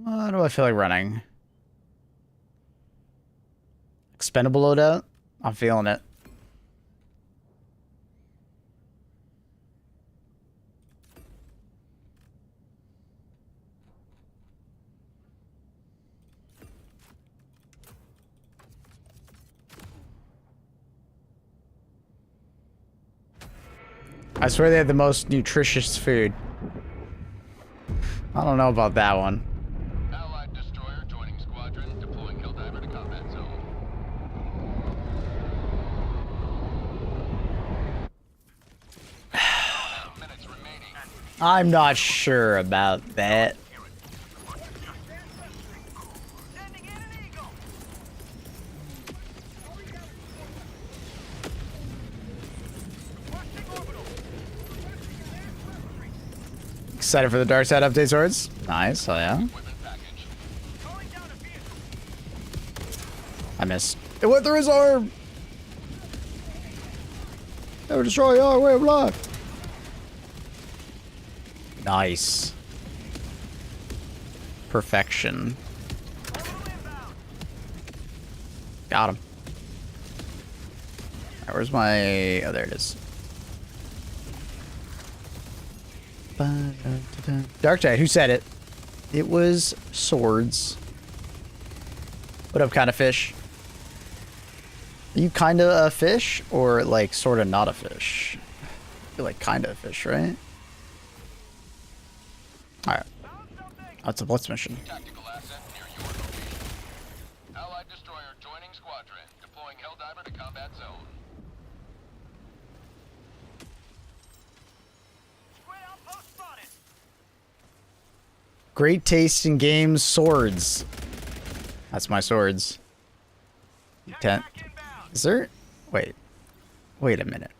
What do I feel like running? Expendable loadout? I'm feeling it. I swear they have the most nutritious food. I don't know about that one. Allied destroyer joining squadron, deploying Helldiver to combat zone. Minutes remaining. I'm not sure about that. Excited for the dark side update, Swords? Nice, oh yeah. I missed. It went through his arm! Never destroy our way of life! Nice. Perfection. Got him. Alright, where's my... Oh, there it is. Dark Tide, who said it? It was Swords. What up, kind of fish? Are you kind of a fish or like sort of not a fish? You're like kind of a fish, right? Alright. That's a blitz mission. Tactical asset near your location. Allied destroyer joining squadron, deploying Helldiver to combat zone. Great taste in games, Swords. That's my Swords. 10. Is there? Wait. Wait a minute.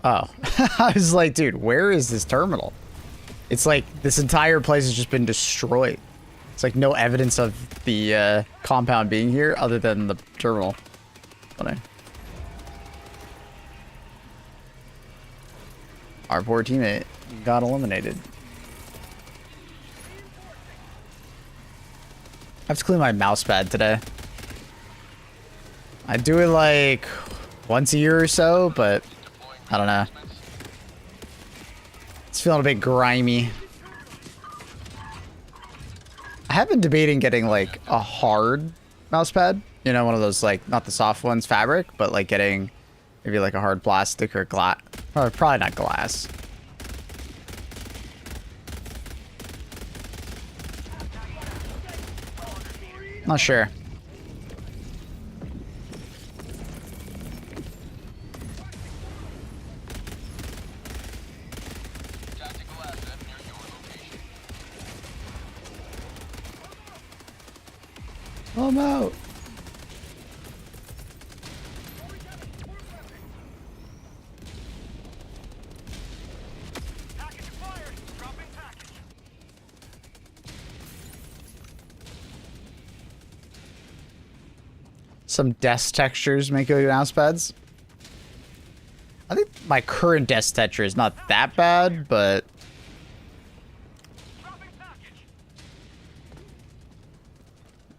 Oh. I was like, dude, where is this terminal? It's like this entire place has just been destroyed. It's like no evidence of the compound being here other than the terminal. Funny. Our poor teammate got eliminated. I have to clean my mouse pad today. I do it like once a year or so, but I don't know. It's feeling a bit grimy. I have been debating getting like a hard mouse pad. You know, one of those like, not the soft ones, fabric, but like getting maybe like a hard plastic or glass. Probably not glass. Not sure. Tactical asset near your location. I'm out. Some desk textures make good mouse pads. I think my current desk texture is not that bad, but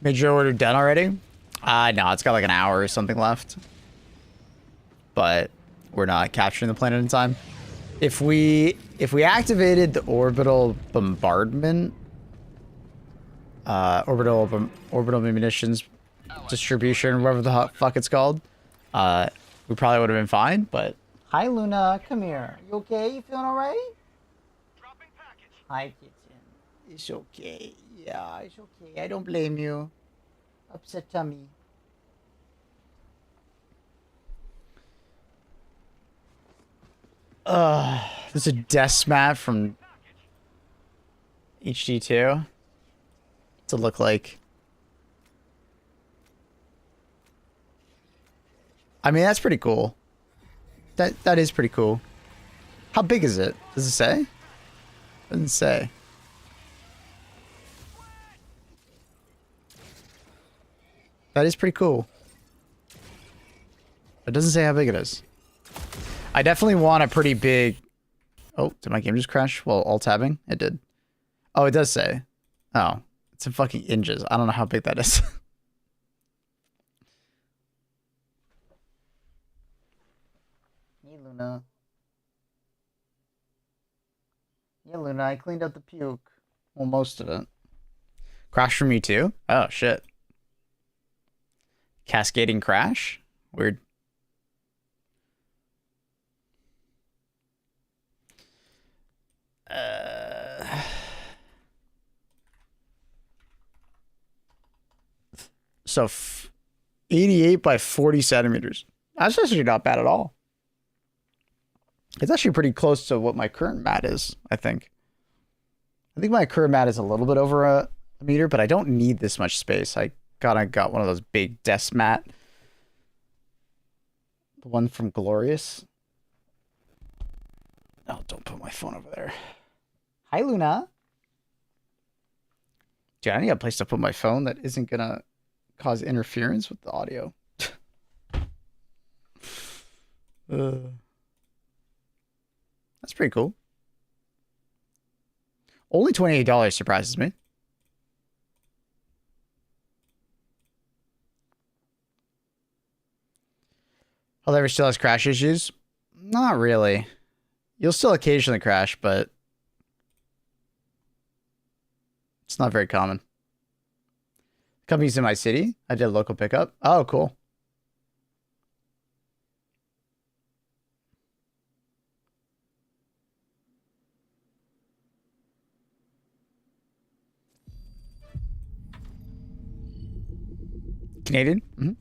major order done already? No, it's got like an hour or something left. But we're not capturing the planet in time. If we activated the orbital bombardment, orbital munitions distribution, whatever the fuck it's called, we probably would have been fine, but... Hi, Luna. Come here. You okay? You feeling alright? Hi, kitten. It's okay. Yeah, it's okay. I don't blame you. Upset tummy. There's a desk mat from HD2. What's it look like? I mean, that's pretty cool. That is pretty cool. How big is it? Does it say? Doesn't say. That is pretty cool. It doesn't say how big it is. I definitely want a pretty big... Oh, did my game just crash while alt-tabbing? It did. Oh, it does say. Oh, it's in fucking inches. I don't know how big that is. Hey, Luna. Yeah, Luna, I cleaned up the puke. Well, most of it. Crash for me too? Oh, shit. Cascading crash? Weird. So 88 by 40 centimeters. That's actually not bad at all. It's actually pretty close to what my current mat is, I think. I think my current mat is a little bit over a meter, but I don't need this much space. I got one of those big desk mat. The one from Glorious. Oh, don't put my phone over there. Hi, Luna. Dude, I need a place to put my phone that isn't gonna cause interference with the audio. That's pretty cool. Only $28 surprises me. Ever still has crash issues? Not really. You'll still occasionally crash, but it's not very common. Company's in my city. I did a local pickup. Oh, cool. Canadian? Mm-hmm.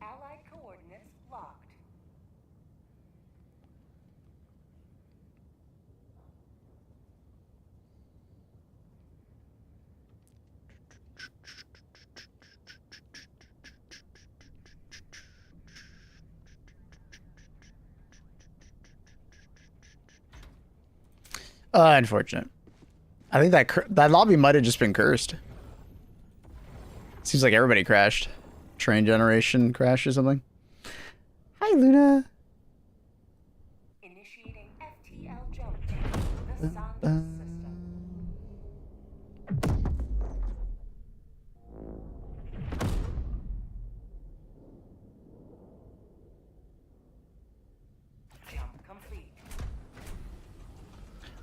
Allied coordinates locked. Unfortunate. I think that lobby might have just been cursed. Seems like everybody crashed. Train generation crash or something. Hi, Luna. Initiating FTL jump to the Sans system. Jump complete.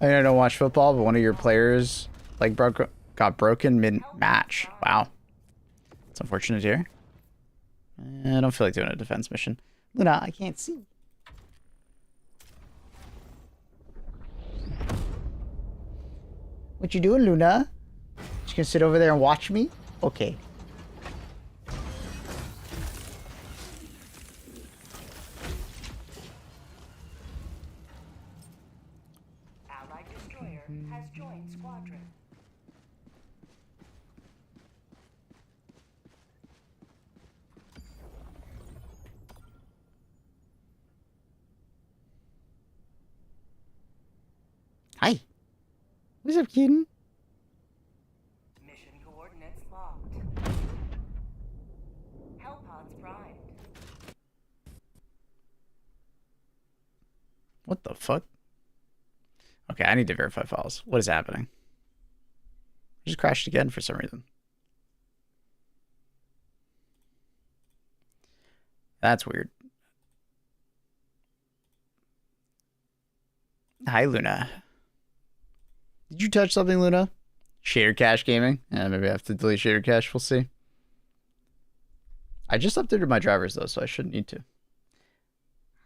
I don't watch football, but one of your players got broken mid-match. Wow. It's unfortunate here. I don't feel like doing a defense mission. Luna, I can't see. What you doing, Luna? Just gonna sit over there and watch me? Okay. Allied destroyer has joined squadron. Hi. What's up, kitten? Mission coordinates locked. Hellpods primed. What the fuck? Okay, I need to verify files. What is happening? I just crashed again for some reason. That's weird. Hi, Luna. Did you touch something, Luna? Shader cache gaming? Yeah, maybe I have to delete shader cache. We'll see. I just updated my drivers, though, so I shouldn't need to.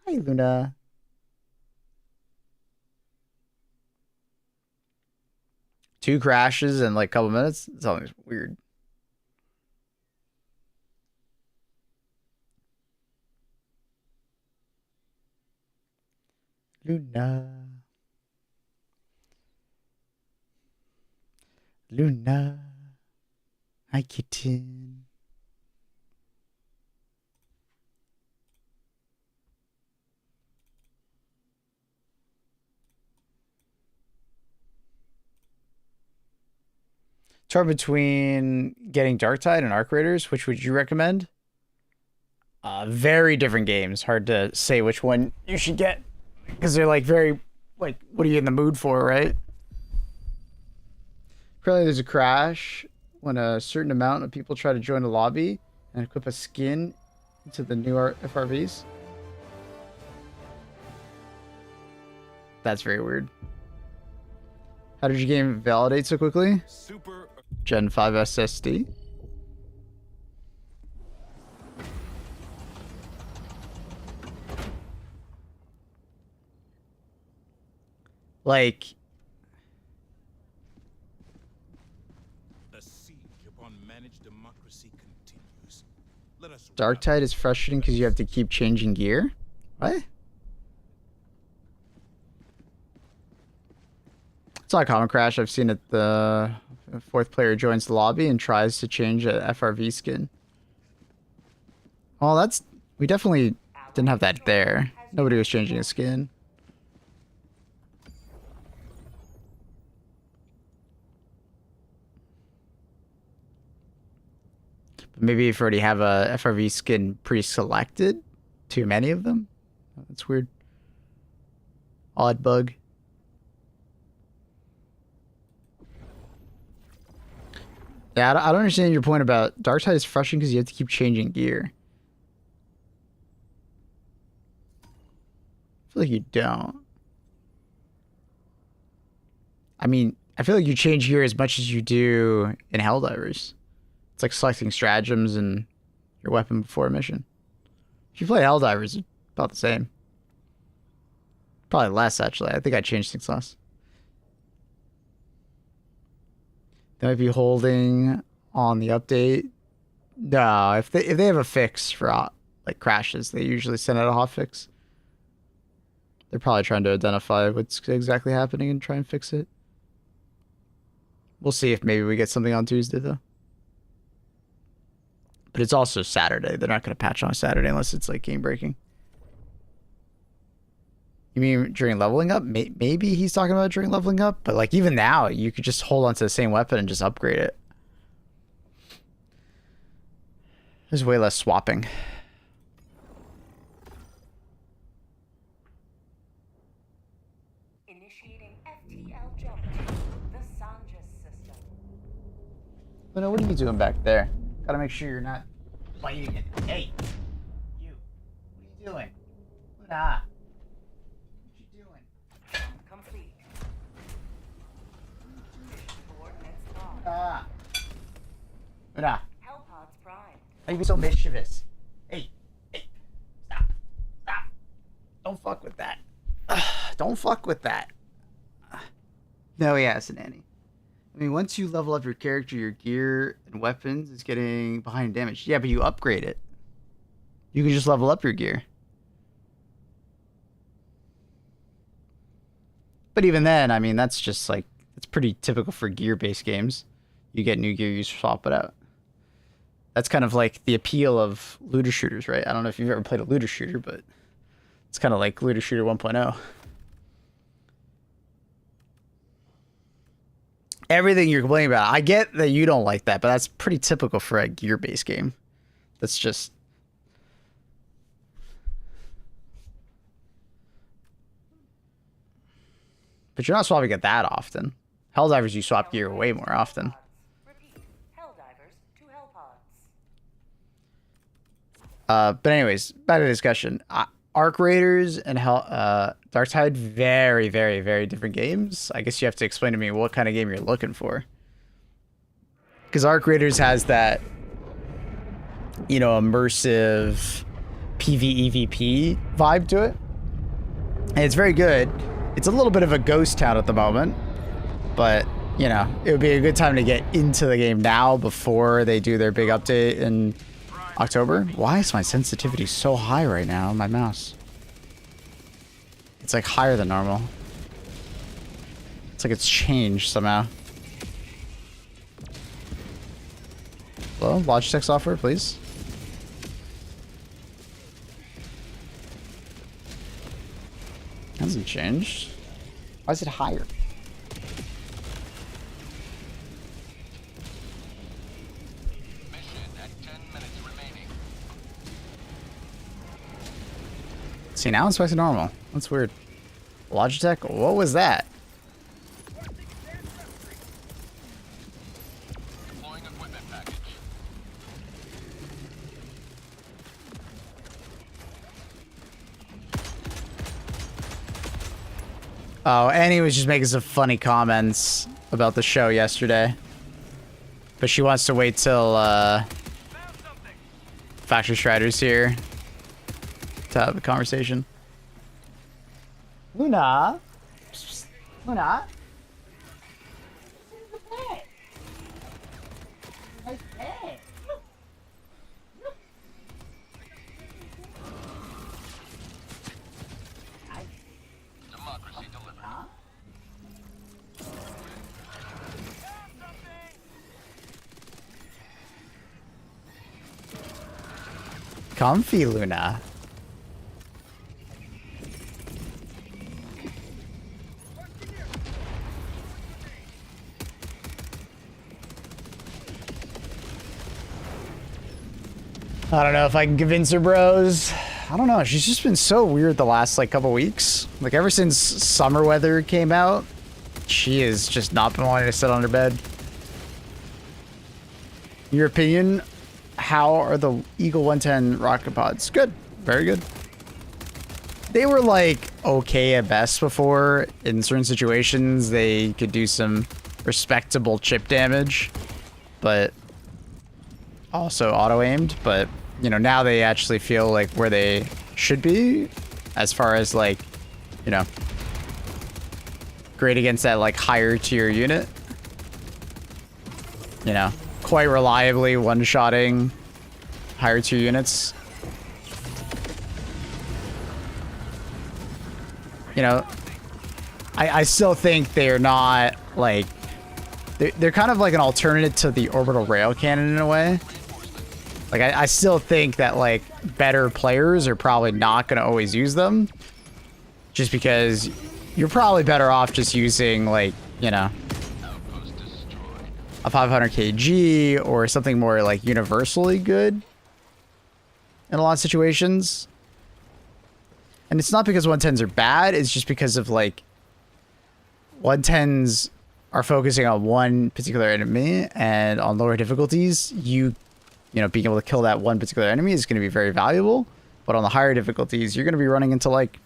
Hi, Luna. Two crashes in like a couple minutes? It's always weird. Luna. Luna. Hi, kitten. Torn between getting Darktide and Arc Raiders. Which would you recommend? Very different games. Hard to say which one you should get because they're like very like what are you in the mood for, right? Apparently, there's a crash when a certain amount of people try to join a lobby and equip a skin into the new FRVs. That's very weird. How did your game validate so quickly? Super. Gen 5 SSD. Like, The siege upon managed democracy continues. Let us Darktide is frustrating because you have to keep changing gear. What? It's not a common crash. I've seen it. The fourth player joins the lobby and tries to change a FRV skin. Well, that's... We definitely didn't have that there. Nobody was changing a skin. But maybe if you already have a FRV skin pre-selected, too many of them. That's weird. Odd bug. Yeah, I don't understand your point about Darktide is frustrating because you have to keep changing gear. I feel like you don't. I mean, I feel like you change gear as much as you do in Helldivers. It's like selecting stratagems and your weapon before a mission. If you play Helldivers, it's about the same. Probably less, actually. I think I changed things less. They might be holding on the update. No, if they have a fix for like crashes, they usually send out a hotfix. They're probably trying to identify what's exactly happening and try and fix it. We'll see if maybe we get something on Tuesday though. But it's also Saturday. They're not going to patch on Saturday unless it's like game breaking. You mean during leveling up? Maybe he's talking about during leveling up, but like even now, you could just hold on to the same weapon and just upgrade it. There's way less swapping. Initiating FTL jump to the Sanjus system. But no, what are you doing back there? Gotta make sure you're not biting it. Hey, you. What are you doing? What you doing? Complete. Coordinates locked. Hellpods primed. Why you be so mischievous? Hey, stop. Don't fuck with that. Don't fuck with that. No, he hasn't any. I mean, once you level up your character, your gear and weapons is getting behind in damage. Yeah, but you upgrade it. You can just level up your gear. But even then, I mean, that's just like, it's pretty typical for gear-based games. You get new gear, you swap it out. That's kind of like the appeal of looter shooters, right? I don't know if you've ever played a looter shooter, but it's kind of like looter shooter 1.0. Everything you're complaining about, I get that you don't like that, but that's pretty typical for a gear-based game. That's just... But you're not swapping it that often. Helldivers, you swap gear way more often. Repeat. Helldivers to Hellpods. But anyways, back to the discussion. Arc Raiders and Darktide, very, very, very different games. I guess you have to explain to me what kind of game you're looking for. Because Arc Raiders has that, you know, immersive PvEVP vibe to it. And it's very good. It's a little bit of a ghost town at the moment. But, you know, it would be a good time to get into the game now before they do their big update in October. Why is my sensitivity so high right now on my mouse? It's like higher than normal. It's like it's changed somehow. Hello? Logitech software, please. Hasn't changed. Why is it higher? See, now it's back to normal. That's weird. Logitech, what was that? Deploying equipment package. Oh, Annie was just making some funny comments about the show yesterday. But she wants to wait till Factory Strider's here to have a conversation. Luna? Luna? Democracy delivered. Comfy, Luna. I don't know if I can convince her, bros. I don't know. She's just been so weird the last, like, couple weeks. Like, ever since summer weather came out, she has just not been wanting to sit on her bed. Your opinion, how are the Eagle 110 rocket pods? Good. Very good. They were, like, okay at best before. In certain situations, they could do some respectable chip damage. But also auto-aimed, but you know, now they actually feel like where they should be as far as like, you know, great against that like higher tier unit. You know, quite reliably one-shotting higher tier units. You know, I still think they're not like they're kind of like an alternative to the orbital rail cannon in a way. Like, I still think that, like, better players are probably not going to always use them. Just because you're probably better off just using, like, you know, a 500 kg or something more, like, universally good in a lot of situations. And it's not because 110s are bad, it's just because of, like, 110s are focusing on one particular enemy, and on lower difficulties, you know, being able to kill that one particular enemy is going to be very valuable. But on the higher difficulties, you're going to be running into like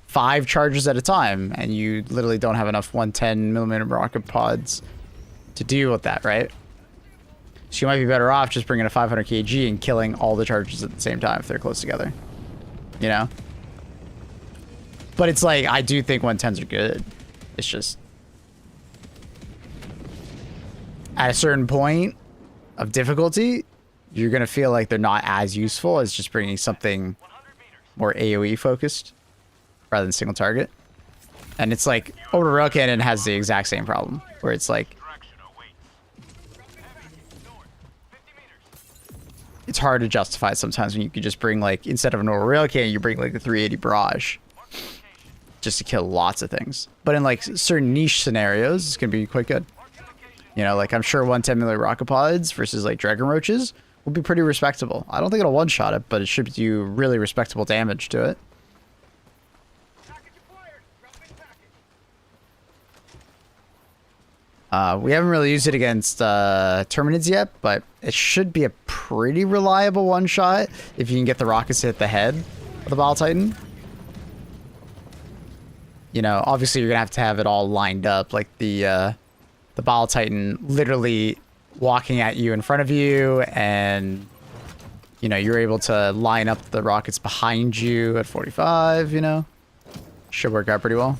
5 charges at a time, and you literally don't have enough 110mm rocket pods to deal with that, right? So you might be better off just bringing a 500 kg and killing all the charges at the same time if they're close together, you know? But it's like, I do think 110s are good. It's just at a certain point of difficulty, you're going to feel like they're not as useful as just bringing something more AoE focused rather than single target. And it's like, Orbital Rail Cannon has the exact same problem, where it's like, it's hard to justify sometimes when you could just bring like, instead of an Orbital Rail Cannon, you bring like the 380 Barrage just to kill lots of things. But in like certain niche scenarios, it's going to be quite good. You know, like I'm sure 110mm rocket pods versus like Dragon Roaches will be pretty respectable. I don't think it'll one-shot it, but it should do really respectable damage to it. We haven't really used it against Terminids yet, but it should be a pretty reliable one-shot if you can get the rockets to hit the head of the Bile Titan. You know, obviously you're gonna have to have it all lined up, like the Bile Titan literally walking at you in front of you, and you know, you're able to line up the rockets behind you at 45, you know. Should work out pretty well.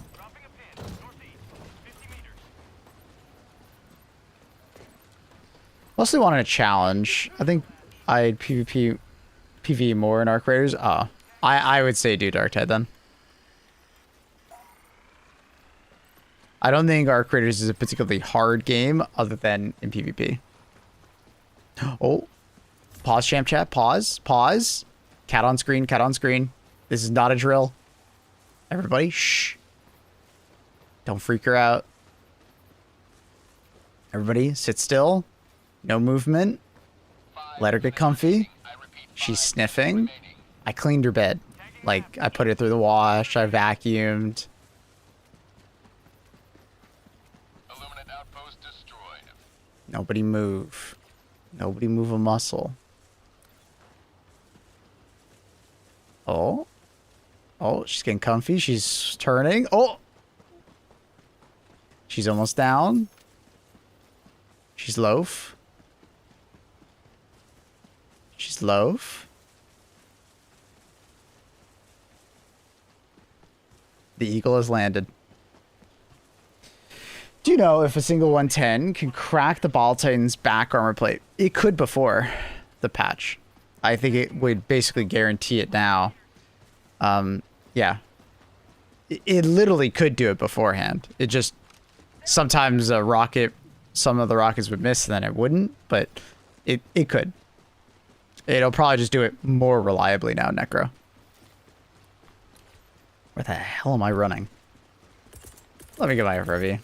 Mostly wanted a challenge. I think I'd PvP more in Arc Raiders. Oh, I would say do Dark Tide then. I don't think Arc Raiders is a particularly hard game other than in PvP. Oh, pause, champ chat, pause, pause. Cat on screen, cat on screen. This is not a drill. Everybody, shh. Don't freak her out. Everybody, sit still. No movement. Let her get comfy. She's sniffing. I cleaned her bed. Like, I put it through the wash, I vacuumed. Illuminate outpost destroyed. Nobody move. Nobody move a muscle. Oh. Oh, she's getting comfy. She's turning. Oh! She's almost down. She's loaf. She's loaf. The eagle has landed. Do you know if a single 110 can crack the Ball Titan's back armor plate? It could before the patch. I think it would basically guarantee it now. Yeah. It literally could do it beforehand. It just... Sometimes a rocket... Some of the rockets would miss, and then it wouldn't. But it could. It'll probably just do it more reliably now, Necro. Where the hell am I running? Let me get my FRV.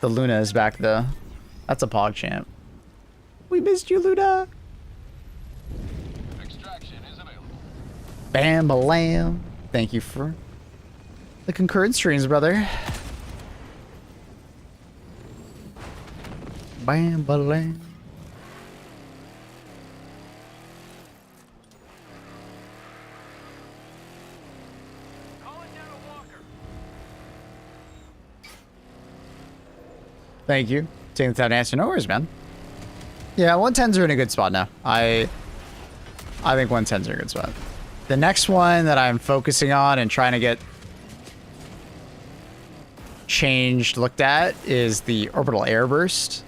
The Luna is back, though. That's a Pog champ. We missed you, Luna! Extraction is available. Bam, balam. Thank you for the concurrent streams, brother. Bam, balam. Thank you. Taking the time to answer. No worries, man. Yeah, 110s are in a good spot now. I think 110s are a good spot. The next one that I'm focusing on and trying to get changed, looked at, is the orbital airburst.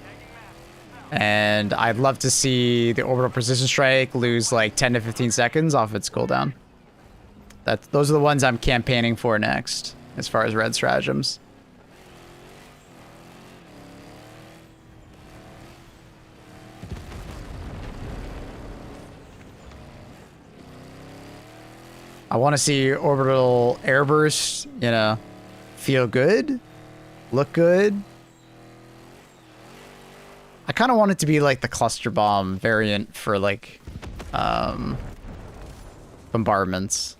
And I'd love to see the orbital precision strike lose like 10 to 15 seconds off its cooldown. Those are the ones I'm campaigning for next, as far as red stratagems. I want to see orbital airburst, you know, feel good, look good. I kind of want it to be like the cluster bomb variant for like bombardments.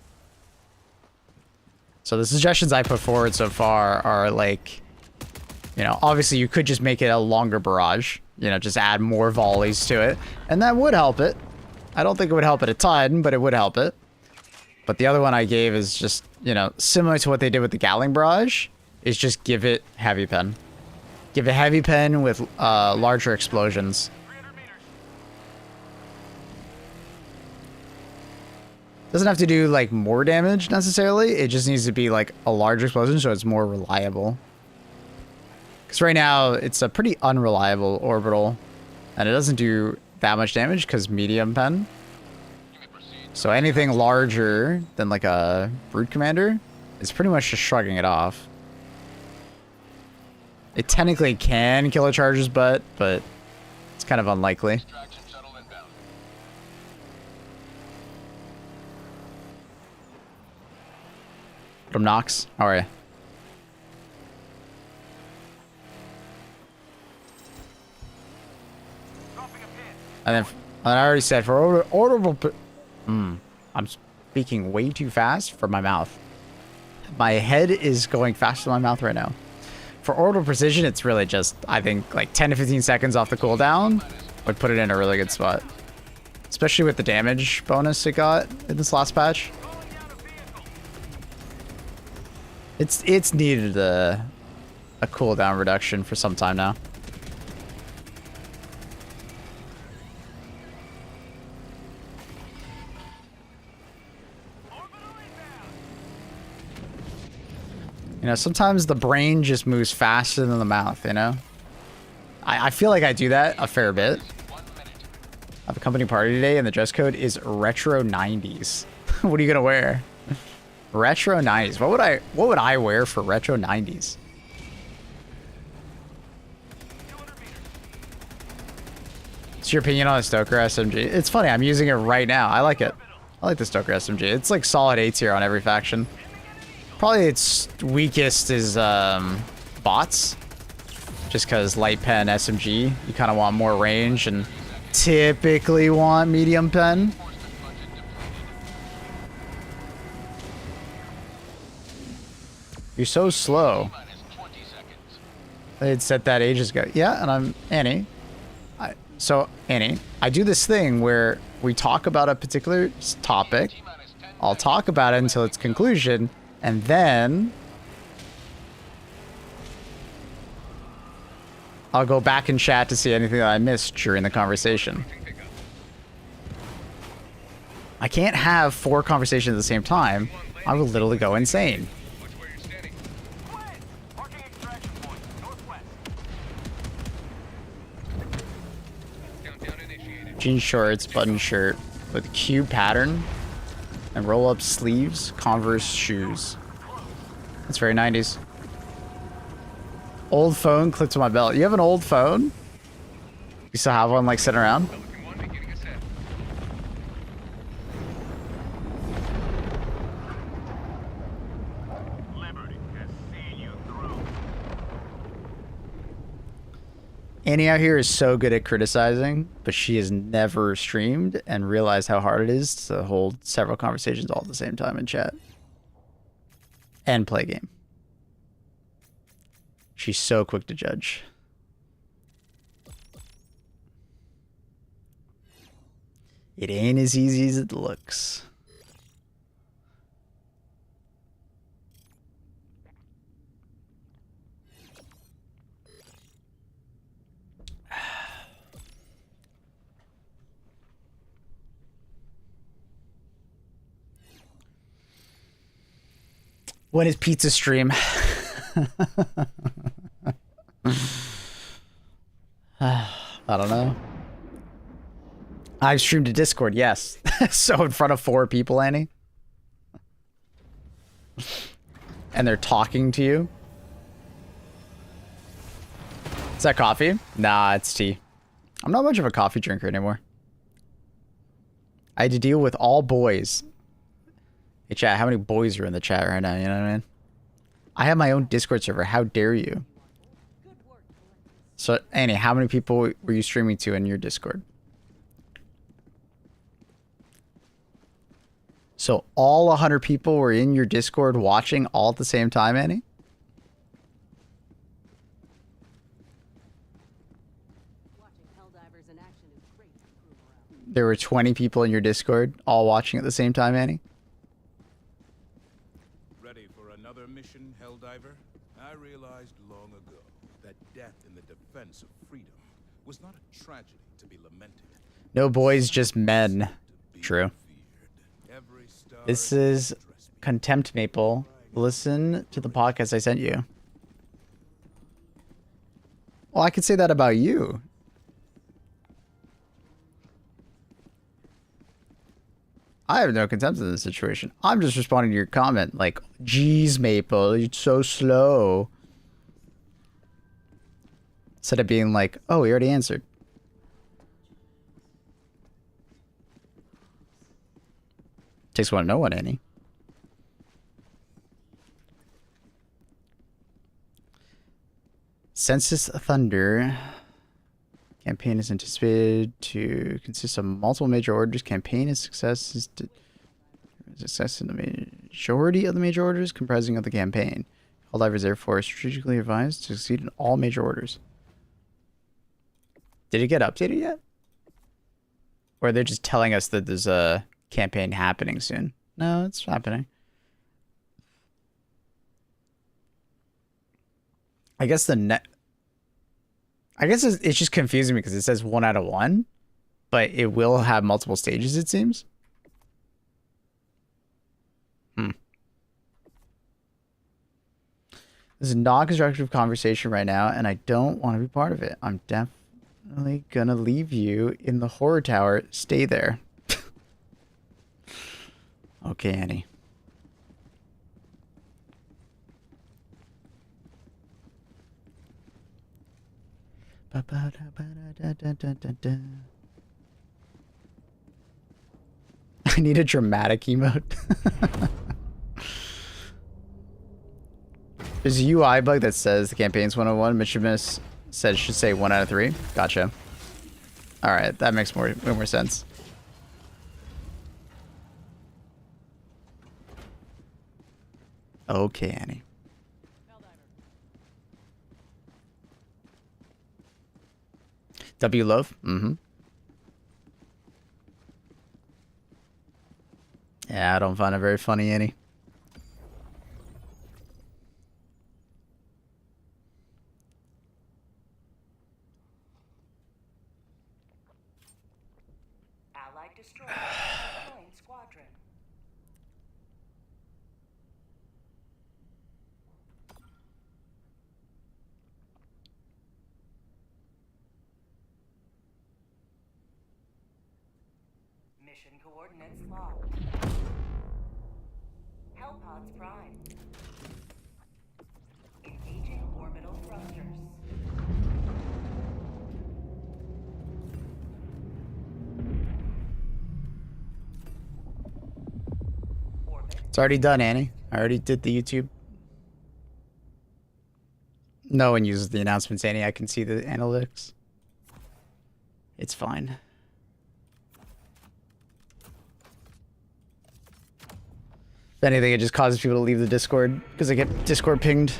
So the suggestions I put forward so far are like, you know, obviously you could just make it a longer barrage, you know, just add more volleys to it, and that would help it. I don't think it would help it a ton, but it would help it. But the other one I gave is just, you know, similar to what they did with the Gatling Barrage, is just give it heavy pen. Give it heavy pen with larger explosions. Doesn't have to do, like, more damage, necessarily. It just needs to be, like, a large explosion so it's more reliable. Because right now, it's a pretty unreliable orbital. And it doesn't do that much damage because medium pen. So anything larger than like a Brute Commander is pretty much just shrugging it off. It technically can kill a charger's butt, but it's kind of unlikely. Extraction shuttle inbound. From Nox, how are you? And then I already said for orbital. I'm speaking way too fast for my mouth. My head is going faster than my mouth right now. For orbital precision, it's really just, I think, like 10 to 15 seconds off the cooldown would put it in a really good spot. Especially with the damage bonus it got in this last patch. It's needed a cooldown reduction for some time now. You know, sometimes the brain just moves faster than the mouth, you know? I feel like I do that a fair bit. I have a company party today and the dress code is retro 90s. What are you gonna wear? Retro 90s. What would I wear for retro 90s? What's your opinion on the Stoker SMG? It's funny, I'm using it right now. I like it. I like the Stoker SMG. It's like solid A tier on every faction. Probably its weakest is bots. Just because light pen SMG, you kind of want more range and typically want medium pen. You're so slow. Minus 20 seconds. They had said that ages ago. Yeah, and I'm Annie. Annie, I do this thing where we talk about a particular topic. T-minus 10 I'll talk about it until its conclusion, and then I'll go back and chat to see anything that I missed during the conversation. I can't have 4 conversations at the same time. I will literally go insane. Watch where you're standing. Marking extraction point, northwest. Countdown initiated. Jean shorts, button shirt with cube pattern and roll up sleeves, Converse shoes. That's very 90s. Old phone clipped to my belt. You have an old phone? You still have one like sitting around? Pelican 1 beginning ascent. Liberty has seen you through. Annie out here is so good at criticizing, but she has never streamed and realized how hard it is to hold several conversations all at the same time in chat. And play a game. She's so quick to judge. It ain't as easy as it looks. When is pizza stream? I don't know. I've streamed to Discord, yes. So in front of 4 people, Annie. And they're talking to you. Is that coffee? Nah, it's tea. I'm not much of a coffee drinker anymore. I had to deal with all boys. Hey chat, how many boys are in the chat right now? You know what I mean? I have my own Discord server. How dare you? So, Annie, how many people were you streaming to in your Discord? So, all 100 people were in your Discord watching all at the same time, Annie? There were 20 people in your Discord all watching at the same time, Annie? Ready for another mission, Helldiver? I realized long ago that death in the defense of freedom was not a tragedy to be lamented. No boys, just men. True. This is Contempt Maple. Listen to the podcast I sent you. Well, I could say that about you. I have no contempt in this situation. I'm just responding to your comment like, geez, Maple, you're so slow. Instead of being like, oh, we already answered. Takes one to know one, Annie. Census Thunder. Campaign is anticipated to consist of multiple major orders. Campaign is success in the majority of the major orders comprising of the campaign. Helldivers therefore are strategically advised to succeed in all major orders. Did it get updated yet? Or they're just telling us that there's a campaign happening soon? No, it's happening. I guess it's just confusing because it says 1 out of 1, but it will have multiple stages, it seems. This is a non-constructive conversation right now, and I don't want to be part of it. I'm definitely gonna leave you in the horror tower. Stay there. Okay, Annie. I need a dramatic emote. There's a UI bug that says the campaign's 101. Michimus said it should say 1 out of 3. Gotcha. Alright, that makes way more sense. Okay, Annie. W Love? Mm-hmm. Yeah, I don't find it very funny, Annie. Allied destroyer deploying squadron. Mission coordinates locked. Hellpods prime. Engaging orbital thrusters. Orbit. It's already done, Annie. I already did the YouTube. No one uses the announcements, Annie. I can see the analytics. It's fine. If anything, it just causes people to leave the Discord because they get Discord pinged.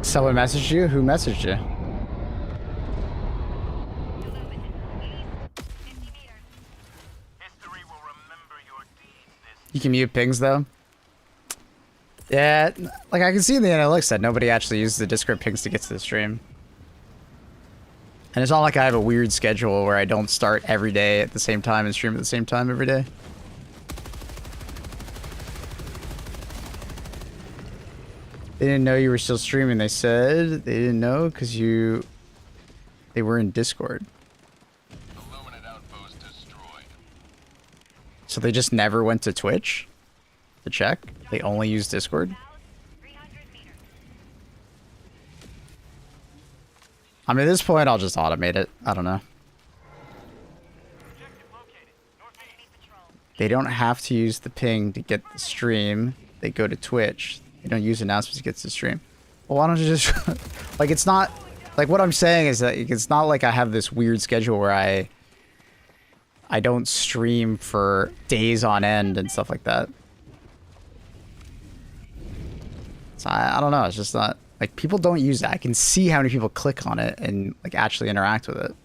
Someone messaged you? Who messaged you? History will remember your deeds this You can mute pings though. Yeah, like I can see in the analytics that nobody actually uses the Discord pings to get to the stream. And it's not like I have a weird schedule where I don't start every day at the same time and stream at the same time every day. They didn't know you were still streaming, they said. They didn't know because they were in Discord. Illuminate outpost destroyed. So they just never went to Twitch to check? They only use Discord? I mean, at this point, I'll just automate it. I don't know. They don't have to use the ping to get the stream. They go to Twitch. They don't use announcements to get to the stream. Well, why don't you just... like, it's not... Like, what I'm saying is that it's not like I have this weird schedule where I don't stream for days on end and stuff like that. So I don't know. It's just not... Like, people don't use that. I can see how many people click on it and, like, actually interact with it.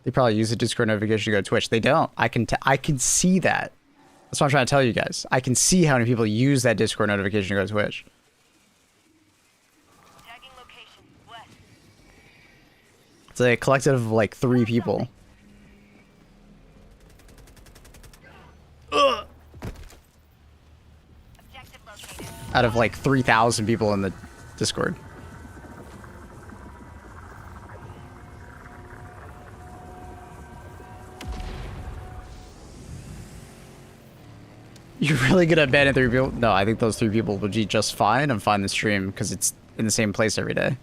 They probably use the Discord notification to go to Twitch. They don't. I can see that. That's what I'm trying to tell you guys. I can see how many people use that Discord notification to go to Twitch. Tagging location west. It's a collective of, like, 3 people. Ugh. Objective located. Out of, like, 3,000 people in the Discord. You're really good at banning 3 people? No, I think those 3 people would be just fine and find the stream because it's in the same place every day.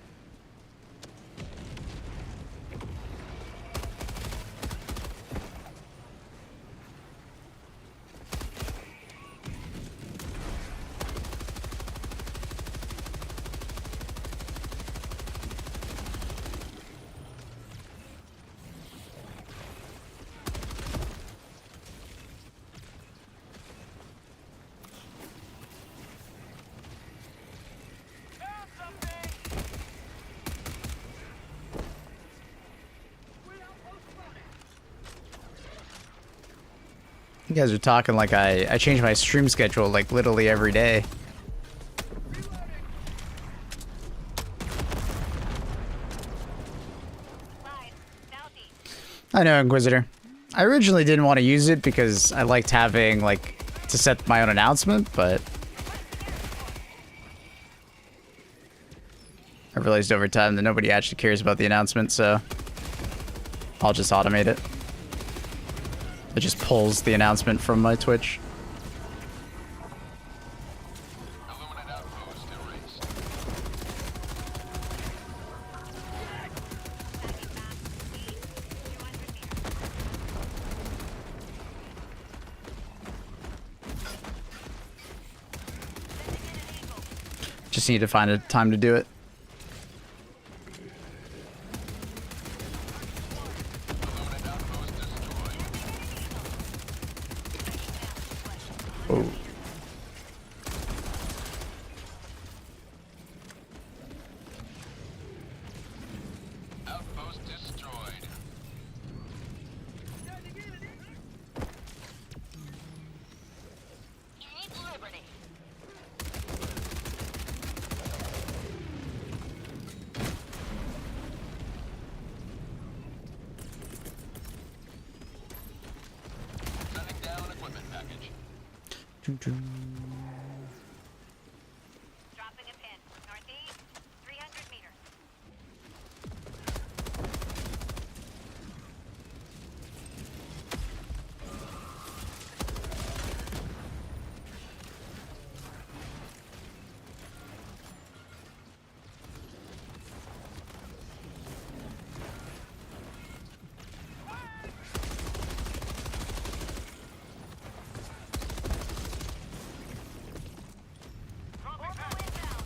You guys are talking like I change my stream schedule like literally every day. Slide. Southeast. I know, Inquisitor. I originally didn't want to use it because I liked having, like, to set my own announcement, but I realized over time that nobody actually cares about the announcement, so I'll just automate it. It just pulls the announcement from my Twitch. Illuminate outpost erased. Just need to find a time to do it. Illuminate outpost Dropping a pin. Northeast, 300 meters. Orbital inbound.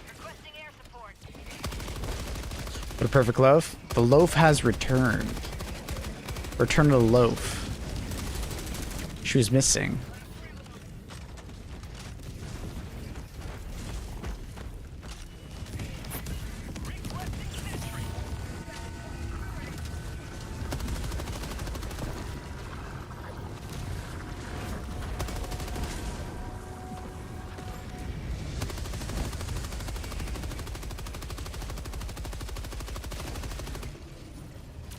Requesting air support. What a perfect loaf. The loaf has returned. Return to the loaf. She was missing.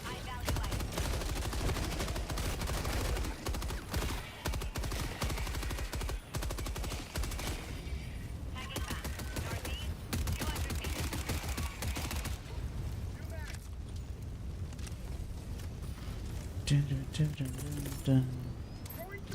High value item. Tagging map. Northeast, 200 meters. Requesting sentry. Calling down the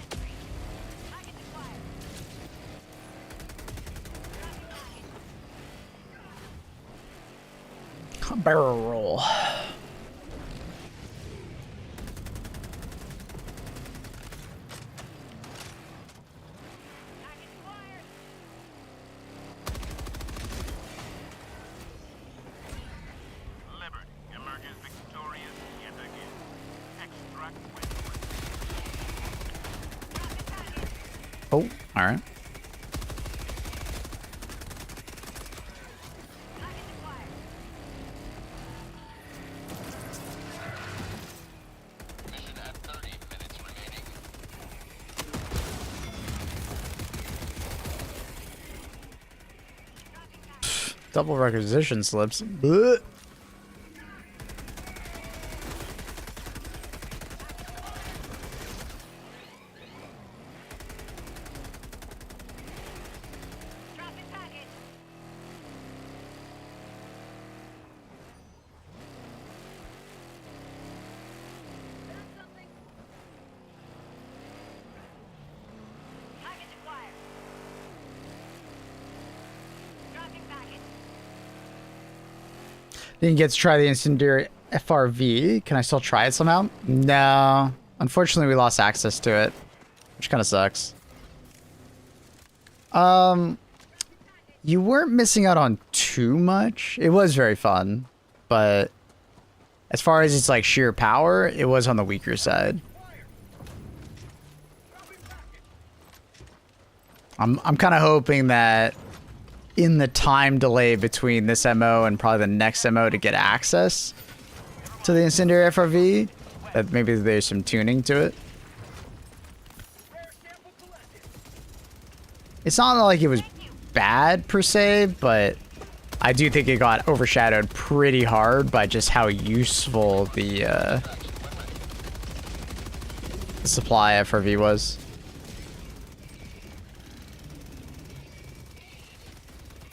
sentry. Package acquired. Dropping package. Barrel roll. Package acquired. Liberty emerges victorious yet again. Extract win. Dropping package. Oh, alright. Package acquired. Mission at 30 minutes remaining. Double requisition slips. Blech. Dropping package. Package acquired. Dropping package. Didn't get to try the incendiary FRV. Can I still try it somehow? No. Unfortunately, we lost access to it, which kind of sucks. You weren't missing out on too much. It was very fun, but as far as its like sheer power, it was on the weaker side. I'm kind of hoping that in the time delay between this MO and probably the next MO to get access to the incendiary FRV, that maybe there's some tuning to it. It's not like it was bad per se, but I do think it got overshadowed pretty hard by just how useful the supply FRV was.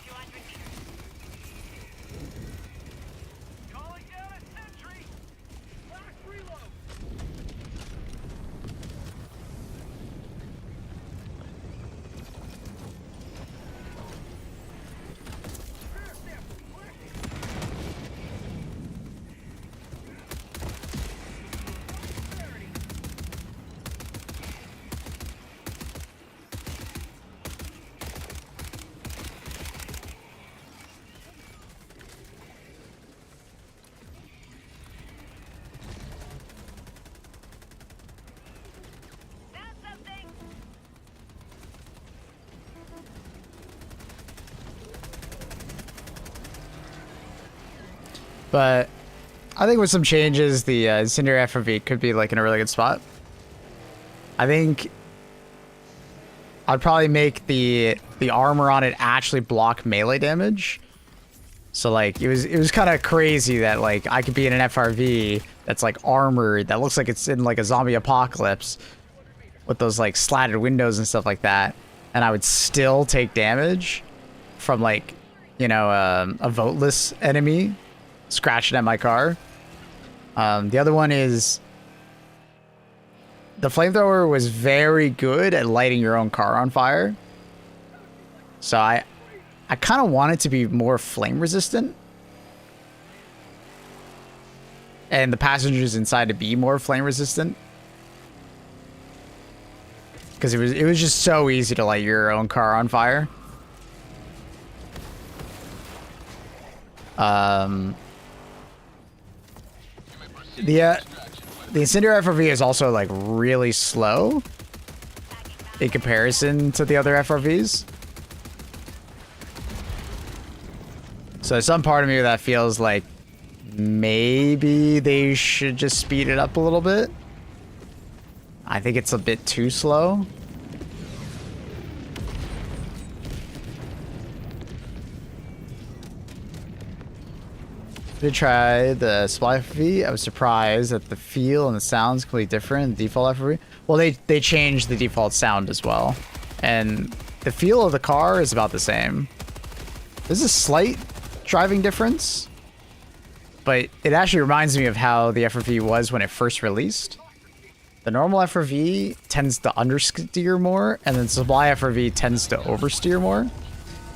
200 meters. Calling down a sentry. Flash reload. Found something. But I think with some changes, the Incendiary FRV could be like in a really good spot. I think I'd probably make the armor on it actually block melee damage. So like it was kind of crazy that like I could be in an FRV that's like armored that looks like it's in like a zombie apocalypse with those like slatted windows and stuff like that, and I would still take damage from like, you know, a voteless enemy scratching at my car. The other one is the flamethrower was very good at lighting your own car on fire. So I kind of want it to be more flame resistant. And the passengers inside to be more flame resistant. Because it was just so easy to light your own car on fire. The Incendiary FRV is also like really slow in comparison to the other FRVs. So some part of me that feels like maybe they should just speed it up a little bit. I think it's a bit too slow. I did try the Supply FRV. I was surprised that the feel and the sound's completely different. The default FRV. Well, they changed the default sound as well, and the feel of the car is about the same. There's a slight driving difference, but it actually reminds me of how the FRV was when it first released. The normal FRV tends to understeer more, and then Supply FRV tends to oversteer more.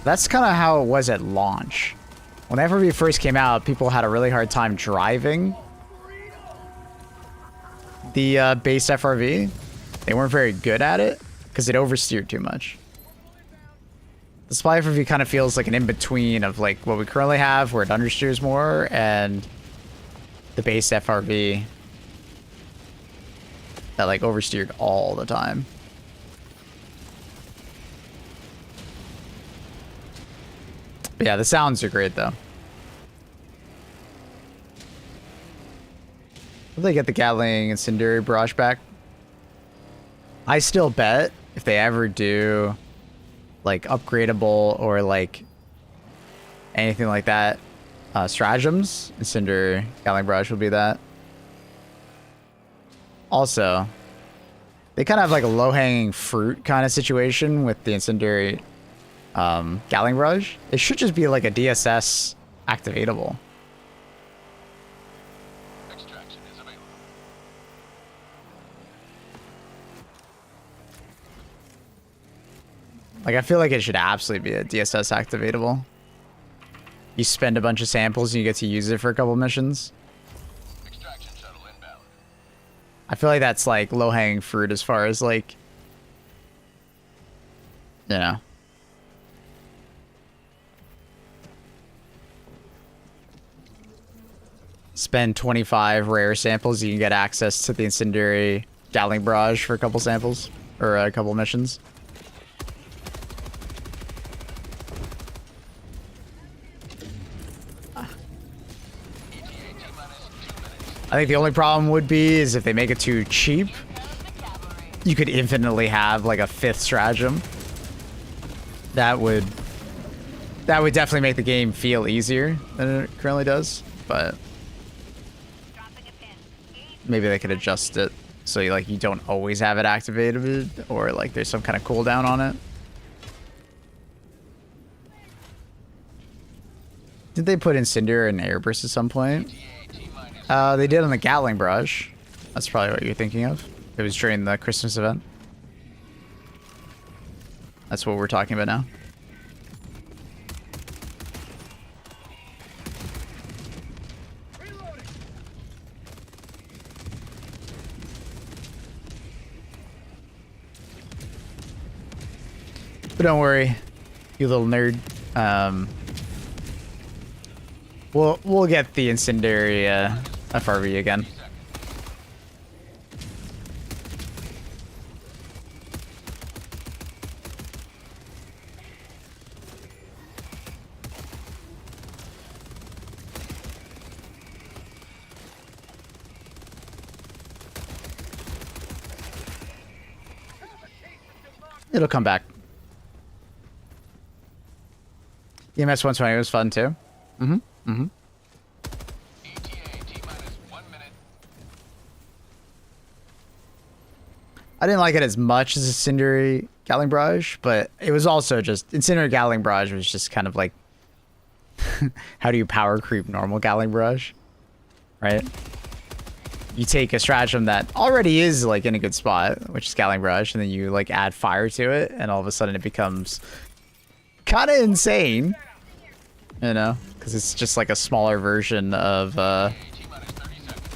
That's kind of how it was at launch. When the FRV first came out, people had a really hard time driving the base FRV. They weren't very good at it because it oversteered too much. The Supply FRV kind of feels like an in-between of like what we currently have, where it understeers more, and the base FRV that like oversteered all the time. But yeah, the sounds are great though. Will they get the Gatling Incendiary Barrage back? I still bet if they ever do like upgradable or like anything like that, stratagems, Incendiary Gatling Barrage will be that. Also, they kind of have like a low-hanging fruit kind of situation with the Incendiary Gatling Barrage. It should just be like a DSS activatable. Extraction is available. Like, I feel like it should absolutely be a DSS activatable. You spend a bunch of samples and you get to use it for a couple missions. Extraction shuttle inbound. I feel like that's like low-hanging fruit as far as like, you know. Spend 25 rare samples, you can get access to the Incendiary Gatling Barrage for a couple samples, or a couple missions. I think the only problem would be is if they make it too cheap, you could infinitely have like a 5th stratagem. That would definitely make the game feel easier than it currently does, but maybe they could adjust it so you don't always have it activated, or like there's some kind of cooldown on it. Did they put Incendiary in Airburst at some point? They did on the Gatling Barrage. That's probably what you're thinking of. It was during the Christmas event. That's what we're talking about now. But don't worry, you little nerd. We'll get the Incendiary FRV again. It'll come back. EMS 120 was fun too. ETA T-minus 1 minute. I didn't like it as much as Incendiary Gatling Barrage, but it was also just... Incendiary Gatling Barrage was just kind of like... how do you power creep normal Gatling Barrage? Right? You take a stratagem that already is like in a good spot, which is Gatling Barrage, and then you like add fire to it, and all of a sudden it becomes kind of insane. You know? Because it's just like a smaller version of... T-minus 30 seconds.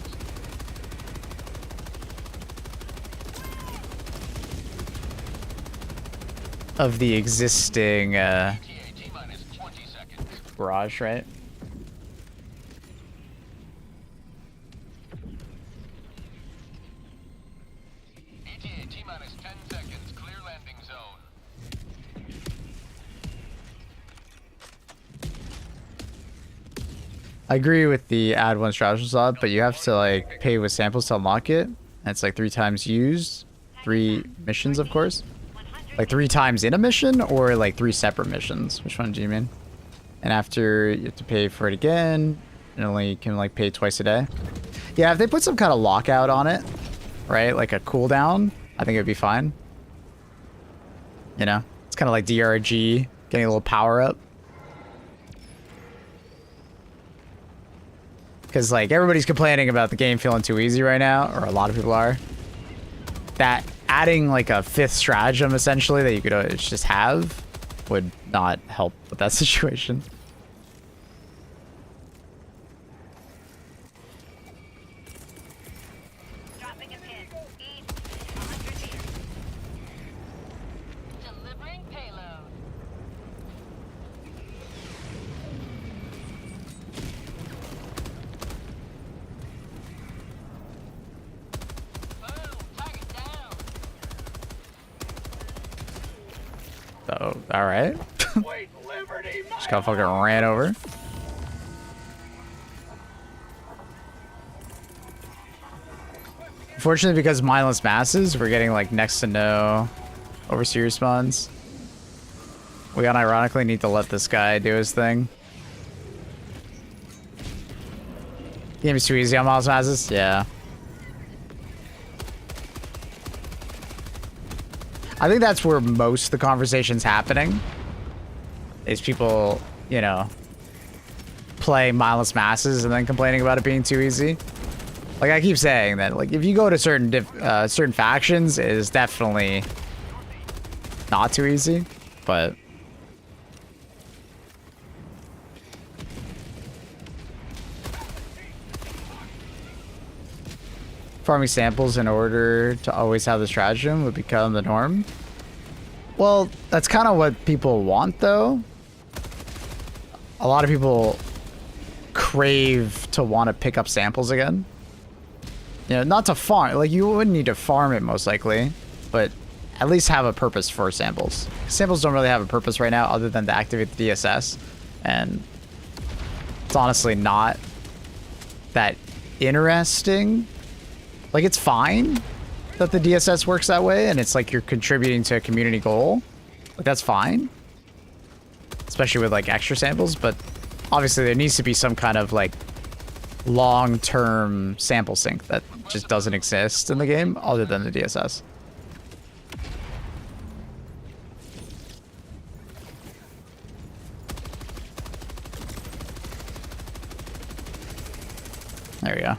of the existing ETA T-minus 20 seconds. barrage, right? ETA T-minus 10 seconds. Clear landing zone. I agree with the add one stratagem slot, but you have to like pay with samples to unlock it. And it's like 3 times used, 3 missions, of course. 100. Like 3 times in a mission, or like 3 separate missions. Which one do you mean? And after you have to pay for it again, and only you can like pay twice a day. Yeah, if they put some kind of lockout on it, right? Like a cooldown, I think it would be fine. You know, it's kind of like DRG, getting a little power up. Because like everybody's complaining about the game feeling too easy right now, or a lot of people are. That adding like a 5th stratagem essentially that you could just have would not help with that situation. Dropping a pin. East. 100 meters. Delivering payload. Boom. Target down. So, alright. Just got fucking ran over. Unfortunately, because mindless masses, we're getting like next to no overseer spawns. We unironically need to let this guy do his thing. Game is too easy on mindless masses? Yeah. I think that's where most of the conversation's happening. Is people, you know, play mindless masses and then complaining about it being too easy. Like I keep saying that, like if you go to certain factions, it is definitely not too easy, but farming samples in order to always have the stratagem would become the norm. Well, that's kind of what people want, though. A lot of people crave to want to pick up samples again. You know, not to farm. Like, you wouldn't need to farm it, most likely. But at least have a purpose for samples. Samples don't really have a purpose right now other than to activate the DSS. And it's honestly not that interesting. Like, it's fine that the DSS works that way, and it's like you're contributing to a community goal. Like, that's fine. Especially with, like, extra samples, but obviously there needs to be some kind of, like, long-term sample sync that just doesn't exist in the game other than the DSS. There we go.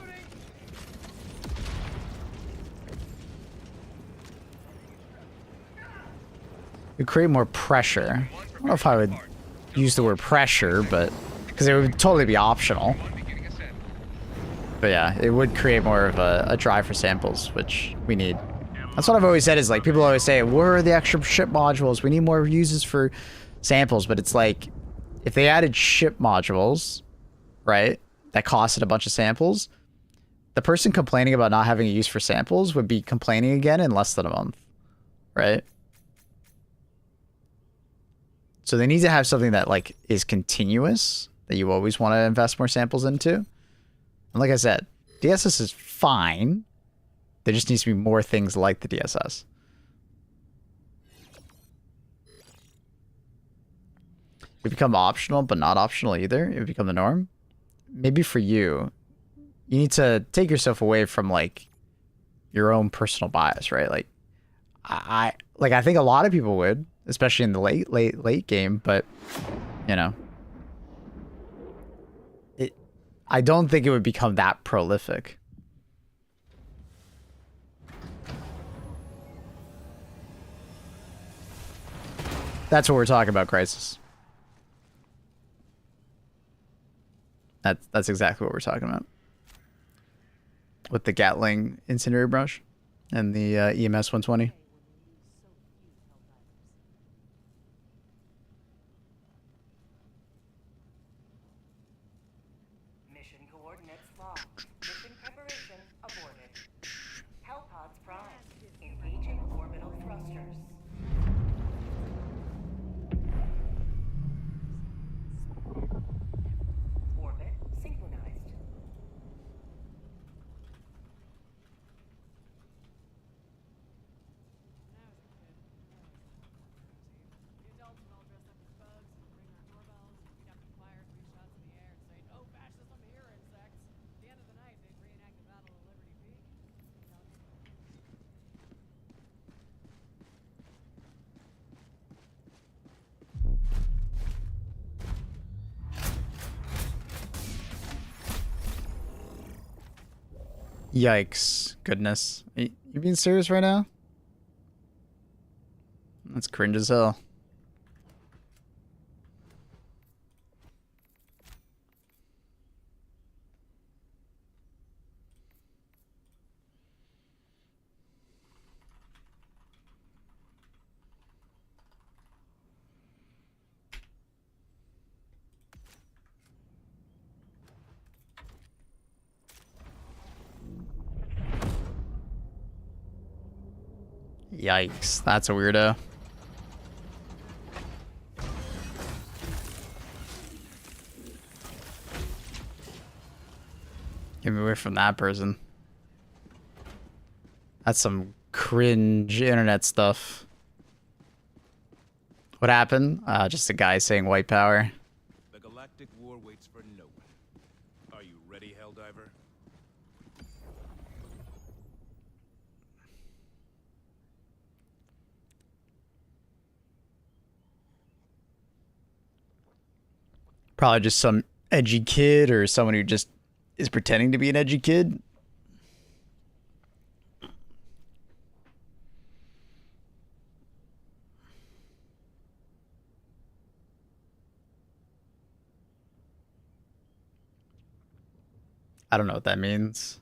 It create more pressure. I don't know if I would use the word pressure, but because it would totally be optional. But yeah, it would create more of a drive for samples, which we need. That's what I've always said is like, people always say, where are the extra ship modules? We need more uses for samples. But it's like, if they added ship modules, right, that costed a bunch of samples, the person complaining about not having a use for samples would be complaining again in less than a month, right? So they need to have something that like is continuous, that you always want to invest more samples into. And like I said, DSS is fine. There just needs to be more things like the DSS. would become optional, but not optional either. It would become the norm. Maybe for you, you need to take yourself away from like your own personal bias, right? Like I think a lot of people would, especially in the late game, but you know, I don't think it would become that prolific. That's what we're talking about, Crisis. That's exactly what we're talking about. With the Gatling incendiary brush and the EMS 120. Mission coordinates locked. Mission preparation aborted. Hellpods prime. Engaging orbital thrusters. Orbit synchronized. Yikes. Goodness. You being serious right now? That's cringe as hell. Yikes. That's a weirdo. Get me away from that person. That's some cringe internet stuff. What happened? Just a guy saying white power. The galactic war waits for no one. Are you ready, Helldiver? Probably just some edgy kid or someone who just is pretending to be an edgy kid. I don't know what that means.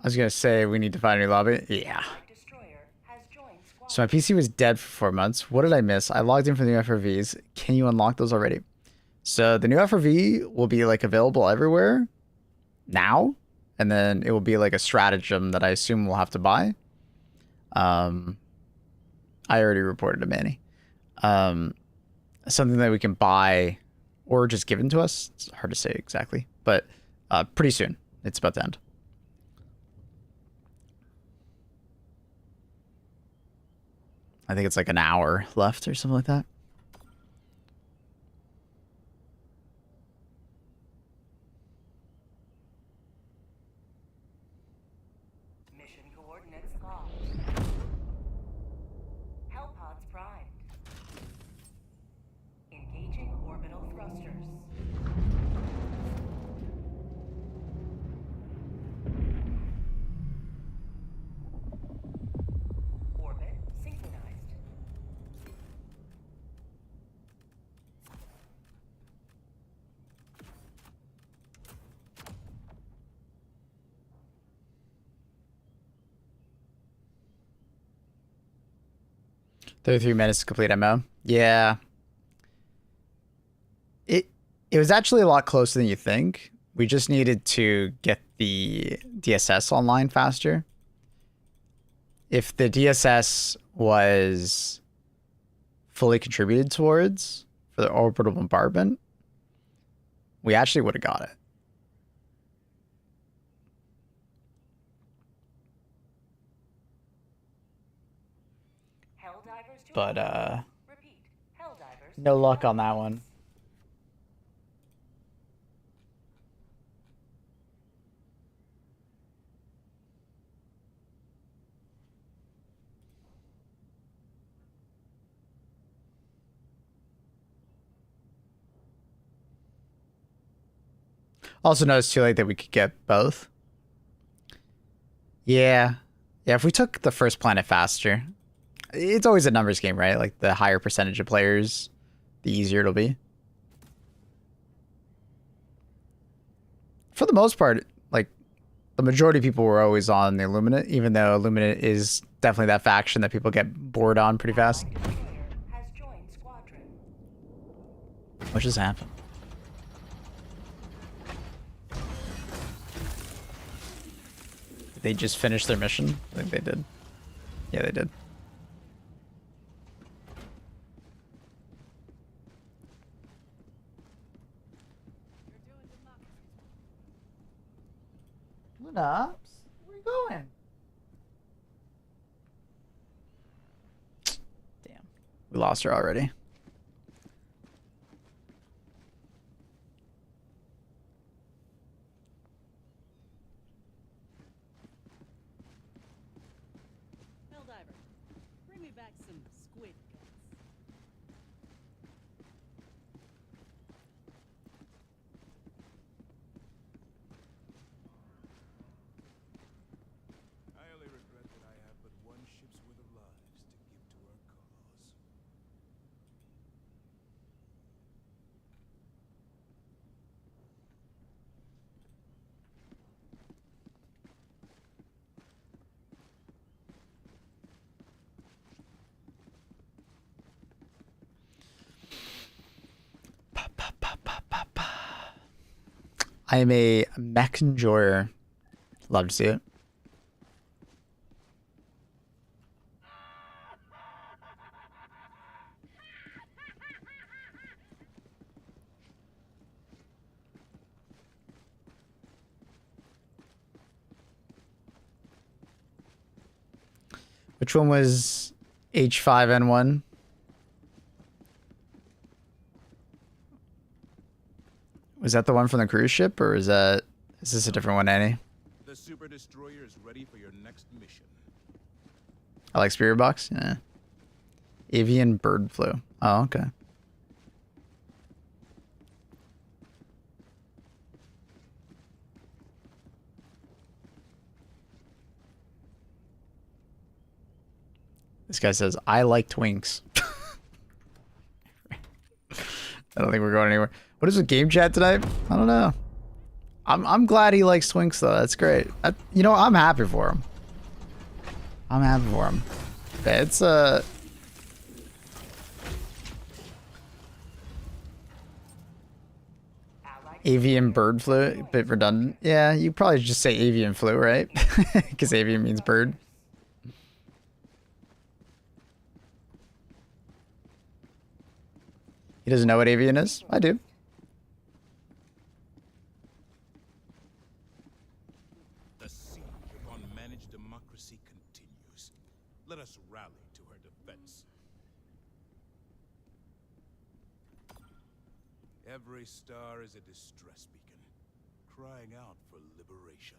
I was gonna say we need to find a new lobby. Yeah. Destroyer has joined squad. So my PC was dead for 4 months. What did I miss? I logged in for the new FRVs. Can you unlock those already? So the new FRV will be like available everywhere now, and then it will be like a stratagem that I assume we'll have to buy. I already reported to Manny. Something that we can buy or just given to us. It's hard to say exactly, but pretty soon. It's about to end. I think it's like an hour left or something like that. Mission coordinates locked. Hellpods primed. Engaging orbital thrusters. Orbit synchronized. $33 to complete MO. Yeah. It was actually a lot closer than you think. We just needed to get the DSS online faster. If the DSS was fully contributed towards for the orbital bombardment, we actually would have got it. Helldivers to But Report No luck on that one. Also, no, it's too late that we could get both. Yeah. Yeah, if we took the first planet faster. It's always a numbers game, right? Like, the higher percentage of players, the easier it'll be. For the most part, like, the majority of people were always on the Illuminate, even though Illuminate is definitely that faction that people get bored on pretty fast. Destroyer has joined squadron. What just happened? Did they just finish their mission? I think they did. Yeah, they did. Luna, where are you going? Damn. We lost her already. Helldiver, bring me back some squid guts. I only regret that I have but one ship's worth of lives to give to our cause. I am a mech enjoyer. Love to see it. Which one was H5N1? Was that the one from the cruise ship, or is this a different one, Annie? The super destroyer is ready for your next mission. I like Spirit Box. Yeah. Avian bird flu. Oh, okay. This guy says, I like twinks. I don't think we're going anywhere. What is with game chat tonight? I don't know. I'm glad he likes twinks though. That's great. You know, I'm happy for him. I'm happy for him. Okay, it's avian bird flu, a bit redundant. Yeah, you probably just say avian flu, right? Because avian means bird. He doesn't know what avian is? I do. The siege of unmanaged democracy continues. Let us rally to her defense. Every star is a distress beacon, crying out for liberation.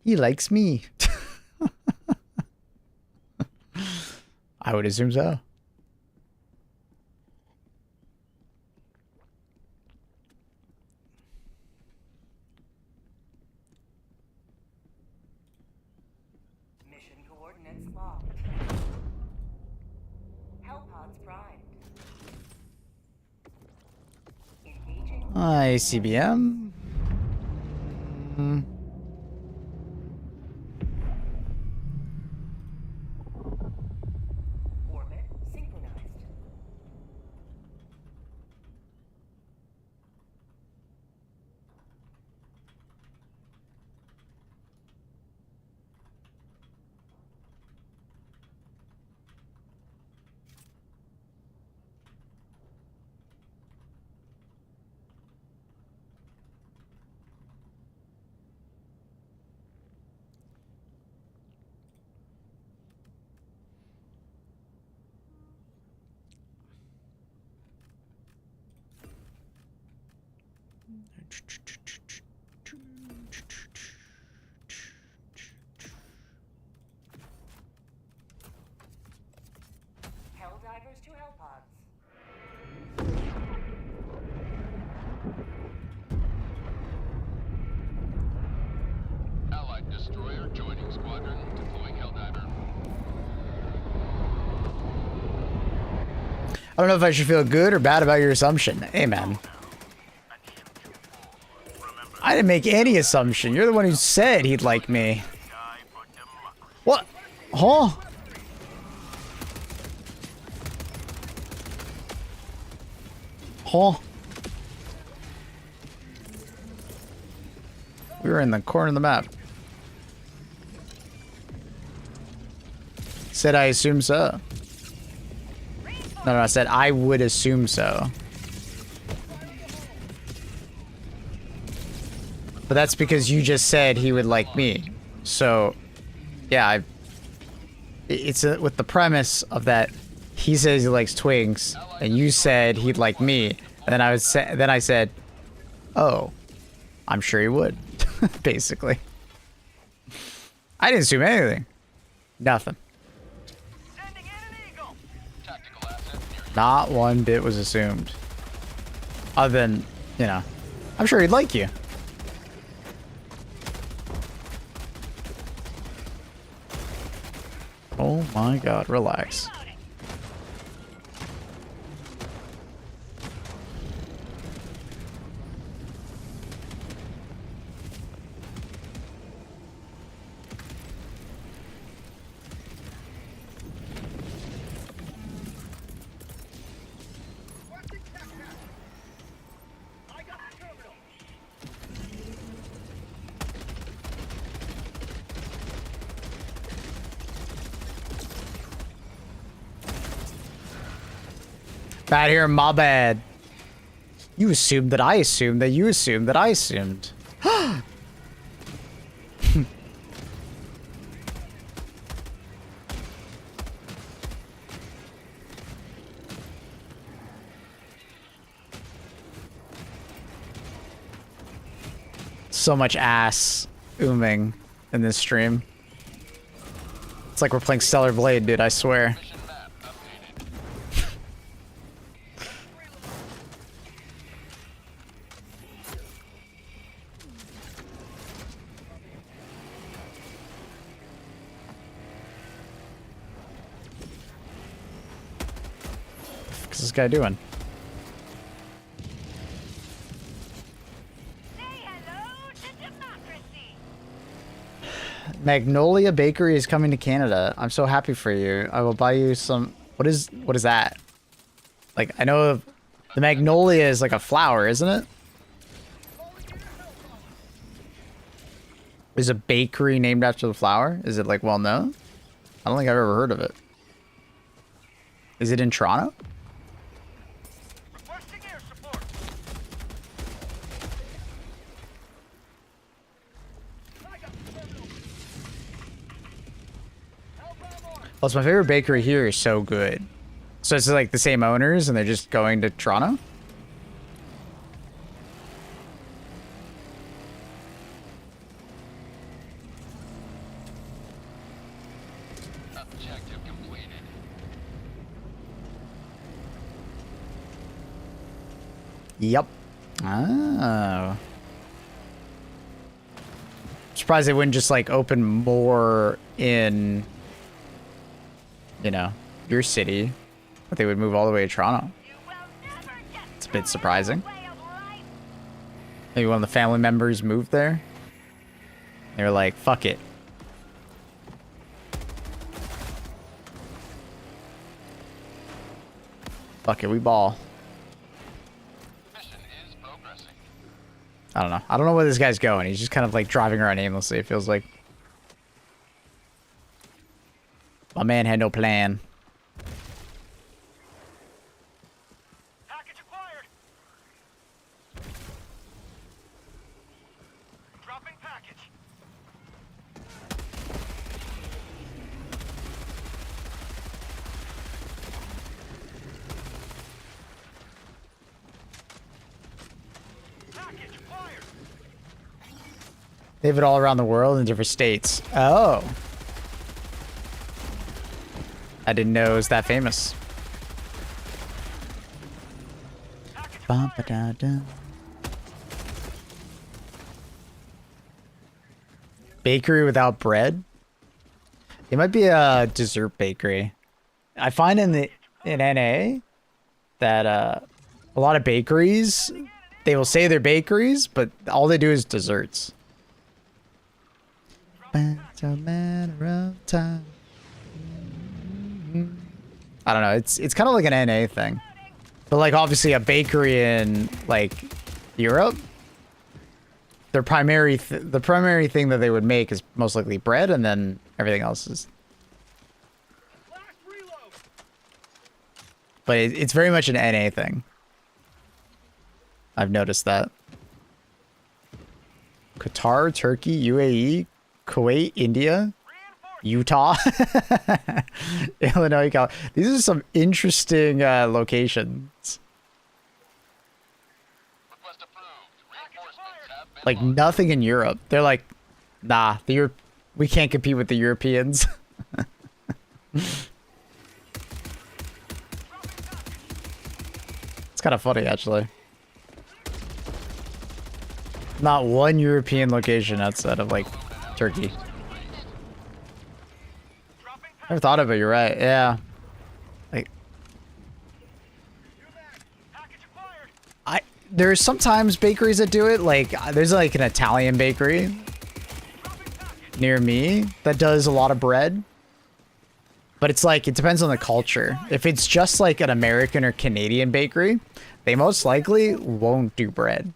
He likes me. I would assume so. Mission coordinates locked. Hellpods primed. Engaging. ICBM. Orbit synchronized. Helldivers to Hellpods. Allied destroyer joining squadron, deploying Helldiver. I don't know if I should feel good or bad about your assumption. Hey, man. I didn't make any assumption. You're the one who said he'd like me. What? Huh? Huh? We were in the corner of the map. Said I assume so. No, I said I would assume so. But that's because you just said he would like me. So, yeah, it's with the premise of that he says he likes twigs, and you said he'd like me, and then I said, oh, I'm sure he would, basically. I didn't assume anything. Nothing. Tactical asset near Not one bit was assumed. Other than, you know, I'm sure he'd like you. Oh my god, relax. Bad here, my bad. You assumed that I assumed that you assumed that I assumed. So much ass ooming in this stream. It's like we're playing Stellar Blade, dude, I swear. mission map updated. What's this guy doing? Say hello to democracy. Magnolia Bakery is coming to Canada. I'm so happy for you. I will buy you some. What is that? Like, I know the magnolia is like a flower, isn't it? Is a bakery named after the flower? Is it like well known? I don't think I've ever heard of it. Is it in Toronto? Requesting air support. Well, it's my favorite bakery here is so good. So it's like the same owners and they're just going to Toronto? Objective completed. Yep. Oh. Surprised they wouldn't just like open more in, you know, your city. But they would move all the way to Toronto. You will never get It's a bit surprising. way of life. Maybe one of the family members moved there. They were like, fuck it. Fuck it, we ball. Mission is progressing. I don't know. I don't know where this guy's going. He's just kind of like driving around aimlessly, it feels like. My man had no plan. Package acquired. Dropping package. Package They have it all around the world in different states. Oh. I didn't know it was that famous. Bum-ba-da-dum. Bakery without bread? It might be a dessert bakery. I find in NA that a lot of bakeries, they will say they're bakeries, but all they do is desserts. It's a matter of time. I don't know. It's kind of like an NA thing, but like obviously a bakery in like Europe, the primary thing that they would make is most likely bread, and then everything else is. But it's very much an NA thing. I've noticed that. Qatar, Turkey, UAE, Kuwait, India, Utah, Illinois, Cal. These are some interesting locations. Request approved. Reinforcements have been Like nothing in Europe. They're like, nah, we can't compete with the Europeans. It's kind of funny, actually. Not one European location outside of like Turkey. Never thought of it. You're right. Yeah. Like, there's sometimes bakeries that do it. Like, there's like an Italian bakery near me that does a lot of bread. But it's like, it depends on the culture. If it's just like an American or Canadian bakery, they most likely won't do bread.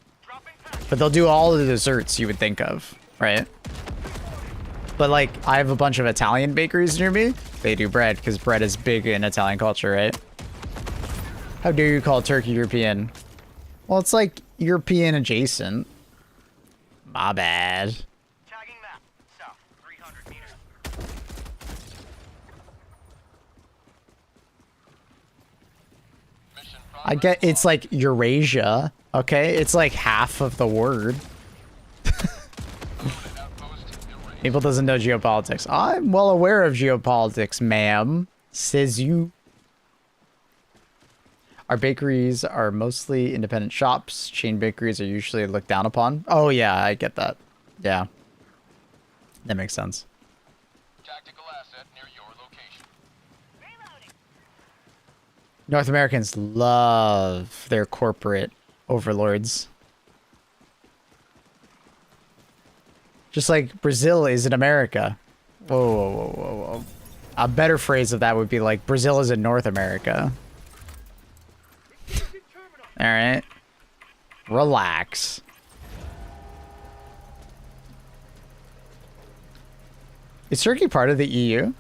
But they'll do all the desserts you would think of, right? But like, I have a bunch of Italian bakeries near me. They do bread because bread is big in Italian culture, right? How dare you call Turkey European? Well, it's like European adjacent. My bad. tagging map. South, 300 meters. Mission I get it's like Eurasia, okay? It's like half of the word. People doesn't know geopolitics. I'm well aware of geopolitics, ma'am. Says you. Our bakeries are mostly independent shops. Chain bakeries are usually looked down upon. Oh yeah, I get that. Yeah. That makes sense. Tactical asset near your location. Reloading. North Americans love their corporate overlords. Just like Brazil is in America. Whoa, whoa, whoa, whoa, whoa. A better phrase of that would be like Brazil is in North America. All right. Relax. Is Turkey part of the EU?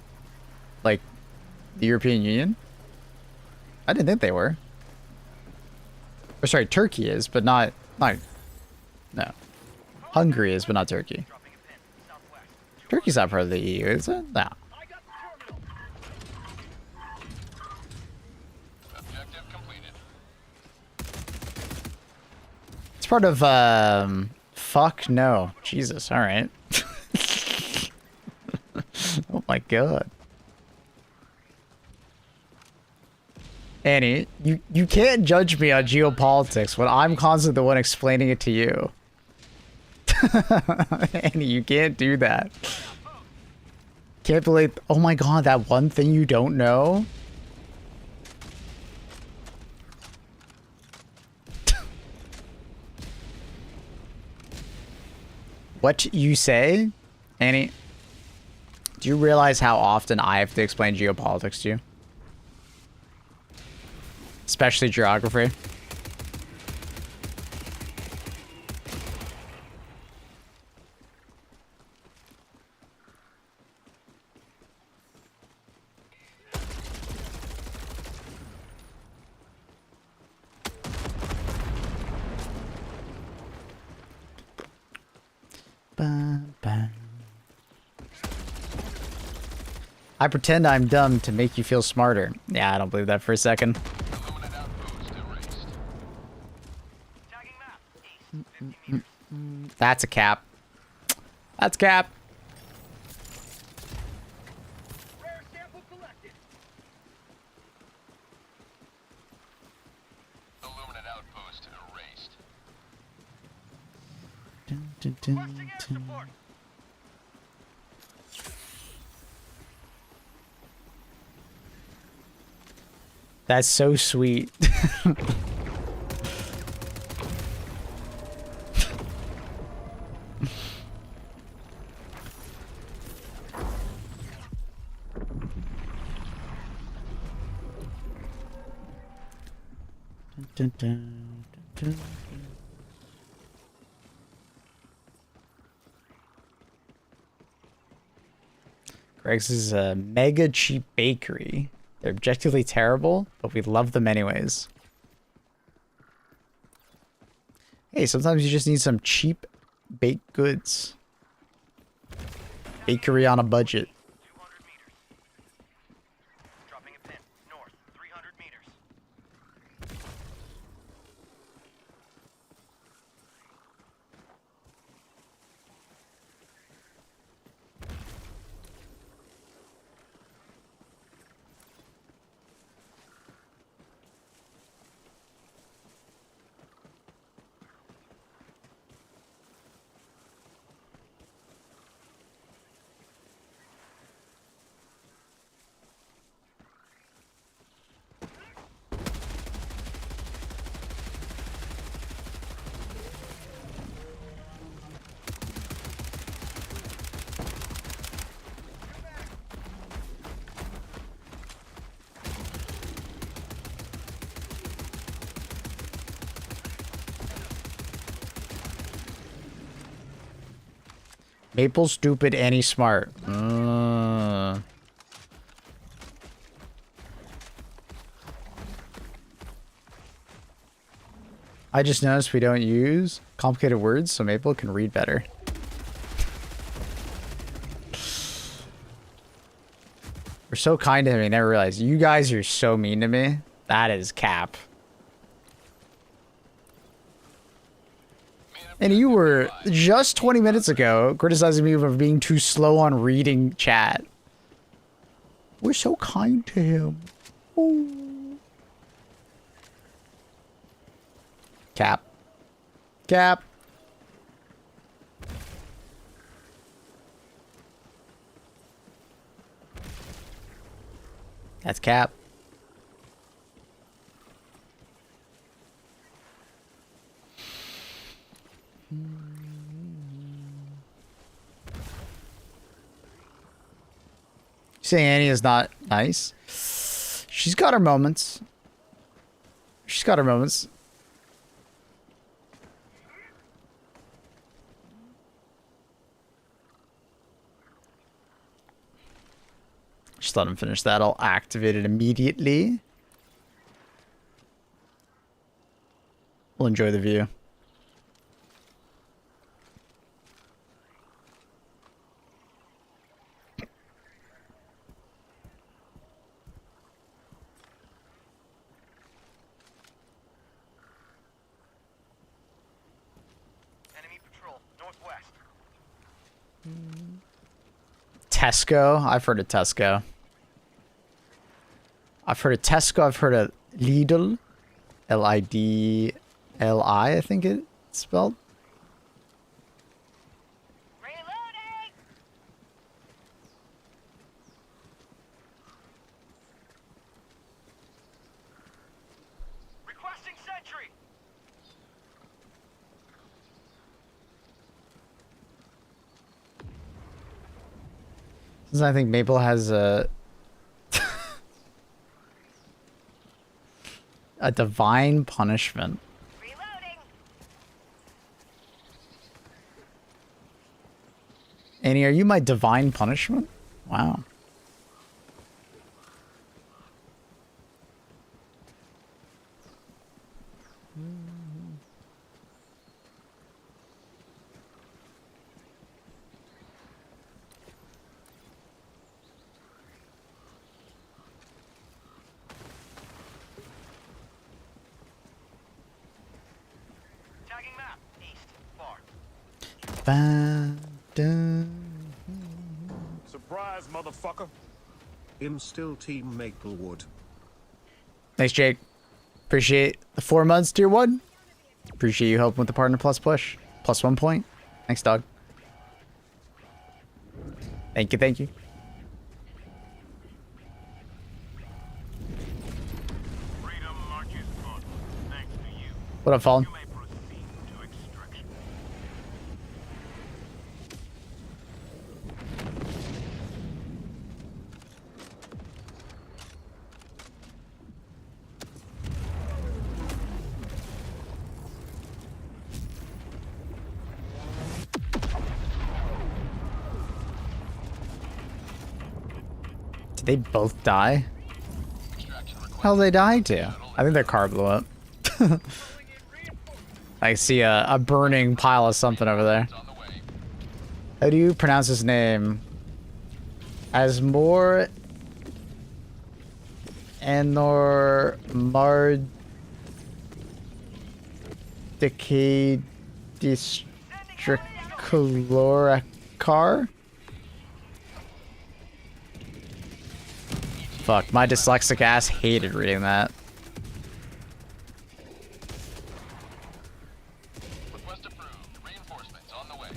Like the European Union? I didn't think they were. Or sorry, Turkey is, but not no. Hungary is, but not Turkey. Turkey's not part of the EU, is it? No. Objective completed. It's part of, fuck no. Jesus, alright. Oh my god. Annie, you can't judge me on geopolitics when I'm constantly the one explaining it to you. Annie, you can't do that. Can't believe, oh my god, that one thing you don't know? What you say? Annie, do you realize how often I have to explain geopolitics to you? Especially geography. I pretend I'm dumb to make you feel smarter. Yeah, I don't believe that for a second. Illuminate outpost erased. Tagging map. East, 50 meters. That's a cap. That's cap. Rare sample collected. Illuminate outpost erased. Requesting air support. That's so sweet. Dun, dun, dun, dun. Greg's is a mega cheap bakery. They're objectively terrible, but we love them anyways. Hey, sometimes you just need some cheap baked goods. Bakery on a budget. 200 meters. Dropping a pin. North. 300 meters. Maple stupid, Annie smart. I just noticed we don't use complicated words, so Maple can read better. We're so kind to him, he never realized. You guys are so mean to me. That is cap. And you were just 20 minutes ago criticizing me for being too slow on reading chat. We're so kind to him. Ooh. Cap. Cap. That's cap. You say Annie is not nice? She's got her moments. She's got her moments. Just let him finish that. I'll activate it immediately. We'll enjoy the view. Enemy patrol northwest. Tesco. I've heard of Tesco. I've heard of Tesco. I've heard of Lidl. Lidli, I think it's spelled. Reloading! Requesting sentry. Since I think Maple has a a divine punishment. Reloading! Annie, are you my divine punishment? Wow. Tagging map. East. Far. Ba, dun, Surprise, motherfucker. I'm still Team Maplewood. Thanks, Jake. Appreciate the 4 months, tier 1. Appreciate you helping with the partner plus push. Plus 1 point. Thanks, dog. Thank you, thank you. Freedom marches on. Thanks to you. What up, Fallen? You may proceed to extraction. Did they both die? How they died to? I think their car blew up. I see a burning pile of something over there. How do you pronounce his name? As more Anor Mardicadistricoloracar? Fuck, my dyslexic ass hated reading that. Request approved. Reinforcements on the way.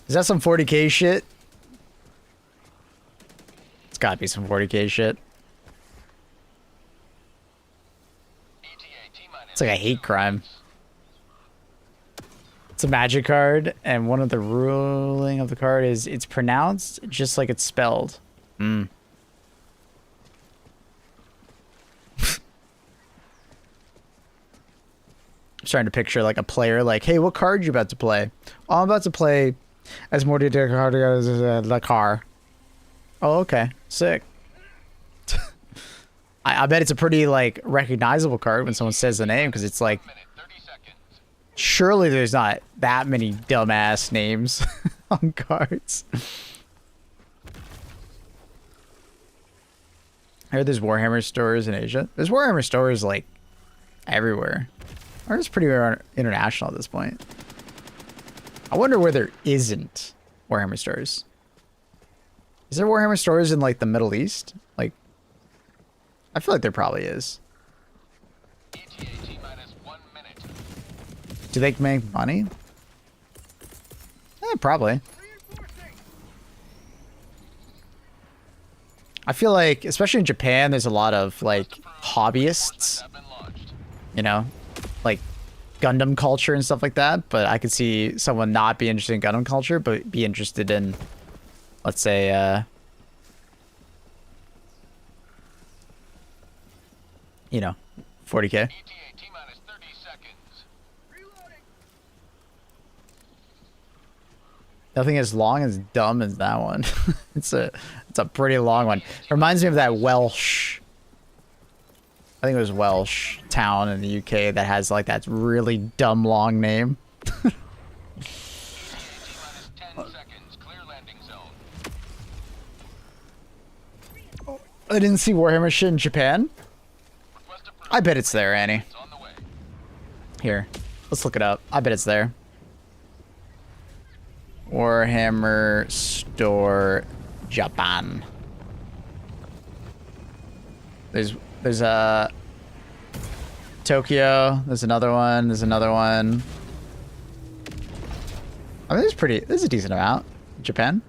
Is that some 40k shit? It's gotta be some 40k shit. It's like a hate crime. It's a magic card, and one of the ruling of the card is it's pronounced just like it's spelled. Hmm. I'm starting to picture like a player like, hey, what card you about to play? Oh, I'm about to play as Morty the car. Oh, okay. Sick. I bet it's a pretty, like, recognizable card when someone says the name, because it's like, surely there's not that many dumbass names on cards. I heard there's Warhammer stores in Asia. There's Warhammer stores, like, everywhere. Or it's pretty international at this point. I wonder where there isn't Warhammer stores. Is there Warhammer stores in, like, the Middle East? Like, I feel like there probably is. Do they make money? Probably. I feel like, especially in Japan, there's a lot of, like, hobbyists. You know? Like, Gundam culture and stuff like that. But I could see someone not be interested in Gundam culture, but be interested in, let's say, you know, 40k. Nothing as long as dumb as that one. it's a pretty long one. Reminds me of that Welsh. I think it was Welsh town in the UK that has like that really dumb long name. I didn't see Warhammer shit in Japan. I bet it's there, Annie. Here, let's look it up. I bet it's there. Warhammer store Japan. There's a Tokyo. There's another one. There's another one. I mean, there's a decent amount. Japan.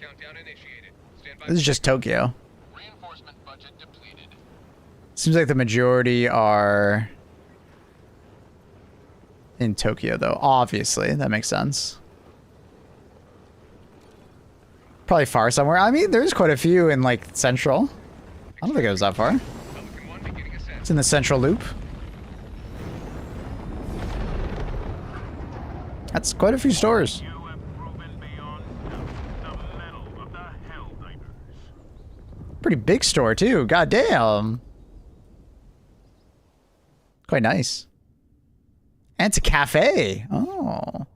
Countdown initiated. Stand by. This is just Tokyo. Seems like the majority are in Tokyo, though. Obviously, that makes sense. Probably far somewhere. I mean, there's quite a few in, like, Central. I don't think it was that far. It's in the Central Loop. That's quite a few stores. Pretty big store, too. God damn. Quite nice. And it's a cafe. Oh.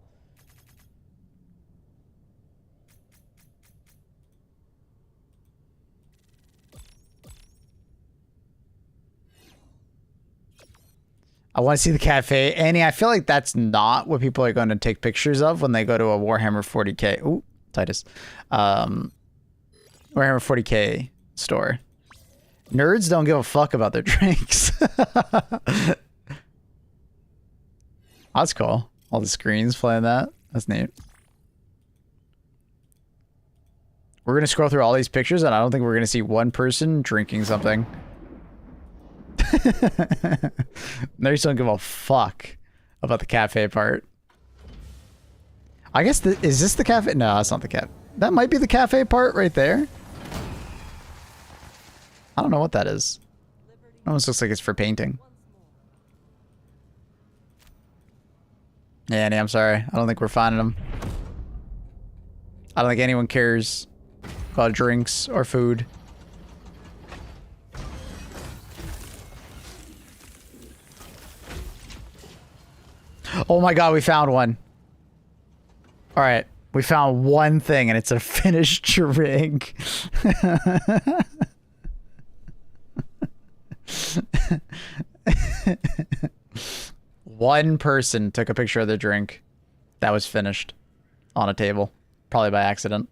I want to see the cafe. Annie, I feel like that's not what people are going to take pictures of when they go to a Warhammer 40k. Ooh, Titus. Warhammer 40k store. Nerds don't give a fuck about their drinks. That's cool. All the screens playing that. That's neat. We're going to scroll through all these pictures, and I don't think we're going to see one person drinking something. Nerds don't give a fuck about the cafe part. I guess, is this the cafe? No, that's not the cafe. That might be the cafe part right there. I don't know what that is. It almost looks like it's for painting. Yeah, Annie, I'm sorry. I don't think we're finding them. I don't think anyone cares about drinks or food. Oh my god, we found one. Alright, we found one thing and it's a finished drink. One person took a picture of the drink that was finished on a table, probably by accident.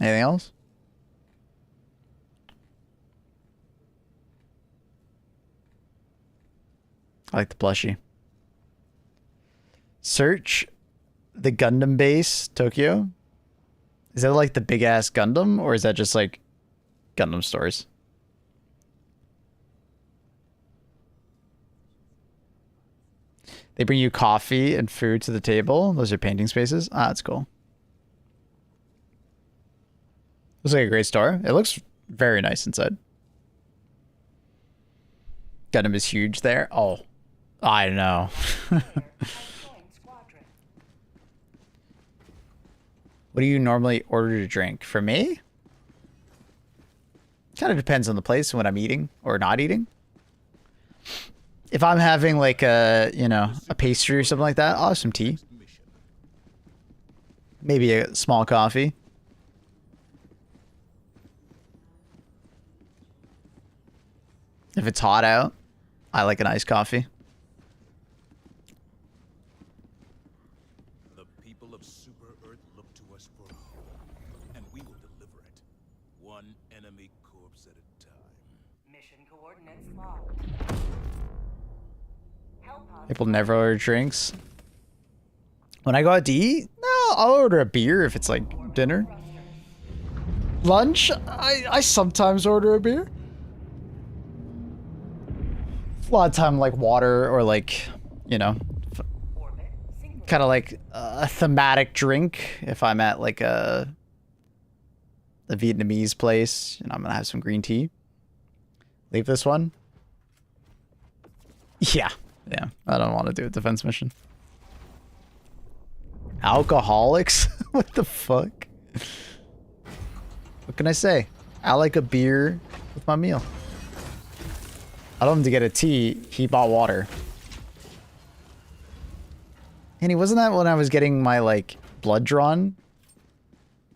Anything else? I like the plushie. Search the Gundam base, Tokyo. Is that like the big ass Gundam, or is that just like Gundam stores? They bring you coffee and food to the table. Those are painting spaces. Ah, that's cool. Looks like a great store. It looks very nice inside. Gundam is huge there. Oh, I know. What do you normally order to drink? For me? Kind of depends on the place and what I'm eating or not eating. If I'm having like a, you know, a pastry or something like that, I'll have some tea. Maybe a small coffee. If it's hot out, I like an iced coffee. The people of Super Earth look to us for help, and we will deliver it. One enemy corpse at a time. Mission coordinates logged. Help us. People never order drinks. When I go out to eat, no, I'll order a beer if it's like dinner. Lunch, I sometimes order a beer. A lot of time like water or like, you know, kind of like a thematic drink. If I'm at like a Vietnamese place, and I'm gonna have some green tea. Leave this one. Yeah, I don't want to do a defense mission. Alcoholics? What the fuck? What can I say? I like a beer with my meal. I told him to get a tea. He bought water. And he wasn't that when I was getting my like blood drawn?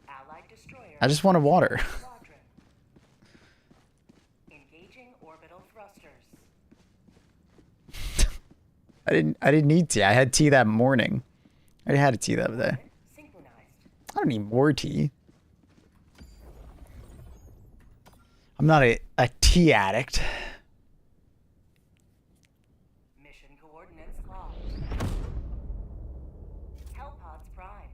Allied destroyer. I just wanted water. Squadron. Engaging orbital thrusters. I didn't need tea. I had tea that morning. I already had a tea that day. Synchronized. I don't need more tea. I'm not a tea addict. Mission coordinates logged. Hellpods primed.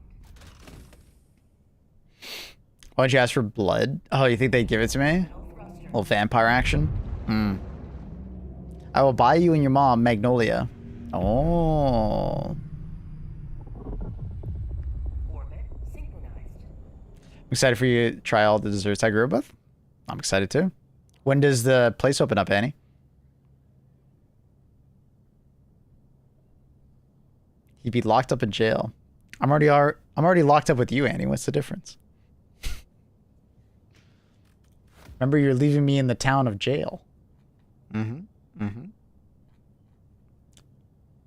Why don't you ask for blood? Oh, you think they'd give it to me? Orbital thruster. Little vampire action? Hmm. I will buy you and your mom Magnolia. Oh. Orbit synchronized. I'm excited for you to try all the desserts I grew up with. I'm excited too. When does the place open up, Annie? He'd be locked up in jail. I'm already locked up with you, Annie. What's the difference? Remember, you're leaving me in the town of jail.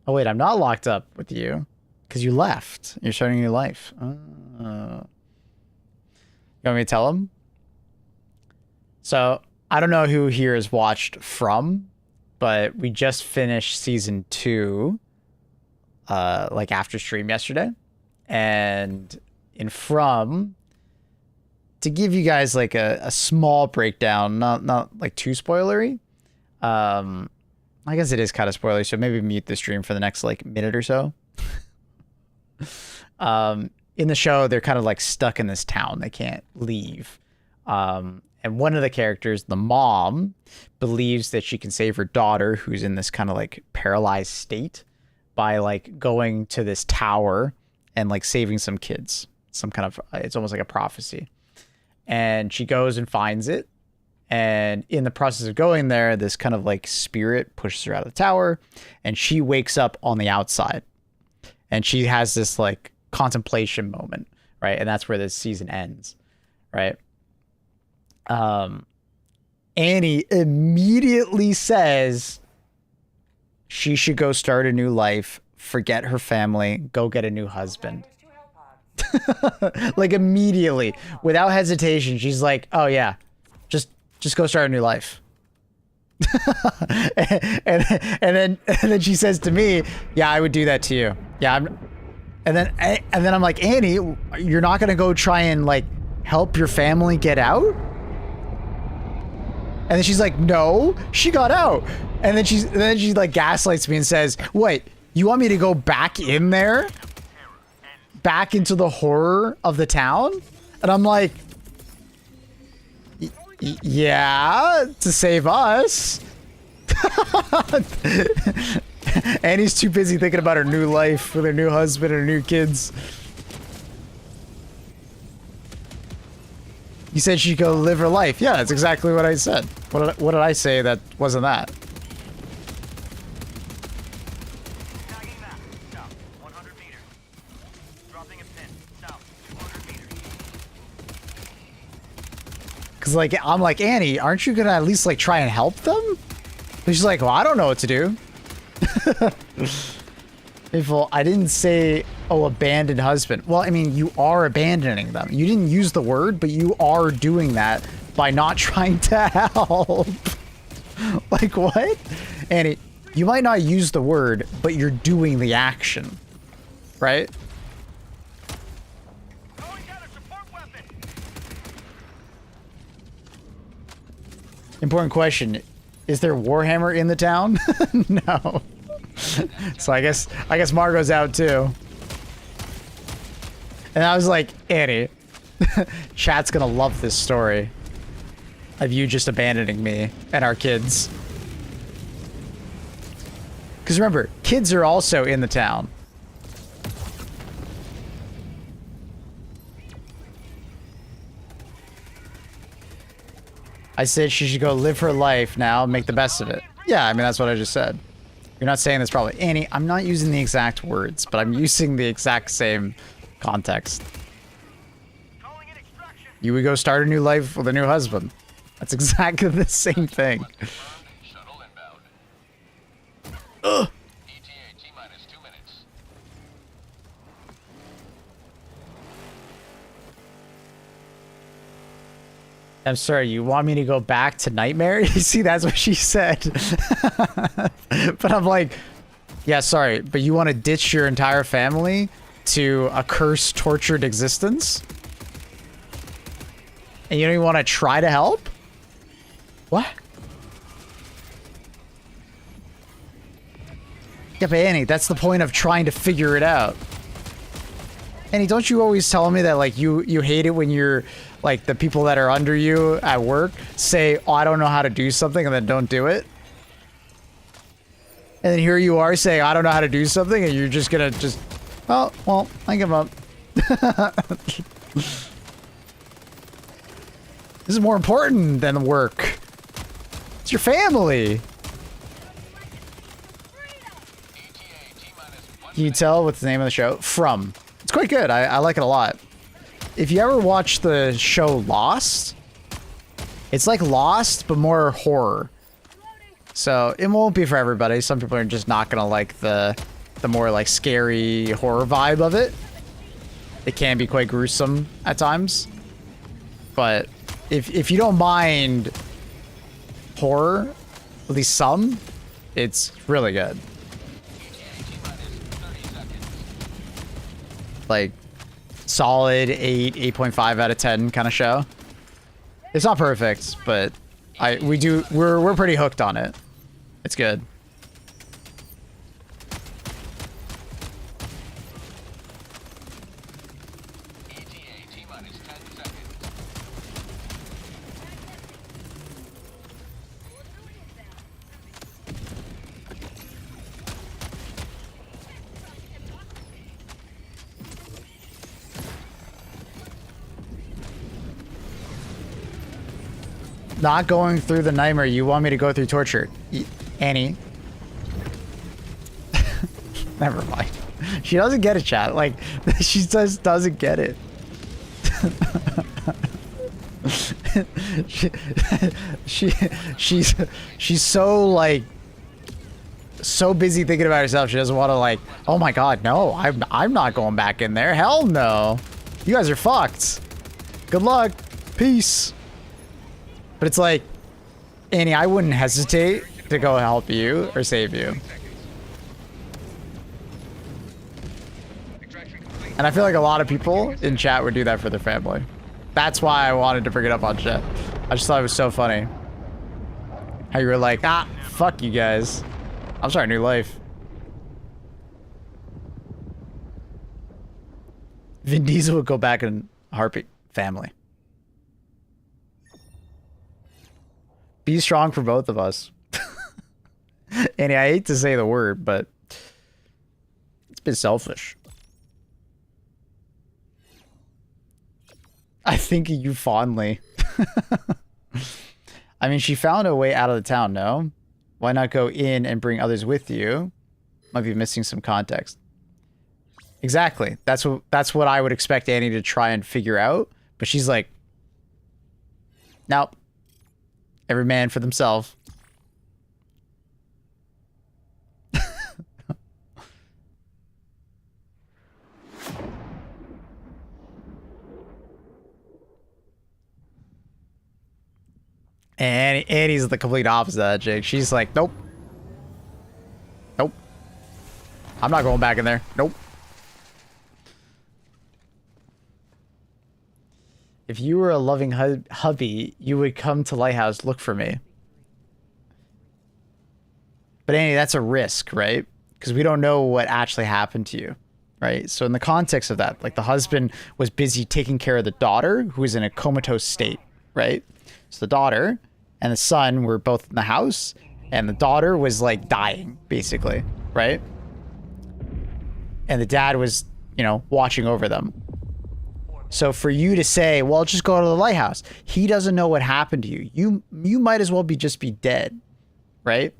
Oh wait, I'm not locked up with you because you left. You're starting a new life. You want me to tell him? So I don't know who here has watched From, but we just finished season 2, like after stream yesterday. And in From, to give you guys like a small breakdown, not like too spoilery. I guess it is kind of spoilery, so maybe mute the stream for the next like minute or so. In the show, they're kind of like stuck in this town. They can't leave. And one of the characters, the mom, believes that she can save her daughter, who's in this kind of like paralyzed state, by like going to this tower and like saving some kids. Some kind of, it's almost like a prophecy. And she goes and finds it. And in the process of going there, this kind of like spirit pushes her out of the tower, and she wakes up on the outside. And she has this like contemplation moment, right? And that's where this season ends, right? Annie immediately says she should go start a new life, forget her family, go get a new husband. Like immediately, without hesitation, she's like, "Oh yeah, just go start a new life." and then she says to me, "Yeah, I would do that to you." Yeah, and then I'm like, "Annie, you're not gonna go try and like help your family get out?" And then she's like, "No, she got out." And then she like gaslights me and says, "Wait, you want me to go back in there? Back into the horror of the town?" And I'm like, "Yeah, to save us." Annie's too busy thinking about her new life with her new husband and her new kids. You said she'd go live her life. Yeah, that's exactly what I said. What did I say that wasn't that? Tagging map. South, 100 meters. Dropping a pin. South, 200 meters. Cause like I'm like, "Annie, aren't you gonna at least like try and help them?" And she's like, "Well, I don't know what to do." Well, I didn't say, "Oh, abandoned husband." Well, I mean, you are abandoning them. You didn't use the word, but you are doing that by not trying to help. Like what? Annie, you might not use the word, but you're doing the action, right? Going down a support weapon. Important question. Is there Warhammer in the town? No. So I guess Margot's out too. And I was like, "Annie, chat's gonna love this story of you just abandoning me and our kids." Because remember, kids are also in the town. I said she should go live her life now, make the best of it. Yeah, I mean, that's what I just said. You're not saying this probably. Annie, I'm not using the exact words, but I'm using the exact same context. Calling in extraction. You would go start a new life with a new husband. That's exactly the same thing. Shuttle inbound. Ugh. ETA T-minus 2 minutes. I'm sorry, you want me to go back to Nightmare? You see, that's what she said. But I'm like, yeah, sorry, but you want to ditch your entire family to a cursed, tortured existence? And you don't even want to try to help? What? Yeah, but Annie, that's the point of trying to figure it out. Annie, don't you always tell me that, like, you hate it when you're, like, the people that are under you at work say, "Oh, I don't know how to do something," and then don't do it? And then here you are saying, "I don't know how to do something," and you're just gonna just, "Oh, well, I give up." This is more important than work. It's your family. ETA T-minus 1 Can you tell what's the name of the show? From. It's quite good. I like it a lot. If you ever watch the show Lost, it's like Lost, but more horror. So it won't be for everybody. Some people are just not gonna like the more like scary horror vibe of it. It can be quite gruesome at times, but if you don't mind horror, at least some, it's really good. Like solid 8.5 out of 10 kind of show. It's not perfect, but we're pretty hooked on it. It's good. Not going through the nightmare. You want me to go through torture. Annie. Never mind. She doesn't get it, chat. Like, she just doesn't get it. she's so, like, so busy thinking about herself. She doesn't want to, like, oh my god, no. I'm not going back in there. Hell no. You guys are fucked. Good luck. Peace. But it's like, Annie, I wouldn't hesitate to go help you or save you. And I feel like a lot of people in chat would do that for their family. That's why I wanted to bring it up on chat. I just thought it was so funny. How you were like, ah, fuck you guys. I'm starting a new life. Vin Diesel would go back in a heartbeat. Family. Be strong for both of us. Annie, I hate to say the word, but it's been selfish. I think of you fondly. I mean, she found a way out of the town, no? Why not go in and bring others with you? Might be missing some context. Exactly. That's what I would expect Annie to try and figure out. But she's like, nope. Every man for themselves. And Annie's the complete opposite of that, Jake. She's like, nope. Nope. I'm not going back in there. Nope. If you were a loving hubby, you would come to Lighthouse, look for me. But Annie, that's a risk, right? Because we don't know what actually happened to you, right? So in the context of that, like the husband was busy taking care of the daughter who was in a comatose state, right? So the daughter and the son were both in the house and the daughter was like dying, basically, right? And the dad was, you know, watching over them. So for you to say, well, just go to the lighthouse. He doesn't know what happened to you. You might as well just be dead, right?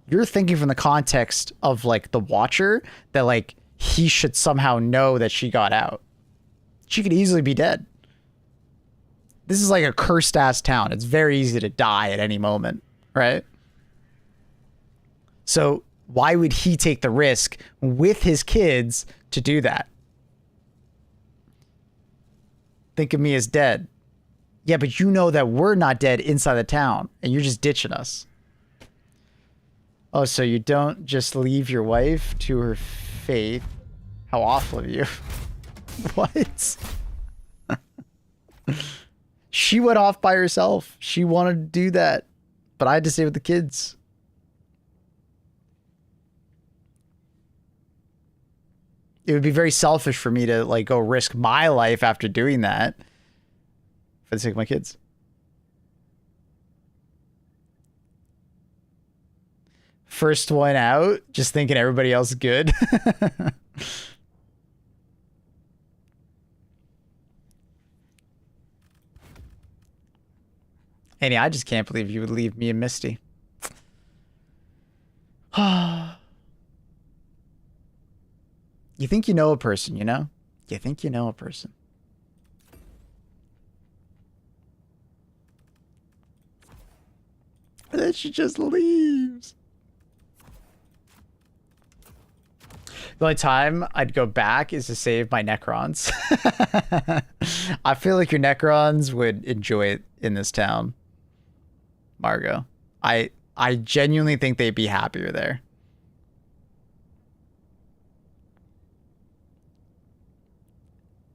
You're thinking from the context of like the watcher that like he should somehow know that she got out. She could easily be dead. This is like a cursed ass town. It's very easy to die at any moment, right? So why would he take the risk with his kids to do that? Think of me as dead. Yeah, but you know that we're not dead inside the town, and you're just ditching us. Oh, so you don't just leave your wife to her fate? How awful of you. What? She went off by herself. She wanted to do that, but I had to stay with the kids. It would be very selfish for me to like go risk my life after doing that for the sake of my kids. First one out, just thinking everybody else is good. Annie, I just can't believe you would leave me and Misty. You think you know a person, you know? You think you know a person. And then she just leaves. The only time I'd go back is to save my Necrons. I feel like your Necrons would enjoy it in this town, Margot. I genuinely think they'd be happier there.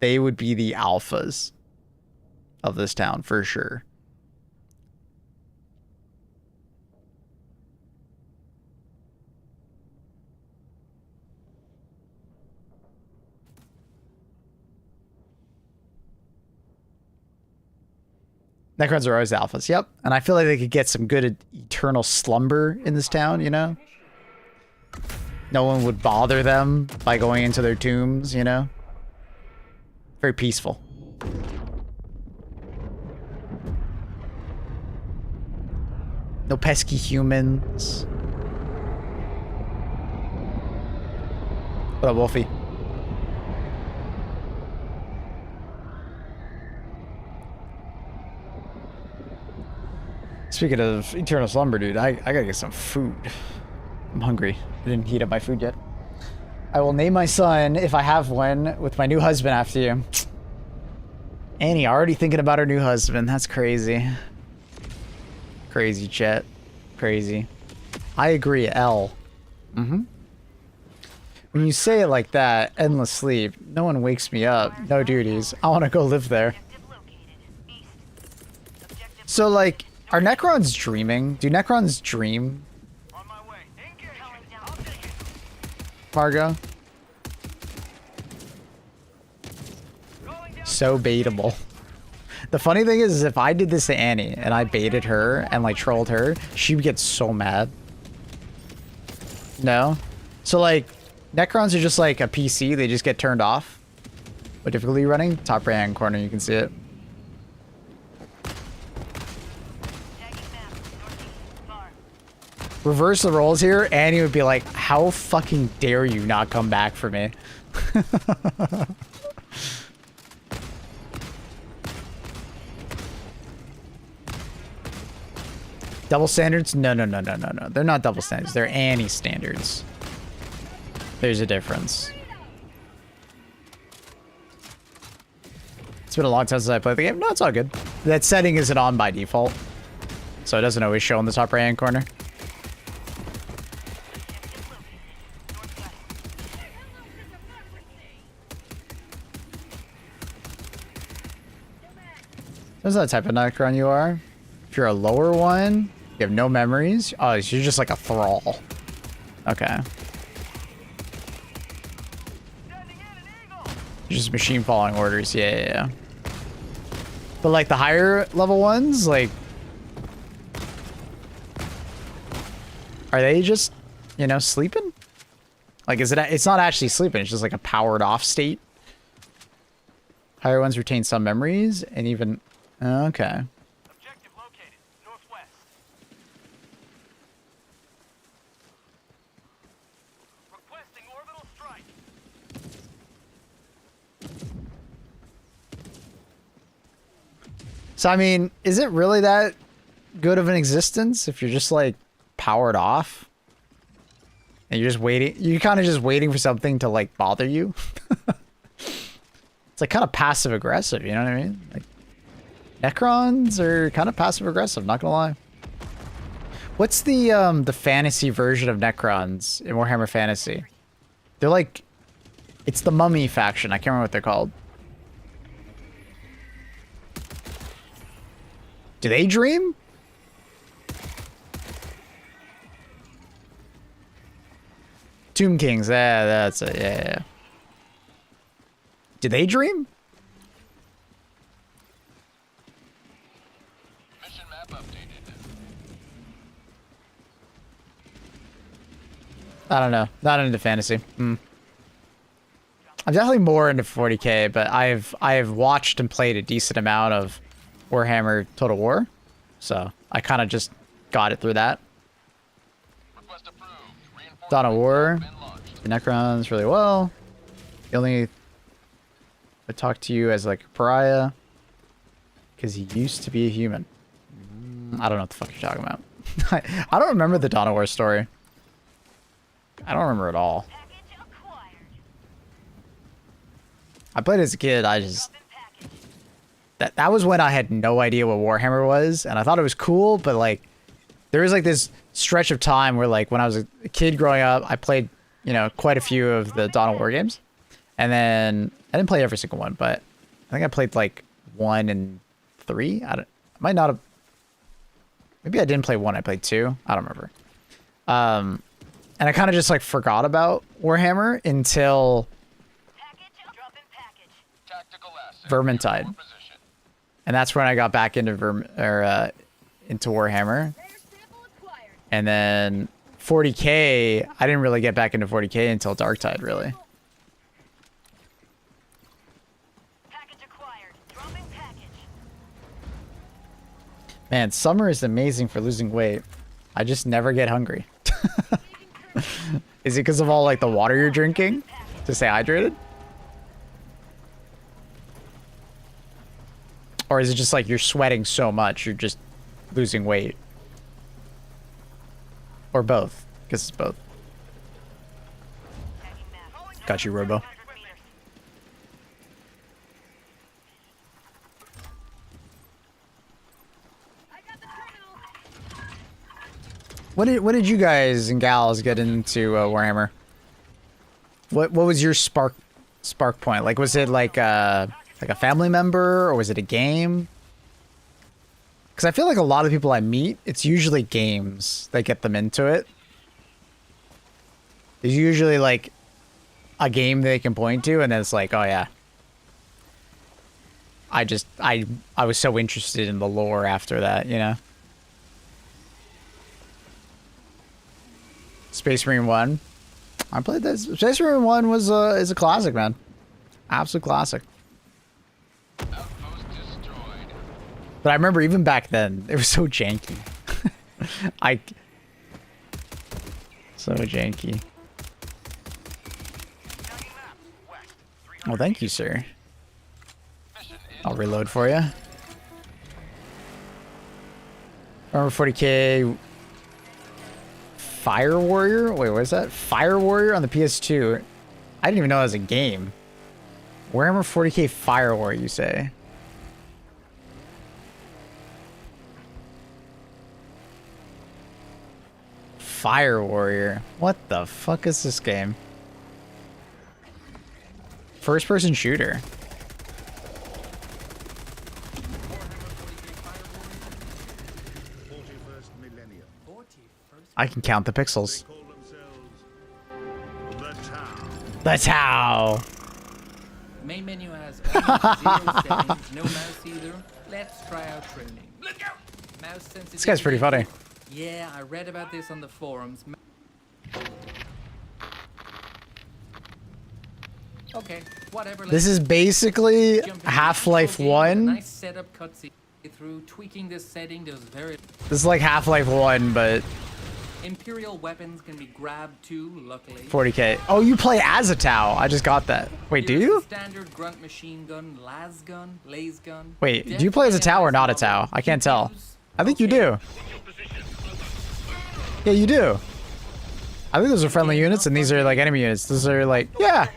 They would be the alphas of this town for sure. Necrons are always alphas, yep. And I feel like they could get some good eternal slumber in this town, you know? No one would bother them by going into their tombs, you know? Very peaceful. No pesky humans. What up, Wolfie? Speaking of eternal slumber, dude, I gotta get some food. I'm hungry. I didn't heat up my food yet. I will name my son, if I have one, with my new husband after you. Annie, already thinking about her new husband. That's crazy. Crazy, chat. Crazy. I agree, L. Mm-hmm. When you say it like that, endless sleep, no one wakes me up, no duties. I want to go live there. So, like, are Necrons dreaming? Do Necrons dream? On my way. Margo? So baitable. The funny thing is if I did this to Annie and I baited her and like trolled her, she would get so mad. No? So like, Necrons are just like a PC, they just get turned off. What difficulty are you running? Top right hand corner, you can see it. Reverse the roles here, Annie would be like, how fucking dare you not come back for me? Double standards? No. They're not double standards. They're Annie standards. There's a difference. It's been a long time since I played the game. No, it's all good. That setting isn't on by default, so it doesn't always show in the top right-hand corner. That's not the type of Necron you are. If you're a lower one, you have no memories. Oh, so you're just like a thrall. Okay. You're just machine following orders. Yeah. But like the higher level ones, like, are they just, you know, sleeping? Like, is it? It's not actually sleeping. It's just like a powered off state. Higher ones retain some memories and even. Okay. Objective located. Northwest. Requesting orbital strike. So, I mean, is it really that good of an existence if you're just, like, powered off? And you're just waiting? You're kind of just waiting for something to, like, bother you? It's, like, kind of passive-aggressive, you know what I mean? Like, Necrons are kind of passive-aggressive, not gonna lie. What's the fantasy version of Necrons in Warhammer Fantasy? They're, like... It's the Mummy faction. I can't remember what they're called. Do they dream? Tomb Kings, yeah, that's it, yeah. Do they dream? Mission map updated. I don't know. Not into fantasy. I'm definitely more into 40k, but I've watched and played a decent amount of Warhammer Total War, so I kind of just got it through that. Request approved. Dawn of War, Been launched. the Necrons really well. The only I talk to you as like a pariah because he used to be a human. I don't know what the fuck you're talking about. I don't remember the Dawn of War story. I don't remember at all. Package acquired. I played as a kid. I just that was when I had no idea what Warhammer was, and I thought it was cool, but like there was like this stretch of time where like when I was a kid growing up, I played, you know, quite a few of the Dawn of War games. And then I didn't play every single one, but I think I played like 1 and 3. I might not have. Maybe I didn't play 1. I played 2. I don't remember. And I kind of just like forgot about Warhammer until Tactical asset. Vermintide, Your position. and that's when I got back into into Warhammer. And then 40K, I didn't really get back into 40K until Darktide, really. Package acquired. Dropping package. Man, summer is amazing for losing weight. I just never get hungry. Is it because of all like the water you're drinking to stay hydrated? Or is it just like you're sweating so much you're just losing weight? Or both? Because it's both. Got you, Robo. When did you guys and gals get into Warhammer? What was your spark point? Like, was it like a family member, or was it a game? Because I feel like a lot of people I meet, it's usually games that get them into it. There's usually like a game they can point to, and then it's like, oh yeah. I was so interested in the lore after that, you know? Space Marine 1. I played that. Space Marine 1 is a classic, man. Absolute classic. Outpost destroyed. But I remember even back then, it was so janky. So janky. Well, thank you, sir. I'll reload for you. Remember 40K Fire Warrior? Wait, what is that? Fire Warrior on the PS2. I didn't even know that was a game. Warhammer 40K Fire Warrior, you say? Fire Warrior. What the fuck is this game? First person shooter. I can count the pixels. That's how. Main menu has almost 0 settings, no mouse either. Let's try out training. Let's go. Mouse sensitivity. This guy's pretty funny. Yeah, I read about this on the forums. Okay, whatever. This is basically Jump into Half-Life the game with a 1. Nice setup cutscene through tweaking this setting. There's very This is like Half-Life 1, but Imperial weapons can be grabbed too. Luckily. 40K. Oh, you play as a Tau. I just got that. Wait, do Here's you? the standard grunt machine gun, las gun. Wait, do you play as a Tau or not a Tau? I can't tell. I think you do. Yeah, you do. I think those are friendly units, and these are like enemy units. Those are like, yeah.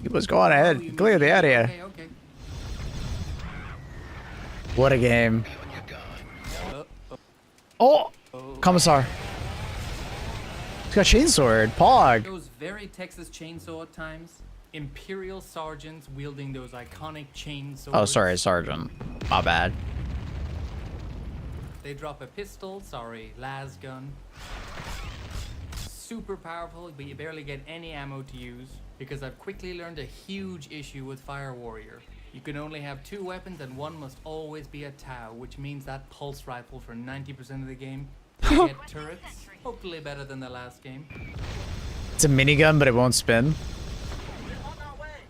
He was going ahead and clear the area. Okay, okay. What a game. Oh, Commissar. He's got chainsword. Pog. Those very Texas chainsaw at times. Imperial sergeants wielding those iconic chainsaws. Oh, sorry, Sergeant. My bad. They drop a pistol, sorry, las gun. Super powerful, but you barely get any ammo to use, because I've quickly learned a huge issue with Fire Warrior. You can only have 2 weapons and one must always be a Tau, which means that pulse rifle for 90% of the game. You get turrets, hopefully better than the last game. It's a minigun, but it won't spin.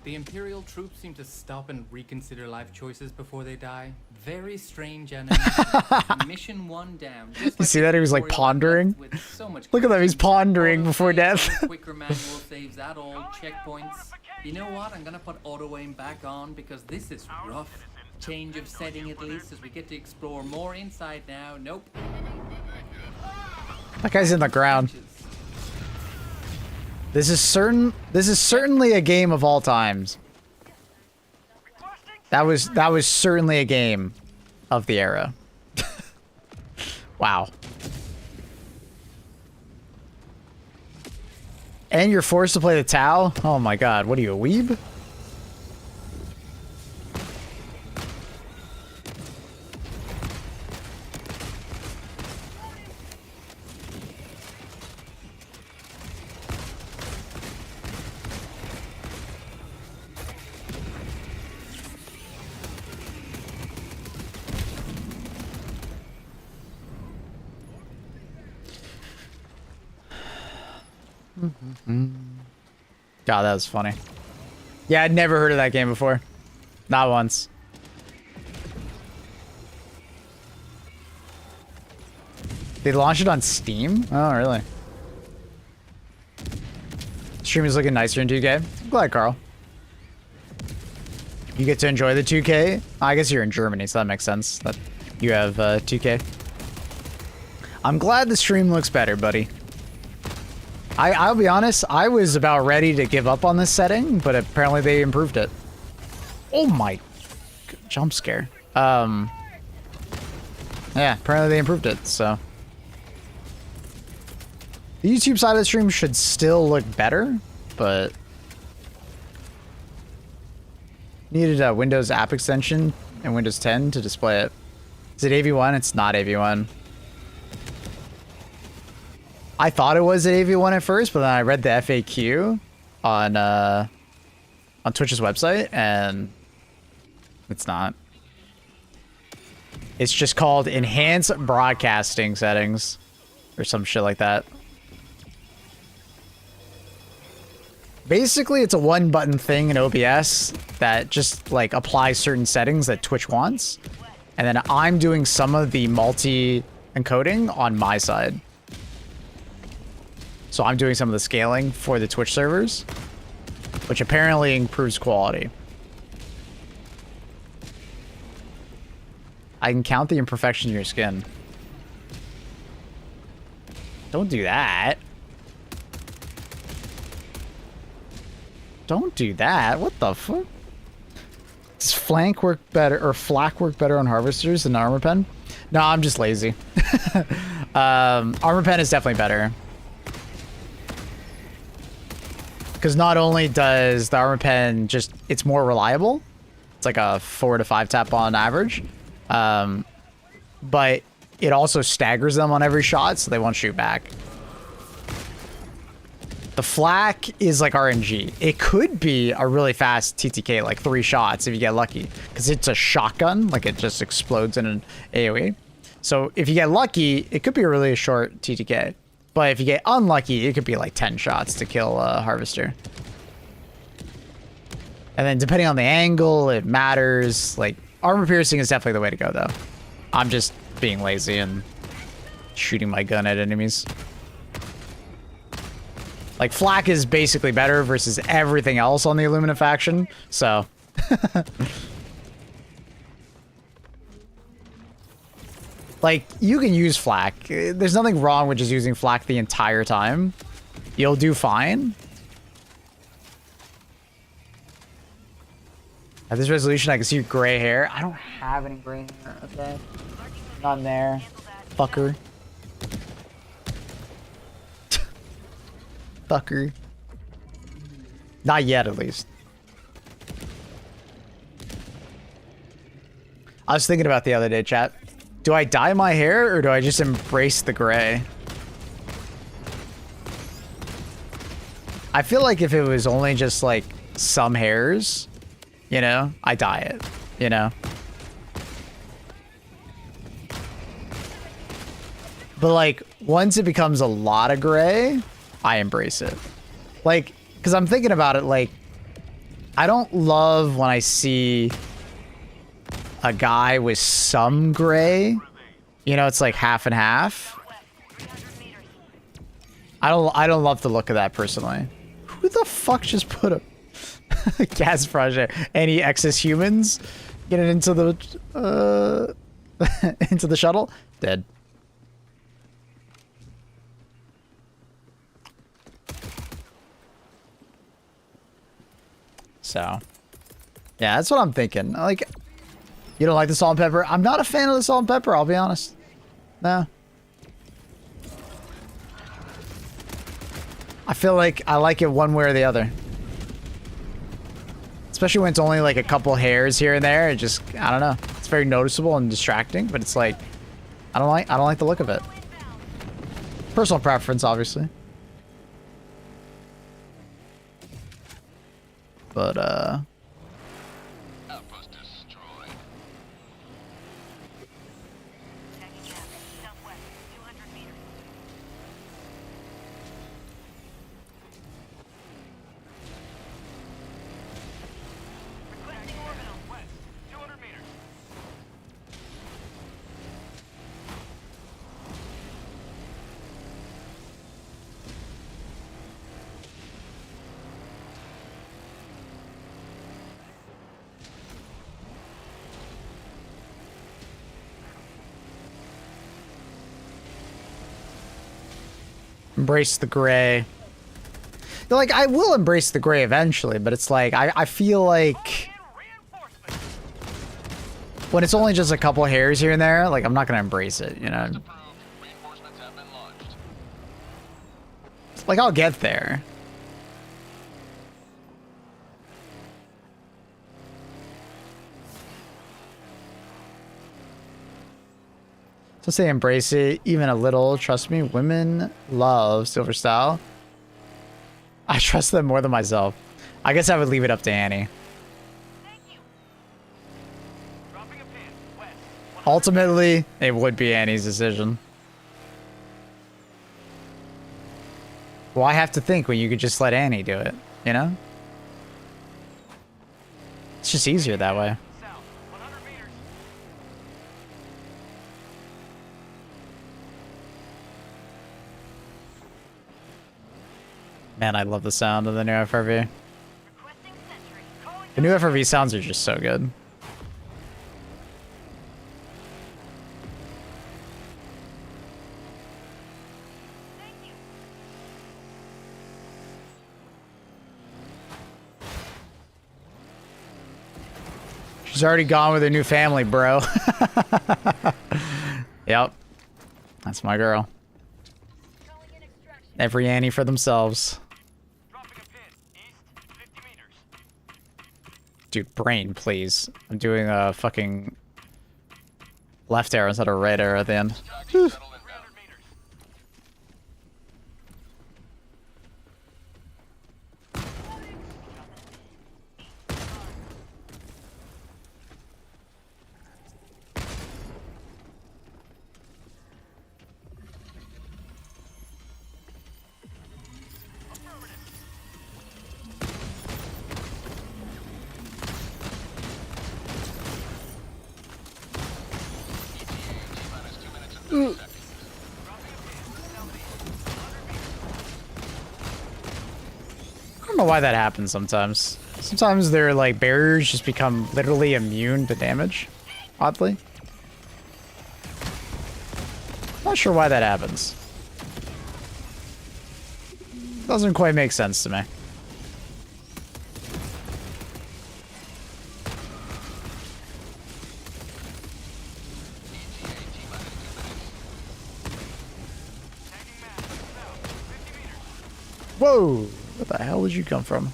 The Imperial troops seem to stop and reconsider life choices before they die. Very strange enemy. Mission 1 down. Just You see that? He was like Imperial pondering. with so much Look at that. He's pondering Auto before saves, death. quicker manual saves at all checkpoints. You know what? I'm gonna put auto aim back on because this is rough. Change of setting at least as we get to explore more inside now. Nope. That guy's in the ground. This is certainly a game of all times. That was certainly a game of the era. Wow. And you're forced to play the Tau? Oh my god, what are you, a weeb? God, that was funny. Yeah, I'd never heard of that game before. Not once. They launched it on Steam? Oh, really? Stream is looking nicer in 2K. I'm glad, Carl. You get to enjoy the 2K? I guess you're in Germany, so that makes sense that you have 2K. I'm glad the stream looks better, buddy. I'll be honest, I was about ready to give up on this setting, but apparently they improved it. Oh my jump scare. Yeah, apparently they improved it, so. The YouTube side of the stream should still look better, but needed a Windows app extension and Windows 10 to display it. Is it AV1? It's not AV1. I thought it was at AV1 at first, but then I read the FAQ on Twitch's website, and it's not. It's just called Enhanced Broadcasting Settings, or some shit like that. Basically, it's a one-button thing in OBS that just like applies certain settings that Twitch wants, and then I'm doing some of the multi-encoding on my side. So I'm doing some of the scaling for the Twitch servers, which apparently improves quality. I can count the imperfections in your skin. Don't do that. Don't do that. What the fuck? Does flank work better, or flak work better on harvesters than armor pen? No, I'm just lazy. Armor pen is definitely better. Because not only does the armor pen just, it's more reliable. It's like a 4 to 5 tap on average. But it also staggers them on every shot, so they won't shoot back. The flak is like RNG. It could be a really fast TTK, like 3 shots if you get lucky. Because it's a shotgun, like it just explodes in an AoE. So if you get lucky, it could be a really short TTK. But if you get unlucky, it could be like 10 shots to kill a harvester. And then depending on the angle, it matters. Like, armor piercing is definitely the way to go, though. I'm just being lazy and shooting my gun at enemies. Like, flak is basically better versus everything else on the Illumina faction, so. Like, you can use flak. There's nothing wrong with just using flak the entire time. You'll do fine. At this resolution, I can see your gray hair. I don't have any gray hair, okay? None there. Fucker. Fucker. Not yet, at least. I was thinking about the other day, chat. Do I dye my hair or do I just embrace the gray? I feel like if it was only just like some hairs, you know, I dye it, you know? But like once it becomes a lot of gray, I embrace it. Like, because I'm thinking about it, like, I don't love when I see a guy with some gray, you know, it's like half and half. I don't love the look of that personally. Who the fuck just put a gas project? Any excess humans getting into the into the shuttle? Dead. So, yeah, that's what I'm thinking. Like, you don't like the salt and pepper? I'm not a fan of the salt and pepper, I'll be honest. No. I feel like I like it one way or the other. Especially when it's only like a couple hairs here and there. It just, I don't know. It's very noticeable and distracting, but it's like, I don't like the look of it. Personal preference, obviously. But, Outpost destroyed. Tagging map. Southwest. 200 meters. Requesting orbital. West, 200 meters. embrace the gray. Like, I will embrace the gray eventually, but it's like, I feel like Reinforcements. when it's only just a couple hairs here and there, like, I'm not going to embrace it, you know? Approved. Reinforcements have been launched. Like, I'll get there. So say embrace it, even a little. Trust me, women love silver style. I trust them more than myself. I guess I would leave it up to Annie. Thank you. Dropping a pin. West. Ultimately, it would be Annie's decision. Why have to think when you could just let Annie do it, you know? It's just easier that way. South. 100 meters. Man, I love the sound of the new FRV. Requesting sentry. Calling The new FRV sounds are just so good. Thank you. She's already gone with her new family, bro. Yep. That's my girl. Calling in extraction. Every Annie for themselves. Dropping a pin. East. 50 meters. Dude, brain, please. I'm doing a fucking left arrow instead of right arrow at the end. Tracking shuttle inbound. 300 meters. T-minus 2 minutes and 30 seconds. I don't know why that happens sometimes. Sometimes their like barriers just become literally immune to damage. Oddly. Not sure why that happens. Doesn't quite make sense to me. Tagging map. South. 50 meters. Whoa! Where the hell did you come from?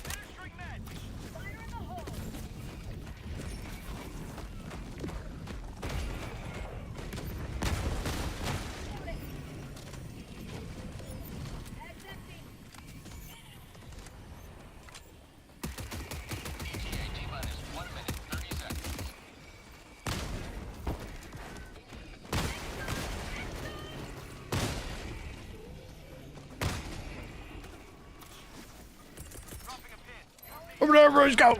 Ministering med. Fire in the hole. ETA T-minus 1 minute 30 seconds. Dropping a pin. Over there, Rose, go!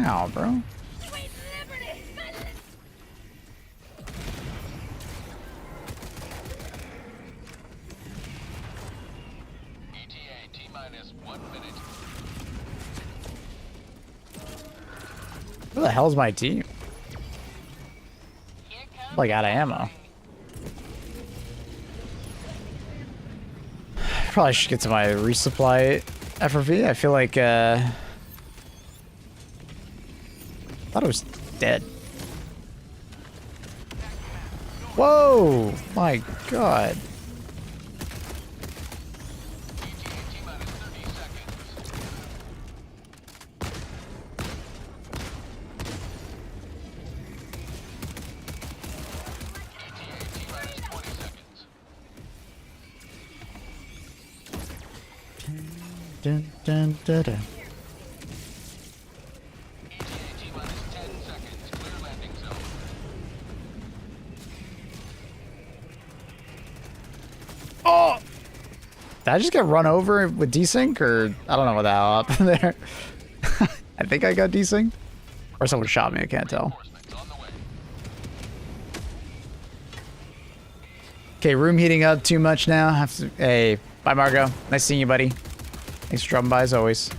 Ow, bro. ETA T-minus 1 minute. Who the hell's my team? Like out of ammo. Probably should get to my resupply FRV. I feel like thought it was dead. Whoa! My God. T-minus 30 seconds. T-minus 20 seconds. Dun, dun, dun, dun. T-minus 10 seconds. Clear landing zone. Oh! Did I just get run over with desync, or I don't know what the hell happened there. I think I got desync, or someone shot me. I can't tell. Reinforcements on the way. Okay, room heating up too much now. Have to. Hey, bye, Margo. Nice seeing you, buddy. Thanks for dropping by as always.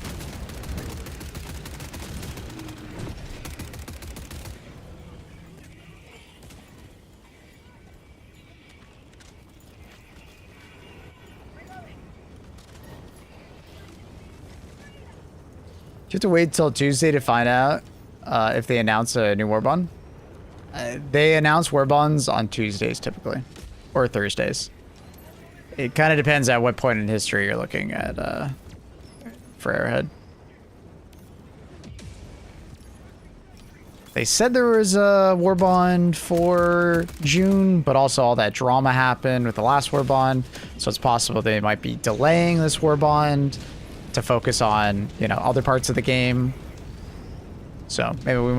Do you have to wait till Tuesday to find out if they announce a new war bond? They announce war bonds on Tuesdays typically, or Thursdays. It kind of depends at what point in history you're looking at for Arrowhead. They said there was a war bond for June, but also all that drama happened with the last war bond, so it's possible they might be delaying this war bond to focus on, you know, other parts of the game. So maybe we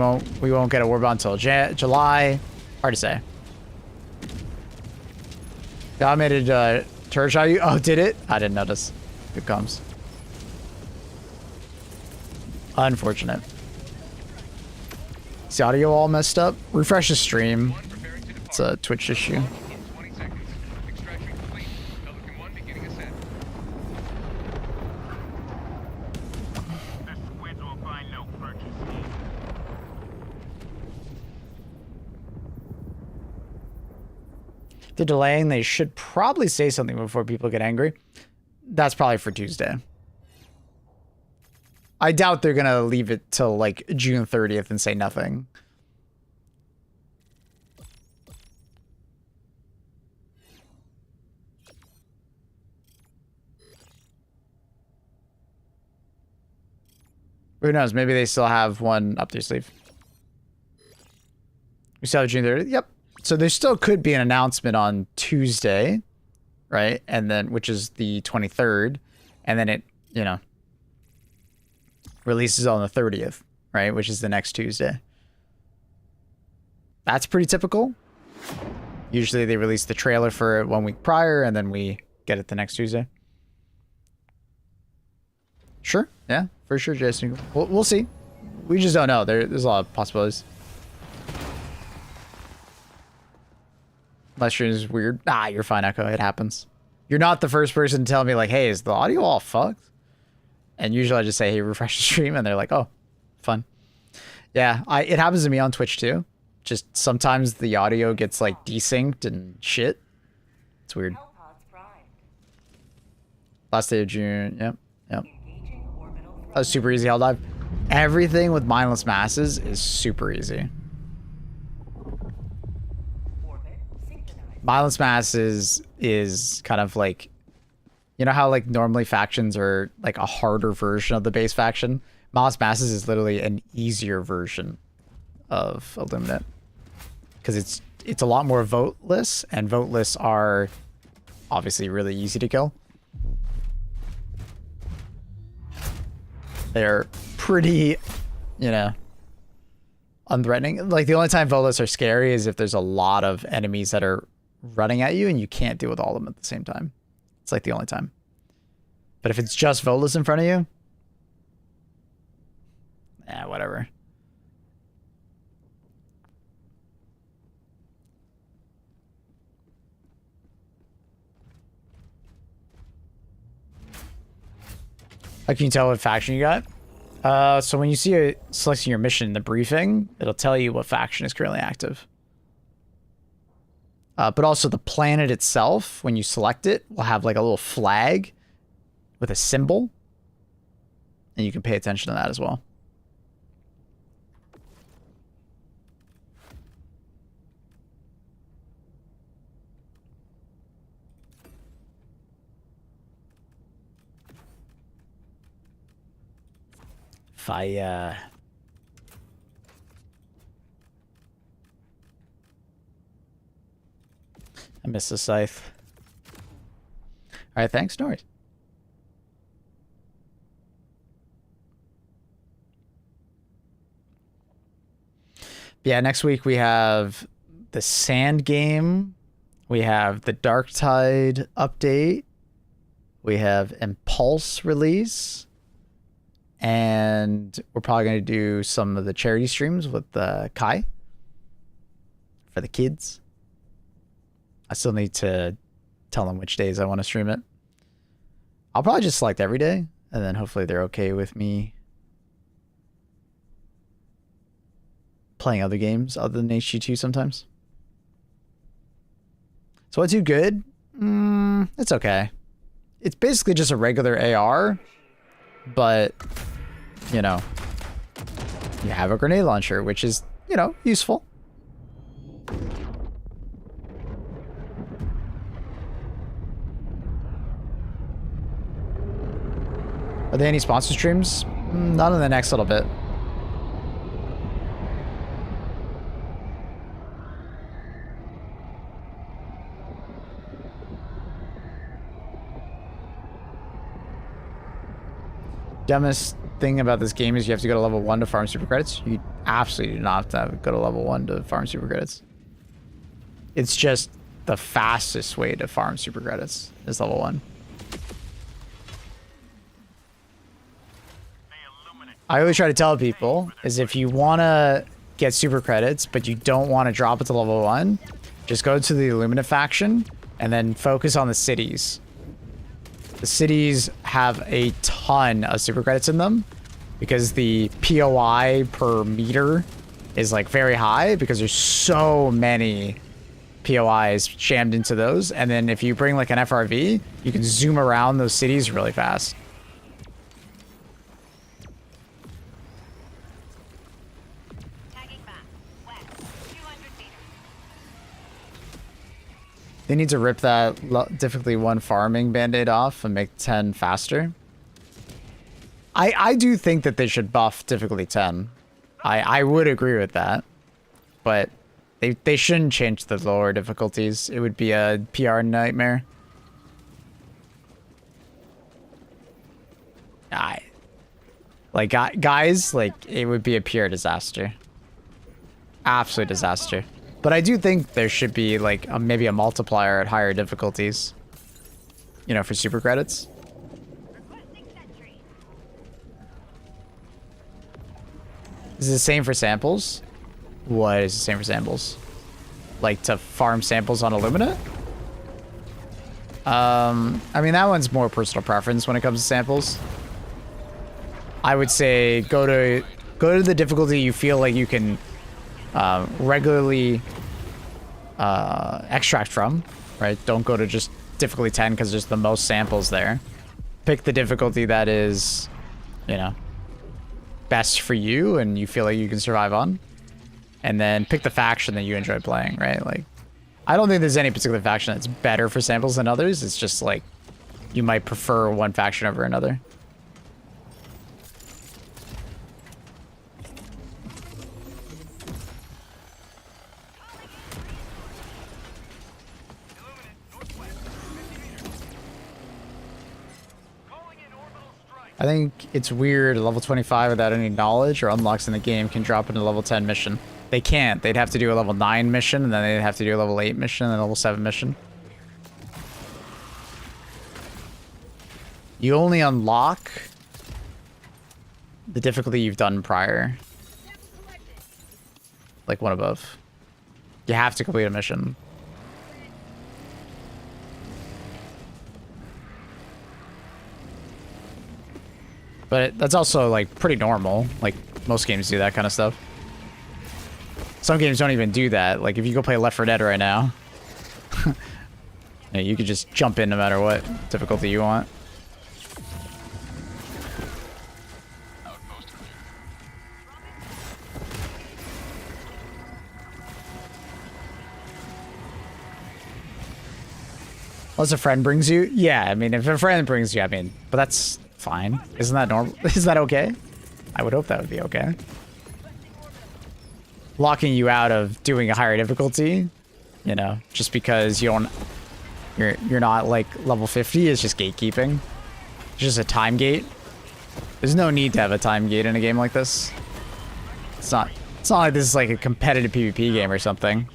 won't get a war bond until July. Hard to say. God made it turret shot you. Oh, did it? I didn't notice. Good comes. Unfortunate. Is the audio all messed up? Refresh the stream. It's a Twitch issue. In 20 seconds. Extraction complete. Pelican 1 beginning ascent. The squids will find no purchase here. They're delaying. They should probably say something before people get angry. That's probably for Tuesday. I doubt they're gonna leave it till like June 30th and say nothing. Who knows? Maybe they still have one up their sleeve. We still have June 30th. Yep. So there still could be an announcement on Tuesday, right? And then, which is the 23rd, and then it, you know, releases on the 30th, right? Which is the next Tuesday. That's pretty typical. Usually they release the trailer for it 1 week prior, and then we get it the next Tuesday. Sure. Yeah, for sure, Jason. We'll see. We just don't know. There's a lot of possibilities. Unless you're just weird. Ah, you're fine, Echo. It happens. You're not the first person to tell me, like, hey, is the audio all fucked? And usually I just say, hey, refresh the stream, and they're like, oh, fun. Yeah, it happens to me on Twitch too. Just sometimes the audio gets like desynced and shit. It's weird. Hellpods primed. Last day of June. Yep. Engaging orbital That was thrust. super easy hell dive. Everything with mindless masses is super easy. Orbit synchronized. Mindless masses is kind of like, you know how like normally factions are like a harder version of the base faction? Mindless masses is literally an easier version of Illuminate. Because it's a lot more voteless, and voteless are obviously really easy to kill. They're pretty, you know, unthreatening. Like the only time voteless are scary is if there's a lot of enemies that are running at you and you can't deal with all of them at the same time. It's like the only time. But if it's just voteless in front of you, whatever. How can you tell what faction you got? So when you see selecting your mission in the briefing, it'll tell you what faction is currently active. But also the planet itself, when you select it, will have like a little flag with a symbol. And you can pay attention to that as well. If I miss the scythe. All right, thanks, Norris. Yeah, next week we have the Sand game. We have the Dark Tide update. We have Impulse release. And we're probably going to do some of the charity streams with Kai for the kids. I still need to tell them which days I want to stream it. I'll probably just select every day, and then hopefully they're okay with me playing other games other than HG2 sometimes. So what's too good? It's okay. It's basically just a regular AR, but, you know, you have a grenade launcher, which is, you know, useful. Are there any sponsor streams? Not in the next little bit. Dumbest thing about this game is you have to go to level 1 to farm super credits. You absolutely do not have to go to level 1 to farm super credits. It's just the fastest way to farm super credits is level 1. I always try to tell people is if you want to get super credits, but you don't want to drop it to level 1, just go to the Illuminate faction and then focus on the cities. The cities have a ton of super credits in them because the POI per meter is like very high because there's so many POIs jammed into those. And then if you bring like an FRV, you can zoom around those cities really fast. They need to rip that difficulty 1 farming band-aid off and make 10 faster. I do think that they should buff difficulty 10. I would agree with that. But they shouldn't change the lower difficulties. It would be a PR nightmare. Like, guys, like, it would be a pure disaster. Absolute disaster. But I do think there should be, like, maybe a multiplier at higher difficulties. You know, for super credits. Is it the same for samples? What is the same for samples? Like, to farm samples on Illumina? I mean, that one's more personal preference when it comes to samples. I would say go to the difficulty you feel like you can regularly extract from, right? Don't go to just difficulty 10 because there's the most samples there. Pick the difficulty that is, you know, best for you and you feel like you can survive on. And then pick the faction that you enjoy playing, right? Like, I don't think there's any particular faction that's better for samples than others. It's just like you might prefer one faction over another. I think it's weird level 25 without any knowledge or unlocks in the game can drop into level 10 mission. They can't. They'd have to do a level 9 mission, and then they'd have to do a level 8 mission, and a level 7 mission. You only unlock the difficulty you've done prior. Like one above. You have to complete a mission. But that's also, like, pretty normal. Like, most games do that kind of stuff. Some games don't even do that. Like, if you go play Left 4 Dead right now, Yeah, you could just jump in no matter what difficulty you want. Outpost clear. Unless a friend brings you. Yeah, I mean, if a friend brings you, I mean, but that's fine. Isn't that normal? Is that okay? I would hope that would be okay. Locking you out of doing a higher difficulty, you know, just because you don't, you're not like level 50 is just gatekeeping. It's just a time gate. There's no need to have a time gate in a game like this. It's not like this is like a competitive PvP game or something.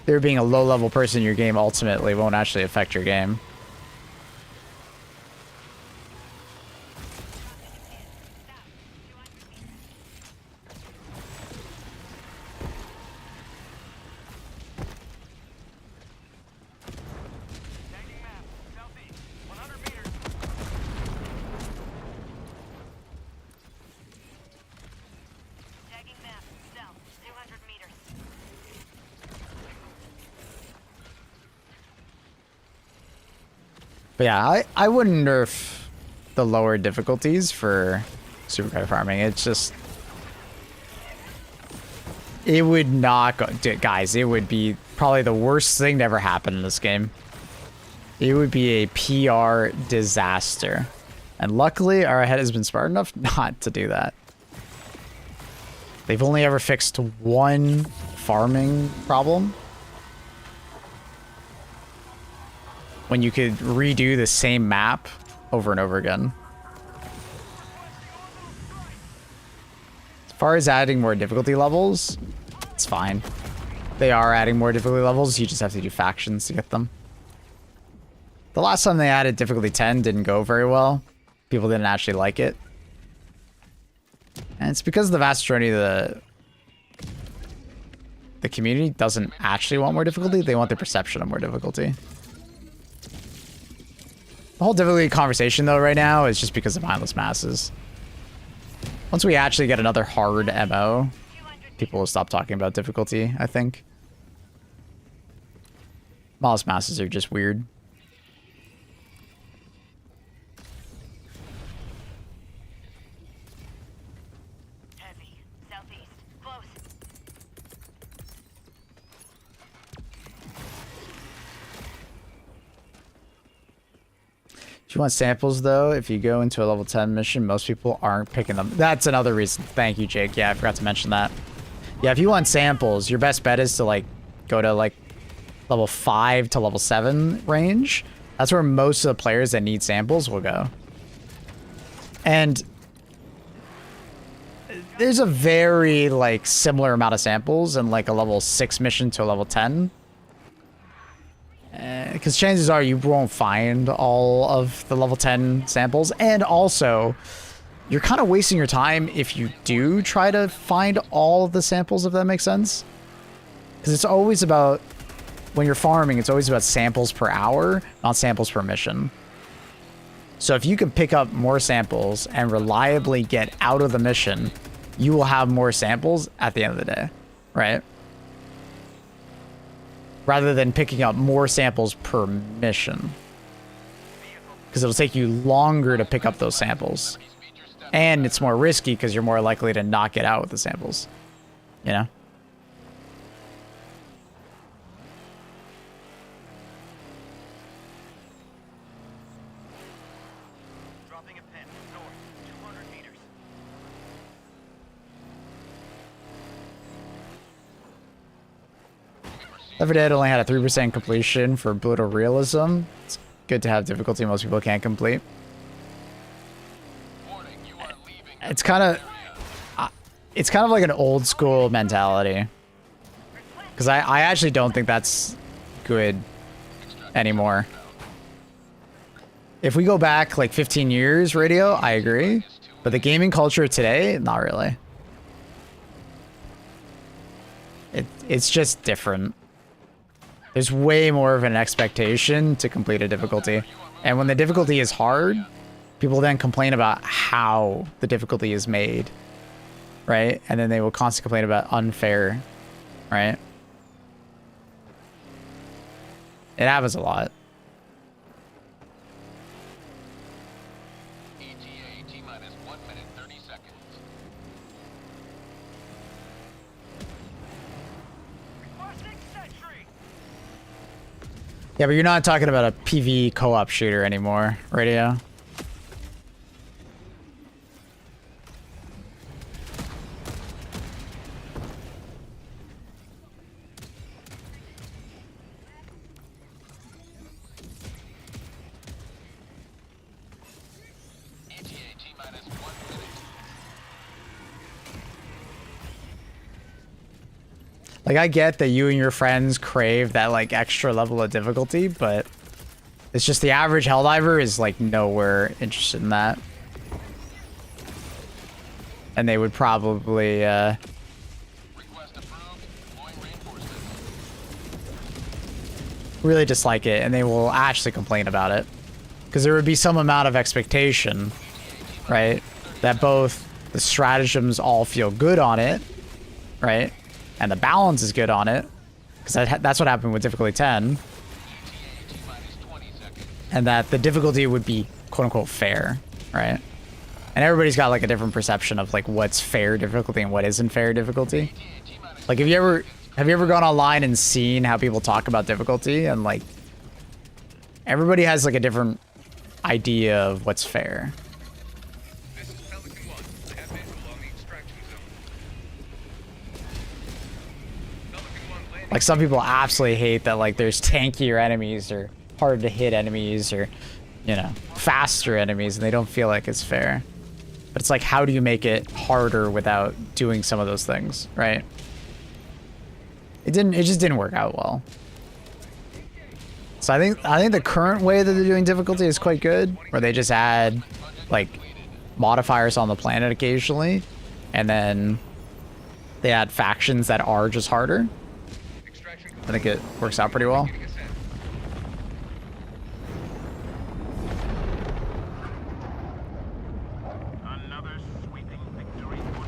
There being a low-level person in your game ultimately won't actually affect your game. Tagging map. Southeast. 100 meters. Tagging map. South. 200 meters. But yeah, I wouldn't nerf the lower difficulties for supercar farming. It's just... It would not go... Guys, it would be probably the worst thing to ever happen in this game. It would be a PR disaster. And luckily, our head has been smart enough not to do that. They've only ever fixed one farming problem. When you could redo the same map over and over again. As far as adding more difficulty levels, it's fine. They are adding more difficulty levels, you just have to do factions to get them. The last time they added difficulty 10 didn't go very well. People didn't actually like it. And it's because the vast majority of the community doesn't actually want more difficulty, they want the perception of more difficulty. The whole difficulty conversation, though, right now is just because of mindless masses. Once we actually get another hard MO, people will stop talking about difficulty, I think. Mindless masses are just weird. Heavy. Southeast. Close. If you want samples, though, if you go into a level 10 mission, most people aren't picking them. That's another reason. Thank you, Jake. Yeah, I forgot to mention that. Yeah, if you want samples, your best bet is to, like, go to, like, level 5 to level 7 range. That's where most of the players that need samples will go. And there's a very, like, similar amount of samples in, like, a level 6 mission to a level 10. Because chances are you won't find all of the level 10 samples. And also, you're kind of wasting your time if you do try to find all of the samples, if that makes sense. Because it's always about, when you're farming, it's always about samples per hour, not samples per mission. So if you can pick up more samples and reliably get out of the mission, you will have more samples at the end of the day, right? Rather than picking up more samples per mission. Because it'll take you longer to pick up those samples. And it's more risky because you're more likely to not get out with the samples. You know? Dropping a pin. North. 200 meters. Left 4 Dead only had a 3% completion for brutal realism. It's good to have difficulty most people can't complete. Warning, you are leaving. It's kind of like an old school mentality. Because I actually don't think that's good anymore. If we go back like 15 years, radio, I agree. But the gaming culture today, not really. It's just different. There's way more of an expectation to complete a difficulty. And when the difficulty is hard, people then complain about how the difficulty is made. right? And then they will constantly complain about unfair, right? It happens a lot. ETA T-minus 1 minute 30 seconds. Requesting sentry. Yeah, but you're not talking about a PvE co-op shooter anymore, Radio. ETA T-minus 1 minute. Like, I get that you and your friends crave that, like, extra level of difficulty, but it's just the average Helldiver is, like, nowhere interested in that. And they would probably, Request approved. Deploying reinforcements. really dislike it, and they will actually complain about it. Because there would be some amount of expectation, right? That both the stratagems all feel good on it, right? And the balance is good on it. Because that's what happened with difficulty 10. ETA T-minus 20 seconds. And that the difficulty would be quote-unquote fair, right? And everybody's got like a different perception of like what's fair difficulty and what isn't fair difficulty. Like, have you ever gone online and seen how people talk about difficulty? And like everybody has like a different idea of what's fair. This is Pelican 1. I have visual on the extraction zone. Pelican 1 landing. Like, some people absolutely hate that like there's tankier enemies or harder to hit enemies or, you know, faster enemies, and they don't feel like it's fair. But it's like, how do you make it harder without doing some of those things, right? It just didn't work out well. So I think the current way that they're doing difficulty is quite good, where they just add like modifiers on the planet occasionally, and then they add factions that are just harder. I think it works out pretty well. Another sweeping victory for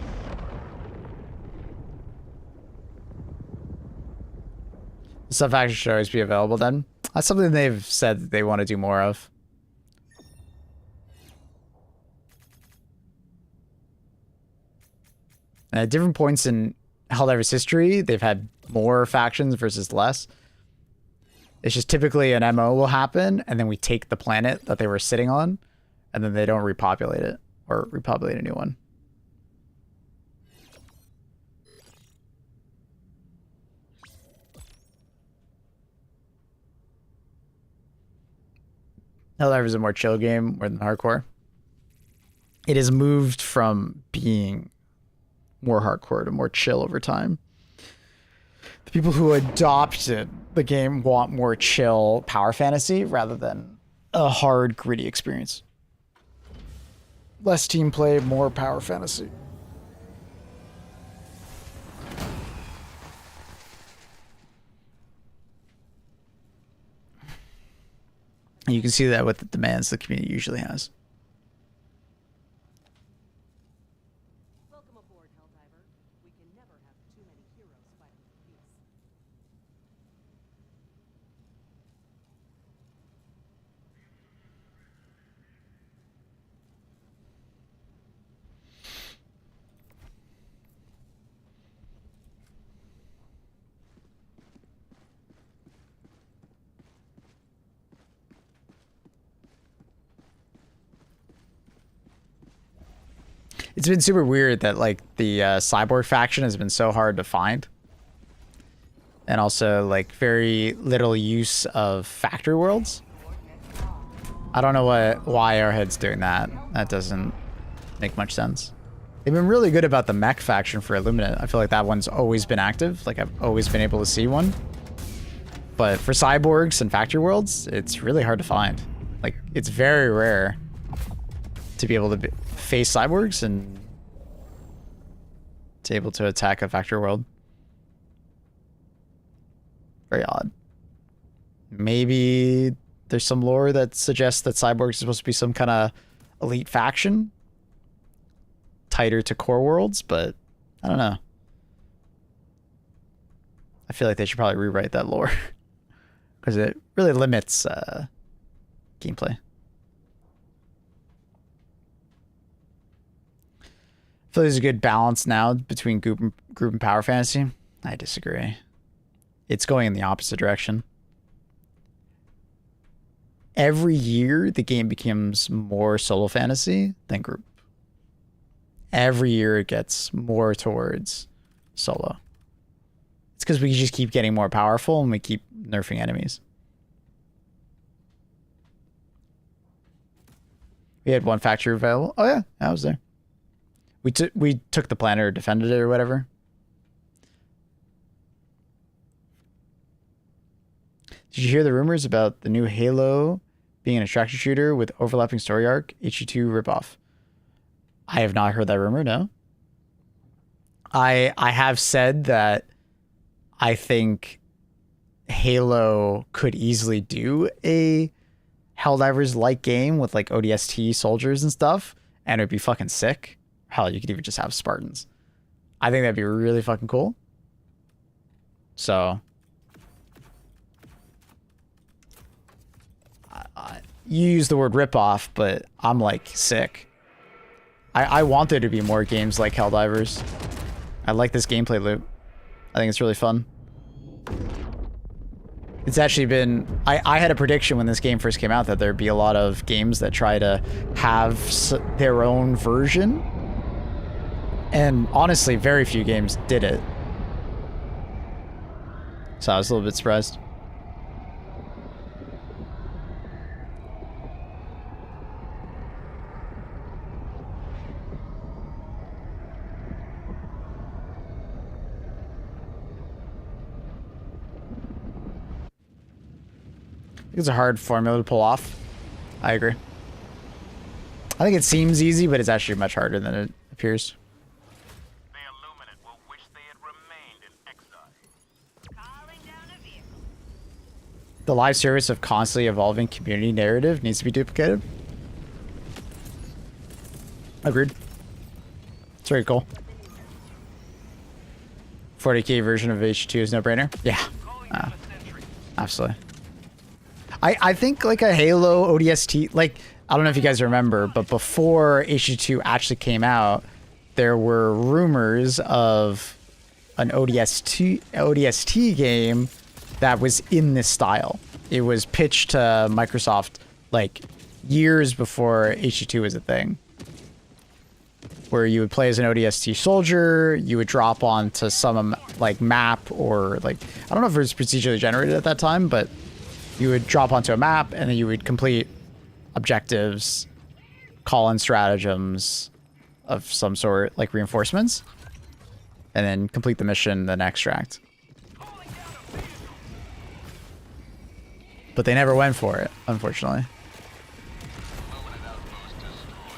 Stuff action should always be available then. That's something they've said that they want to do more of. And at different points in Helldiver's history, they've had more factions versus less. It's just typically an MO will happen, and then we take the planet that they were sitting on, and then they don't repopulate it, or repopulate a new one. Helldiver is a more chill game more than hardcore. It has moved from being more hardcore to more chill over time. The people who adopted the game want more chill power fantasy rather than a hard, gritty experience. Less team play, more power fantasy. And you can see that with the demands the community usually has. Welcome aboard, Helldiver. We can never have too many heroes fighting for peace. It's been super weird that like the cyborg faction has been so hard to find, and also like very little use of factory worlds. I don't know why Airhead's doing that. That doesn't make much sense. They've been really good about the mech faction for Illuminate. I feel like that one's always been active. Like, I've always been able to see one. But for cyborgs and factory worlds, it's really hard to find. Like, it's very rare to be able to face cyborgs and to able to attack a factory world. Very odd. Maybe there's some lore that suggests that cyborgs is supposed to be some kind of elite faction, tighter to core worlds, but I don't know. I feel like they should probably rewrite that lore because it really limits gameplay. I feel there's a good balance now between group and power fantasy. I disagree. It's going in the opposite direction. Every year, the game becomes more solo fantasy than group. Every year, it gets more towards solo. It's because we just keep getting more powerful and we keep nerfing enemies. We had one factory available. Oh yeah, I was there. We took the planet or defended it or whatever. Did you hear the rumors about the new Halo being an attraction shooter with overlapping story arc? HE2 ripoff. I have not heard that rumor, no. I have said that I think Halo could easily do a Helldivers-like game with like ODST soldiers and stuff, and it'd be fucking sick. Hell, you could even just have Spartans. I think that'd be really fucking cool. So... you use the word ripoff, but I'm like sick. I want there to be more games like Helldivers. I like this gameplay loop. I think it's really fun. It's actually been... I had a prediction when this game first came out that there'd be a lot of games that try to have their own version. And honestly, very few games did it. So I was a little bit surprised. It's a hard formula to pull off. I agree. I think it seems easy, but it's actually much harder than it appears. The Illuminate will wish they had remained in exile. Calling down a vehicle. The live service of constantly evolving community narrative needs to be duplicated. Agreed. It's very cool. 40k version of H2 is no brainer. Yeah. Absolutely. I think like a Halo ODST, like, I don't know if you guys remember, but before H2 actually came out, there were rumors of an ODST game that was in this style. It was pitched to Microsoft like years before H2 was a thing. Where you would play as an ODST soldier, you would drop onto some like map or like, I don't know if it was procedurally generated at that time, but you would drop onto a map and then you would complete objectives, call in stratagems of some sort, like reinforcements, and then complete the mission, then extract. But they never went for it, unfortunately.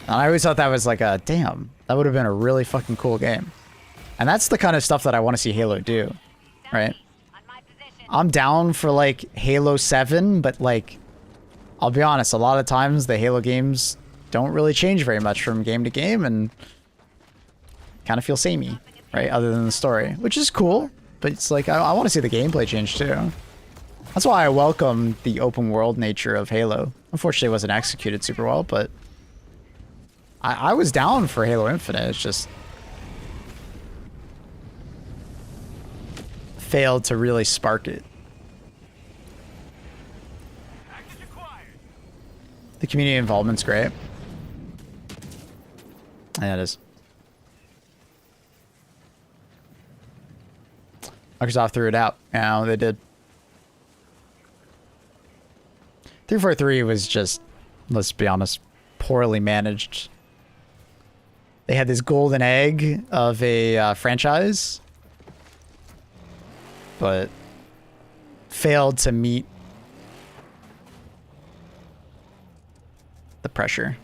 And I always thought that was like a, damn, that would have been a really fucking cool game. And that's the kind of stuff that I want to see Halo do, right? I'm down for like Halo 7, but like, I'll be honest, a lot of times the Halo games don't really change very much from game to game and kind of feel samey, right? Other than the story, which is cool, but it's like, I want to see the gameplay change too. That's why I welcome the open world nature of Halo. Unfortunately, it wasn't executed super well, but I was down for Halo Infinite. It's just failed to really spark it. The community involvement's great. Yeah, it is. Microsoft threw it out. Yeah, they did. 343 was just, let's be honest, poorly managed. They had this golden egg of a franchise, but failed to meet the pressure.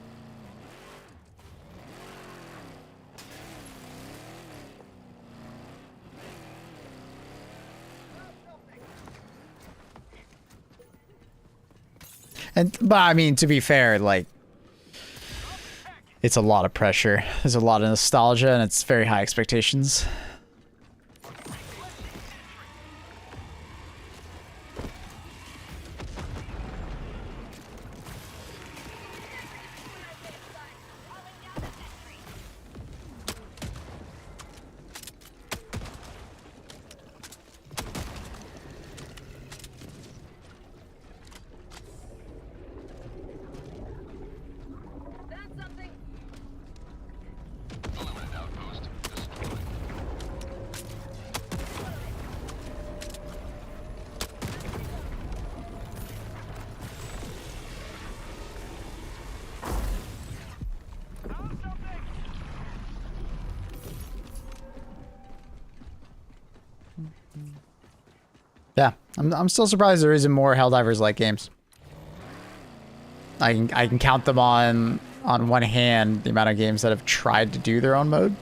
But I mean, to be fair, like, It's a lot of pressure. There's a lot of nostalgia, and it's very high expectations. Illuminate outpost destroyed. Yeah, I'm still surprised there isn't more Helldivers like games. I can count them on one hand the amount of games that have tried to do their own mode.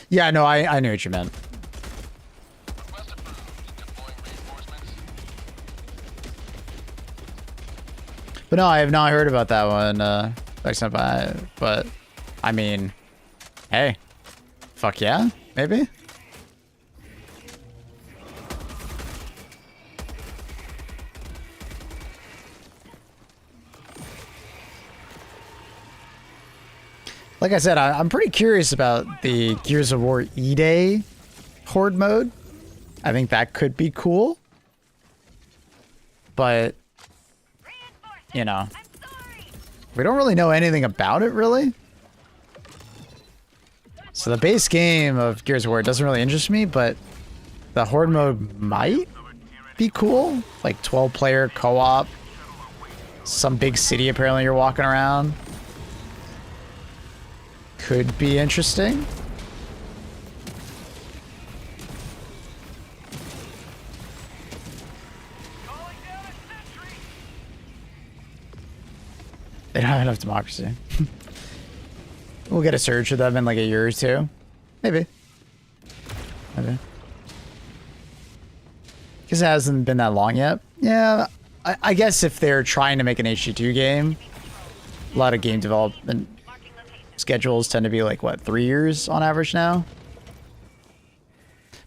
Yeah, no, I knew what you meant. Request approved. Deploying reinforcements. But no, I have not heard about that one, but I mean, hey, fuck yeah, maybe? Like I said, I'm pretty curious about the Gears of War E-Day Horde mode. I think that could be cool. But, you know, we don't really know anything about it, really. So the base game of Gears of War doesn't really interest me, but the Horde mode might be cool. Like 12-player co-op. Some big city apparently you're walking around. Could be interesting. They don't have enough democracy. We'll get a surge for them in like a year or two. Maybe. Maybe. Because it hasn't been that long yet. Yeah, I guess if they're trying to make an HD2 game, a lot of game development schedules tend to be like, what, 3 years on average now?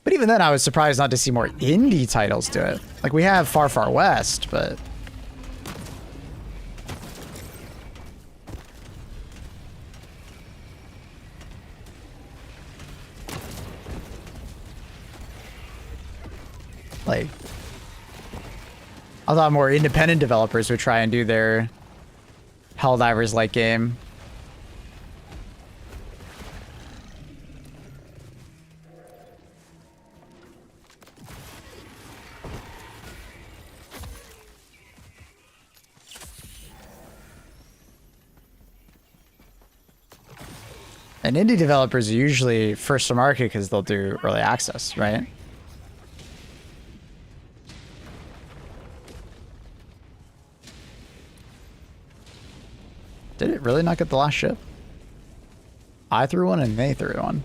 But even then, I was surprised not to see more indie titles do it. Like, we have Far Far West, but... like, I thought more independent developers would try and do their Helldivers-like game. And indie developers are usually first to market because they'll do early access, right? Did it really not get the last ship? I threw one and they threw one.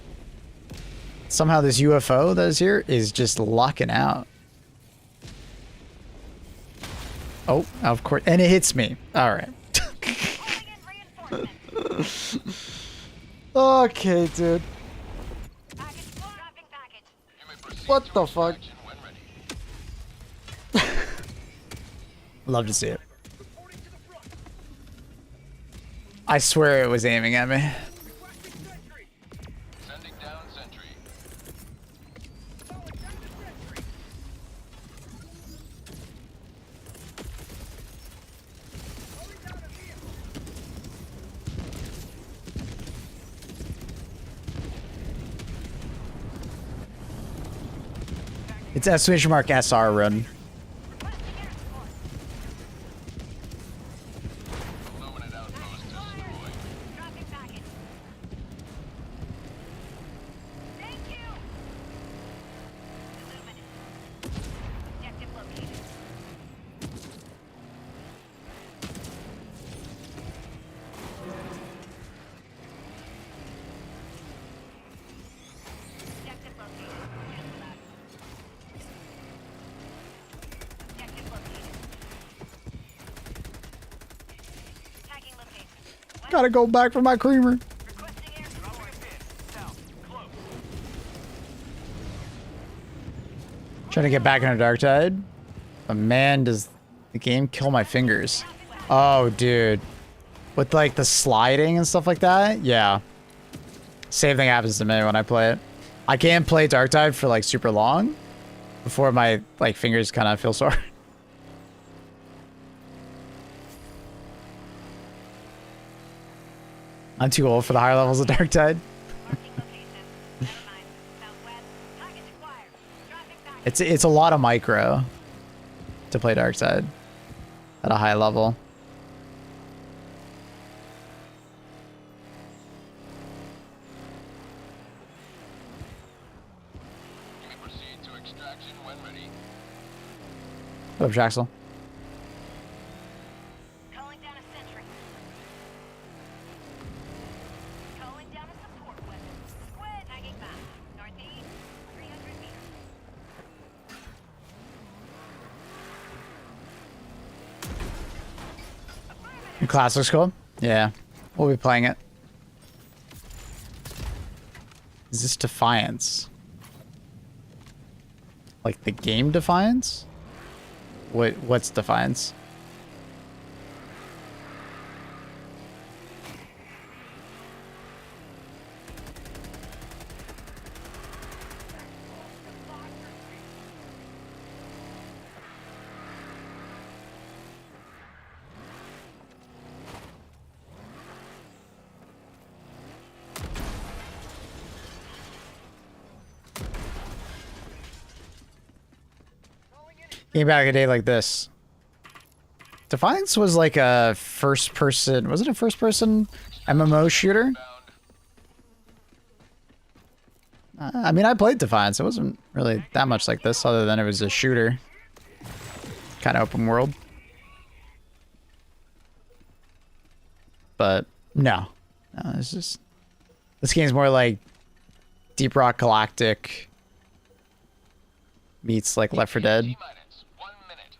Somehow this UFO that is here is just locking out. Oh, of course. And it hits me. All right. Okay, dude. What the fuck? Love to see it. I swear it was aiming at me. Sending down sentry. It's exclamation mark SR run. Gotta go back for my creamer. Requesting air support. South. Close. Trying to get back into Dark Tide. But man, does the game kill my fingers. Oh, dude. With like the sliding and stuff like that? Yeah. Same thing happens to me when I play it. I can't play Dark Tide for like super long before my like fingers kind of feel sore. I'm too old for the higher levels of Dark Tide. Marking location. Never mind. Southwest. Package acquired. Dropping back. It's a lot of micro to play Dark Tide at a high level. You may proceed to extraction when ready. What up, Jaxel? Calling down a sentry. Calling down a support weapon. Squid. Tagging back. Northeast. 300 meters. Your class looks cool. Yeah, we'll be playing it. Is this Defiance? Like the game Defiance? What's Defiance? Came back a day like this. Defiance was like a first person, was it a first person MMO shooter? I mean, I played Defiance. It wasn't really that much like this other than it was a shooter. Kind of open world. But no, it's just, this game's more like Deep Rock Galactic meets like Left 4 Dead. T-minus 1 minute.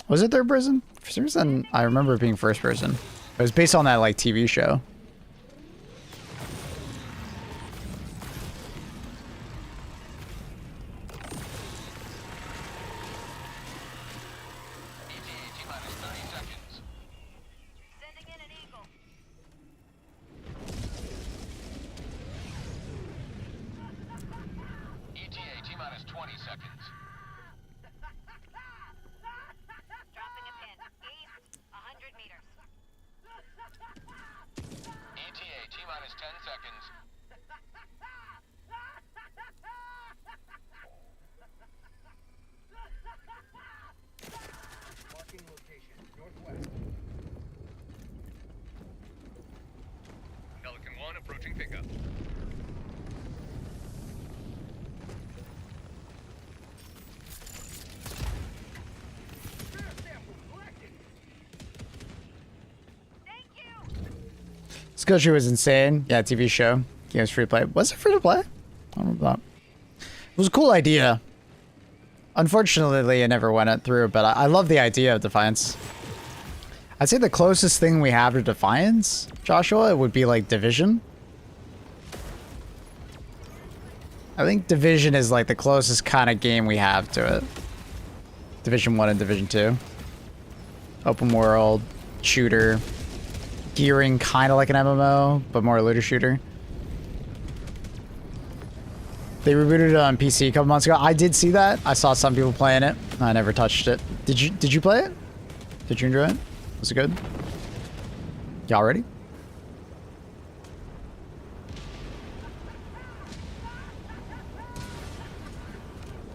Was it third person? For some reason, I remember it being first person. It was based on that like TV show. ETA T-minus 30 seconds. Sending in an eagle. ETA T-minus 20 seconds. Dropping a pin. East. 100 meters. ETA T-minus 10 seconds. Marking location. Northwest. Pelican 1 approaching pickup. Thank you. This Goju was insane. Yeah, TV show. Game was free to play. Was it free to play? I don't remember that. It was a cool idea. Unfortunately, it never went through, but I love the idea of Defiance. I'd say the closest thing we have to Defiance, Joshua, would be like Division. I think Division is like the closest kind of game we have to it. Division 1 and Division 2. Open world, shooter, gearing kind of like an MMO, but more a looter shooter. They rebooted it on PC a couple months ago. I did see that. I saw some people playing it. I never touched it. Did you play it? Did you enjoy it? Was it good? Y'all ready?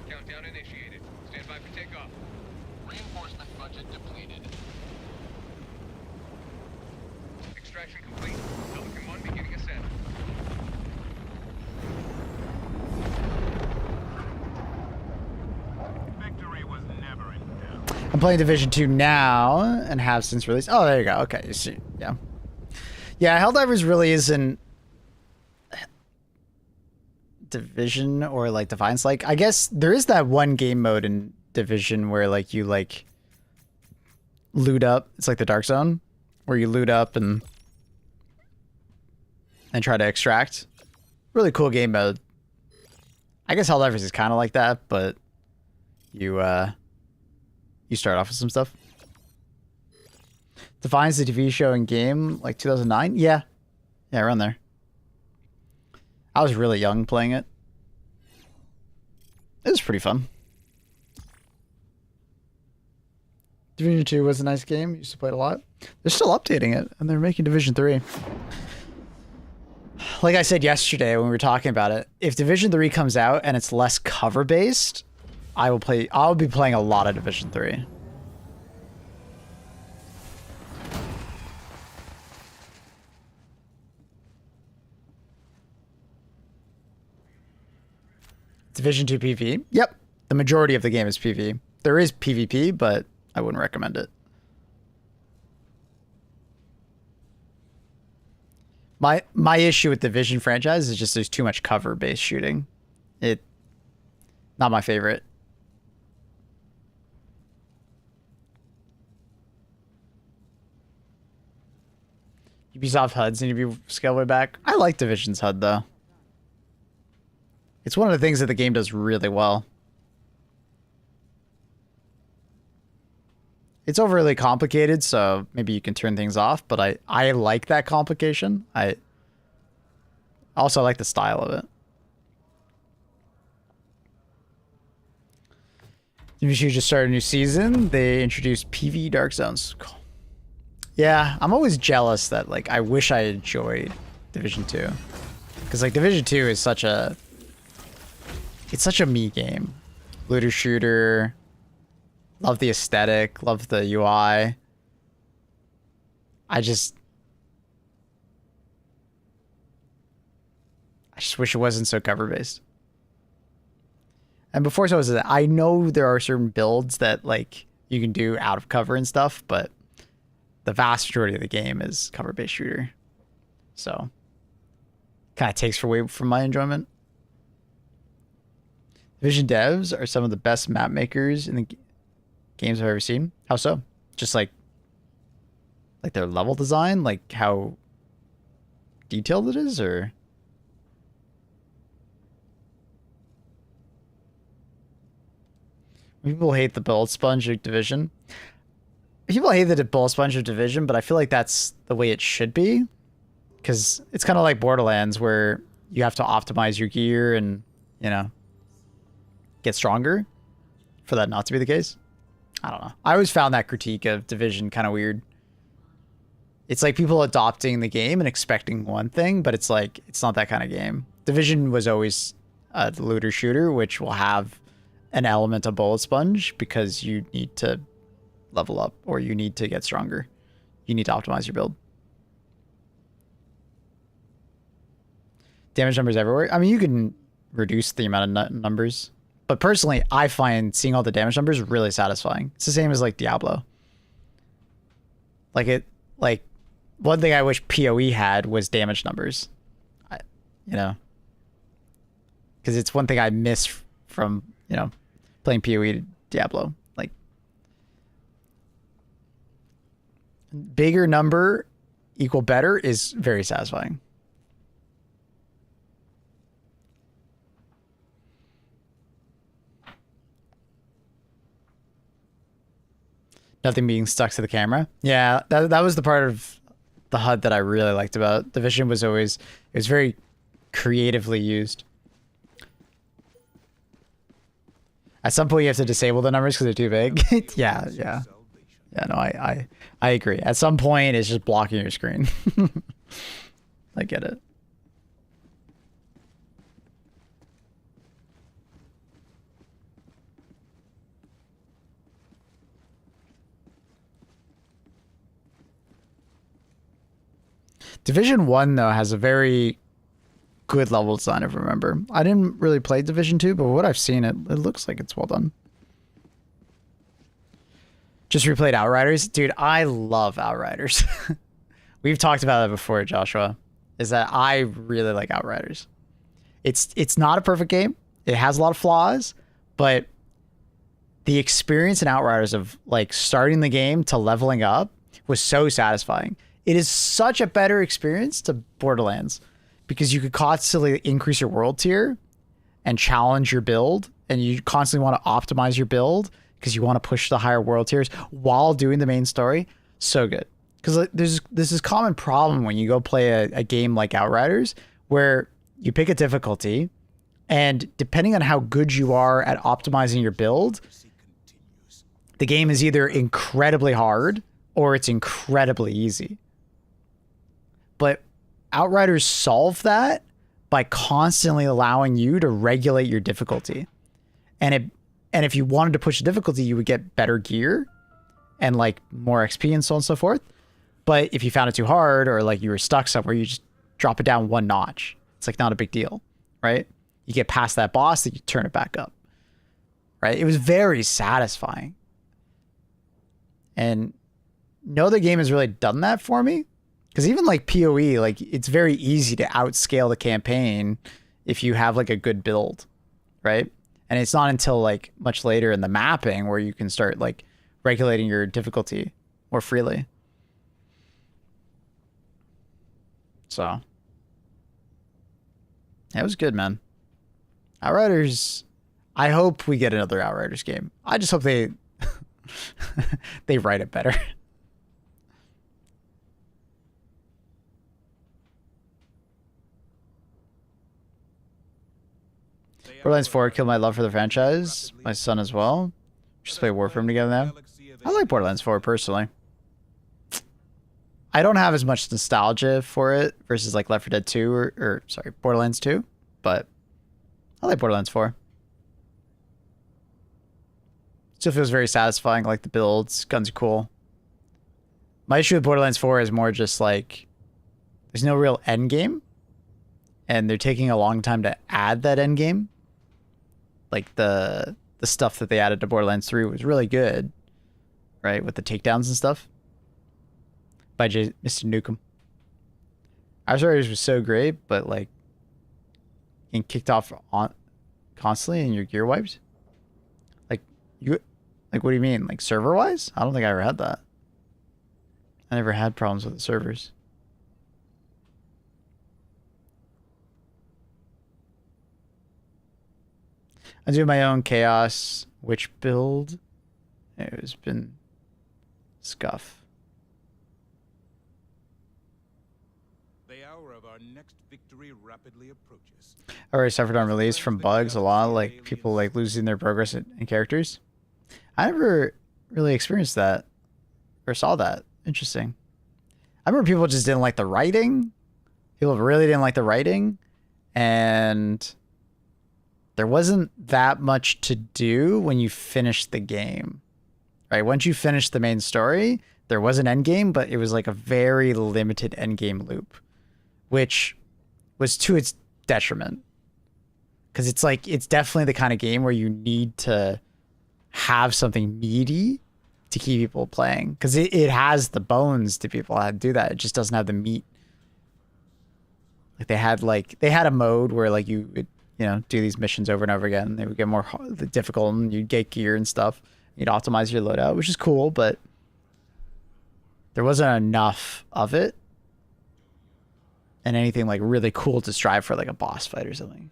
Countdown initiated. Stand by for takeoff. Reinforcement budget depleted. Extraction complete. Pelican 1 beginning ascent. Victory was never in doubt. I'm playing Division 2 now and have since released. Oh, there you go. Okay, you see. Yeah. Yeah, Helldivers really isn't... Division or like Defiance like. I guess there is that one game mode in Division where like you like loot up. It's like the Dark Zone where you loot up and try to extract. Really cool game mode. I guess Helldivers is kind of like that, but you start off with some stuff. Defiance the TV show and game like 2009. Yeah, around there. I was really young playing it. It was pretty fun. Division 2 was a nice game. Used to play it a lot. They're still updating it, and they're making Division 3. Like I said yesterday when we were talking about it, if Division 3 comes out and it's less cover-based, I'll be playing a lot of Division 3. Division 2 PvE? Yep. The majority of the game is PvE. There is PvP, but I wouldn't recommend it. My issue with the Division franchise is just there's too much cover-based shooting. Not my favorite. Ubisoft HUDs need to be scaled way back. I like Division's HUD though. It's one of the things that the game does really well. It's overly complicated, so maybe you can turn things off, but I like that complication. I also like the style of it. If you just start a new season, they introduced PvE Dark Zones. Cool. Yeah, I'm always jealous that like I wish I enjoyed Division 2. Cuz like Division 2 is such a me game. Looter shooter. Love the aesthetic, love the UI. I just wish it wasn't so cover based. And before so was that I know there are certain builds that like you can do out of cover and stuff, but the vast majority of the game is cover based shooter. So kind of takes away from my enjoyment. Division devs are some of the best map makers in the games I've ever seen. How so? Just like their level design, like how detailed it is, or people hate the bullet sponge of Division. People hate the bullet sponge of Division, but I feel like that's the way it should be, because it's kind of like Borderlands where you have to optimize your gear and get stronger for that not to be the case. I don't know. I always found that critique of Division kind of weird. It's like people adopting the game and expecting one thing, but it's like, it's not that kind of game. Division was always a looter shooter, which will have an element of bullet sponge because you need to level up or you need to get stronger. You need to optimize your build. Damage numbers everywhere. I mean, you can reduce the amount of numbers. But personally, I find seeing all the damage numbers really satisfying. It's the same as like Diablo. Like one thing I wish PoE had was damage numbers. Because it's one thing I miss from, playing PoE to Diablo. Like bigger number equal better is very satisfying. Nothing being stuck to the camera. Yeah, that was the part of the HUD that I really liked about Division. It was very creatively used. At some point you have to disable the numbers because they're too big. Yeah. No, I agree. At some point it's just blocking your screen. I get it. Division 1, though, has a very good level design, if I remember. I didn't really play Division 2, but what I've seen, it looks like it's well done. Just replayed Outriders. Dude, I love Outriders. We've talked about that before, Joshua. Is that I really like Outriders. It's not a perfect game. It has a lot of flaws, but the experience in Outriders of like starting the game to leveling up was so satisfying. It is such a better experience to Borderlands because you could constantly increase your world tier and challenge your build, and you constantly want to optimize your build because you want to push the higher world tiers while doing the main story. So good. Because there's this common problem when you go play a game like Outriders where you pick a difficulty, and depending on how good you are at optimizing your build, the game is either incredibly hard or it's incredibly easy. But Outriders solve that by constantly allowing you to regulate your difficulty. And if you wanted to push the difficulty, you would get better gear and like more XP and so on and so forth. But if you found it too hard or like you were stuck somewhere, you just drop it down one notch. It's like not a big deal, right? You get past that boss, then you turn it back up, right? It was very satisfying. And no other game has really done that for me. Because even like PoE, like it's very easy to outscale the campaign if you have like a good build, right? And it's not until like much later in the mapping where you can start like regulating your difficulty more freely. So that was good, man. Outriders, I hope we get another Outriders game. I just hope they they write it better. Borderlands 4 killed my love for the franchise. My son as well. Just play Warframe together now. I like Borderlands 4 personally. I don't have as much nostalgia for it versus like Left 4 Dead 2 or sorry, Borderlands 2, but I like Borderlands 4. Still feels very satisfying. I like the builds. Guns are cool. My issue with Borderlands 4 is more just like there's no real end game, and they're taking a long time to add that end game. Like the stuff that they added to Borderlands 3 was really good, right? With the takedowns and stuff. By Mr. Nukem. Outriders was so great, but like getting kicked off on constantly and your gear wiped. Like what do you mean? Like server wise? I don't think I ever had that. I never had problems with the servers. I do my own chaos witch build. It has been scuff. Our next victory rapidly approaches. I already suffered on release from bugs a lot, like people like losing their progress in characters. I never really experienced that or saw that. Interesting. I remember people just didn't like the writing. People really didn't like the writing, and there wasn't that much to do when you finished the game. Right? Once you finished the main story, there was an end game, but it was like a very limited end game loop, which was to its detriment. Because it's like, it's definitely the kind of game where you need to have something meaty to keep people playing. Because it has the bones to people how to do that. It just doesn't have the meat. Like they had a mode where like you would, you know, do these missions over and over again. They would get more difficult and you'd get gear and stuff. You'd optimize your loadout, which is cool, but there wasn't enough of it. And anything like really cool to strive for, like a boss fight or something.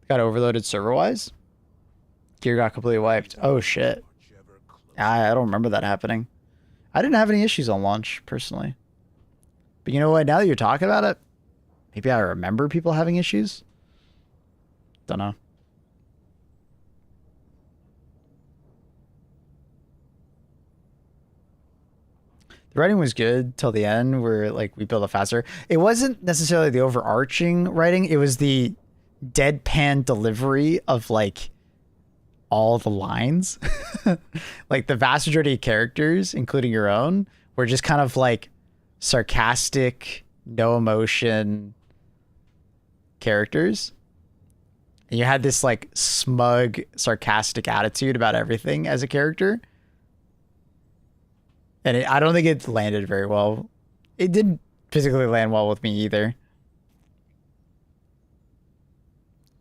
Got overloaded server-wise. Gear got completely wiped. Oh shit. I don't remember that happening. I didn't have any issues on launch, personally. But you know what? Now that you're talking about it, maybe I remember people having issues. Don't know. The writing was good till the end where like we built it faster. It wasn't necessarily the overarching writing. It was the deadpan delivery of like all the lines. Like the vast majority of characters, including your own, were just kind of like sarcastic, no emotion characters. And you had this like smug, sarcastic attitude about everything as a character. And I don't think it landed very well. It didn't physically land well with me either.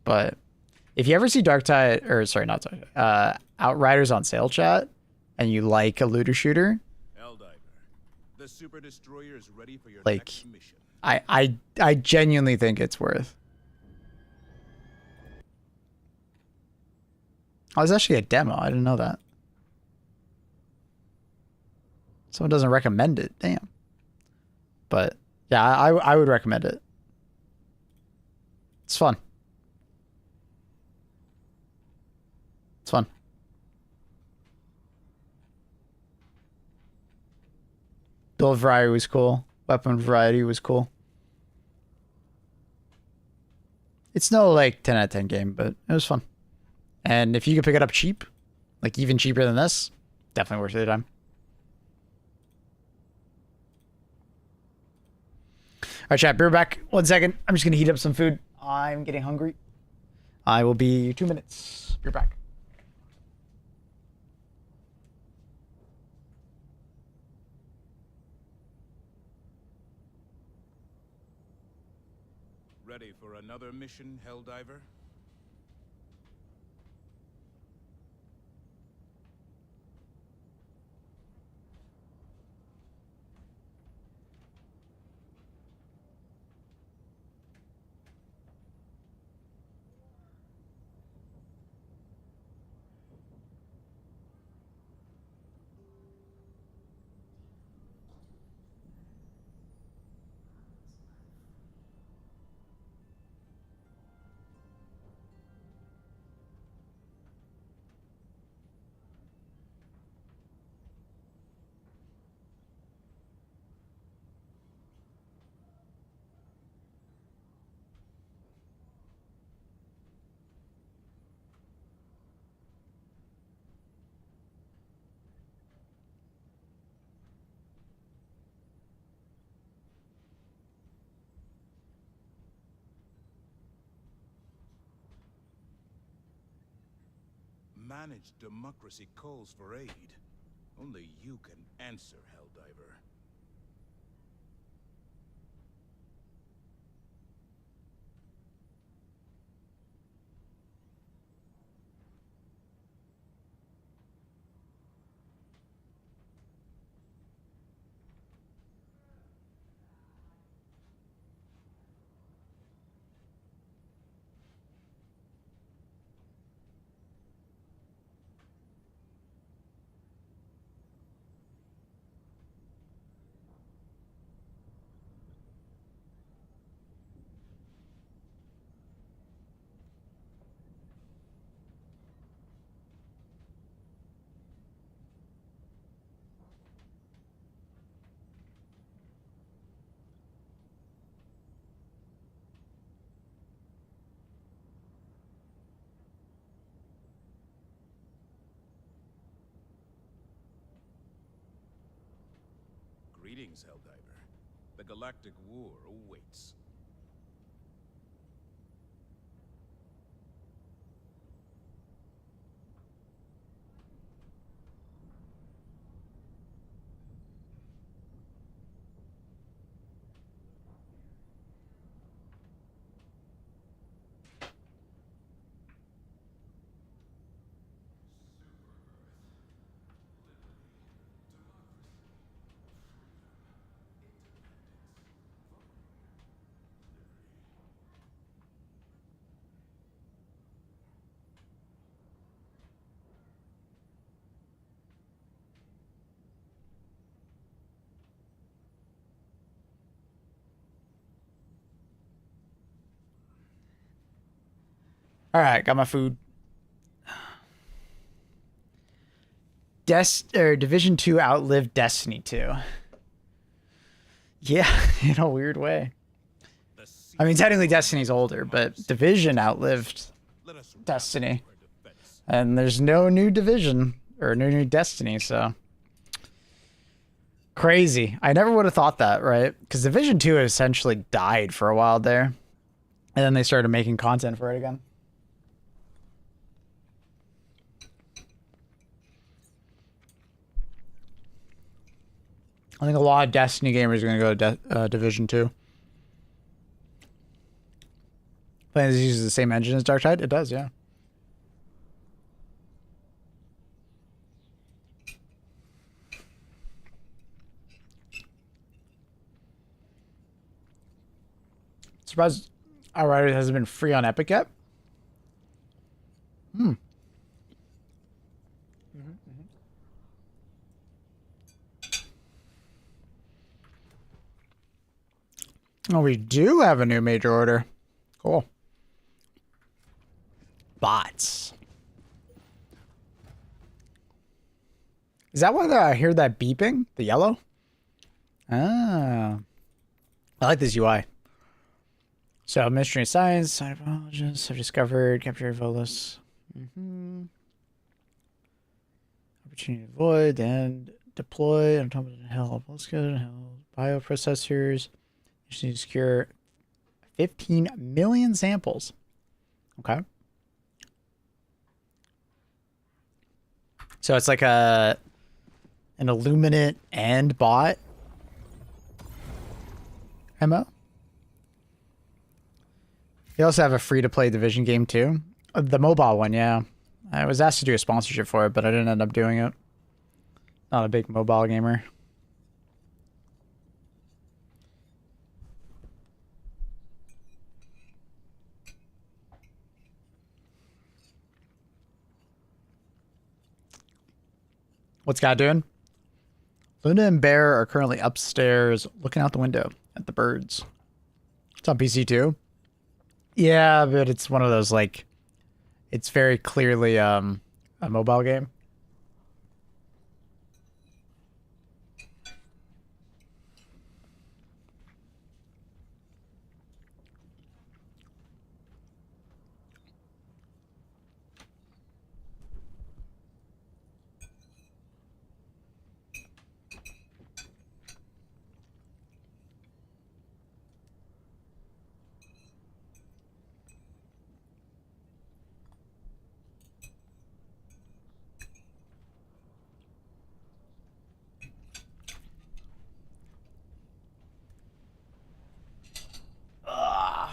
But if you ever see Dark Tide, or sorry, not Dark, Outriders on sale, chat, and you like a looter shooter, Helldiver, the super destroyer is ready for your like, next mission. I genuinely think it's worth. Oh, it's actually a demo. I didn't know that. Someone doesn't recommend it. Damn. But yeah, I would recommend it. It's fun. It's fun. Build variety was cool. Weapon variety was cool. It's no like 10 out of 10 game, but it was fun. And if you could pick it up cheap, like even cheaper than this, definitely worth your time. All right, chat, be right back. 1 second. I'm just going to heat up some food. I'm getting hungry. I will be 2 minutes. Be right back. Ready for another mission, Helldiver? Managed democracy calls for aid. Only you can answer, Helldiver. Greetings, Helldiver. The Galactic War awaits. All right, got my food. Division 2 outlived Destiny 2. Yeah, in a weird way. I mean, technically Destiny's older, but Division outlived Destiny. And there's no new Division, or no new Destiny, so... Crazy. I never would have thought that, right? Because Division 2 essentially died for a while there. And then they started making content for it again. I think a lot of Destiny gamers are going to go to Division 2. Plans uses the same engine as Darktide? It does, yeah. Surprised Outriders hasn't been free on Epic yet. Oh, we do have a new major order. Cool. Bots. Is that why I hear that beeping? The yellow? Ah. I like this UI. So, mystery of science, cytopologists have discovered, captured Volus. Opportunity to avoid and deploy on top of the hell. Let's go to hell. Bioprocessors. Just need to secure 15 million samples. Okay. So it's like an Illuminate and bot MO. You also have a free-to-play Division game too. The mobile one, yeah. I was asked to do a sponsorship for it, but I didn't end up doing it. Not a big mobile gamer. What's God doing? Luna and Bear are currently upstairs looking out the window at the birds. It's on PC too. Yeah, but it's one of those, like, it's very clearly a mobile game.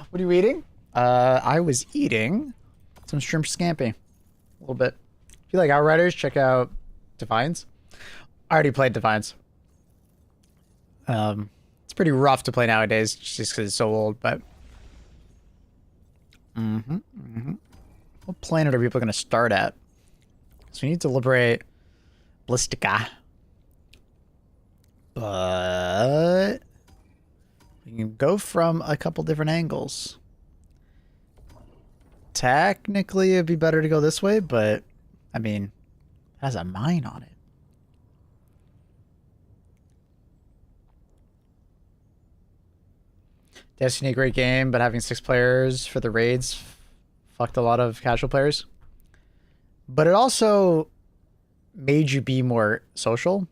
What are you eating? I was eating some shrimp scampi. A little bit. If you like Outriders, check out Defiance. I already played Defiance. It's pretty rough to play nowadays just because it's so old, but... What planet are people going to start at? So we need to liberate Ballistica. But... you can go from a couple different angles. Technically, it'd be better to go this way, but, I mean, it has a mine on it. Destiny, great game, but having 6 players for the raids fucked a lot of casual players. But it also made you be more social.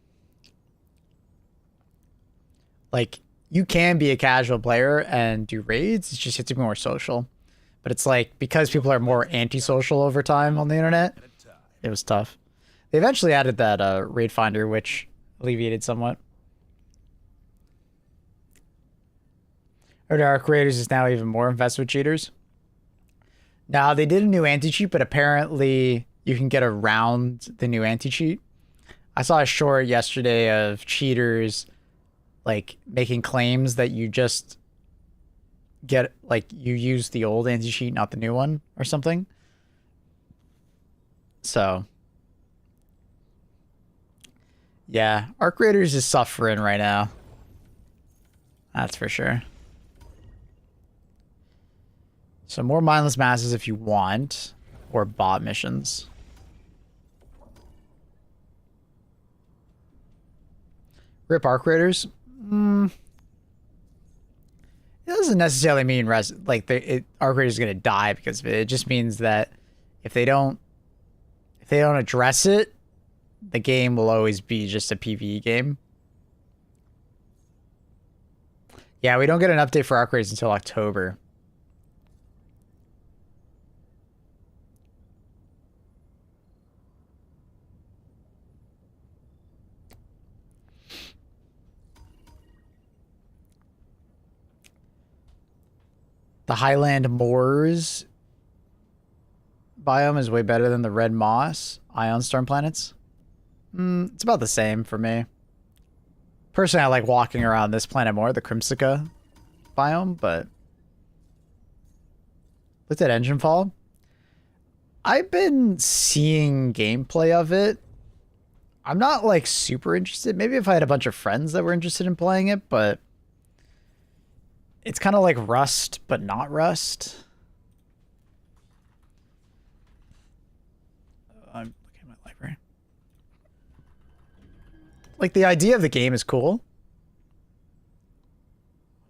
Like, you can be a casual player and do raids, it's just you have to be more social. But it's like, because people are more antisocial over time on the internet, it was tough. They eventually added that raid finder, which alleviated somewhat. Our creators is now even more invested with cheaters. Now, they did a new anti-cheat, but apparently you can get around the new anti-cheat. I saw a short yesterday of cheaters like making claims that you just get, like, you use the old anti-cheat, not the new one or something. So yeah, our creators is suffering right now. That's for sure. So more mindless masses if you want, or bot missions. Rip our creators. It doesn't necessarily mean our creator is gonna die because of it. It just means that if they don't address it, the game will always be just a PvE game. Yeah, we don't get an update for our creators until October. The Highland Moors biome is way better than the Red Moss Ion Storm planets. It's about the same for me. Personally, I like walking around this planet more, the Crimsica biome, but looked at Engine Fall. I've been seeing gameplay of it. I'm not like super interested. Maybe if I had a bunch of friends that were interested in playing it, but it's kind of like Rust, but not Rust. I'm looking at my library. Like, the idea of the game is cool.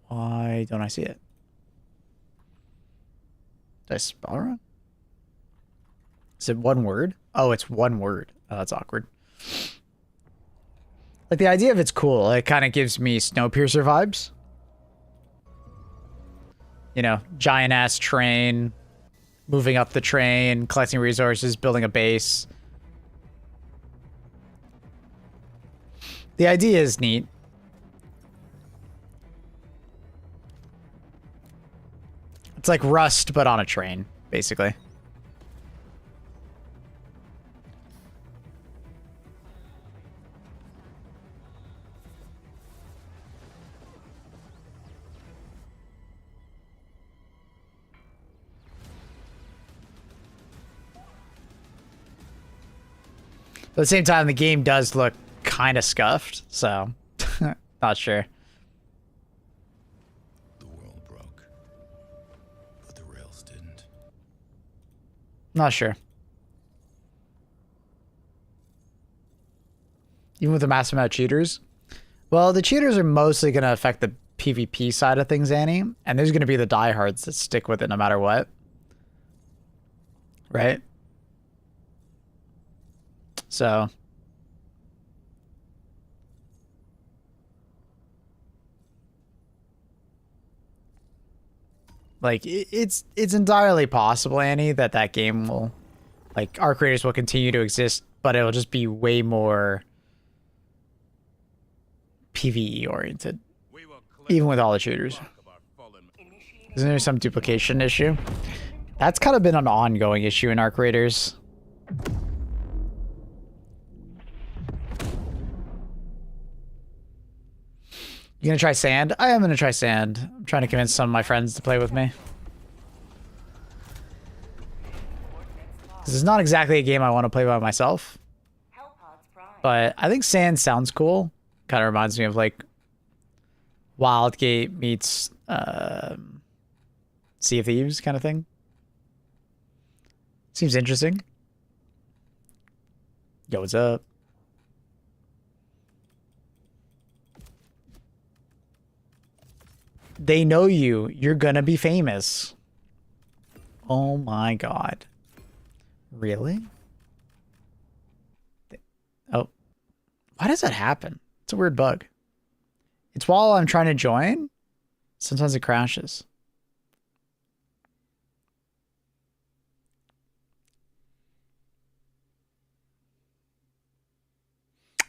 Why don't I see it? Did I spell it wrong? Is it one word? Oh, it's one word. Oh, that's awkward. Like, the idea of it's cool. It kind of gives me Snowpiercer vibes. You know, giant ass train, moving up the train, collecting resources, building a base. The idea is neat. It's like Rust, but on a train, basically. At the same time, the game does look kind of scuffed, so not sure. The world broke, but the rails didn't. Not sure. Even with the massive amount of cheaters? Well, the cheaters are mostly going to affect the PvP side of things, Annie. And there's going to be the diehards that stick with it no matter what. Right? So... like, it's entirely possible, Annie, that game will... like, our creators will continue to exist, but it'll just be way more... PvE oriented. Even with all the shooters. Isn't there some duplication issue? That's kind of been an ongoing issue in our creators. You gonna try sand? I am gonna try sand. I'm trying to convince some of my friends to play with me. Because it's not exactly a game I want to play by myself. But I think sand sounds cool. Kind of reminds me of like Wildgate meets Sea of Thieves kind of thing. Seems interesting. Yo, what's up? They know you. You're gonna be famous. Oh my god. Really? Oh. Why does that happen? It's a weird bug. It's while I'm trying to join. Sometimes it crashes.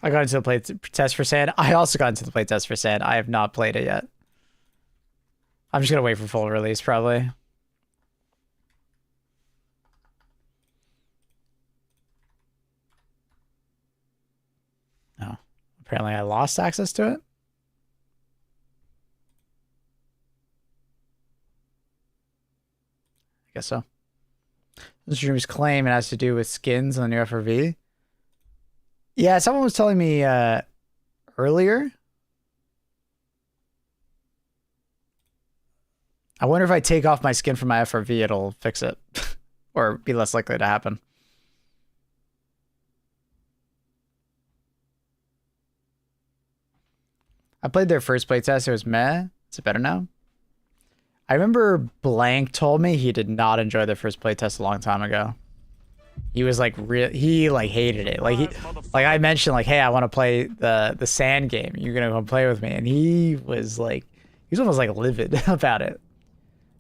I got into the play test for Sand. I also got into the play test for Sand. I have not played it yet. I'm just gonna wait for full release, probably. Oh. Apparently I lost access to it. I guess so. This streamer's claim it has to do with skins on the new FRV. Yeah, someone was telling me earlier. I wonder if I take off my skin from my FRV, it'll fix it. Or be less likely to happen. I played their first playtest. It was meh. Is it better now? I remember Blank told me he did not enjoy their first playtest a long time ago. He was like, he like hated it. Like I mentioned, like, hey, I want to play the sand game. You're gonna come play with me, and he was almost like livid about it.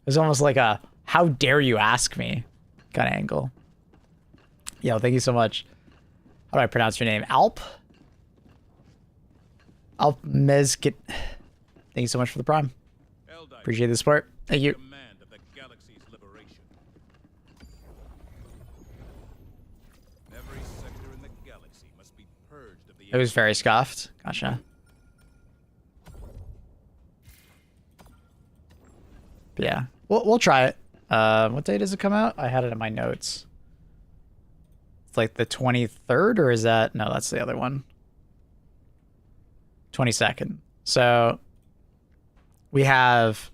It was almost like a "how dare you ask me" kind of angle. Yo, thank you so much. How do I pronounce your name? Alp Mezkit. Thank you so much for the prime. Appreciate the support. Thank you. It was very scuffed. Gotcha. But yeah, we'll try it. What day does it come out? I had it in my notes. It's like the 23rd, or is that... No, that's the other one. 22nd. So we have...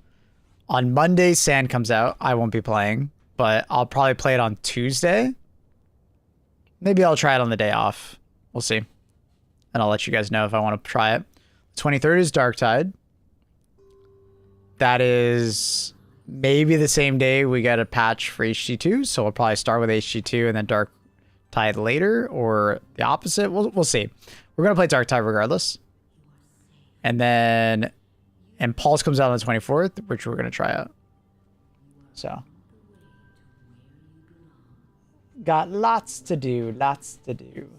On Monday, Sand comes out. I won't be playing, but I'll probably play it on Tuesday. Maybe I'll try it on the day off. We'll see. And I'll let you guys know if I want to try it. 23rd is Darktide. That is maybe the same day we get a patch for HT2, so we'll probably start with HT2 and then Darktide later, or the opposite. We'll see. We're going to play Darktide regardless. And then... And Pulse comes out on the 24th, which we're going to try out. So. Got lots to do, lots to do.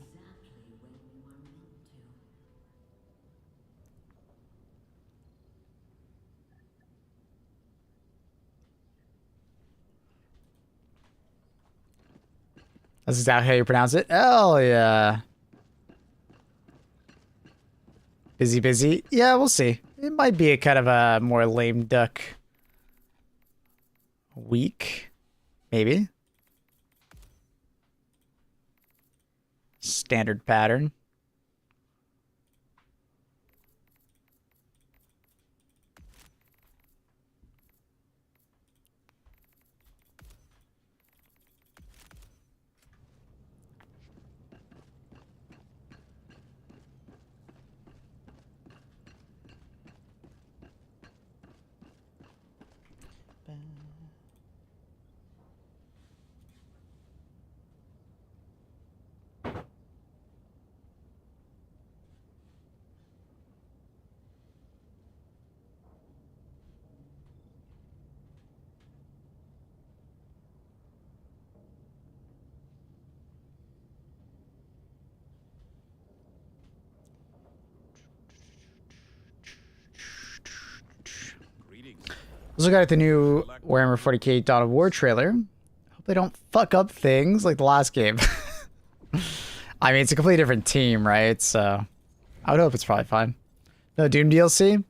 That's exactly how you pronounce it. Hell yeah. Busy, busy. Yeah, we'll see. It might be a kind of a more lame duck week. Maybe. Standard pattern. Let's look at the new Warhammer 40k Dawn of War trailer. Hope they don't fuck up things like the last game. I mean, it's a completely different team, right? So I would hope it's probably fine. No Doom DLC.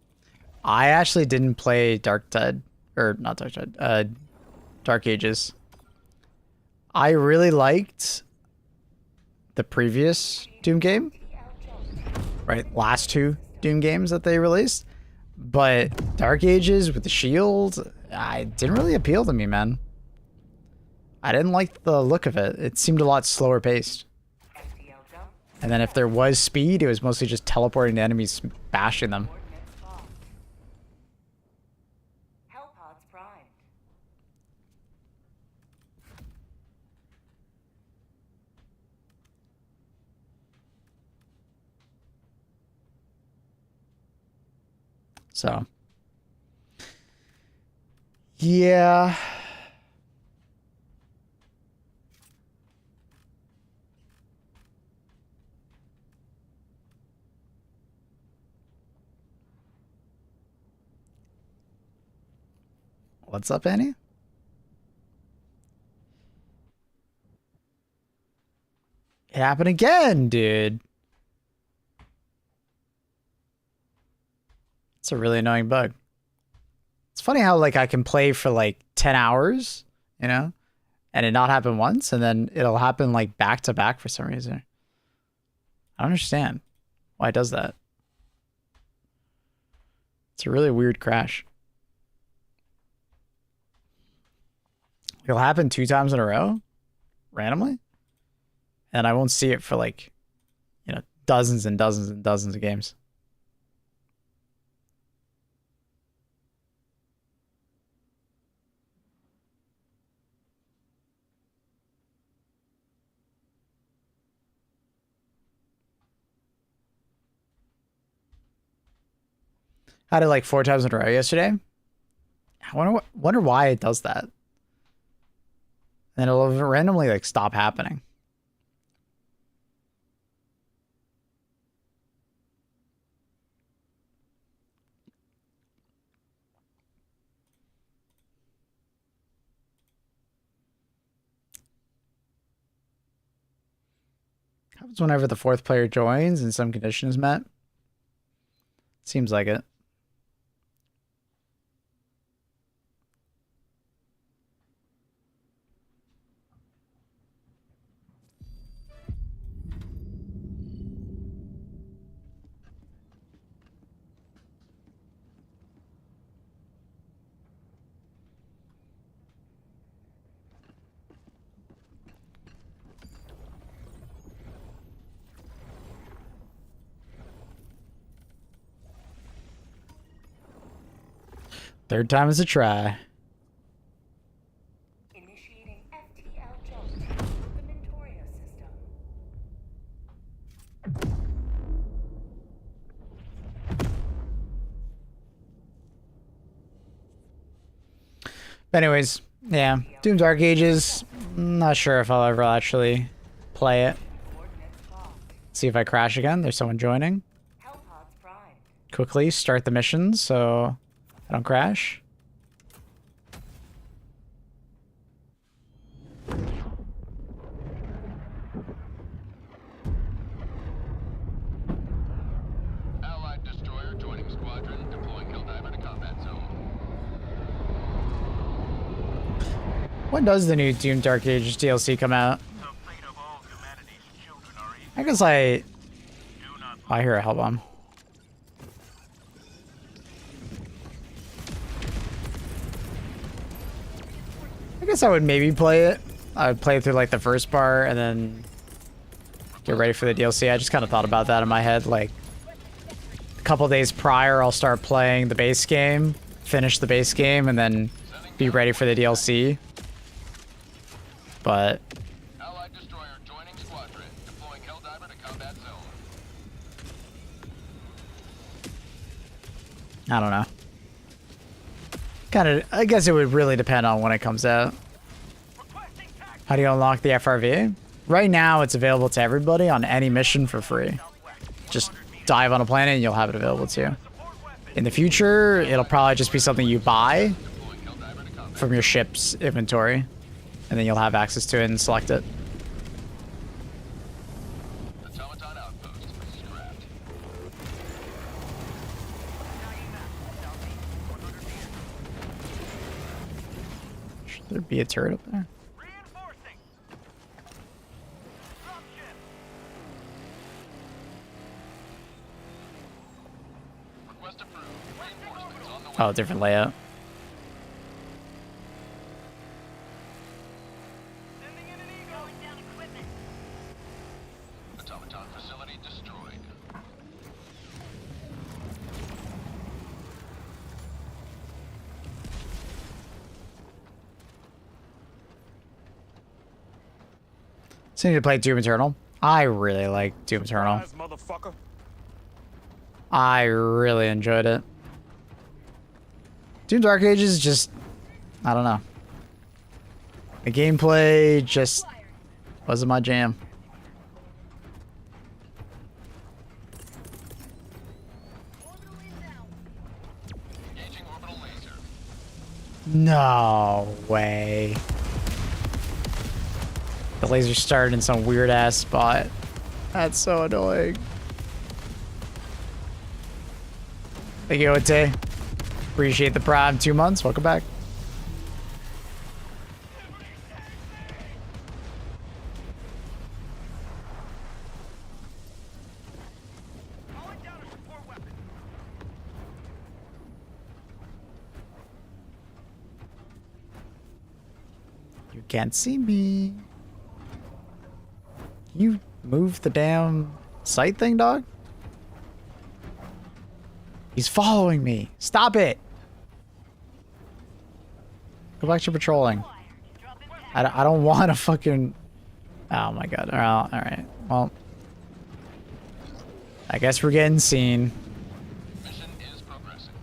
I actually didn't play Darktide, or not Darktide, Dark Ages. I really liked the previous Doom game, right? Last two Doom games that they released. But Dark Ages with the shield, I didn't really appeal to me, man. I didn't like the look of it. It seemed a lot slower paced. And then if there was speed, it was mostly just teleporting to enemies, bashing them. So, yeah. What's up, Annie? It happened again, dude. It's a really annoying bug. It's funny how like I can play for like 10 hours, you know, and it not happen once, and then it'll happen like back to back for some reason. I don't understand why it does that. It's a really weird crash. It'll happen 2 times in a row, randomly, and I won't see it for like, you know, dozens and dozens and dozens of games. Had it like 4 times in a row yesterday. I wonder why it does that. And it'll randomly like stop happening. Happens whenever the fourth player joins and some condition is met. Seems like it. Third time is a try. Initiating FTL jump with the Mentoria system. But anyways, yeah. Doom Dark Ages. Not sure if I'll ever actually play it. Coordinates locked. See if I crash again. There's someone joining. Hellpods primed. Quickly start the mission so I don't crash. Allied destroyer joining squadron, deploying Helldiver to combat zone. When does the new Doom Dark Ages DLC come out? The fate of all humanity's children are equal. I guess I Do not I hear a hell bomb. I guess I would maybe play it. I would play through like the first part and then get ready for the DLC. I just kind of thought about that in my head. Like a couple days prior, I'll start playing the base game, finish the base game, and then be ready for the DLC. But Allied destroyer joining squadron, deploying Helldiver to combat zone. I don't know. Kind of, I guess it would really depend on when it comes out. How do you unlock the FRV? Right now, it's available to everybody on any mission for free. Just dive on a planet and you'll have it available to you. In the future, it'll probably just be something you buy from your ship's inventory, and then you'll have access to it and select it. Automaton outpost scrapped. Should there be a turret up there? reinforcing. Dropship. Request approved. Reinforcements on the way. Oh, different layout. Sending in an eagle. Going down equipment. Automaton facility destroyed. So you need to play Doom Eternal. I really like Doom Eternal. Motherfucker. I really enjoyed it. Doom Dark Ages just, I don't know. The gameplay just wasn't my jam. Engaging orbital laser. No way. The laser started in some weird ass spot. That's so annoying. Thank you, Ote. Appreciate the prime 2 months. Welcome back. Calling down a support weapon. You can't see me. You move the damn sight thing, dog? He's following me. Stop it. Go back to patrolling. I don't want to fucking... Oh my god. All right. Well, I guess we're getting seen. Mission is progressing.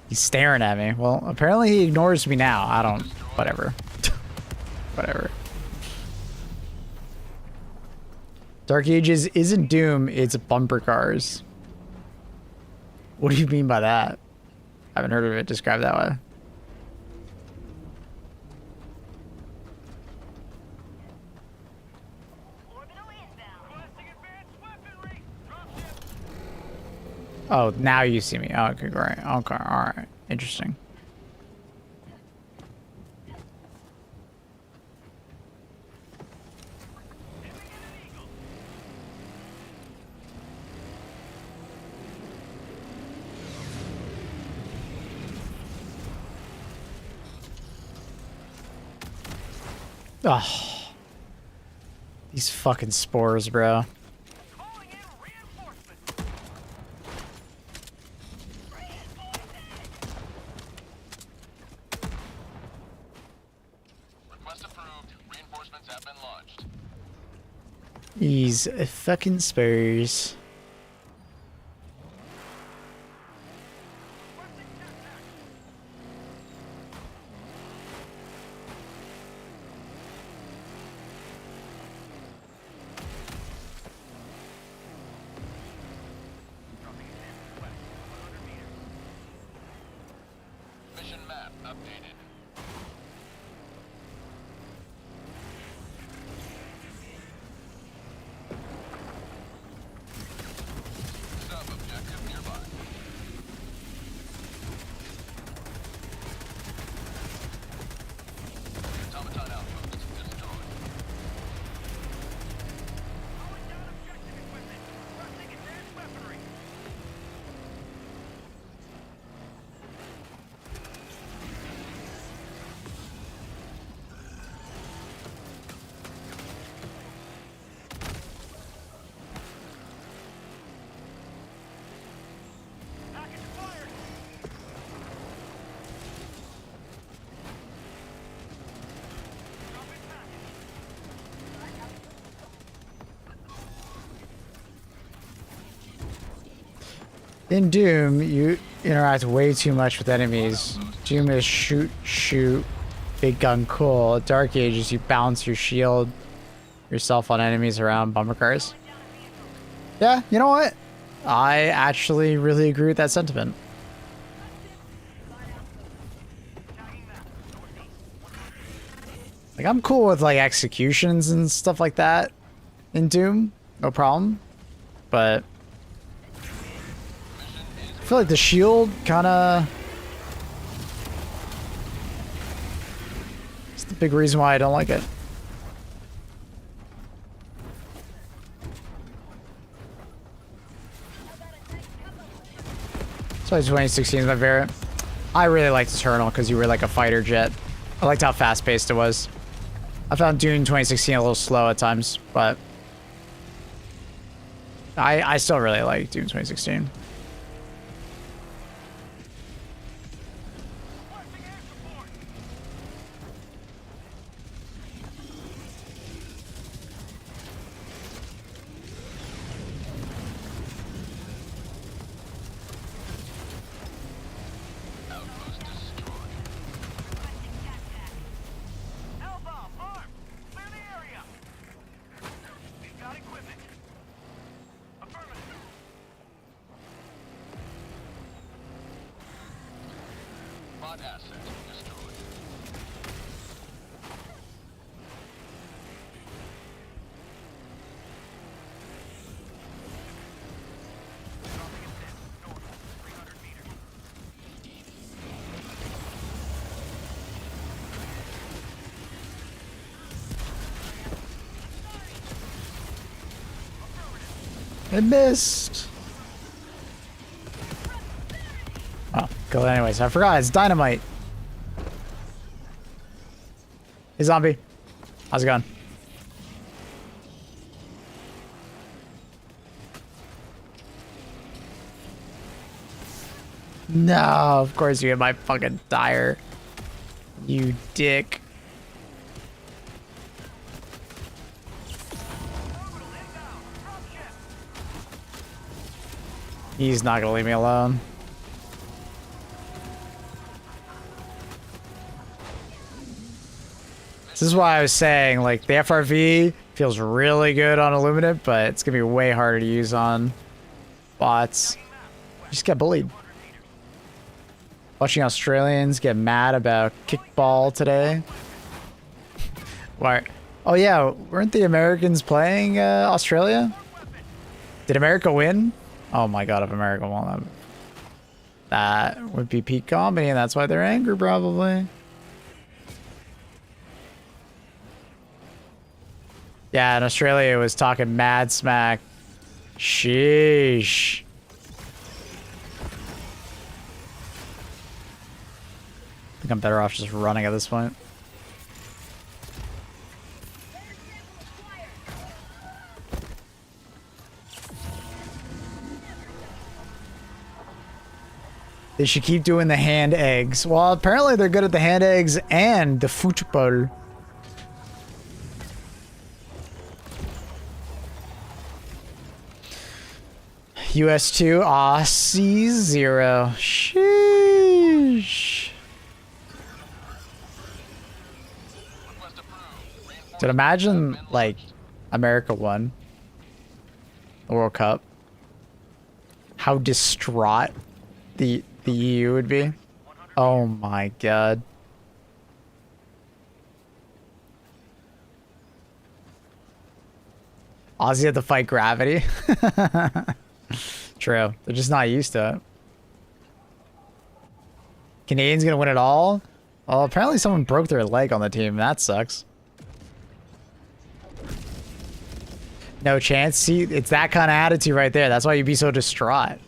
He's staring at me. Well, apparently he ignores me now. I don't... Whatever. Whatever. Dark Ages isn't Doom, it's bumper cars. What do you mean by that? I haven't heard of it described that way. Oh, now you see me. Oh, okay, great. Okay, all right. Interesting. Oh, these fucking spores, bro. Calling in reinforcements. Request approved. Reinforcements have been launched. These fucking spurs. Mission map updated. Sub-objective nearby. Automaton outpost destroyed. Calling down objective equipment. Requesting advanced weaponry. Package fired. Dropping package. In Doom, you interact way too much with enemies. Doom is shoot, shoot, big gun, cool. Dark Ages, you bounce your shield yourself on enemies around bumper cars. Yeah, you know what? I actually really agree with that sentiment. Like, I'm cool with like executions and stuff like that in Doom, no problem. But I feel like the shield kind of... It's the big reason why I don't like it. So 2016 is my favorite. I really liked Eternal because you were like a fighter jet. I liked how fast-paced it was. I found Dune 2016 a little slow at times, but I still really like Dune 2016. Requesting air support. Outpost destroyed. L-bomb armed. Clear the area. We've got equipment. Affirmative. Bot asset destroyed. Dropping intent. North. 300 meters. I missed. Oh, go anyways. I forgot. It's dynamite. Hey, zombie. How's it going? No, of course you hit my fucking tire. You dick. He's not gonna leave me alone. This is why I was saying, like, the FRV feels really good on Illuminate, but it's gonna be way harder to use on bots. You just get bullied. Watching Australians get mad about kickball today. Why? Oh yeah, weren't the Americans playing Australia? Did America win? Oh my god, if America won that, that would be peak comedy, and that's why they're angry, probably. Yeah, and Australia was talking mad smack. Sheesh. I think I'm better off just running at this point. They should keep doing the hand eggs. Well, apparently they're good at the hand eggs and the football. US 2, Aussie 0. Sheesh. Dude, imagine, like, America won the World Cup. How distraught the EU would be. Oh my god. Aussie had to fight gravity. True. They're just not used to it. Canadians gonna win it all? Well, apparently someone broke their leg on the team. That sucks. No chance. See, it's that kind of attitude right there. That's why you'd be so distraught.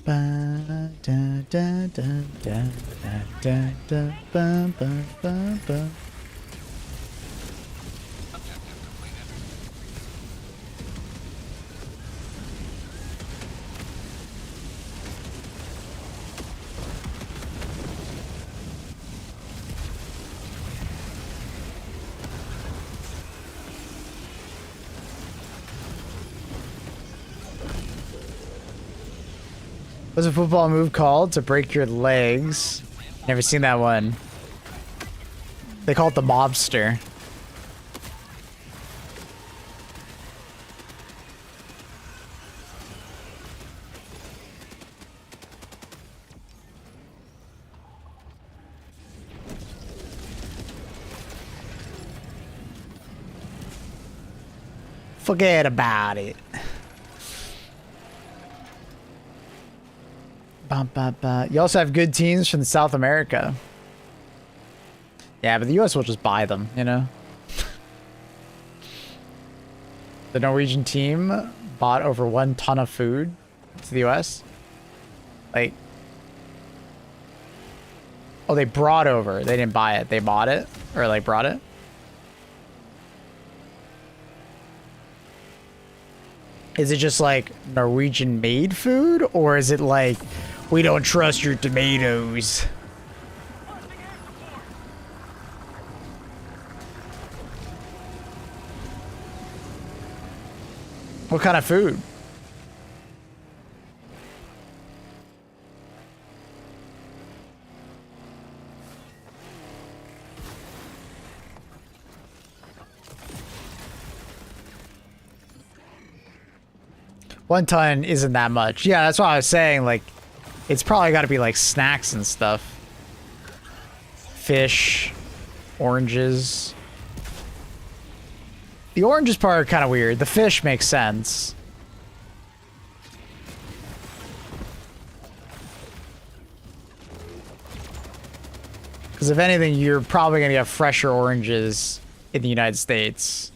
Ba, da, da, da, da, da, da, ba, ba, ba, ba. What's a football move called to break your legs? Never seen that one. They call it the mobster. Forget about it. You also have good teams from South America. Yeah, but the US will just buy them, you know? The Norwegian team bought over 1 ton of food to the US. Like... Oh, they brought over. They didn't buy it. They bought it. Or, like, brought it. Is it just, like, Norwegian-made food? Or is it, like... We don't trust your tomatoes. What kind of food? One ton isn't that much. Yeah, that's what I was saying. Like, it's probably got to be like snacks and stuff. Fish, oranges. The oranges part are kind of weird. The fish makes sense. Because if anything, you're probably going to get fresher oranges in the United States.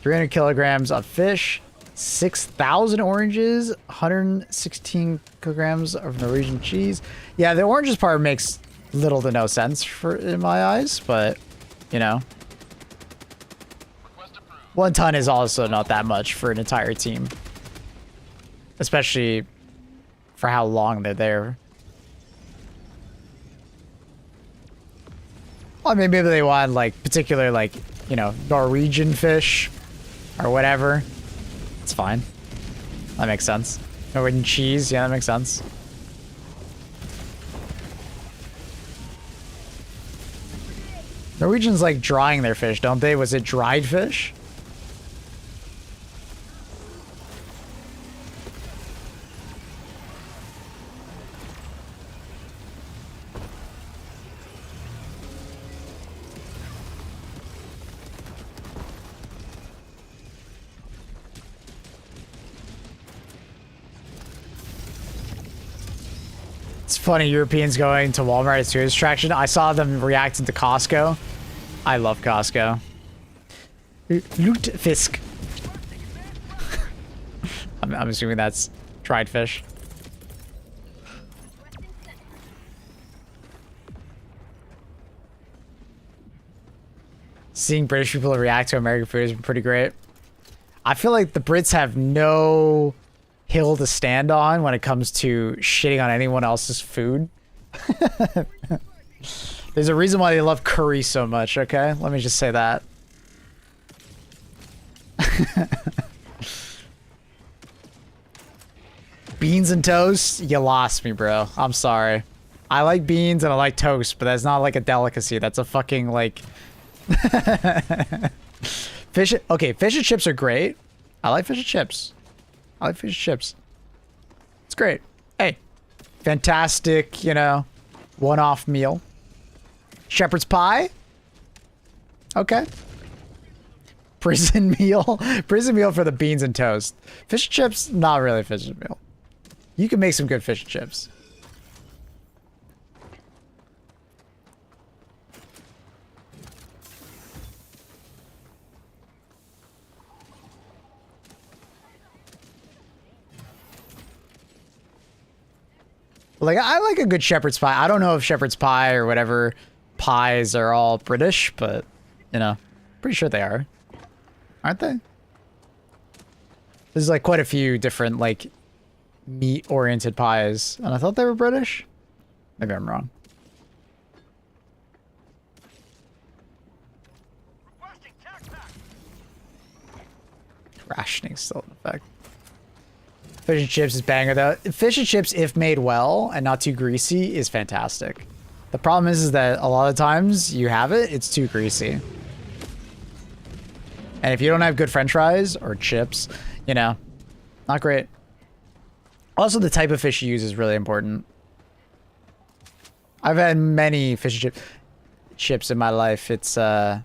300 kilograms of fish. 6,000 oranges, 116 kilograms of Norwegian cheese. Yeah, the oranges part makes little to no sense in my eyes, but, you know. 1 ton is also not that much for an entire team. Especially for how long they're there. Well, I mean, maybe they want, like, particular, like, you know, Norwegian fish or whatever. It's fine. That makes sense. Norwegian cheese, yeah, that makes sense. Norwegians like drying their fish, don't they? Was it dried fish? It's funny, Europeans going to Walmart as tourist attraction. I saw them reacting to Costco. I love Costco. Lutefisk. I'm assuming that's dried fish. Seeing British people react to American food has been pretty great. I feel like the Brits have no hill to stand on when it comes to shitting on anyone else's food. There's a reason why they love curry so much, okay? Let me just say that. Beans and toast? You lost me, bro. I'm sorry. I like beans and I like toast, but that's not like a delicacy. That's a fucking like... Fish... Okay, fish and chips are great. I like fish and chips. I like fish and chips. It's great. Hey, fantastic, you know, one-off meal. Shepherd's pie? Okay. Prison meal? Prison meal for the beans and toast. Fish and chips? Not really fish and meal. You can make some good fish and chips. Like, I like a good shepherd's pie. I don't know if shepherd's pie or whatever pies are all British, but, you know, pretty sure they are. Aren't they? There's like quite a few different, like, meat-oriented pies, and I thought they were British. Maybe I'm wrong. Rationing's still in effect. Fish and chips is banger though. Fish and chips, if made well and not too greasy, is fantastic. The problem is that a lot of times you have it, it's too greasy. And if you don't have good French fries or chips, you know, not great. Also, the type of fish you use is really important. I've had many fish and chips in my life. It's, yeah.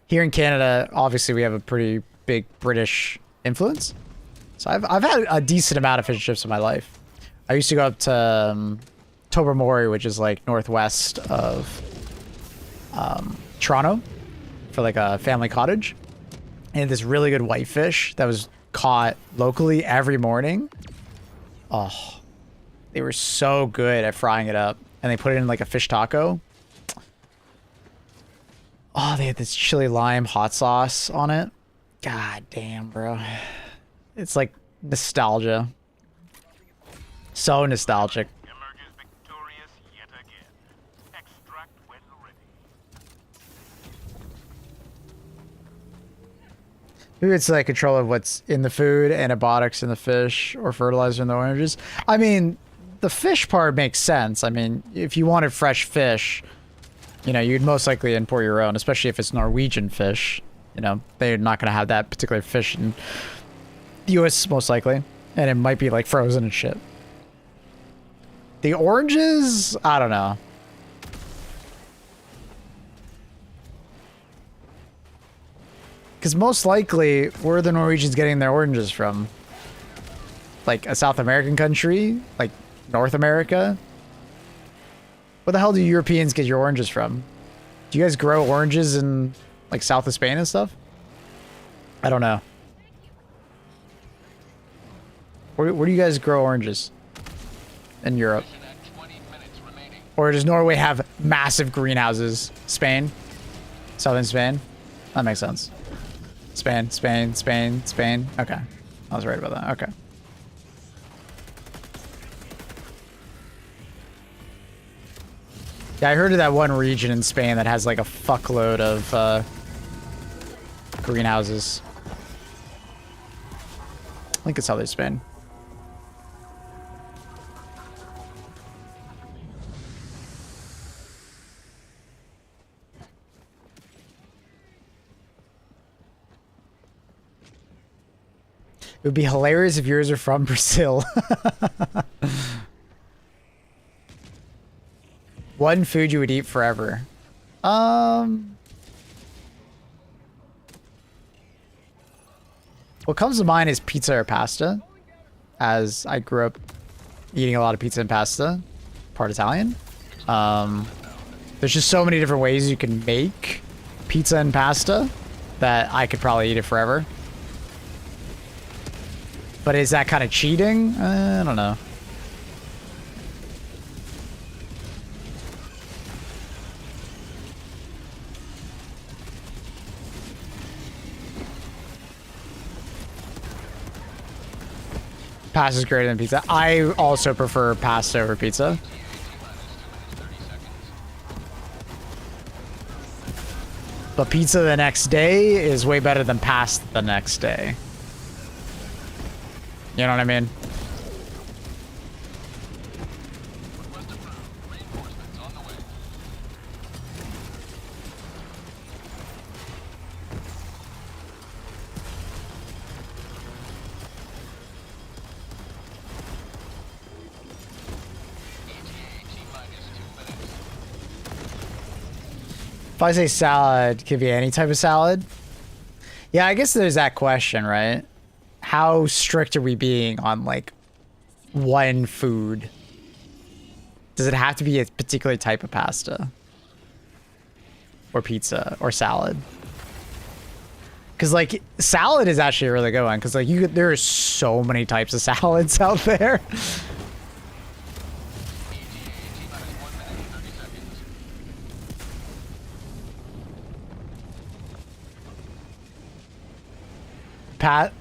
Here in Canada, obviously we have a pretty big British influence. So I've had a decent amount of fish and chips in my life. I used to go up to Tobermory, which is like northwest of Toronto, for like a family cottage. And this really good whitefish that was caught locally every morning. Oh, they were so good at frying it up. And they put it in like a fish taco. Oh, they had this chili lime hot sauce on it. God damn, bro. It's like nostalgia. So nostalgic. Emerges victorious yet again. Extract when ready. Maybe it's like control of what's in the food, antibiotics in the fish, or fertilizer in the oranges. I mean, the fish part makes sense. I mean, if you wanted fresh fish, you know, you'd most likely import your own, especially if it's Norwegian fish. You know, they're not going to have that particular fish in the US, most likely. And it might be, like, frozen and shit. The oranges? I don't know. Because most likely, where are the Norwegians getting their oranges from? Like, a South American country? Like, North America? Where the hell do Europeans get your oranges from? Do you guys grow oranges in, like, south of Spain and stuff? I don't know. Where do you guys grow oranges? In Europe? Or does Norway have massive greenhouses? Spain? Southern Spain? That makes sense. Spain, Spain, Spain, Spain. Okay. I was right about that. Okay. Yeah, I heard of that one region in Spain that has like a fuckload of greenhouses. I think it's Southern Spain. It would be hilarious if yours are from Brazil. One food you would eat forever. What comes to mind is pizza or pasta, as I grew up eating a lot of pizza and pasta, part Italian. There's just so many different ways you can make pizza and pasta that I could probably eat it forever. But is that kind of cheating? I don't know. Pasta's greater than pizza. I also prefer pasta over pizza. But pizza the next day is way better than pasta the next day. You know what I mean? Reinforcements on the way. ETA T-minus 2 minutes. If I say salad, could be any type of salad. Yeah, I guess there's that question, right? How strict are we being on like one food? Does it have to be a particular type of pasta? Or pizza or salad? Because like salad is actually a really good one, because like there are so many types of salads out there.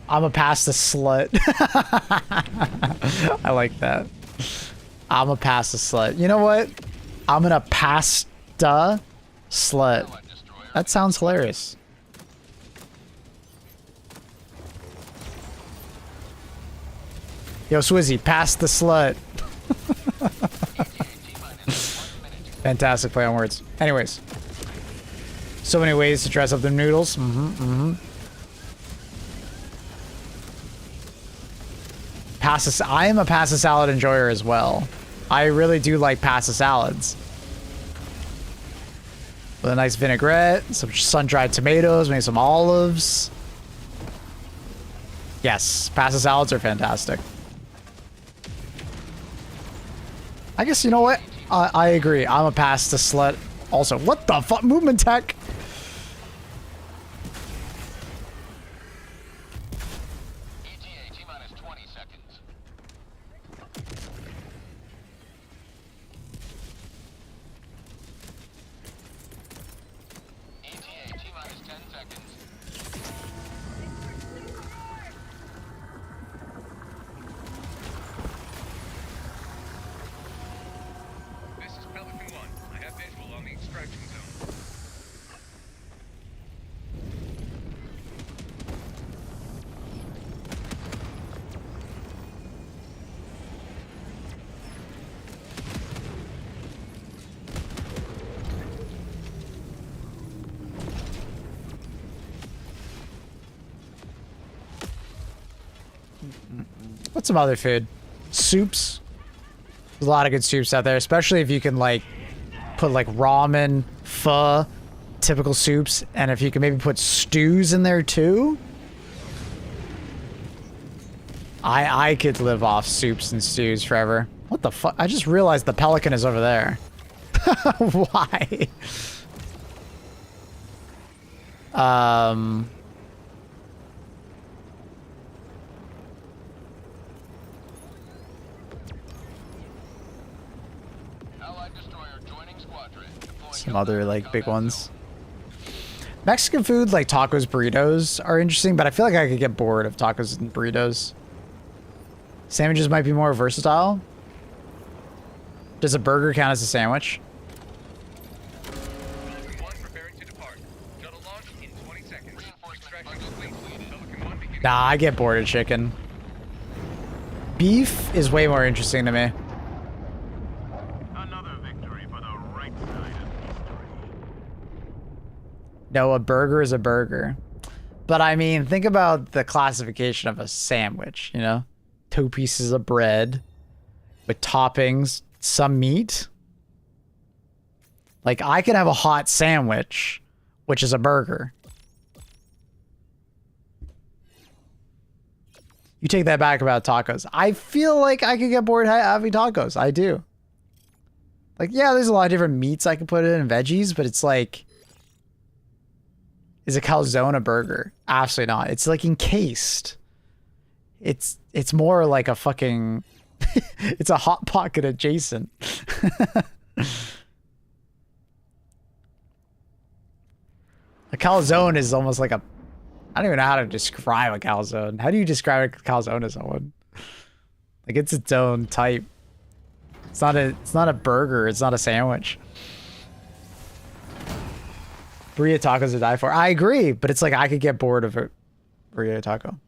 I'm a pasta slut. I like that. I'm a pasta slut. You know what? I'm gonna pasta slut. That sounds hilarious. Yo, Swizzy, pass the slut. Fantastic play on words. Anyways. So many ways to dress up the noodles. I am a pasta salad enjoyer as well. I really do like pasta salads. With a nice vinaigrette, some sun-dried tomatoes, maybe some olives. Yes, pasta salads are fantastic. I guess, you know what? I agree. I'm a pasta slut also. What the fuck? Movement tech? ETA T-minus 20 seconds. ETA T-minus 10 seconds. This is Pelican 1. I have visual on the extraction zone. What's some other food? Soups. There's a lot of good soups out there, especially if you can like put like ramen, pho, typical soups, and if you can maybe put stews in there too. I could live off soups and stews forever. What the fuck? I just realized the pelican is over there. Why? Allied destroyer joining squadron. Deploying Some other like big combat ones. zone. Mexican food like tacos, burritos are interesting, but I feel like I could get bored of tacos and burritos. Sandwiches might be more versatile. Does a burger count as a sandwich? launch in 20 seconds. Extraction complete. Pelican 1 beginning. Nah, I get bored of chicken. Beef is way more interesting to me. Another victory for the right side of history. No, a burger is a burger. But I mean, think about the classification of a sandwich, you know? 2 pieces of bread with toppings, some meat. Like, I can have a hot sandwich, which is a burger. You take that back about tacos. I feel like I could get bored having tacos. I do. Like, yeah, there's a lot of different meats I can put in and veggies, but it's like... Is a calzone a burger? Absolutely not. It's like encased. It's more like a fucking... It's a hot pocket adjacent. A calzone is almost like a... I don't even know how to describe a calzone. How do you describe a calzone to someone? Like, it's its own type. It's not a burger. It's not a sandwich. Burrito tacos to die for. I agree, but it's like I could get bored of a burrito taco.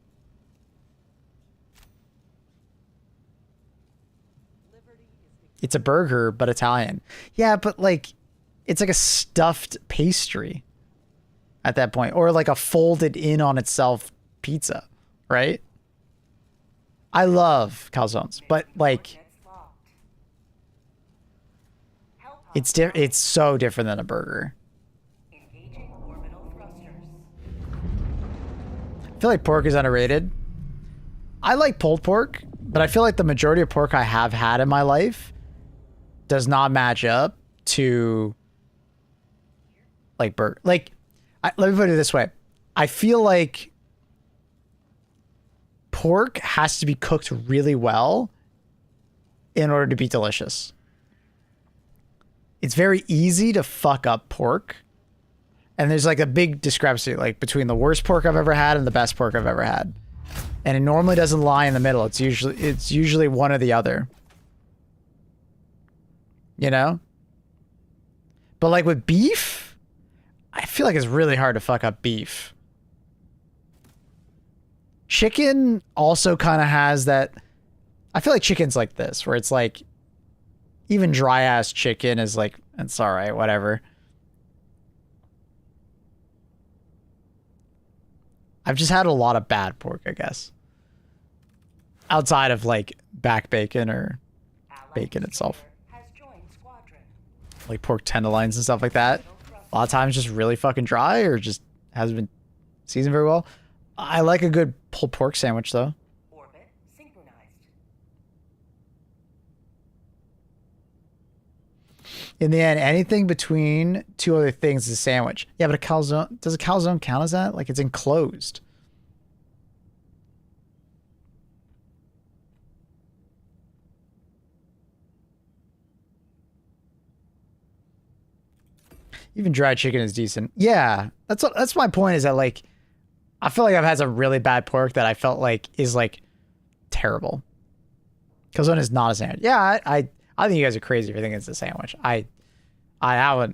It's a burger, but Italian. Yeah, but like, it's like a stuffed pastry at that point, or like a folded in on itself pizza, right? I love calzones, but like, it's so different than a burger. I feel like pork is underrated. I like pulled pork, but I feel like the majority of pork I have had in my life does not match up to like burger. Like, let me put it this way. I feel like pork has to be cooked really well in order to be delicious. It's very easy to fuck up pork. And there's like a big discrepancy like between the worst pork I've ever had and the best pork I've ever had. And it normally doesn't lie in the middle. It's usually one or the other. You know? But like with beef, I feel like it's really hard to fuck up beef. Chicken also kind of has that. I feel like chicken's like this, where it's like even dry ass chicken is like, it's all right, whatever. I've just had a lot of bad pork, I guess. Outside of like back bacon or bacon itself. Like pork tenderloins and stuff like that. A lot of times just really fucking dry or just hasn't been seasoned very well. I like a good pulled pork sandwich though. In the end, anything between two other things is a sandwich. Yeah, but a calzone, does a calzone count as that? Like it's enclosed. Even dried chicken is decent. Yeah, that's my point is that like, I feel like I've had some really bad pork that I felt like is like terrible. Calzone is not a sandwich. Yeah, I think you guys are crazy if you think it's a sandwich. That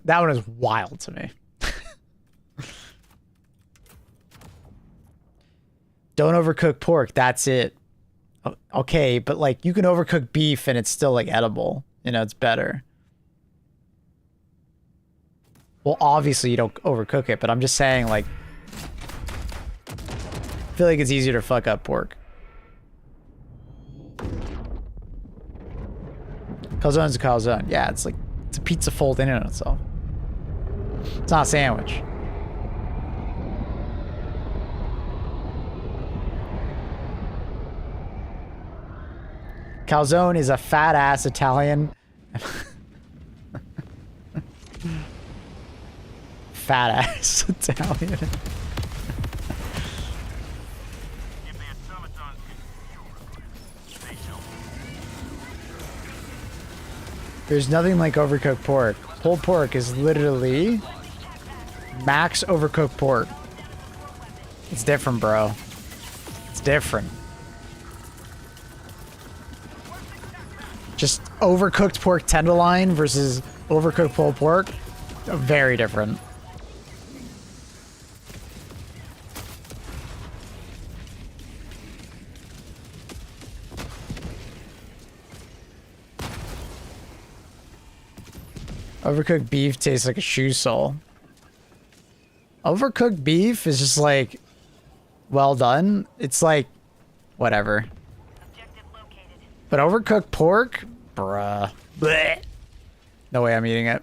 one is wild to me. Don't overcook pork. That's it. Okay, but like you can overcook beef and it's still like edible. You know, it's better. Well, obviously you don't overcook it, but I'm just saying like, I feel like it's easier to fuck up pork. Calzone's a calzone. Yeah, it's like, it's a pizza fold in and of itself. It's not a sandwich. Calzone is a fat ass Italian. Fat ass Italian. There's nothing like overcooked pork. Pulled pork is literally max overcooked pork. It's different, bro. It's different. Just overcooked pork tenderloin versus overcooked pulled pork, very different. Overcooked beef tastes like a shoe sole. Overcooked beef is just like, well done. It's like, whatever. Objective located. But overcooked pork? Bruh. Blech. No way I'm eating it.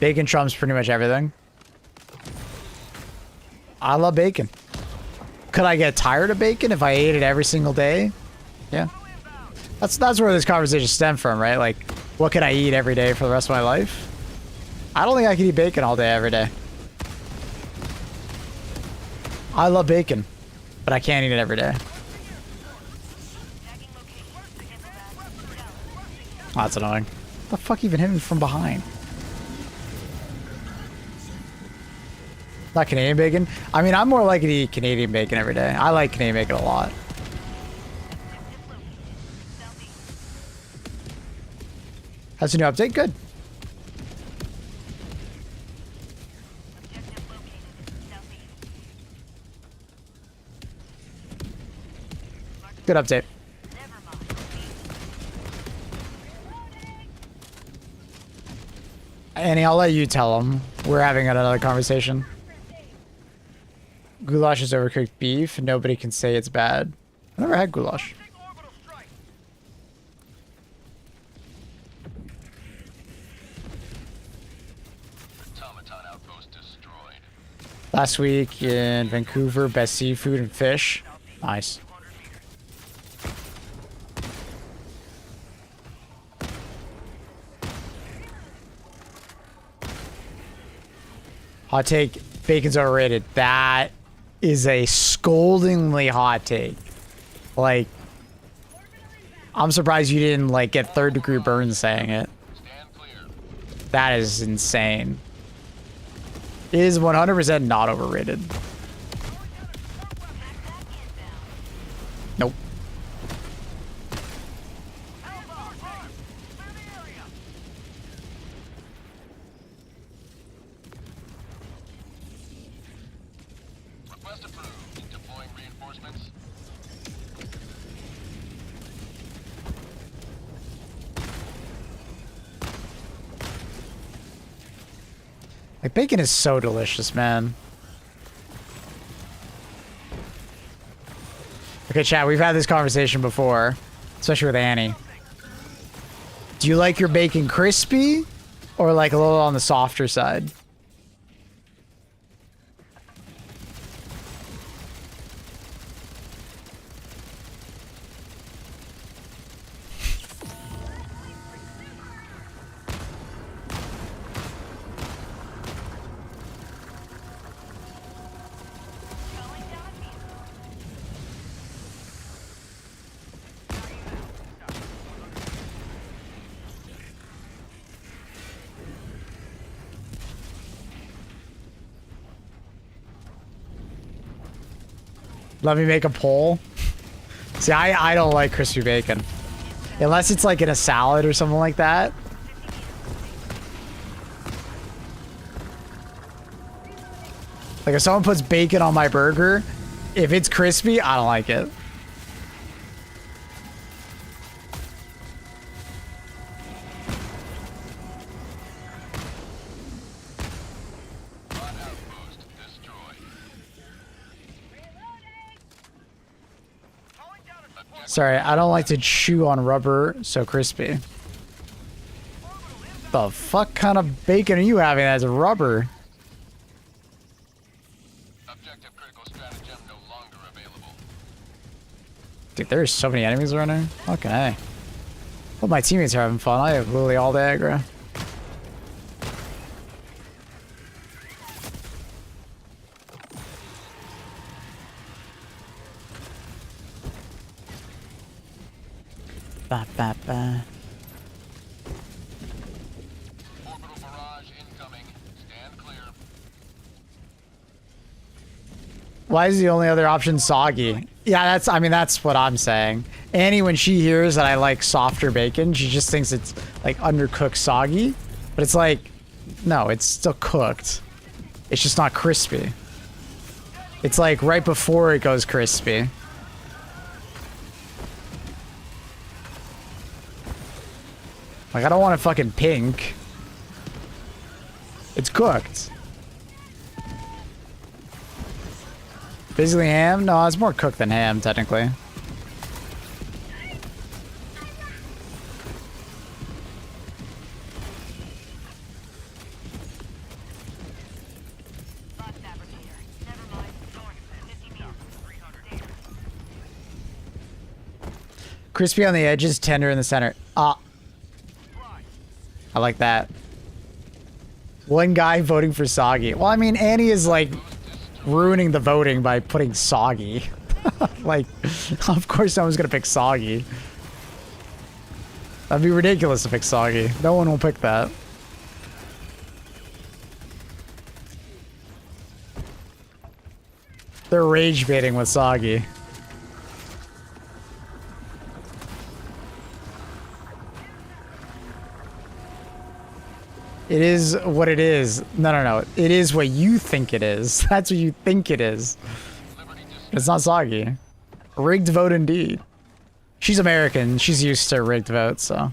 Bacon trumps pretty much everything. I love bacon. Could I get tired of bacon if I ate it every single day? Yeah. That's where this conversation stemmed from, right? Like, what can I eat every day for the rest of my life? I don't think I can eat bacon all day every day. I love bacon, but I can't eat it every day. Oh, that's annoying. What the fuck even hit me from behind? Not Canadian bacon? I mean, I'm more likely to eat Canadian bacon every day. I like Canadian bacon a lot. How's the new update? Good. Good update. Annie, I'll let you tell them. We're having another conversation. Goulash is overcooked beef. Nobody can say it's bad. I never had goulash. Automaton outpost destroyed. Last week in Vancouver, best seafood and fish. Nice. Hot take, bacon's overrated. That is a scoldingly hot take. Like, I'm surprised you didn't, like, get third-degree burns saying it. Stand clear. That is insane. It is 100% not overrated. Nope. Request approved. Deploying reinforcements. Like, bacon is so delicious, man. Okay, chat, we've had this conversation before, especially with Annie. Do you like your bacon crispy or like a little on the softer side? Let me make a poll. See, I don't like crispy bacon. Unless it's like in a salad or something like that. Like if someone puts bacon on my burger, if it's crispy, I don't like it. Outpost destroyed. Sorry, I don't like to chew on rubber so crispy. The fuck kind of bacon are you having as rubber? Objective critical stratagem no longer available. Dude, there's so many enemies around here. Okay. Well, my teammates are having fun. I have literally all the aggro. Ba, ba, ba. Orbital barrage incoming. Stand clear. Why is the only other option soggy? Yeah, I mean, that's what I'm saying. Annie, when she hears that I like softer bacon, she just thinks it's like undercooked soggy. But it's like, no, it's still cooked. It's just not crispy. It's like right before it goes crispy. Like, I don't want it fucking pink. It's cooked. Basically ham? No, it's more cooked than ham, technically. Bus fabricator. Never mind. Going 50 meters. 300. Crispy on the edges, tender in the center. Ah. I like that. One guy voting for soggy. Well, I mean, Annie is like ruining the voting by putting soggy. Like, of course no one's gonna pick soggy. That'd be ridiculous to pick soggy. No one will pick that. They're rage baiting with soggy. It is what it is. No. It is what you think it is. That's what you think it is. It's not soggy. Rigged vote indeed. She's American. She's used to rigged votes, so.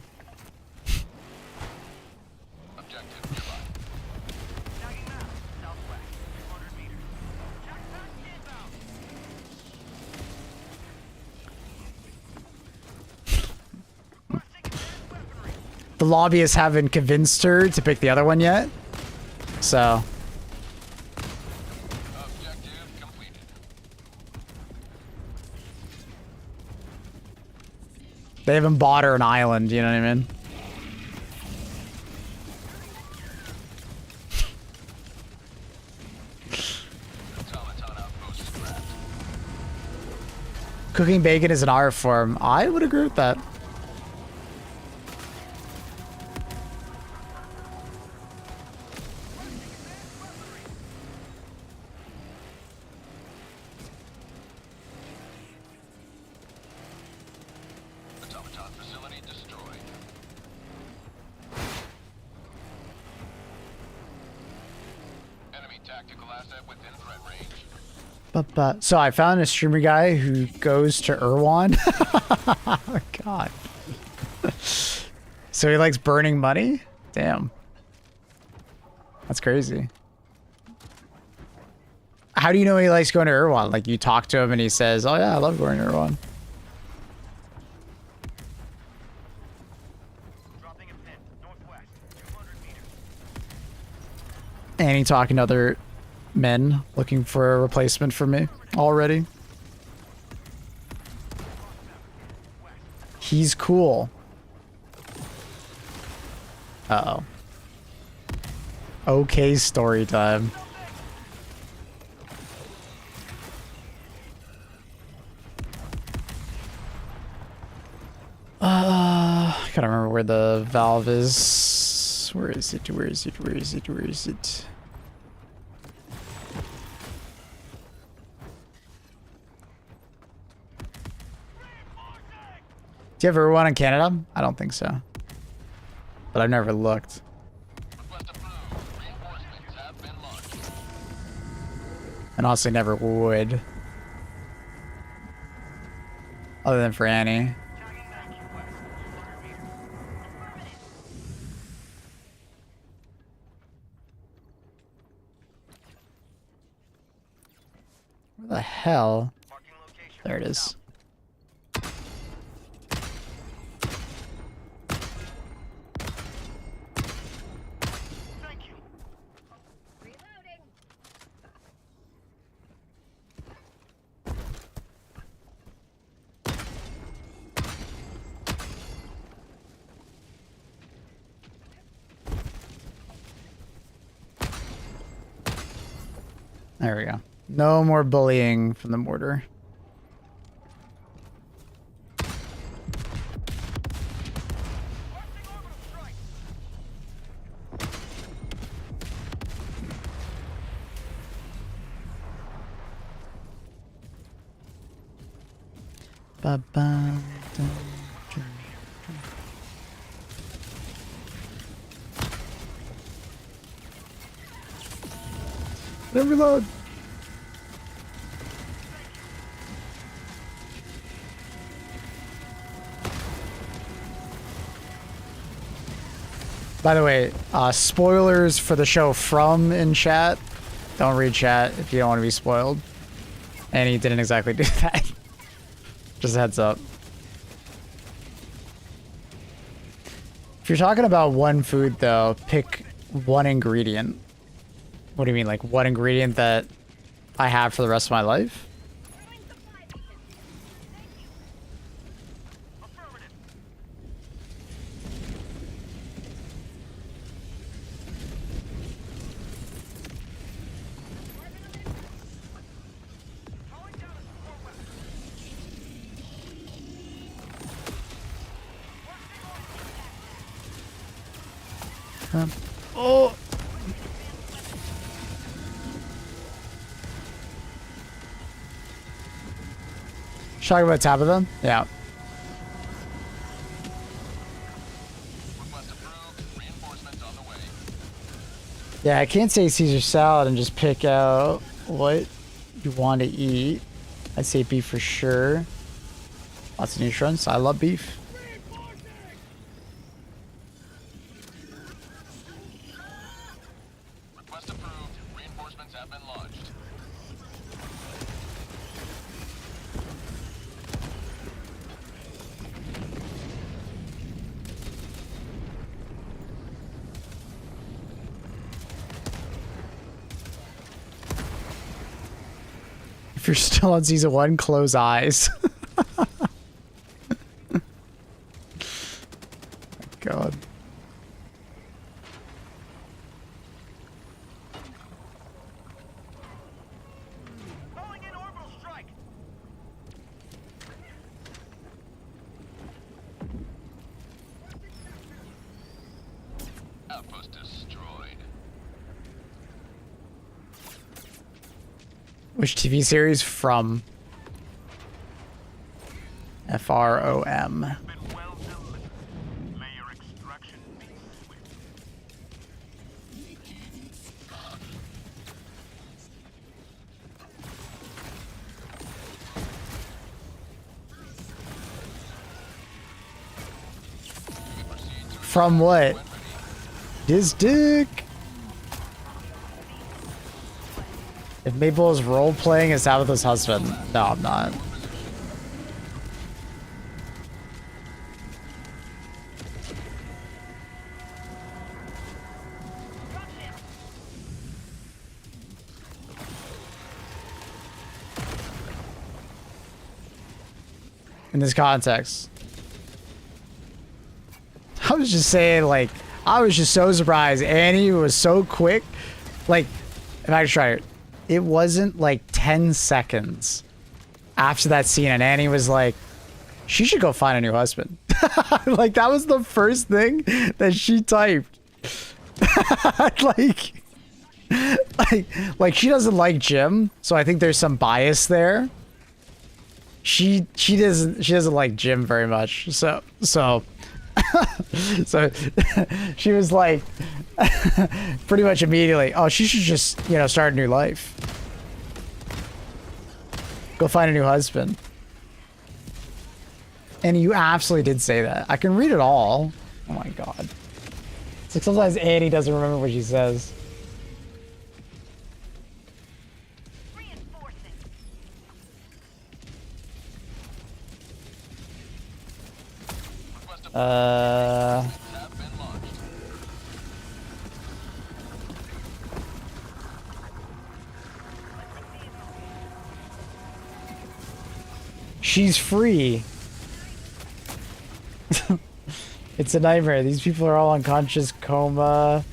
Objective nearby. Tagging map. Southwest. 200 meters. Jetpack inbound. Requesting advanced weaponry. The lobbyists haven't convinced her to pick the other one yet. So. Objective completed. They haven't bought her an island, you know what I mean? Automaton outpost scrapped. Cooking bacon is an art form. I would agree with that. Automaton facility destroyed. Enemy tactical asset within threat range. So I found a streamer guy who goes to Irwan. Oh, God. So he likes burning money? Damn. That's crazy. How do you know he likes going to Irwan? Like, you talk to him and he says, oh yeah, I love going to Irwan. Dropping a pin. Northwest. 200 meters. And he talking to other men looking for a replacement for me already. He's cool. Uh-oh. Okay, story time. I gotta remember where the valve is. Where is it? Where is it? Where is it? Where is it? Do you ever one in Canada? I don't think so. But I've never looked. Request approved. Reinforcements have been launched. And honestly never would. Other than for Annie. Tagging map. West. 200 meters. Where the hell? Marking location. There it is. Thank you. Reloading. There we go. No more bullying from the mortar. Requesting orbital strike. Ba-ba, dun, dun. Let me reload. By the way, spoilers for the show From in chat. Don't read chat if you don't want to be spoiled. And he didn't exactly do that. Just a heads up. If you're talking about one food, though, pick one ingredient. What do you mean, like one ingredient that I have for the rest of my life? Oh! Talking about Tabitha? Yeah. Request approved. Reinforcements on the way. Yeah, I can't say Caesar salad and just pick out what you want to eat. I'd say beef for sure. Lots of nutrients. I love beef. Request approved. Reinforcements have been launched. If you're still on season 1, close eyes. God. Calling in orbital strike. Outpost destroyed. Which TV series? From FROM. Been well delivered. Layer extraction be swift. From what? His dick. If Maple is role playing as Tabitha's husband, no, I'm not. In this context, I was just saying, like, I was just so surprised. Annie was so quick. Like, if I could try it, it wasn't like 10 seconds after that scene, and Annie was like, she should go find a new husband. Like, that was the first thing that she typed. like she doesn't like Jim, so I think there's some bias there. She doesn't like Jim very much, so so she was like, pretty much immediately, oh, she should just, you know, start a new life, go find a new husband. And you absolutely did say that. I can read it all. Oh my god, it's like sometimes Annie doesn't remember what she says. She's free. It's a nightmare. These people are all unconscious, coma.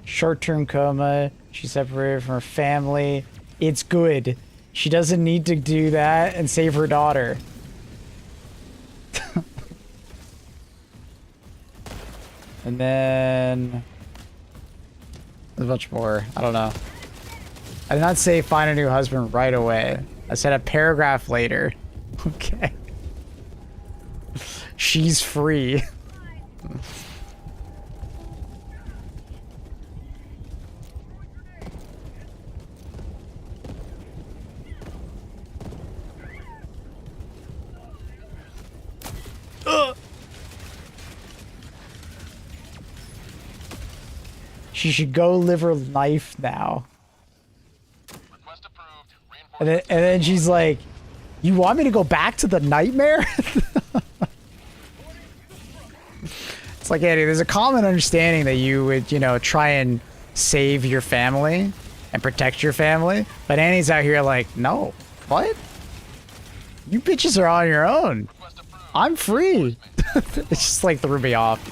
Short-term coma. She's separated from her family. It's good. She doesn't need to do that and save her daughter. And then there's a bunch more. I don't know. I did not say find a new husband right away. I said a paragraph later. Okay. She's free. Ugh. She should go live her life now. Request approved. And then she's like, you want me to go back to the nightmare? It's like, Eddie, there's a common understanding that you would, you know, try and save your family and protect your family. But Annie's out here like, no, what? You bitches are on your own. I'm free. It's just like threw me off.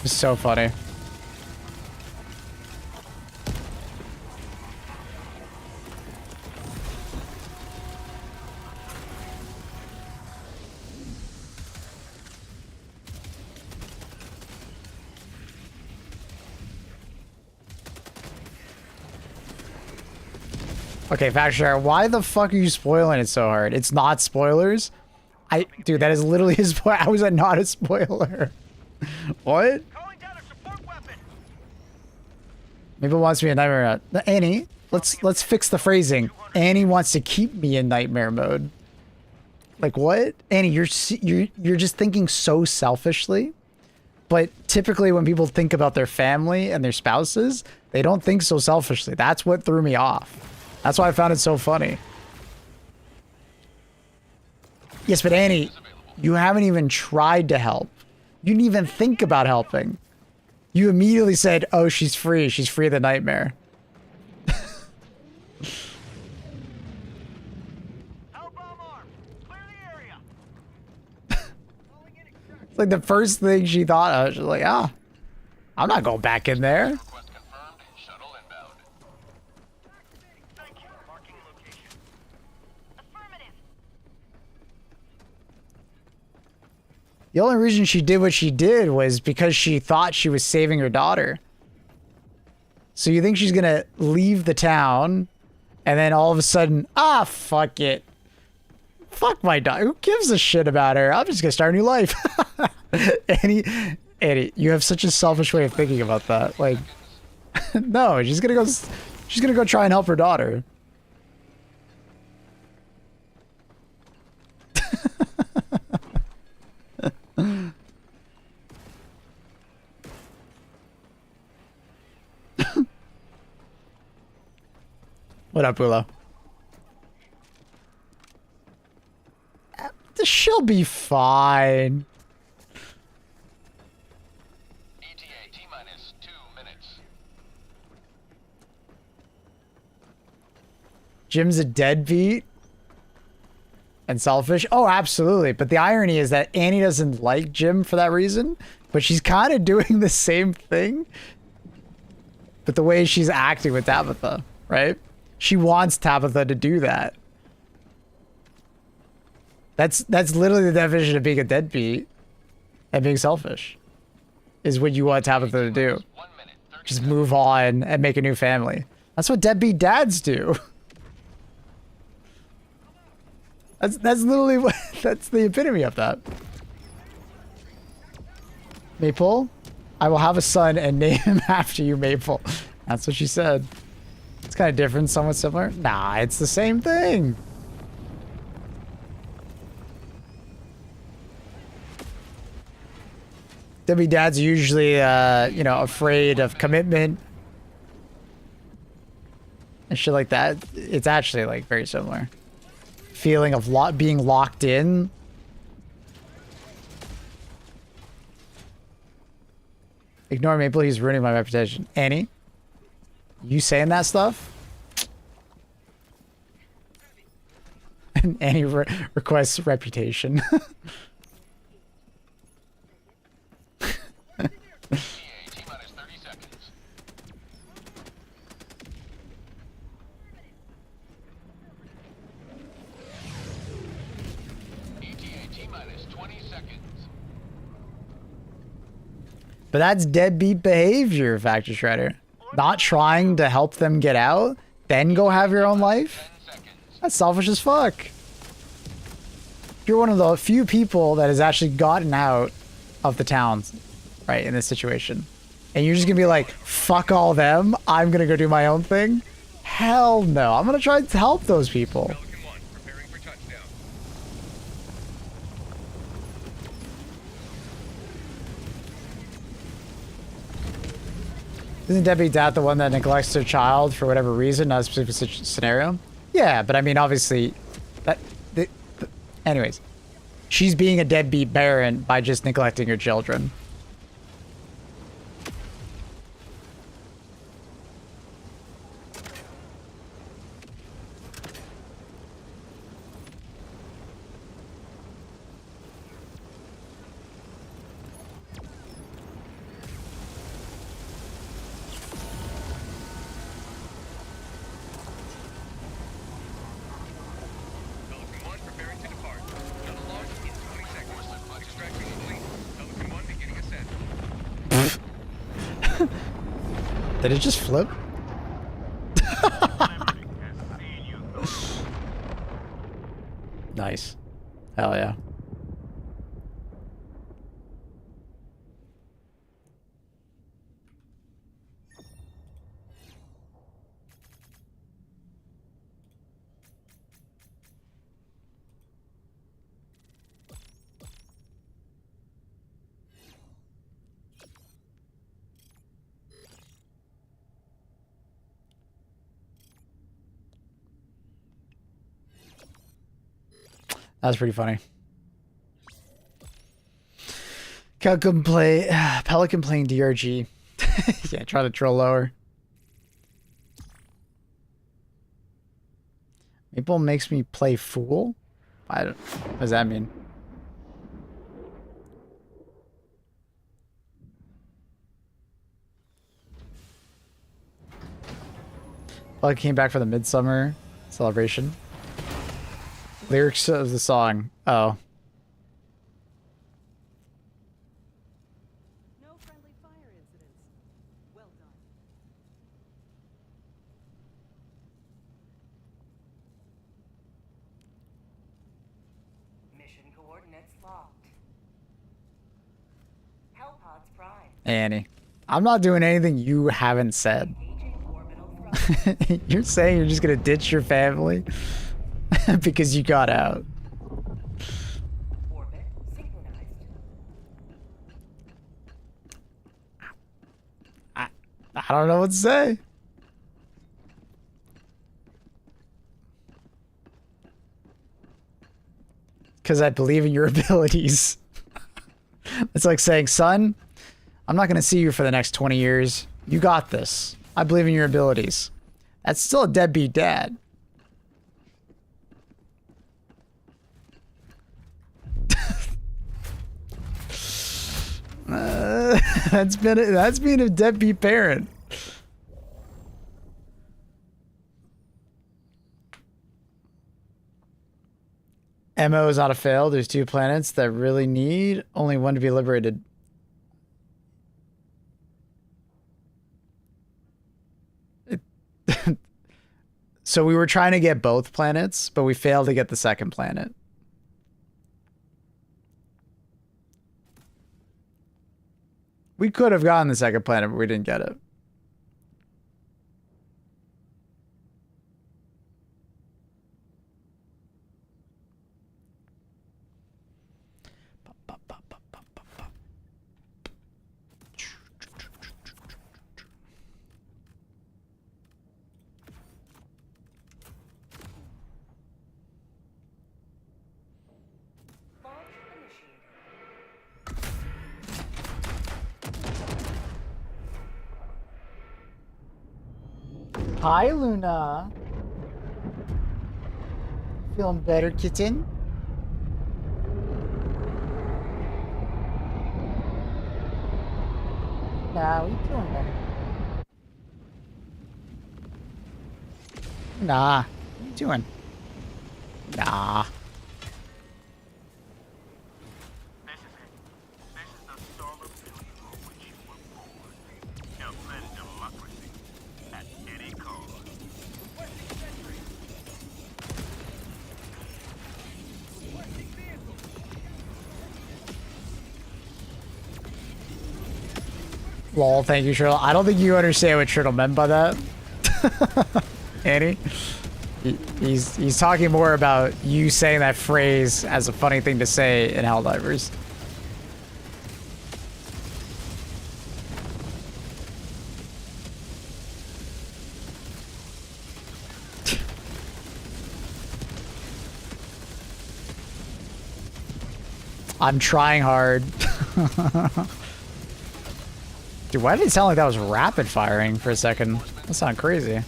It's so funny. Okay, Factor, why the fuck are you spoiling it so hard? It's not spoilers. Dude, that is literally a spoiler. How is that not a spoiler? What? Calling down a support weapon. Maybe wants me in nightmare mode. Annie, let's fix the phrasing. Annie wants to keep me in nightmare mode. Like what? Annie, you're just thinking so selfishly. But typically when people think about their family and their spouses, they don't think so selfishly. That's what threw me off. That's why I found it so funny. Yes, but Annie, you haven't even tried to help. You didn't even think about helping. You immediately said, oh, she's free. She's free of the nightmare. Hell bomb armed. Clear the area. It's like the first thing she thought of. She's like, ah, I'm not going back in there. Request confirmed. Shuttle inbound. Thank you. Marking location. Affirmative. The only reason she did what she did was because she thought she was saving her daughter. So you think she's gonna leave the town and then all of a sudden, ah, fuck it. Fuck my daughter. Who gives a shit about her? I'm just gonna start a new life. Eddie, you have such a selfish way of thinking about that. Like, no, she's gonna go try and help her daughter. What up, Willow? She'll be fine. ETA T-minus 2 minutes. Jim's a deadbeat and selfish. Oh, absolutely. But the irony is that Annie doesn't like Jim for that reason, but she's kind of doing the same thing. But the way she's acting with Tabitha, right? She wants Tabitha to do that. That's literally the definition of being a deadbeat and being selfish. Is what you want Tabitha to do. 1 minute, 30 Just move on and make a new family. That's what deadbeat dads do. That's literally what, that's the epitome of that. Maple, I will have a son and name him after you, Maple. That's what she said. It's kind of different, somewhat similar. Nah, it's the same thing. Debbie dads are usually, you know, afraid of commitment and shit like that. It's actually like very similar. Feeling of being locked in. Ignore Maple, he's ruining my reputation. Annie, you saying that stuff? And Annie requests reputation. ETA T-minus 30 seconds. ETA T-minus 20 seconds. But that's deadbeat behavior, Factor Shredder. Not trying to help them get out, then go have your own life? 10 seconds. That's selfish as fuck. You're one of the few people that has actually gotten out of the town, right, in this situation. And you're just gonna be like, fuck all them, I'm gonna go do my own thing? Hell no, I'm gonna try to help those people. Pelican 1, preparing for touchdown. Isn't deadbeat dad the one that neglects their child for whatever reason, not a specific scenario? Yeah, but I mean, obviously, anyways, she's being a deadbeat parent by just neglecting her children. Pelican 1 preparing to depart. Shuttle launch in 20 seconds. Extraction complete. Pelican 1 beginning ascent. Did it just flip? Nice. Hell yeah. That's pretty funny. Pelican playing DRG. Yeah, try to troll lower. Maple makes me play fool? I don't. What does that mean? Pelican came back for the midsummer celebration. Lyrics of the song. Oh. No friendly fire incidents. Well done. Mission coordinates locked. Hellpods prime. Annie. I'm not doing anything you haven't said. Engaging orbital thrust. You're saying you're just gonna ditch your family? Because you got out. Orbit synchronized. I don't know what to say. Because I believe in your abilities. It's like saying, son, I'm not going to see you for the next 20 years. You got this. I believe in your abilities. That's still a deadbeat dad. That's being a deadbeat parent. MO is not a fail. There's 2 planets that really need only one to be liberated. So we were trying to get both planets, but we failed to get the second planet. We could have gotten the second planet, but we didn't get it. Launch initiated. Hi, Luna. Feeling better, kitten? Nah, what you doing there? Nah, what you doing? Nah. This is it. This is the storm of beauty for which you were born. Defend democracy at any cost. Lol, thank you, Turtle. I don't think you understand what Turtle meant by that. Annie? He's talking more about you saying that phrase as a funny thing to say in Helldivers. I'm trying hard. Dude, why did it sound like that was rapid firing for a second? That sounded crazy.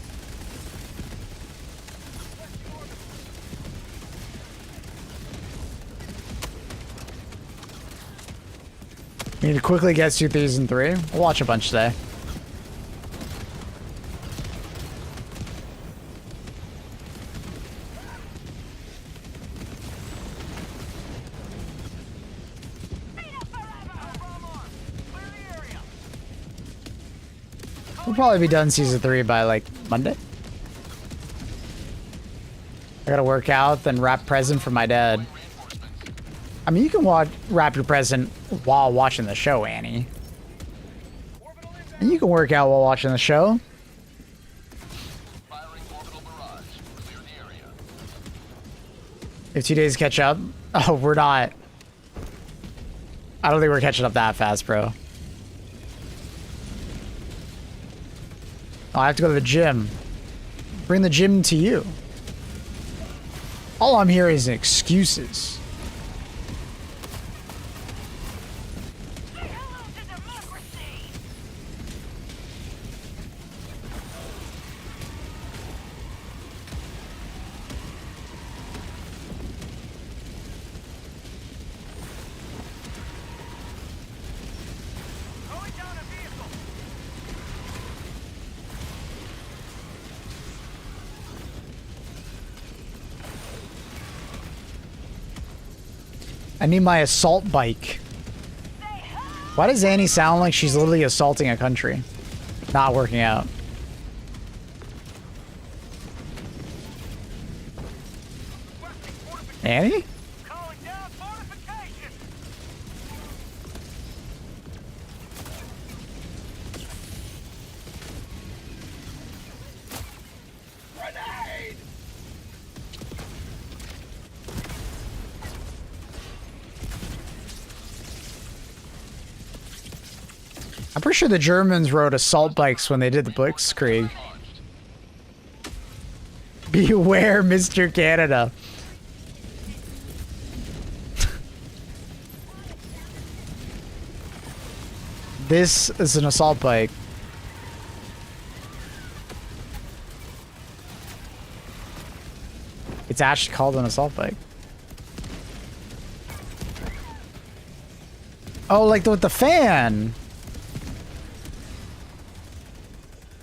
We need to quickly get to 2003. We'll watch a bunch today. We'll probably be done season 3 by like Monday. I gotta work out, then wrap present for my dad. I mean, you can wrap your present while watching the show, Annie. And you can work out while watching the show. Firing orbital barrage. Clear the area. We have 2 days to catch up. Oh, we're not. I don't think we're catching up that fast, bro. Oh, I have to go to the gym. Bring the gym to you. All I'm hearing is excuses. I need my assault bike. Why does Annie sound like she's literally assaulting a country? Not working out. Annie? Calling down fortification. Grenade! I'm pretty sure the Germans rode assault bikes when they did the Blitzkrieg. Beware, Mr. Canada. This is an assault bike. It's actually called an assault bike. Oh, like with the fan.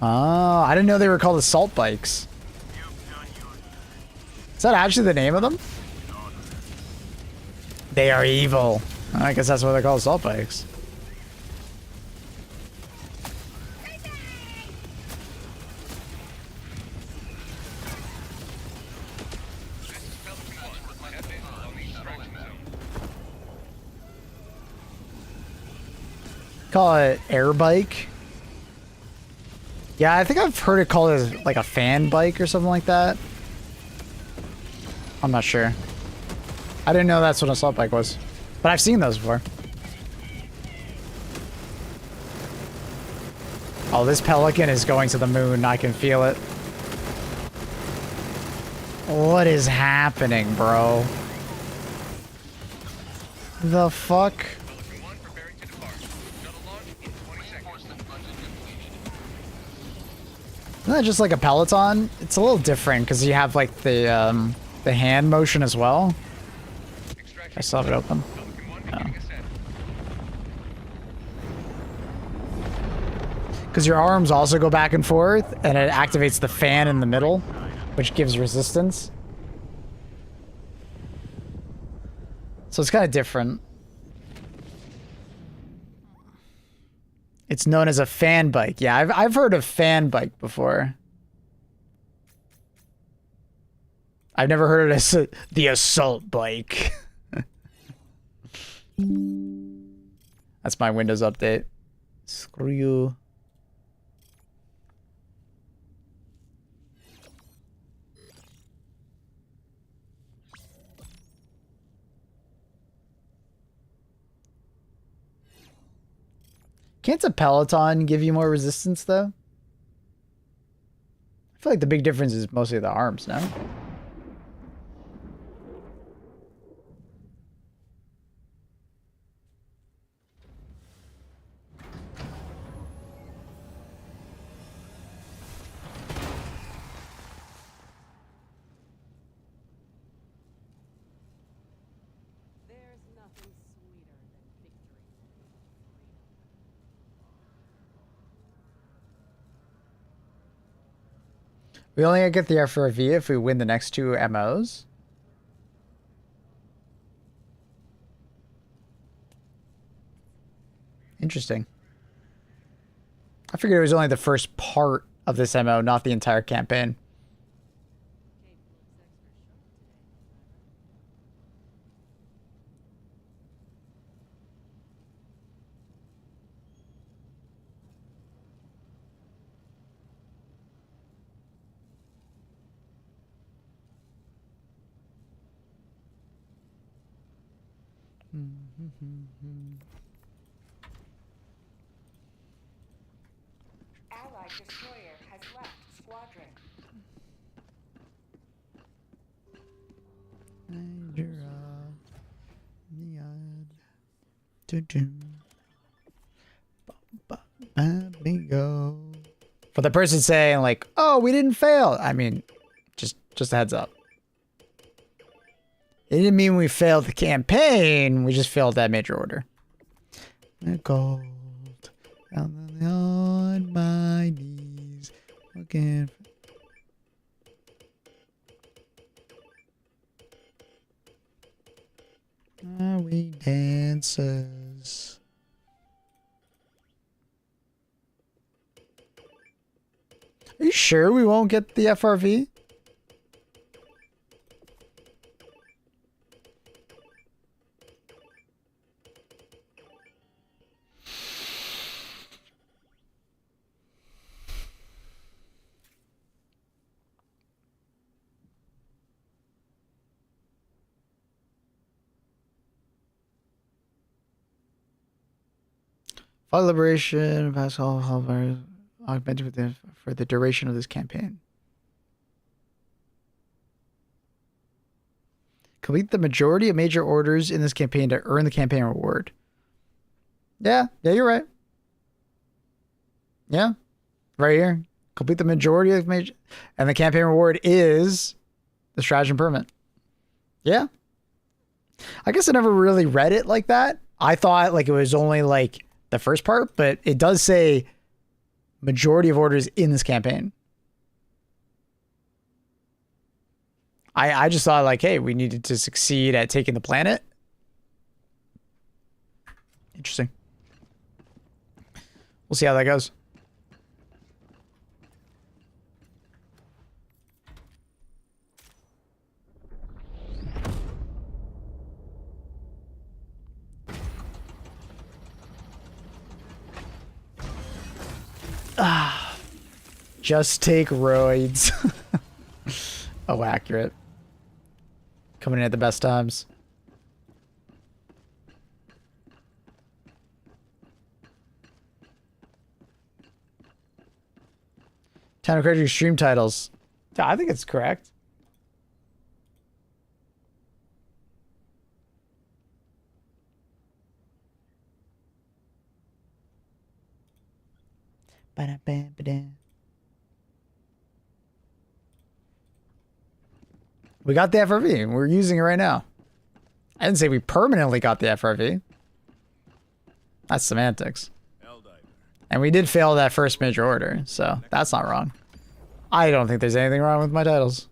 Oh, I didn't know they were called assault bikes. Is that actually the name of them? They are evil. I guess that's why they're called assault bikes. Call it air bike. Yeah, I think I've heard it called as like a fan bike or something like that. I'm not sure. I didn't know that's what an assault bike was. But I've seen those before. Oh, this pelican is going to the moon. I can feel it. What is happening, bro? The fuck? Isn't that just like a Peloton? It's a little different because you have like the hand motion as well. I still have it open. Because your arms also go back and forth, and it activates the fan in the middle, which gives resistance. So it's kind of different. It's known as a fan bike. Yeah, I've heard of fan bike before. I've never heard it as the assault bike. That's my Windows update. Screw you. Can't a Peloton give you more resistance, though? I feel like the big difference is mostly the arms, no? We only get the FRV if we win the next 2 MOs. Interesting. I figured it was only the first part of this MO, not the entire campaign. Allied destroyer has left squadron. For the person saying like, "Oh, we didn't fail," I mean, just a heads up. It didn't mean we failed the campaign. We just failed that major order. Gold on my knees, looking. Are we dancers? Are you sure we won't get the FRV? File liberation, pass all augmented with for the duration of this campaign. Complete the majority of major orders in this campaign to earn the campaign reward. Yeah, you're right. Yeah, right here. Complete the majority of major, and the campaign reward is the stratagem permit. Yeah. I guess I never really read it like that. I thought like it was only like the first part, but it does say majority of orders in this campaign. I just thought like, hey, we needed to succeed at taking the planet. Interesting. We'll see how that goes. Just take roids. Oh, accurate. Coming in at the best times. Time to correct your stream titles. Yeah, I think it's correct. Ba-da-ba-ba-da. We got the FRV. We're using it right now. I didn't say we permanently got the FRV. That's semantics. And we did fail that first major order, so that's not wrong. I don't think there's anything wrong with my titles.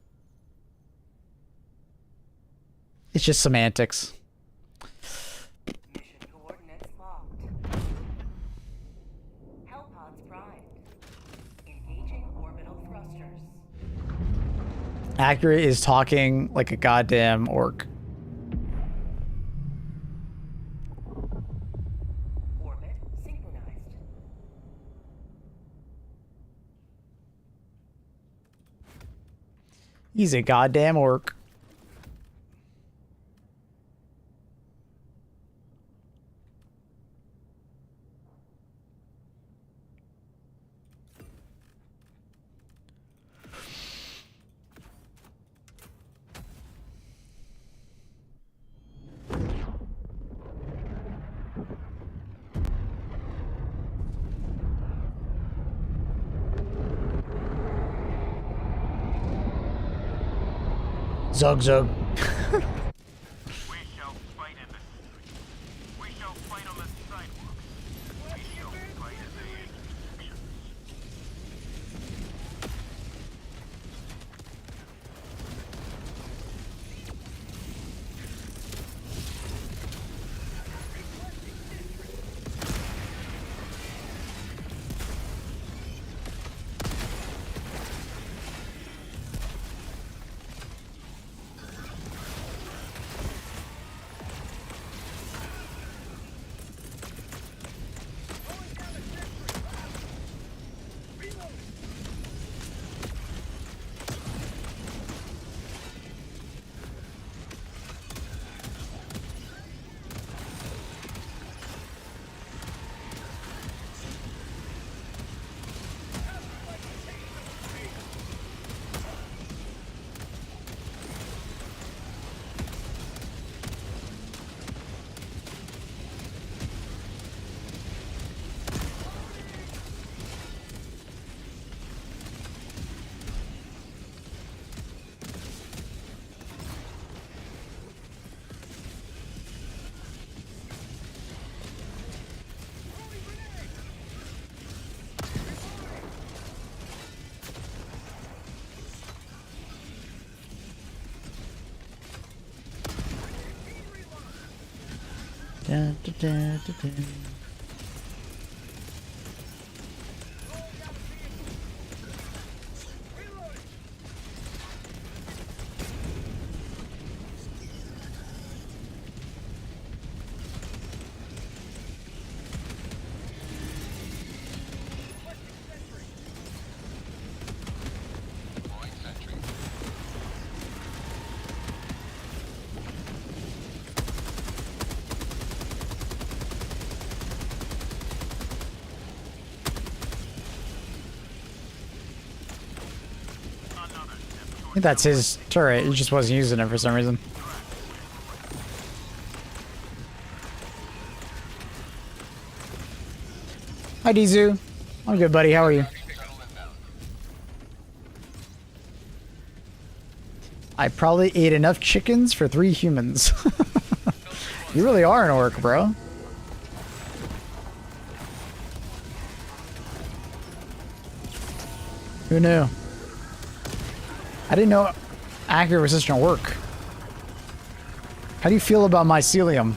It's just semantics. Mission coordinates locked. Hellpods primed. Engaging orbital thrusters. Accurate is talking like a goddamn orc. Orbit synchronized. He's a goddamn orc. Zug zug. We shall fight in the streets. We shall fight on the sidewalks. We shall fight in the institutions. Da, da, da, da, da. Deploying sentry. I think that's his turret. He just wasn't using it for some reason. Hi, Dizu. I'm good, buddy. How are you? Shuttle inbound. I probably ate enough chickens for 3 humans. You really are an orc, bro. Who knew? I didn't know accurate was such an orc. How do you feel about mycelium?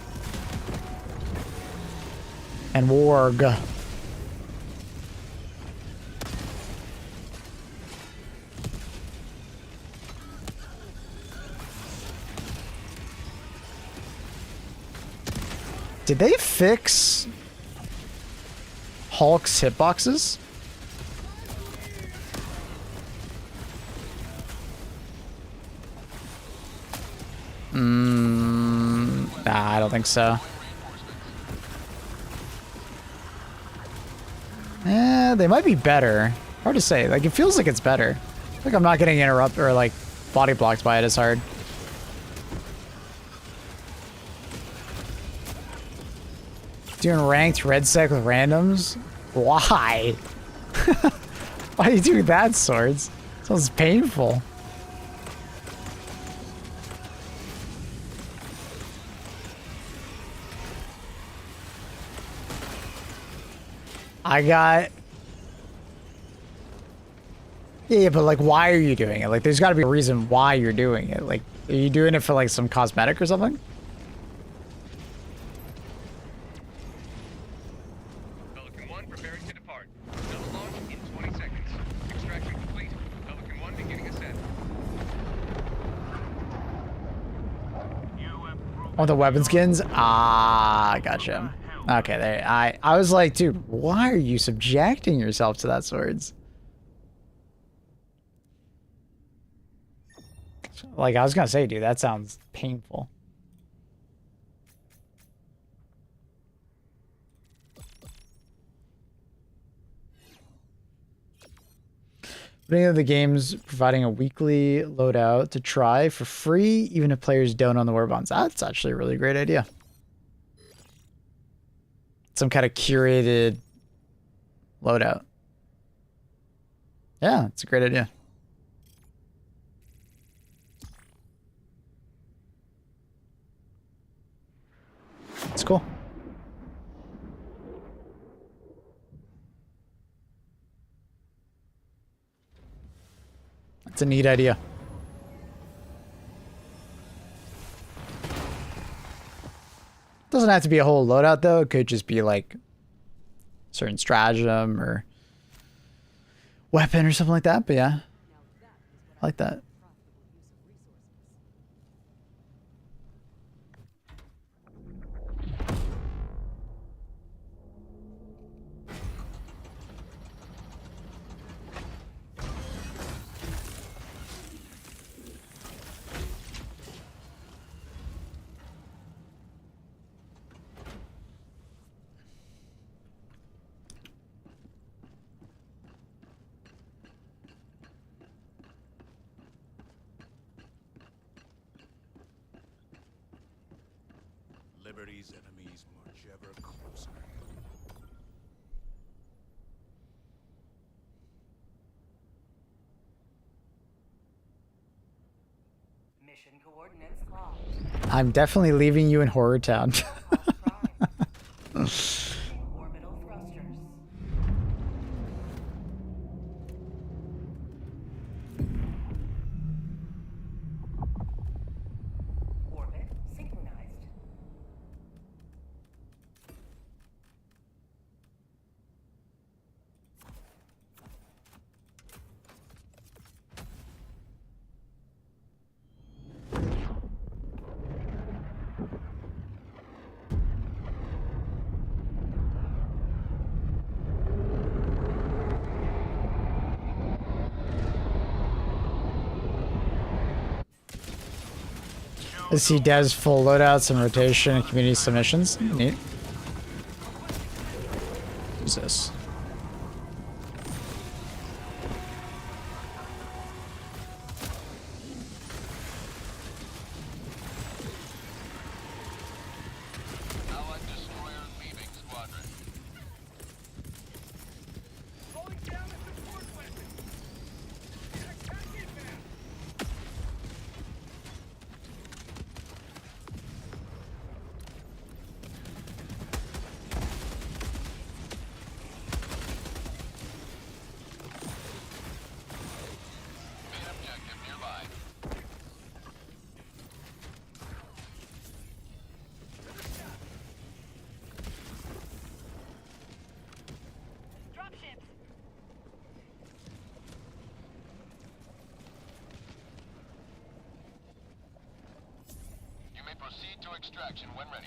And warg? Did they fix Hulk's hitboxes? Nah, I don't think so. They might be better. Hard to say. Like, it feels like it's better. Like I'm not getting interrupted or like body blocked by it as hard. Doing ranked red sec with randoms? Why? Why are you doing that, Swords? Sounds painful. I got... Yeah, but like, why are you doing it? Like, there's got to be a reason why you're doing it. Like, are you doing it for like some cosmetic or something? Pelican 1 preparing to depart. Double launch in 20 seconds. Extraction complete. Pelican 1 beginning ascent. Oh, the weapon skins? Ah, gotcha. Okay, there. I was like, dude, why are you subjecting yourself to that, Swords? Like, I was gonna say, dude, that sounds painful. Many of the games providing a weekly loadout to try for free, even if players don't own the war bonds. That's actually a really great idea. Some kind of curated loadout. Yeah, it's a great idea. It's cool. It's a neat idea. Doesn't have to be a whole loadout though. It could just be like certain stratagem or weapon or something like that. But yeah, I like that. Liberty's enemies march ever closer. Mission coordinates locked. I'm definitely leaving you in Horror Town. Orbital thrusters. Orbit synchronized. I see devs full loadouts and rotation and community submissions. Neat. Who's this? Allied destroyer leaving squadron. Calling down a support weapon. Attack inbound. Main objective nearby. Dropships. You may proceed to extraction when ready.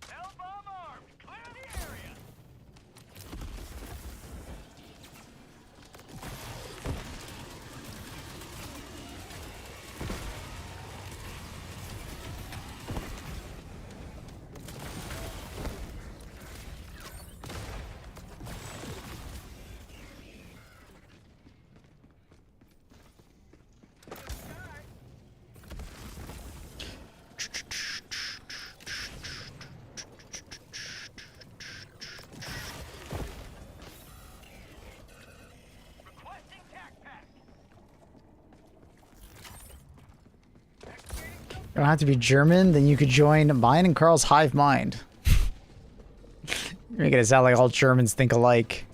L-bomb armed. Clear the area. Requesting tac pack. You don't have to be German, then you could join mine and Carl's hive mind. You're making it sound like all Germans think alike.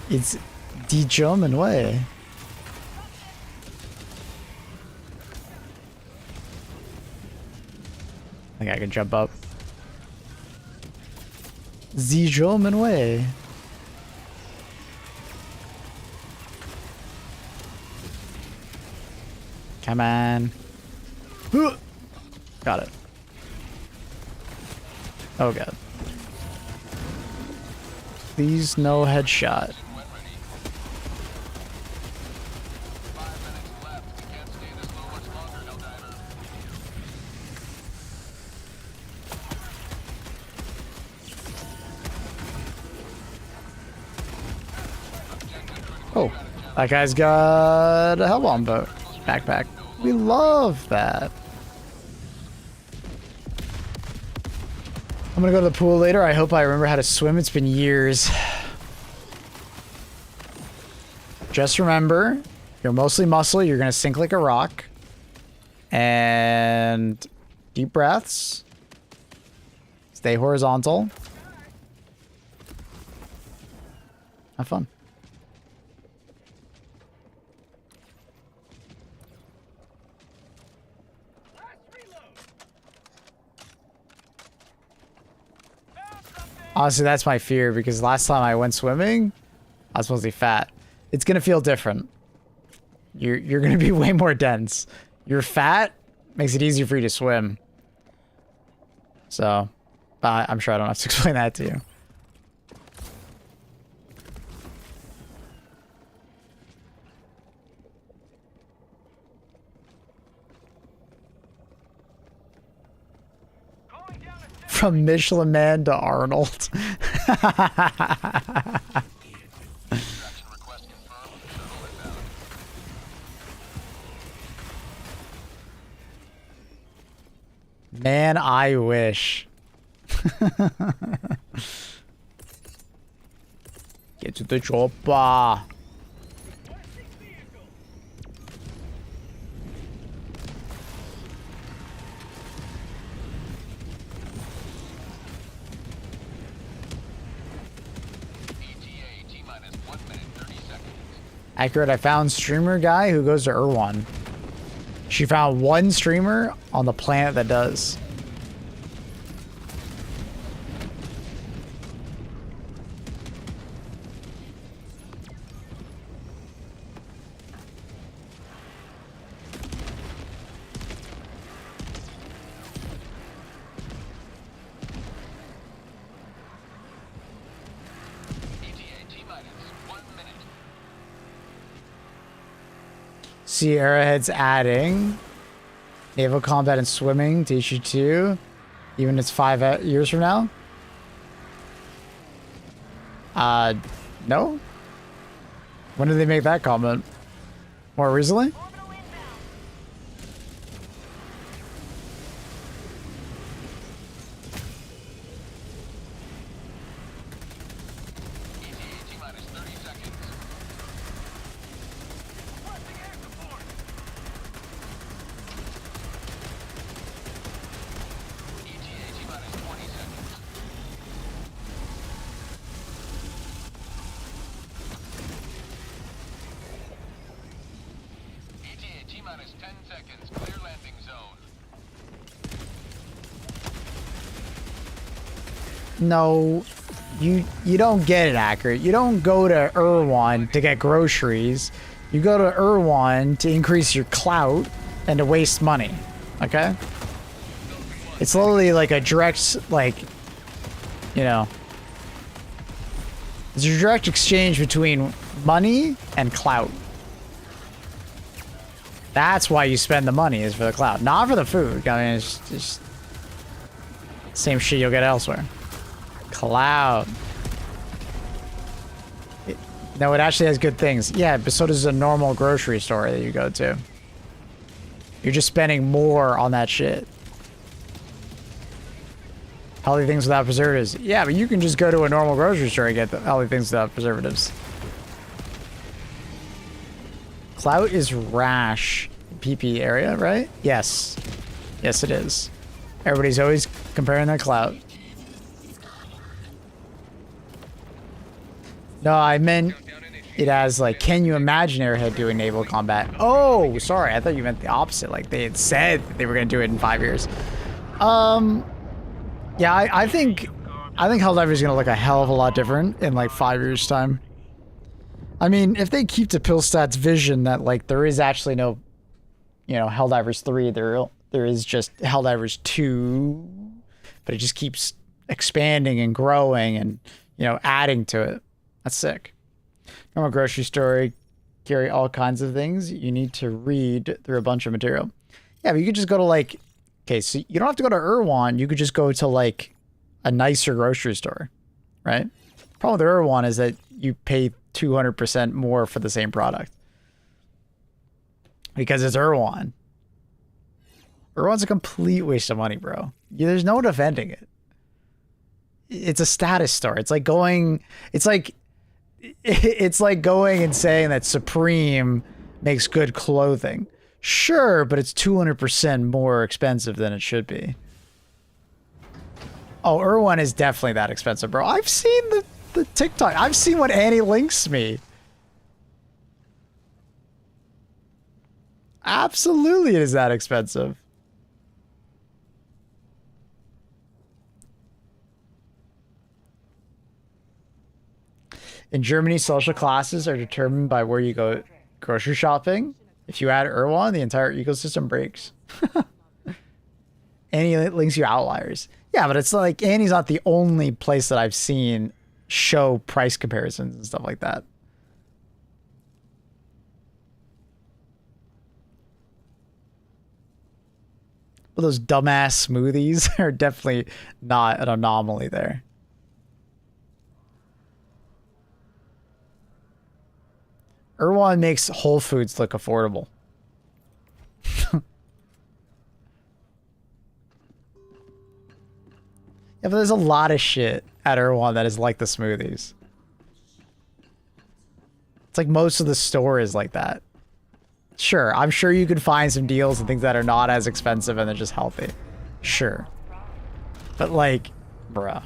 It's the German way. I think I can jump up. The German way. Come on. Got it. Oh god. Please no headshot. When ready. 5 minutes left. We can't stay this low much longer, Helldiver. Oh, that guy's got a Hellbomb boat backpack. We love that. I'm gonna go to the pool later. I hope I remember how to swim. It's been years. Just remember, you're mostly muscle. You're gonna sink like a rock. And deep breaths. Stay horizontal. Have fun. Honestly, that's my fear because last time I went swimming, I was mostly fat. It's gonna feel different. You're gonna be way more dense. You're fat, makes it easier for you to swim. So, I'm sure I don't have to explain that to you. From Michelin Man to Arnold. Extraction request confirmed. Shuttle inbound. Man, I wish. Get to the chopper. Accurate, I found streamer guy who goes to Irwan. She found one streamer on the planet that does. See, Arrowhead's adding naval combat and swimming to issue 2, even if it's 5 years from now. No. When did they make that comment? More recently? No, you don't get it accurate. You don't go to Irwan to get groceries. You go to Irwan to increase your clout and to waste money. Okay? It's literally like a direct, like, you know, it's a direct exchange between money and clout. That's why you spend the money, is for the clout, not for the food. I mean, it's just same shit you'll get elsewhere. Cloud. No, it actually has good things. Yeah, but so does a normal grocery store that you go to. You're just spending more on that shit. Healthy things without preservatives. Yeah, but you can just go to a normal grocery store and get the healthy things without preservatives. Clout is rash. PP area, right? Yes. Yes, it is. Everybody's always comparing their clout. No, I meant it as like, can you imagine Airhead doing naval combat? Oh, sorry. I thought you meant the opposite. Like they had said that they were going to do it in 5 years. Yeah, I think Helldiver is going to look a hell of a lot different in like 5 years time. I mean, if they keep to Pilstat's vision that like there is actually no, you know, Helldivers 3, there is just Helldivers 2, but it just keeps expanding and growing and, you know, adding to it. That's sick. Normal grocery store, carry all kinds of things. You need to read through a bunch of material. Yeah, but you could just go to like, okay, so you don't have to go to Irwan. You could just go to like a nicer grocery store, right? Problem with Irwan is that you pay 200% more for the same product. Because it's Irwan. Irwan's a complete waste of money, bro. There's no defending it. It's a status store. It's like going and saying that Supreme makes good clothing. Sure, but it's 200% more expensive than it should be. Oh, Irwan is definitely that expensive, bro. I've seen the TikTok. I've seen what Annie links me. Absolutely it is that expensive. In Germany, social classes are determined by where you go grocery shopping. If you add Irwan, the entire ecosystem breaks. Annie links you outliers. Yeah, but it's like Annie's not the only place that I've seen show price comparisons and stuff like that. Well, those dumbass smoothies are definitely not an anomaly there. Irwan makes Whole Foods look affordable. Yeah, but there's a lot of shit at Irwan that is like the smoothies. It's like most of the store is like that. Sure, I'm sure you could find some deals and things that are not as expensive and they're just healthy. Sure. But like, bruh.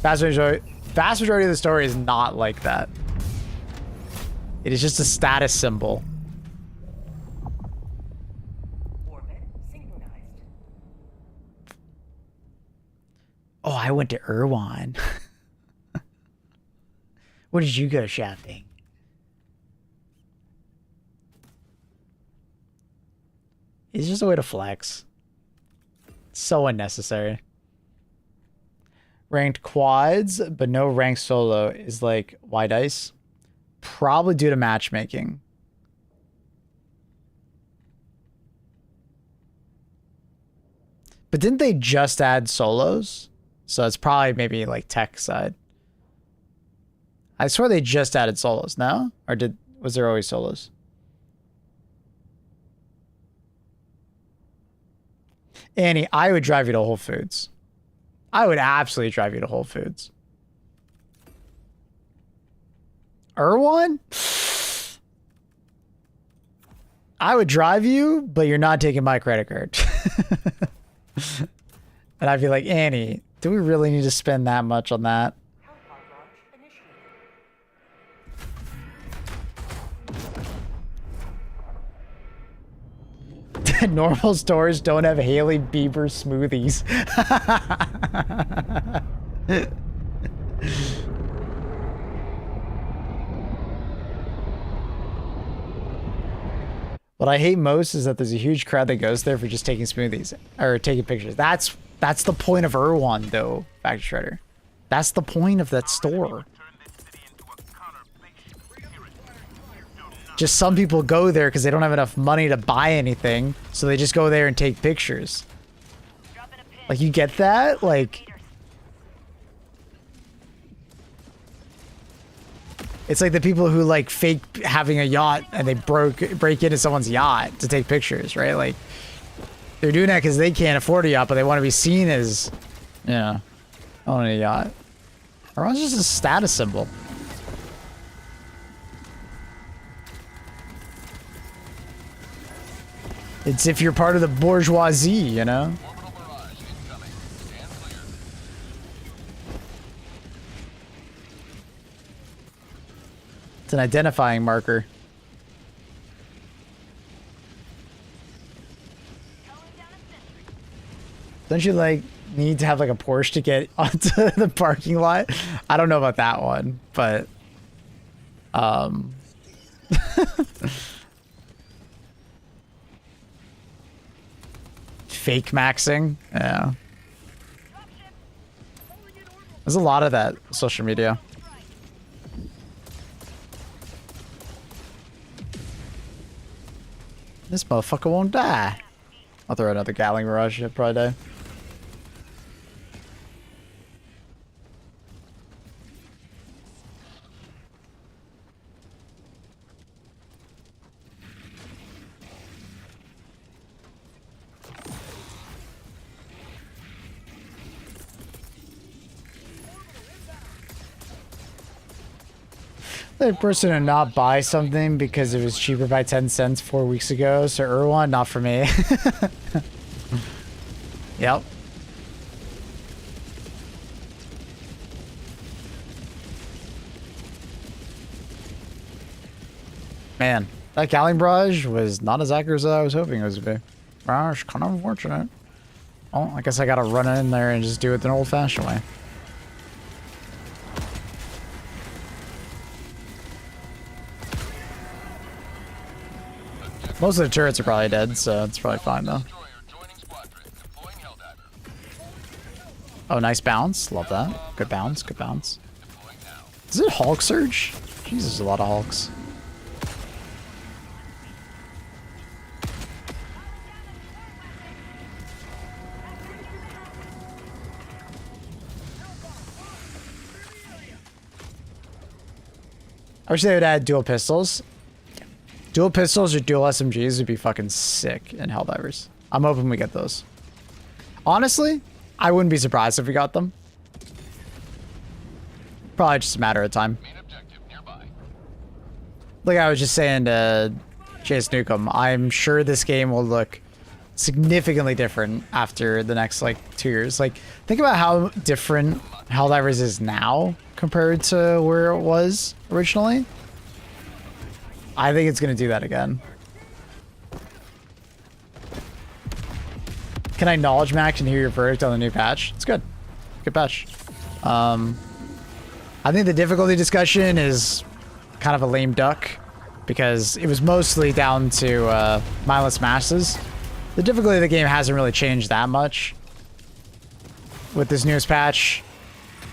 Vast majority of the story is not like that. It is just a status symbol. Orbit synchronized. Oh, I went to Irwan. Where did you go shopping? It's just a way to flex. So unnecessary. Ranked quads, but no ranked solo is like, why dice? Probably due to matchmaking. But didn't they just add solos? So it's probably maybe like tech side. I swear they just added solos, no? Or was there always solos? Annie, I would drive you to Whole Foods. I would absolutely drive you to Whole Foods. Irwan? I would drive you, but you're not taking my credit card. And I'd be like, Annie, do we really need to spend that much on that? Hellpod launch initiated. Normal stores don't have Haley Bieber smoothies. What I hate most is that there's a huge crowd that goes there for just taking smoothies or taking pictures. That's the point of Irwan, though, Factory Shredder. That's the point of that store. Just some people go there because they don't have enough money to buy anything, so they just go there and take pictures. Like, you get that? Like, it's like the people who like fake having a yacht and they break into someone's yacht to take pictures, right? Like, they're doing that because they can't afford a yacht, but they want to be seen as, you know, owning a yacht. Or it's just a status symbol. It's if you're part of the bourgeoisie, you know? Orbital barrage incoming. Stand clear. It's an identifying marker. Don't you like need to have like a Porsche to get onto the parking lot? I don't know about that one, but fake maxing, yeah. There's a lot of that social media. This motherfucker won't die. I'll throw another Gatling barrage, he'll probably die. The person to not buy something because it was cheaper by 10 cents 4 weeks ago. So Irwan, not for me. Yep. Man, that Gatling barrage was not as accurate as I was hoping it was to be. Gosh, kind of unfortunate. Oh, I guess I gotta run in there and just do it the old-fashioned way. Most of the turrets are probably dead, so it's probably fine though. Destroyer joining squadron. Deploying Helldiver. Oh, nice bounce. Love that. Good bounce. Good bounce. Deploying now. Is it Hulk Surge? Jesus, a lot of Hulks. I wish they would add dual pistols. Dual pistols or dual SMGs would be fucking sick in Helldivers. I'm hoping we get those. Honestly, I wouldn't be surprised if we got them. Probably just a matter of time. Main objective nearby. Like I was just saying to Chase Newcomb, I'm sure this game will look significantly different after the next like 2 years. Like, think about how different Helldivers is now compared to where it was originally. I think it's going to do that again. Can I knowledge max and hear your verdict on the new patch? It's good. Good patch. I think the difficulty discussion is kind of a lame duck because it was mostly down to mindless masses. The difficulty of the game hasn't really changed that much with this newest patch.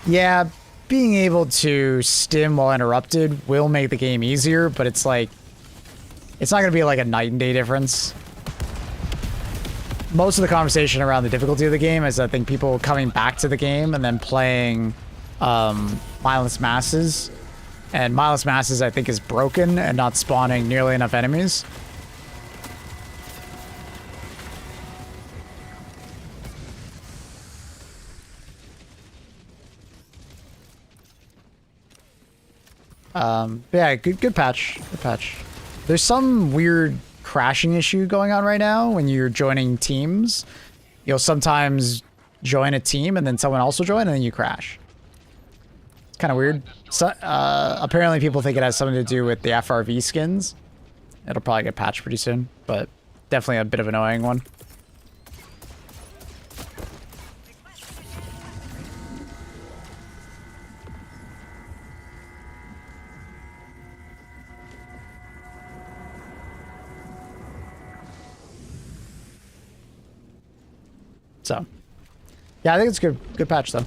Yeah, being able to stim while interrupted will make the game easier, but it's like, it's not going to be like a night and day difference. Most of the conversation around the difficulty of the game is, I think, people coming back to the game and then playing mindless masses. And mindless masses, I think, is broken and not spawning nearly enough enemies. Yeah, good patch. Good patch. There's some weird crashing issue going on right now when you're joining teams. You'll sometimes join a team and then someone else will join and then you crash. It's kind of weird. So, apparently people think it has something to do with the FRV skins. It'll probably get patched pretty soon, but definitely a bit of an annoying one. So, yeah, I think it's good patch though.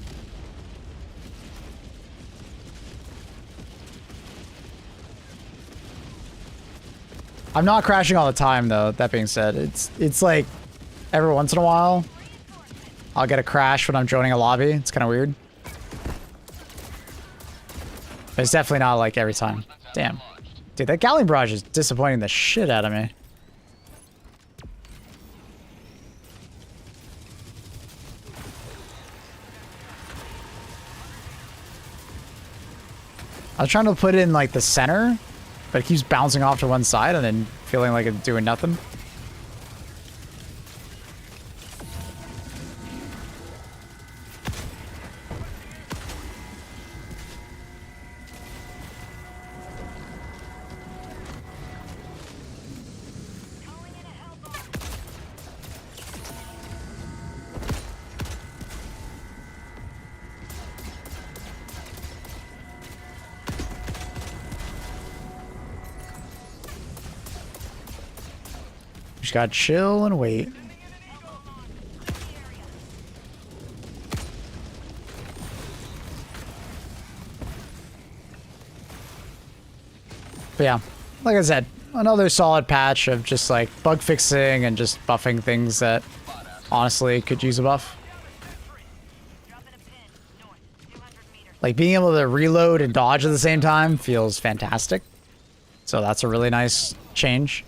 I'm not crashing all the time though. That being said, it's like every once in a while I'll get a crash when I'm joining a lobby. It's kind of weird. But it's definitely not like every time. Damn. Dude, that Galleon barrage is disappointing the shit out of me. I was trying to put it in like the center, but it keeps bouncing off to one side and then feeling like it's doing nothing. Just gotta chill and wait. But yeah, like I said, another solid patch of just like bug fixing and just buffing things that honestly could use a buff. Like being able to reload and dodge at the same time feels fantastic. So that's a really nice change.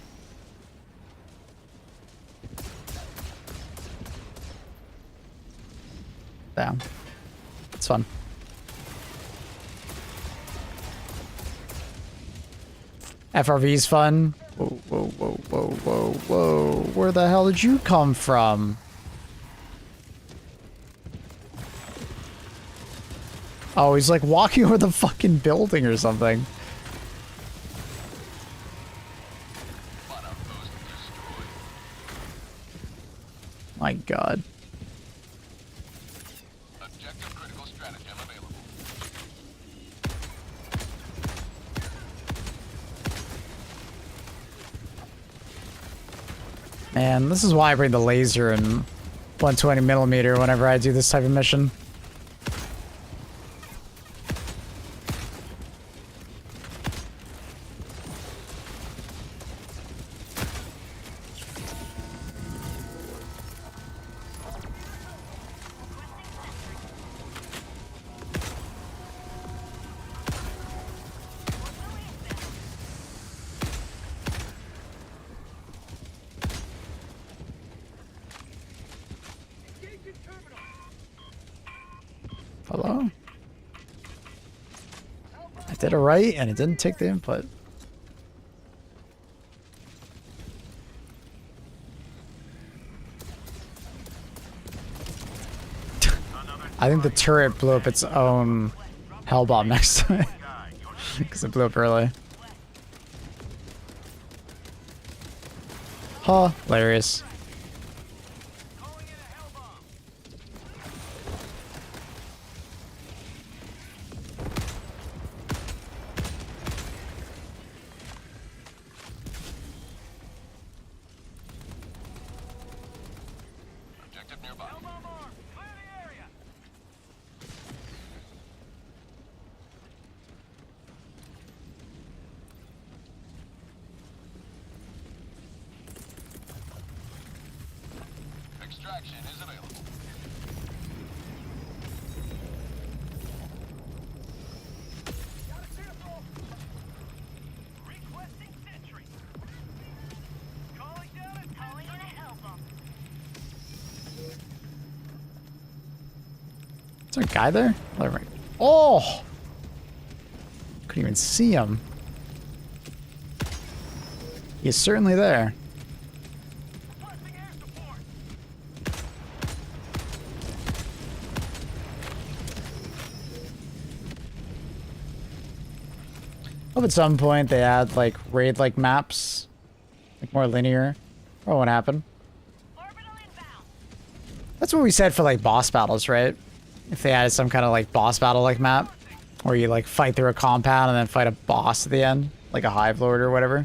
Yeah, it's fun. FRV's fun. Whoa, whoa, whoa, whoa, whoa, whoa. Where the hell did you come from? Oh, he's like walking over the fucking building or something. My God. Objective critical stratagem available. Man, this is why I bring the laser and 120mm whenever I do this type of mission. Hello? I did it right and it didn't take the input. I think the turret blew up its own hell bomb next to it. Because it blew up early. Hilarious. Objective nearby. Extraction is available. Requesting sentry. Calling in a hell bomb. Is there a guy there? Oh! Couldn't even see him. He's certainly there. Requesting air support. Hope at some point they add like raid-like maps, like more linear. Or what happened? Orbital inbound. That's what we said for like boss battles, right? If they added some kind of like boss battle like map, where you like fight through a compound and then fight a boss at the end, like a hive lord or whatever.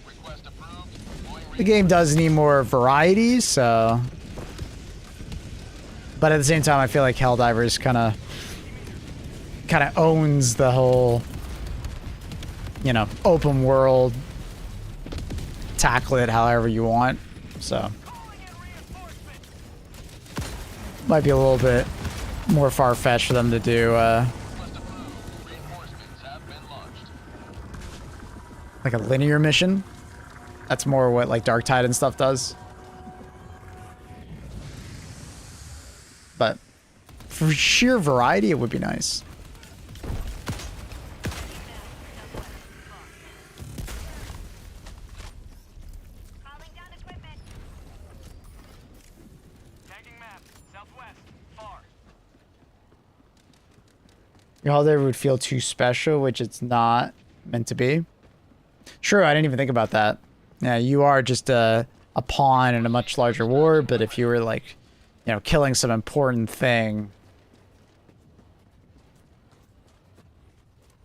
Request approved. Deploying The game does need more variety, so. But at the same time, I feel like Helldivers kind of owns the whole, you know, open world. Tackle it however you want, so. Might be a little bit more far-fetched for them to do, Request approved. Reinforcements have been launched. like a linear mission. That's more what like Dark Tide and stuff does. But for sheer variety, it would be nice. Calling down equipment. Tagging map. Southwest. Far. Your Helldiver would feel too special, which it's not meant to be. Sure, I didn't even think about that. Yeah, you are just a pawn in a much larger war, but if you were like, you know, killing some important thing,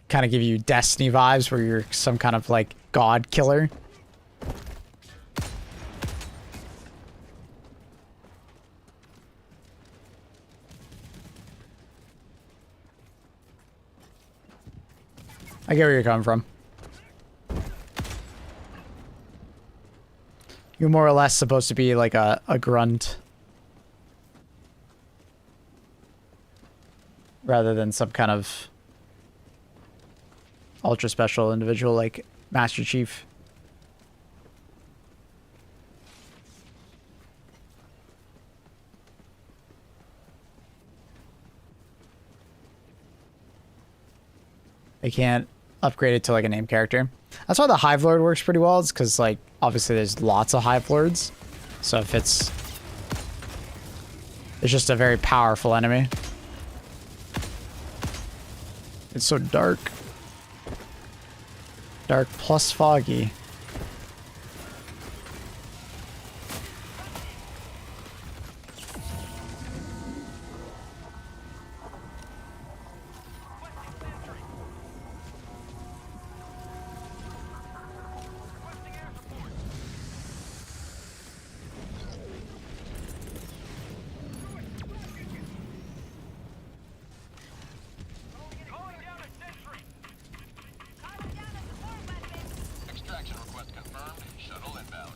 kind of give you Destiny vibes where you're some kind of like god killer. I get where you're coming from. You're more or less supposed to be like a grunt. Rather than some kind of ultra special individual like Master Chief. They can't upgrade it to like a name character. That's why the Hive Lord works pretty well. It's because like obviously there's lots of Hive Lords. So if it's just a very powerful enemy. It's so dark. Dark plus foggy. Calling down a sentry. Calling down a support weapon. Extraction request confirmed. Shuttle inbound.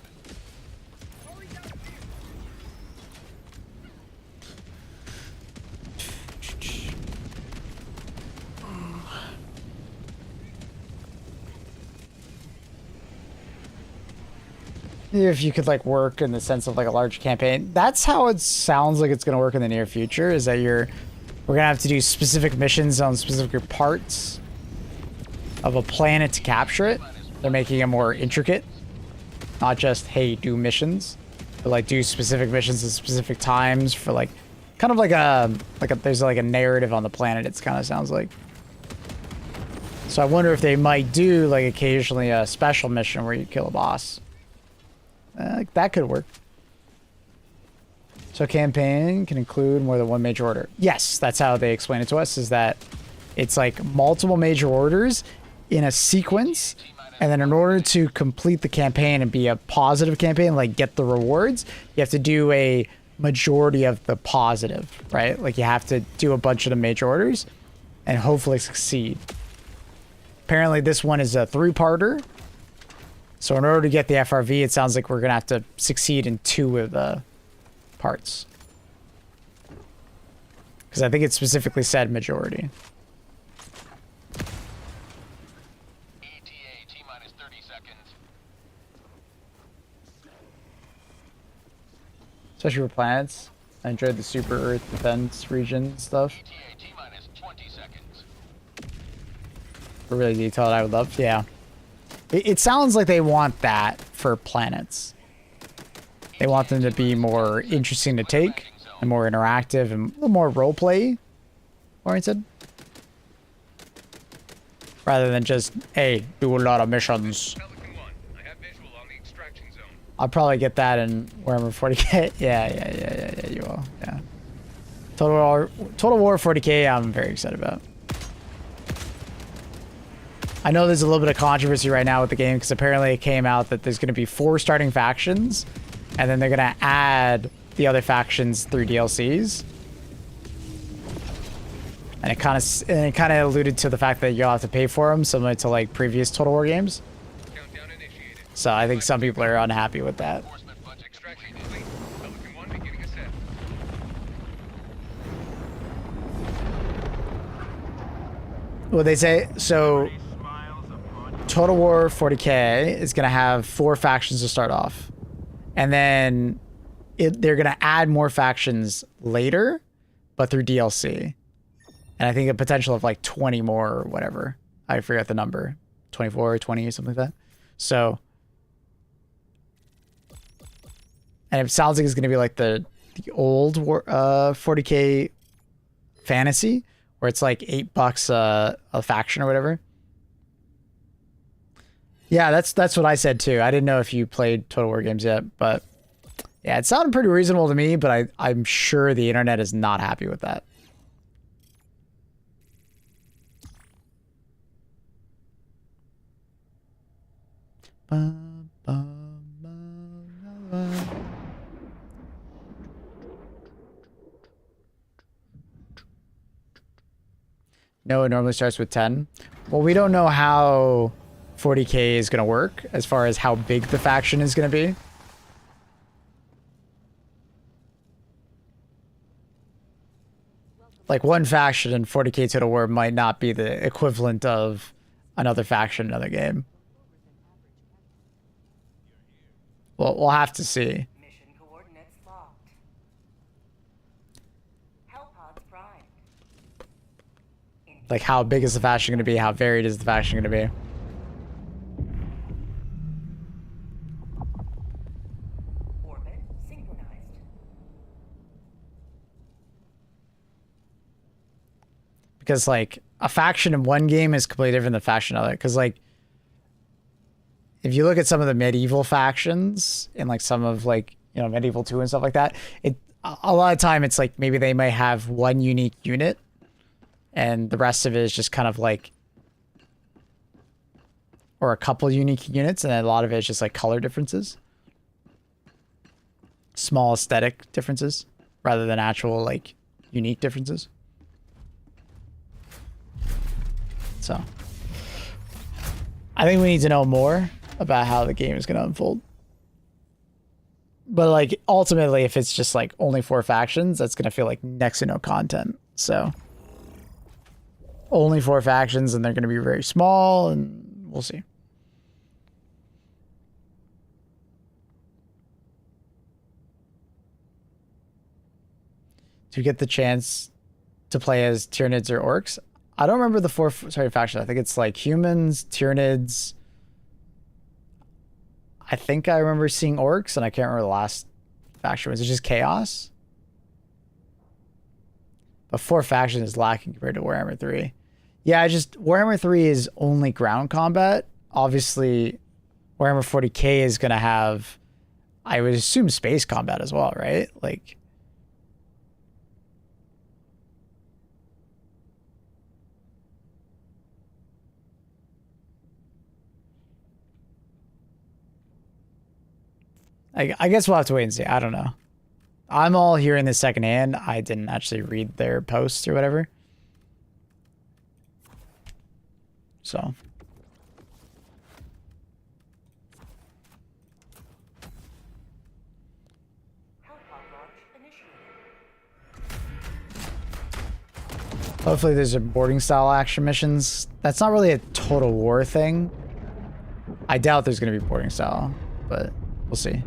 If you could like work in the sense of like a large campaign, that's how it sounds like it's going to work in the near future, is that we're going to have to do specific missions on specific parts of a planet to capture it. They're making it more intricate, not just, hey, do missions, but like do specific missions at specific times for like, kind of like a there's like a narrative on the planet, it kind of sounds like. So I wonder if they might do like occasionally a special mission where you kill a boss. That could work. So campaign can include more than one major order. Yes, that's how they explain it to us, is that it's like multiple major orders in a sequence, and then in order to complete the campaign and be a positive campaign, like get the rewards, you have to do a majority of the positive, right? Like you have to do a bunch of the major orders and hopefully succeed. Apparently this one is a 3-parter. So in order to get the FRV, it sounds like we're gonna have to succeed in 2 of the parts. Because I think it specifically said majority. ETA T-minus 30 seconds. Especially for planets. I enjoyed the super Earth defense region stuff. ETA T-minus 20 seconds. For really detailed, I would love. Yeah. It sounds like they want that for planets. They want them to be more interesting to take and more interactive and a little more roleplay oriented. Rather than just, hey, do a lot of missions. I have visual on the extraction zone. I'll probably get that in Warhammer 40k. Yeah, you will. Yeah. Total War 40k, I'm very excited about. I know there's a little bit of controversy right now with the game because apparently it came out that there's going to be 4 starting factions, and then they're going to add the other factions through DLCs. And it kind of alluded to the fact that you'll have to pay for them, similar to like previous Total War games. Countdown initiated. So I think some people are unhappy with that. Enforcement budget extraction complete. Pelican 1 beginning ascent. What they say, so Total War 40k is going to have 4 factions to start off. And then they're going to add more factions later, but through DLC. And I think a potential of like 20 more or whatever. I forget the number. 24 or 20 or something like that. So. And it sounds like it's going to be like the old 40k fantasy, where it's like $8 a faction or whatever. Yeah, that's what I said too. I didn't know if you played Total War games yet, but yeah, it sounded pretty reasonable to me, but I'm sure the internet is not happy with that. No, it normally starts with 10. Well, we don't know how 40k is going to work as far as how big the faction is going to be. Like one faction in 40k Total War might not be the equivalent of another faction in another game. Well, we'll have to see. Mission coordinates locked. Hellpods primed. Like how big is the faction going to be? How varied is the faction going to be? Orbit synchronized. Because like a faction in one game is completely different than a faction in another. Because like if you look at some of the medieval factions in like some of like, you know, Medieval 2 and stuff like that, a lot of time it's like maybe they might have one unique unit and the rest of it is just kind of like, or a couple unique units, and then a lot of it is just like color differences. Small aesthetic differences rather than actual like unique differences. So I think we need to know more about how the game is going to unfold. But like ultimately, if it's just like only 4 factions, that's going to feel like next to no content. So only 4 factions, and they're going to be very small, and we'll see. To get the chance to play as Tyranids or Orcs, I don't remember the 4 factions. I think it's like humans, Tyranids. I think I remember seeing Orcs, and I can't remember the last faction. Was it just Chaos? But 4 factions is lacking compared to Warhammer 3. Yeah, Warhammer 3 is only ground combat. Obviously, Warhammer 40k is gonna have, I would assume, space combat as well, right? Like, I guess we'll have to wait and see. I don't know. I'm all hearing this secondhand. I didn't actually read their posts or whatever. So. Hopefully there's a boarding style action missions. That's not really a Total War thing. I doubt there's going to be boarding style, but we'll see.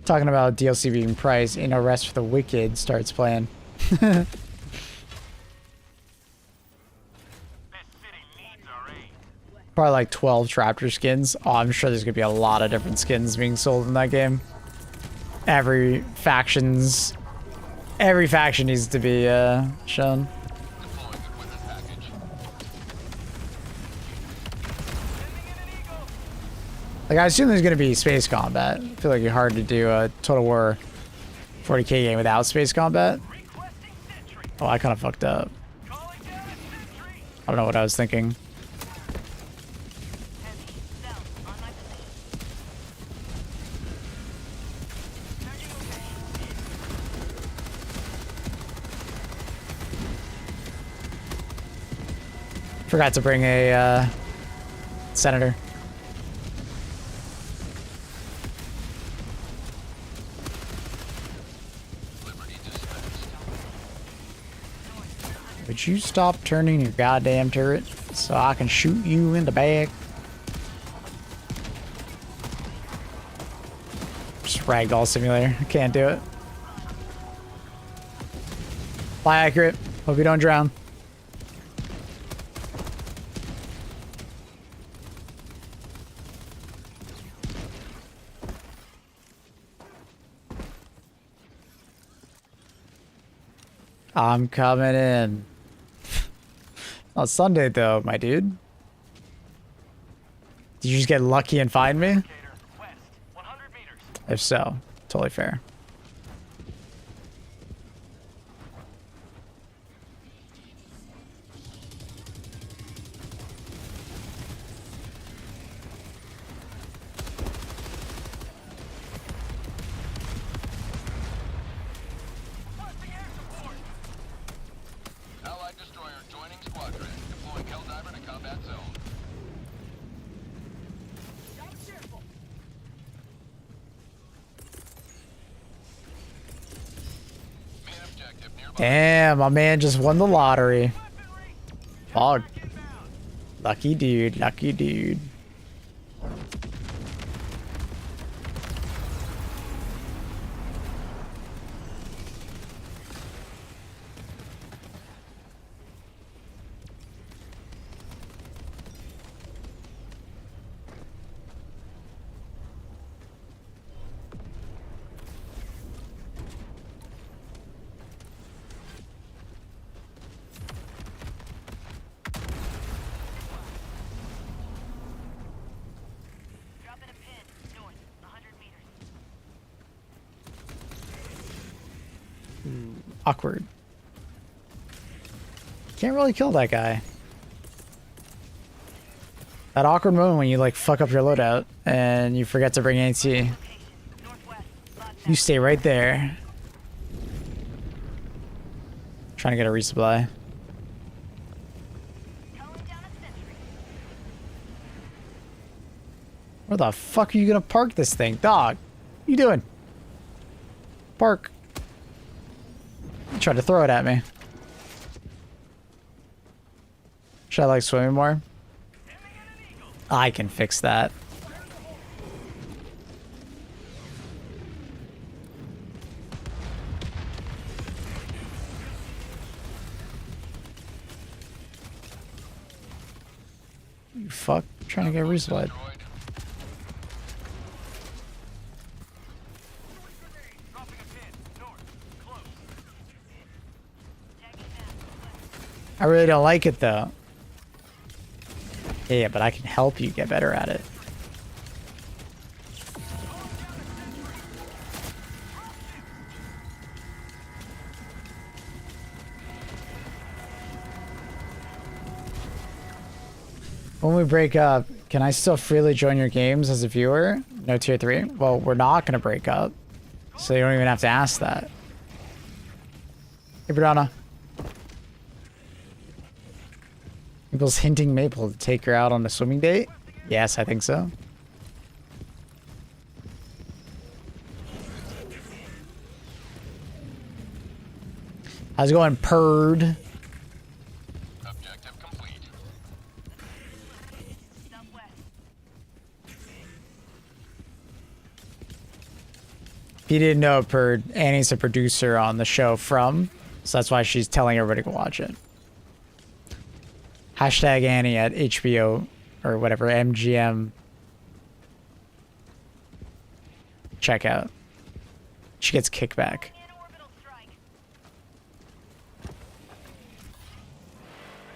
Talking about DLC being priced, No Rest for the Wicked starts playing. This city needs our aid. Probably like 12 Raptor skins. Oh, I'm sure there's gonna be a lot of different skins being sold in that game. Every faction needs to be shown. Deploying equipment package. Like, I assume there's gonna be space combat. I feel like it's hard to do a Total War 40k game without space combat. Requesting sentry. Oh, I kind of fucked up. Calling down a sentry. I don't know what I was thinking. Heavy. South. On my position. Charging location. Forgot to bring a senator. Liberty dispatched. Would you stop turning your goddamn turret so I can shoot you in the back? Just ragdoll simulator. I can't do it. Fly accurate. Hope you don't drown. I'm coming in. On Sunday, though, my dude. Did you just get lucky and find me? West. 100 meters. If so, totally fair. Allied destroyer joining squadron. Deploying Helldiver to combat zone. Main objective nearby. Damn, my man just won the lottery. Fog. Lucky dude, lucky dude. Dropping a pin. North. 100 meters. Awkward. Can't really kill that guy. That awkward moment when you like fuck up your loadout and you forget to bring AT. Location. Northwest. Lot You stay right there. Trying to get a resupply. calling down a sentry. Where the fuck are you gonna park this thing? Dog, what you doing? Park. You tried to throw it at me. Should I like swimming more? I can fix that. You fuck. Trying to get resupplied. Destroyed. Dropping a pin. North. Close. I really don't like it though. Yeah, but I can help you get better at it. When we break up, can I still freely join your games as a viewer? No tier 3? Well, we're not going to break up. So you don't even have to ask that. Hey, Brianna. People's hinting Maple to take her out on a swimming date? Yes, I think so. How's it going, Purd? Objective complete. Southwest. If you didn't know, Purd, Annie's a producer on the show From, so that's why she's telling everybody to watch it. Hashtag Annie at HBO or whatever, MGM. Check out. She gets kickback. In orbital strike.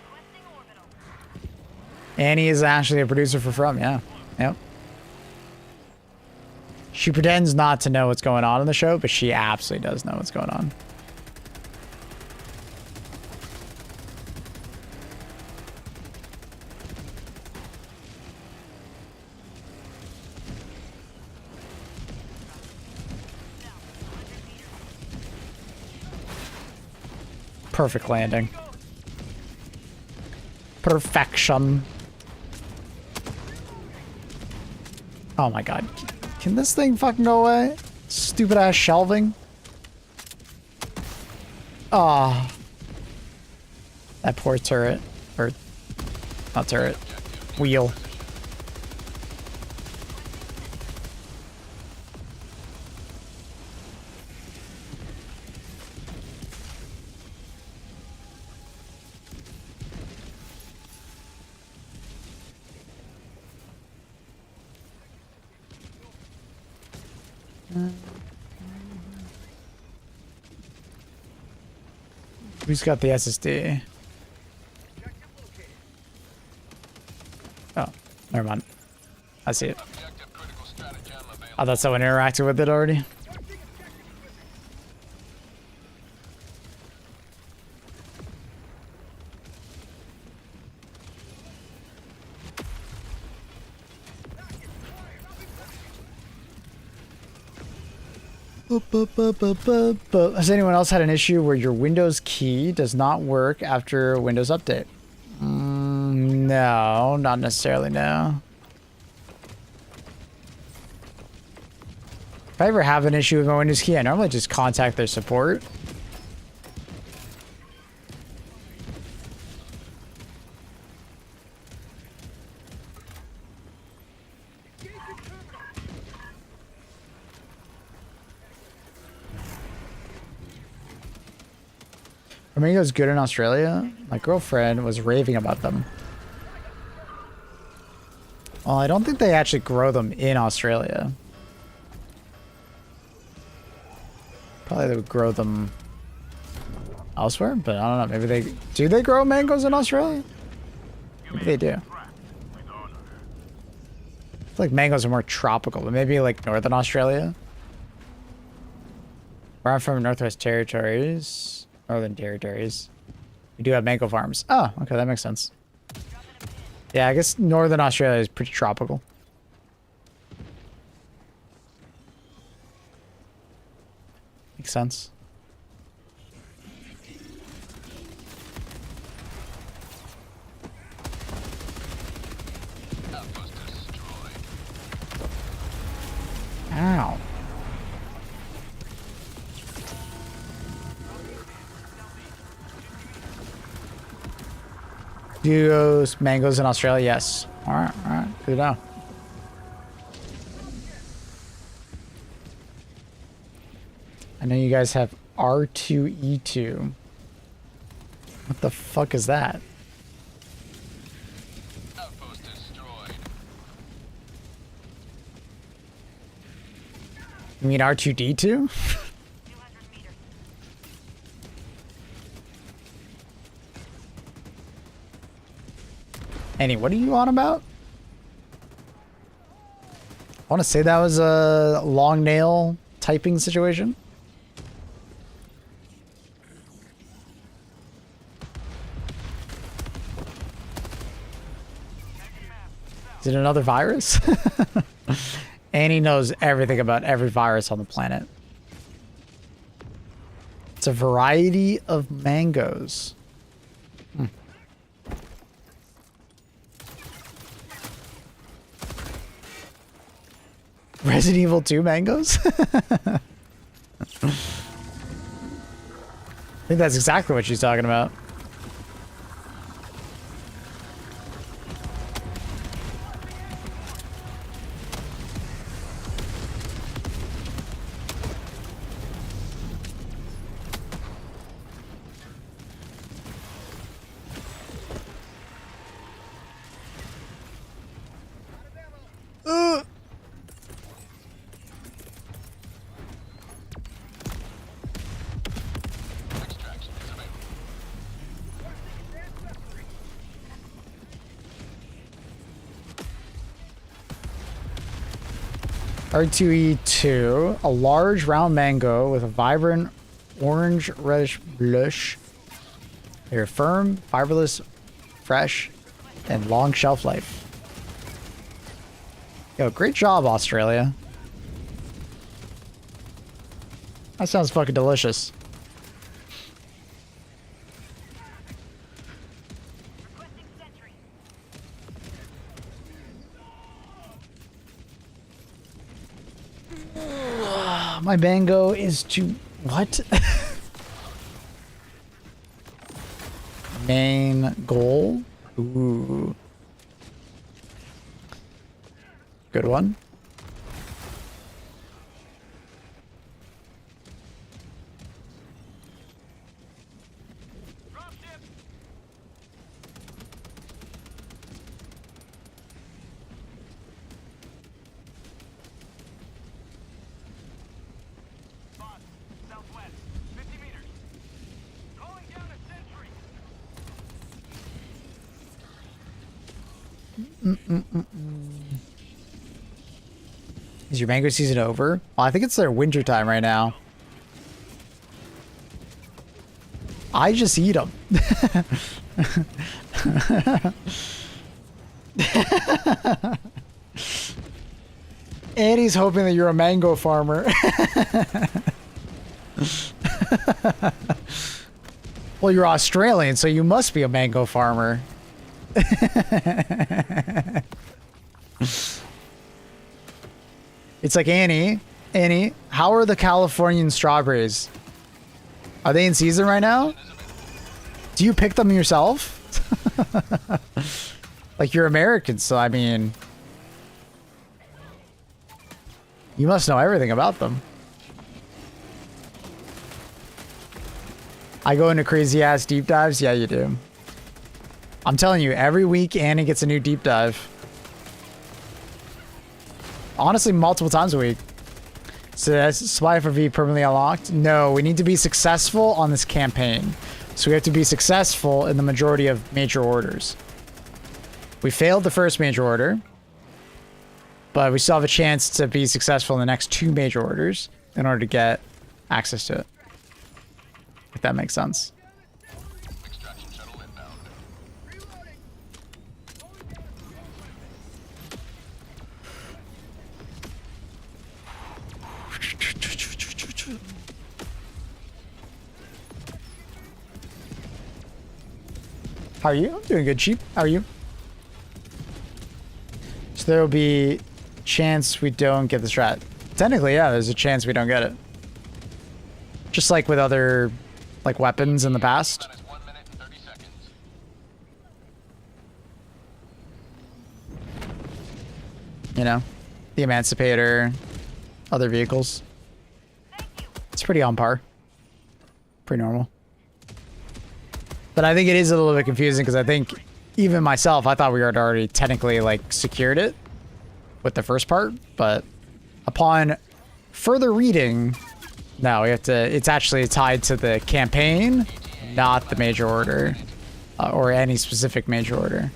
Requesting orbital. Annie is actually a producer for From, yeah. Yep. She pretends not to know what's going on in the show, but she absolutely does know what's going on. Perfect landing. Perfection. Oh my god. Can this thing fucking go away? Stupid ass shelving. Ah. That poor turret. Or, not turret. Wheel. Who's got the SSD? Oh, never mind. I see it. Objective critical stratagem available. I thought someone interacted with it already. Has anyone else had an issue where your Windows key does not work after Windows Update? No, not necessarily, no. If I ever have an issue with my Windows key, I normally just contact their support. Flamingos good in Australia? My girlfriend was raving about them. Well, I don't think they actually grow them in Australia. Probably they would grow them elsewhere, but I don't know. Maybe they... Do they grow mangoes in Australia? Maybe they do. I feel like mangoes are more tropical, but maybe like northern Australia. Where I'm from, Northwest Territories. Northern Territories. We do have mango farms. Oh, okay, that makes sense. Yeah, I guess northern Australia is pretty tropical. Makes sense. Outpost destroyed. Ow. Duos, mangoes in Australia, yes. Alright, good to know. I know you guys have R2E2. What the fuck is that? Outpost destroyed. You mean R2D2? 200 meters. Annie, what are you on about? I want to say that was a long nail typing situation. Is it another virus? Annie knows everything about every virus on the planet. It's a variety of mangoes. Resident Evil 2 mangoes? I think that's exactly what she's talking about. Extraction is available. R2E2, a large round mango with a vibrant orange reddish blush. They're firm, fiberless, fresh, and long shelf life. Yo, great job, Australia. That sounds fucking delicious. Requesting sentry. My mango is to... What? Main goal? Ooh. Good one. Dropship! Boss, southwest, 50 meters. Calling down a sentry. Is your mango season over? Well, I think it's their winter time right now. I just eat them. Annie's hoping that you're a mango farmer. Well, you're Australian, so you must be a mango farmer. It's like, Annie, how are the Californian strawberries? Are they in season right now? Do you pick them yourself? Like, you're American, so I mean, you must know everything about them. I go into crazy ass deep dives. Yeah, you do. I'm telling you, every week Annie gets a new deep dive. Honestly, multiple times a week. So that's supply FRV permanently unlocked? No, we need to be successful on this campaign. So we have to be successful in the majority of major orders. We failed the first major order, but we still have a chance to be successful in the next 2 major orders in order to get access to it. If that makes sense. Extraction shuttle inbound. How are you? I'm doing good, Cheap. How are you? So there will be chance we don't get the strat. Technically, yeah, there's a chance we don't get it. Just like with other, like, weapons in the past. That is 1 minute and 30 seconds. You know, the Emancipator, other vehicles. It's pretty on par. Pretty normal. But I think it is a little bit confusing because I think even myself, I thought we had already technically, like, secured it with the first part. But upon further reading, no, we have to. It's actually tied to the campaign, not the major order, or any specific major order.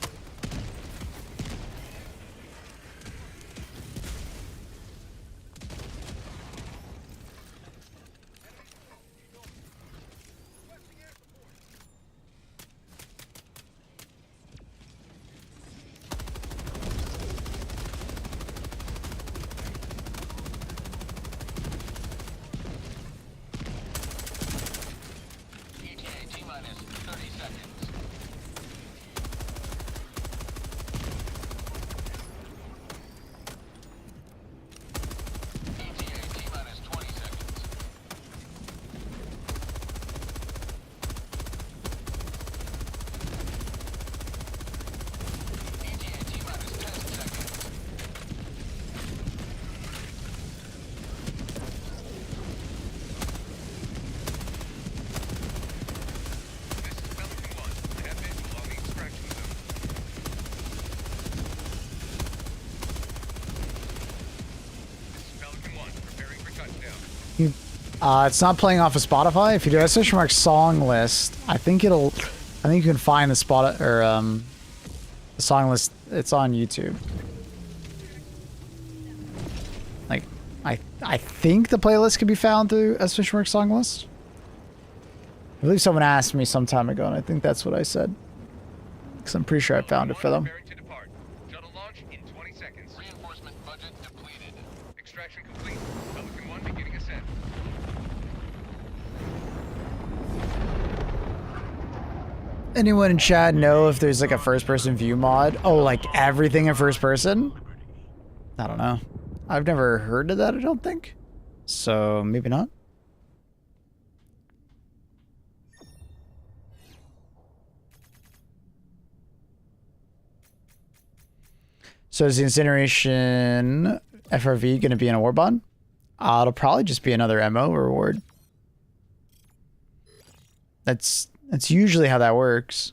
ETA T-minus 30 seconds. ETA T-minus 20 seconds. ETA T-minus 10 seconds. This is Pelican 1. I have visual on the extraction zone. This is Pelican 1, preparing for touchdown. It's not playing off of Spotify. If you do !mark song list, I think you can find the spot or the song list. It's on YouTube. Like, I think the playlist can be found through !mark song list. I believe someone asked me some time ago, and I think that's what I said. Because I'm pretty sure I found it for them. Preparing to depart. Shuttle launch in 20 seconds. Reinforcement budget depleted. Extraction complete. Pelican 1 beginning ascent. Anyone in chat know if there's like a first-person view mod? Oh, like everything in first person? I don't know. I've never heard of that, I don't think. So, maybe not. So is the incineration FRV going to be in a war bond? It'll probably just be another MO reward. That's usually how that works.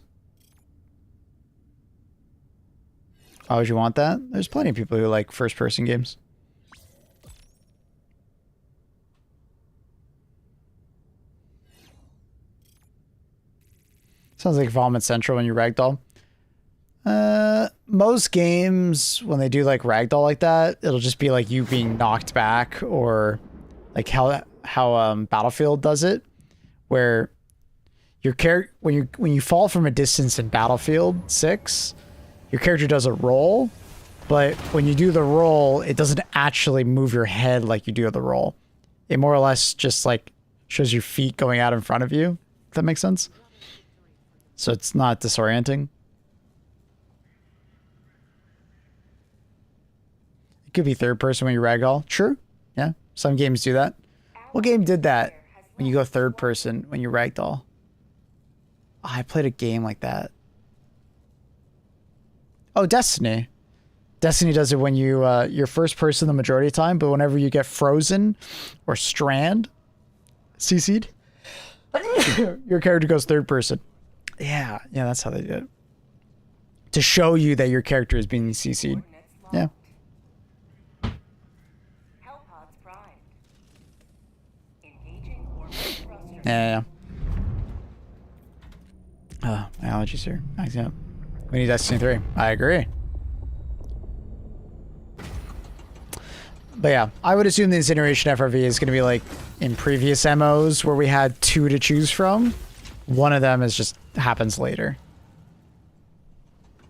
Why would you want that? There's plenty of people who like first-person games. Sounds like Vomit Central when you ragdoll. Most games, when they do like ragdoll like that, it'll just be like you being knocked back, or like how Battlefield does it, where your character when you fall from a distance in Battlefield 6, your character does a roll, but when you do the roll, it doesn't actually move your head like you do the roll. It more or less just like shows your feet going out in front of you. If that makes sense. So it's not disorienting. It could be third person when you ragdoll. True. Yeah. Some games do that. What game did that when you go third person when you ragdoll? Oh, I played a game like that. Oh, Destiny. Destiny does it when you're first person the majority of the time, but whenever you get frozen or strand, CC'd, your character goes third person. Yeah, that's how they do it. To show you that your character is being CC'd. Yeah. Hellpods primed. Engaging orbit thruster. Yeah. Oh, my allergies here. Acting up. We need Destiny 3. I agree. But yeah, I would assume the incineration FRV is going to be like in previous MOs where we had 2 to choose from. One of them is just happens later.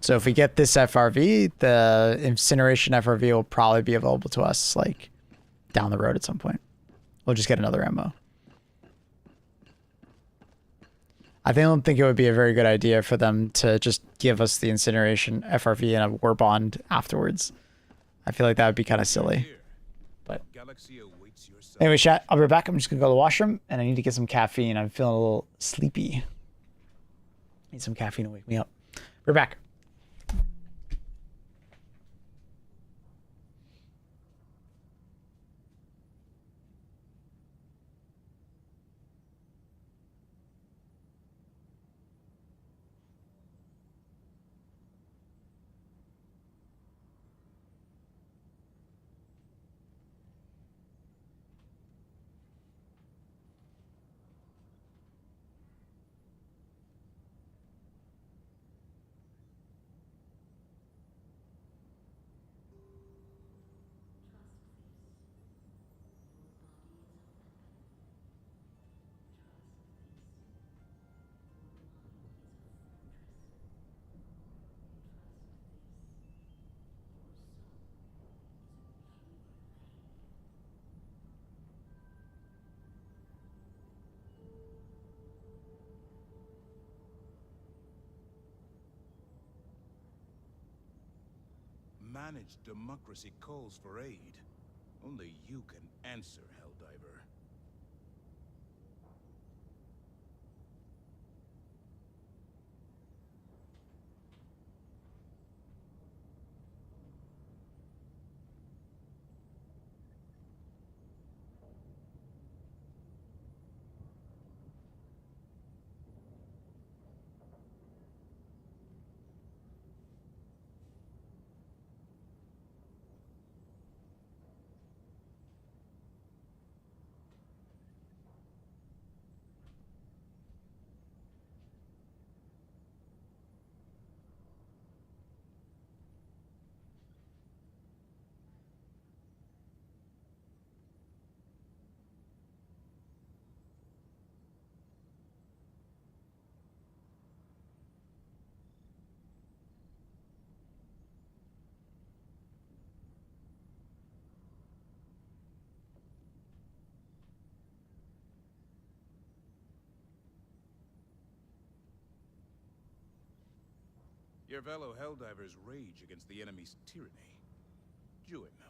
So if we get this FRV, the incineration FRV will probably be available to us like down the road at some point. We'll just get another MO. I don't think it would be a very good idea for them to just give us the incineration FRV and a war bond afterwards. I feel like that would be kind of silly. But anyway, chat, I'll be right back. I'm just going to go to the washroom, and I need to get some caffeine. I'm feeling a little sleepy. Need some caffeine to wake me up. We're back. managed democracy calls for aid. Only you can answer, Helldiver. Your fellow Helldivers rage against the enemy's tyranny. Join them.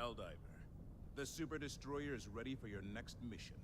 Helldiver, the Super Destroyer is ready for your next mission.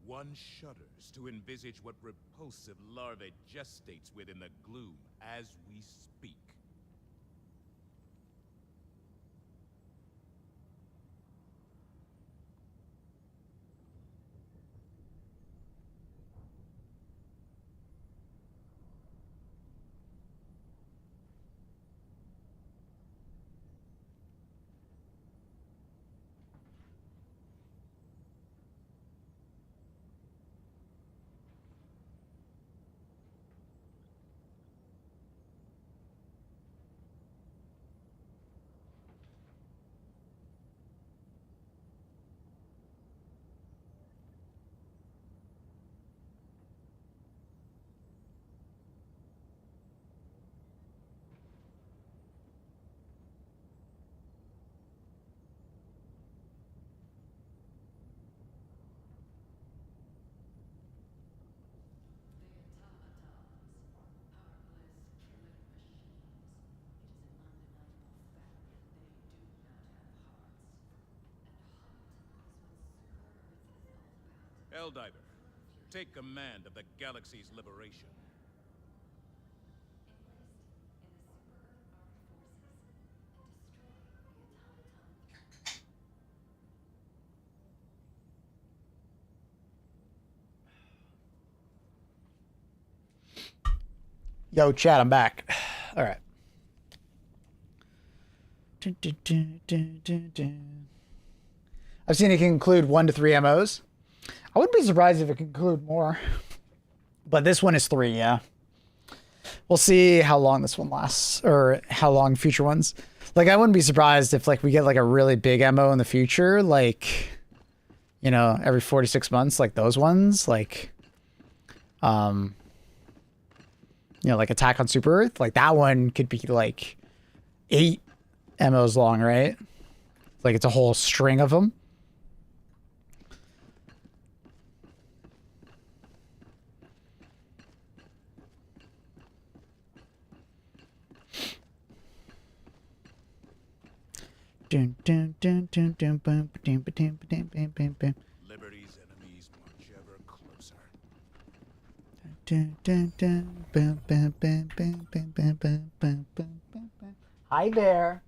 One shudders to envisage what repulsive larvae gestates within the gloom as we speak. Helldiver, take command of the galaxy's liberation. Yo, chat, I'm back. All right. Dun, dun, dun, dun, dun, dun. I've seen it can include 1 to 3 MOs. I wouldn't be surprised if it could include more. But this one is 3, yeah. We'll see how long this one lasts, or how long future ones. Like, I wouldn't be surprised if, like, we get, like, a really big MO in the future, like, you know, every 46 months, like those ones, like, you know, like Attack on Super Earth. Like, that one could be, like, 8 MOs long, right? Like, it's a whole string of them. Dun, dun, dun, dun, dun, bum, ba-dum, ba-dum, ba-dum, bam, bam, bam. Liberty's enemies march ever closer. Dun, dun, dun, bum, bam, bam, bam, bam, bam, bam, bam, bam, bam, bam. Hi, Bear.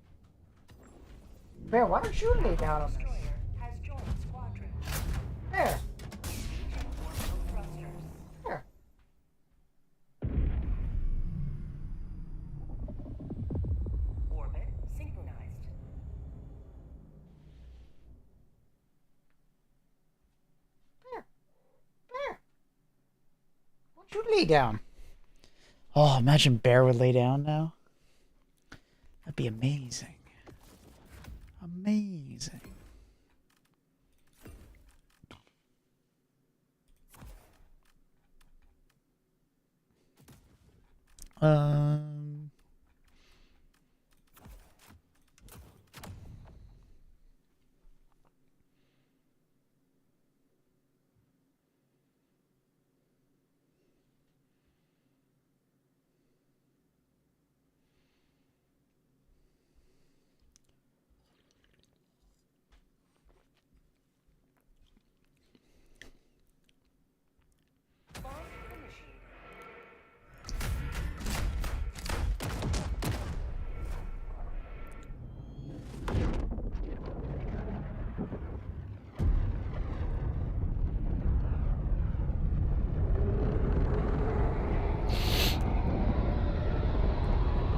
Bear, why don't you lay down on this? Destroyer has joined squadron. Bear. Orbital thrusters. Bear. Orbit synchronized. Bear. Bear. Why don't you lay down? Oh, imagine Bear would lay down now. That'd be amazing. Amazing. Um. Bomb initiated.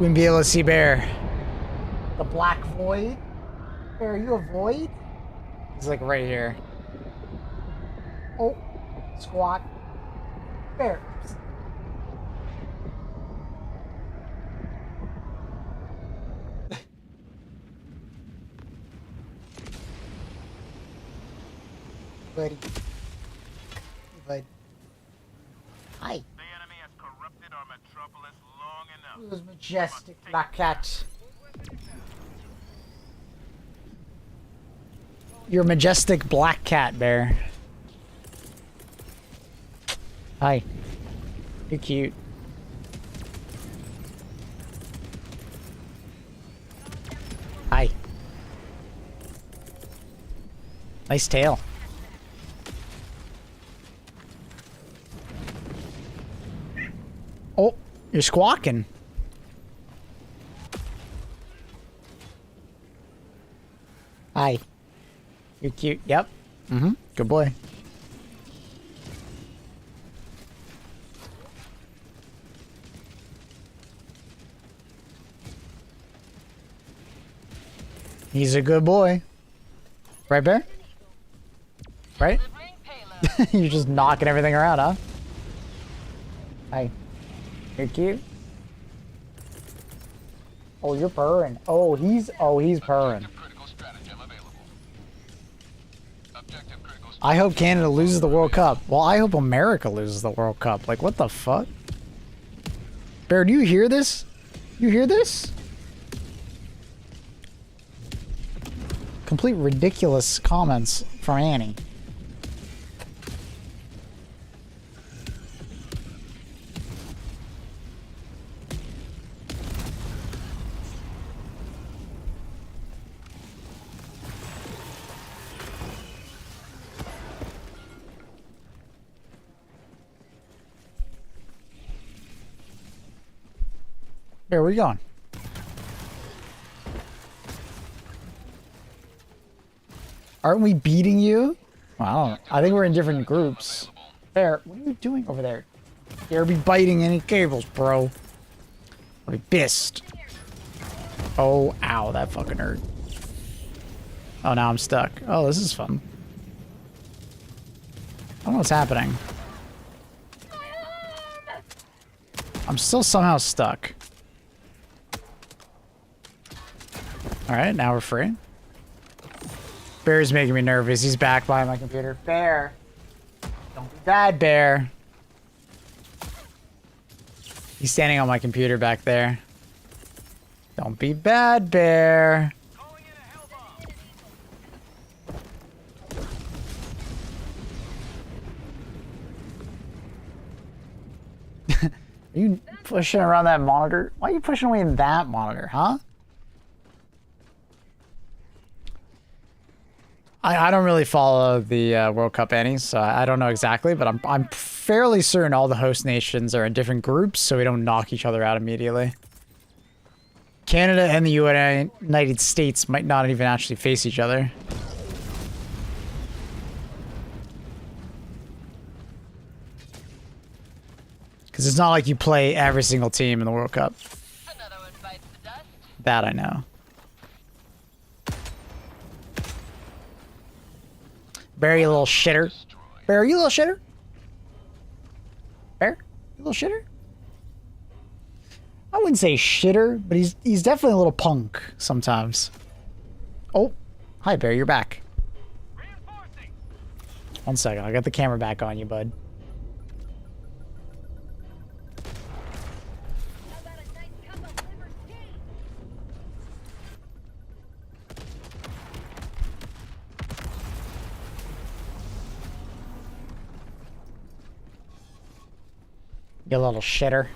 Wouldn't be able to see Bear. The black void? Bear, are you a void? He's like right here. Oh, squat. Bear. Buddy. Bud. Hi. The enemy has corrupted our metropolis long enough. Who's majestic black cat? You're majestic black cat, Bear. Hi. You're cute. Hi. Nice tail. Oh, you're squawking. Hi. You're cute. Yep. Mm-hmm. Good boy. He's a good boy. Right, Bear? Right? You're just knocking everything around, huh? Hi. You're cute. Oh, you're purring. Oh, he's purring. Critical stratagem available. Objective critical I hope Canada loses the World Cup. Well, I hope America loses the World Cup. Like, what the fuck? Bear, do you hear this? You hear this? Complete ridiculous comments from Annie. Bear, where you going? Aren't we beating you? Wow, I think we're in different groups. Bear, what are you doing over there? Dare be biting any cables, bro. Or bist. Oh, ow, that fucking hurt. Oh, now I'm stuck. Oh, this is fun. I don't know what's happening. I'm still somehow stuck. Alright, now we're free. Bear's making me nervous. He's back behind my computer. Bear! Don't be bad, Bear. He's standing on my computer back there. Don't be bad, Bear. Are you pushing around that monitor? Why are you pushing away in that monitor, huh? I don't really follow the World Cup any, so I don't know exactly, but I'm fairly certain all the host nations are in different groups, so we don't knock each other out immediately. Canada and the United States might not even actually face each other. Because it's not like you play every single team in the World Cup. Another one bites the dust. That I know. Bear, you little shitter. Bear, you little shitter? Bear, you little shitter? I wouldn't say shitter, but he's definitely a little punk sometimes. Oh, hi Bear, you're back. One second, I got the camera back on you, bud. You little shitter.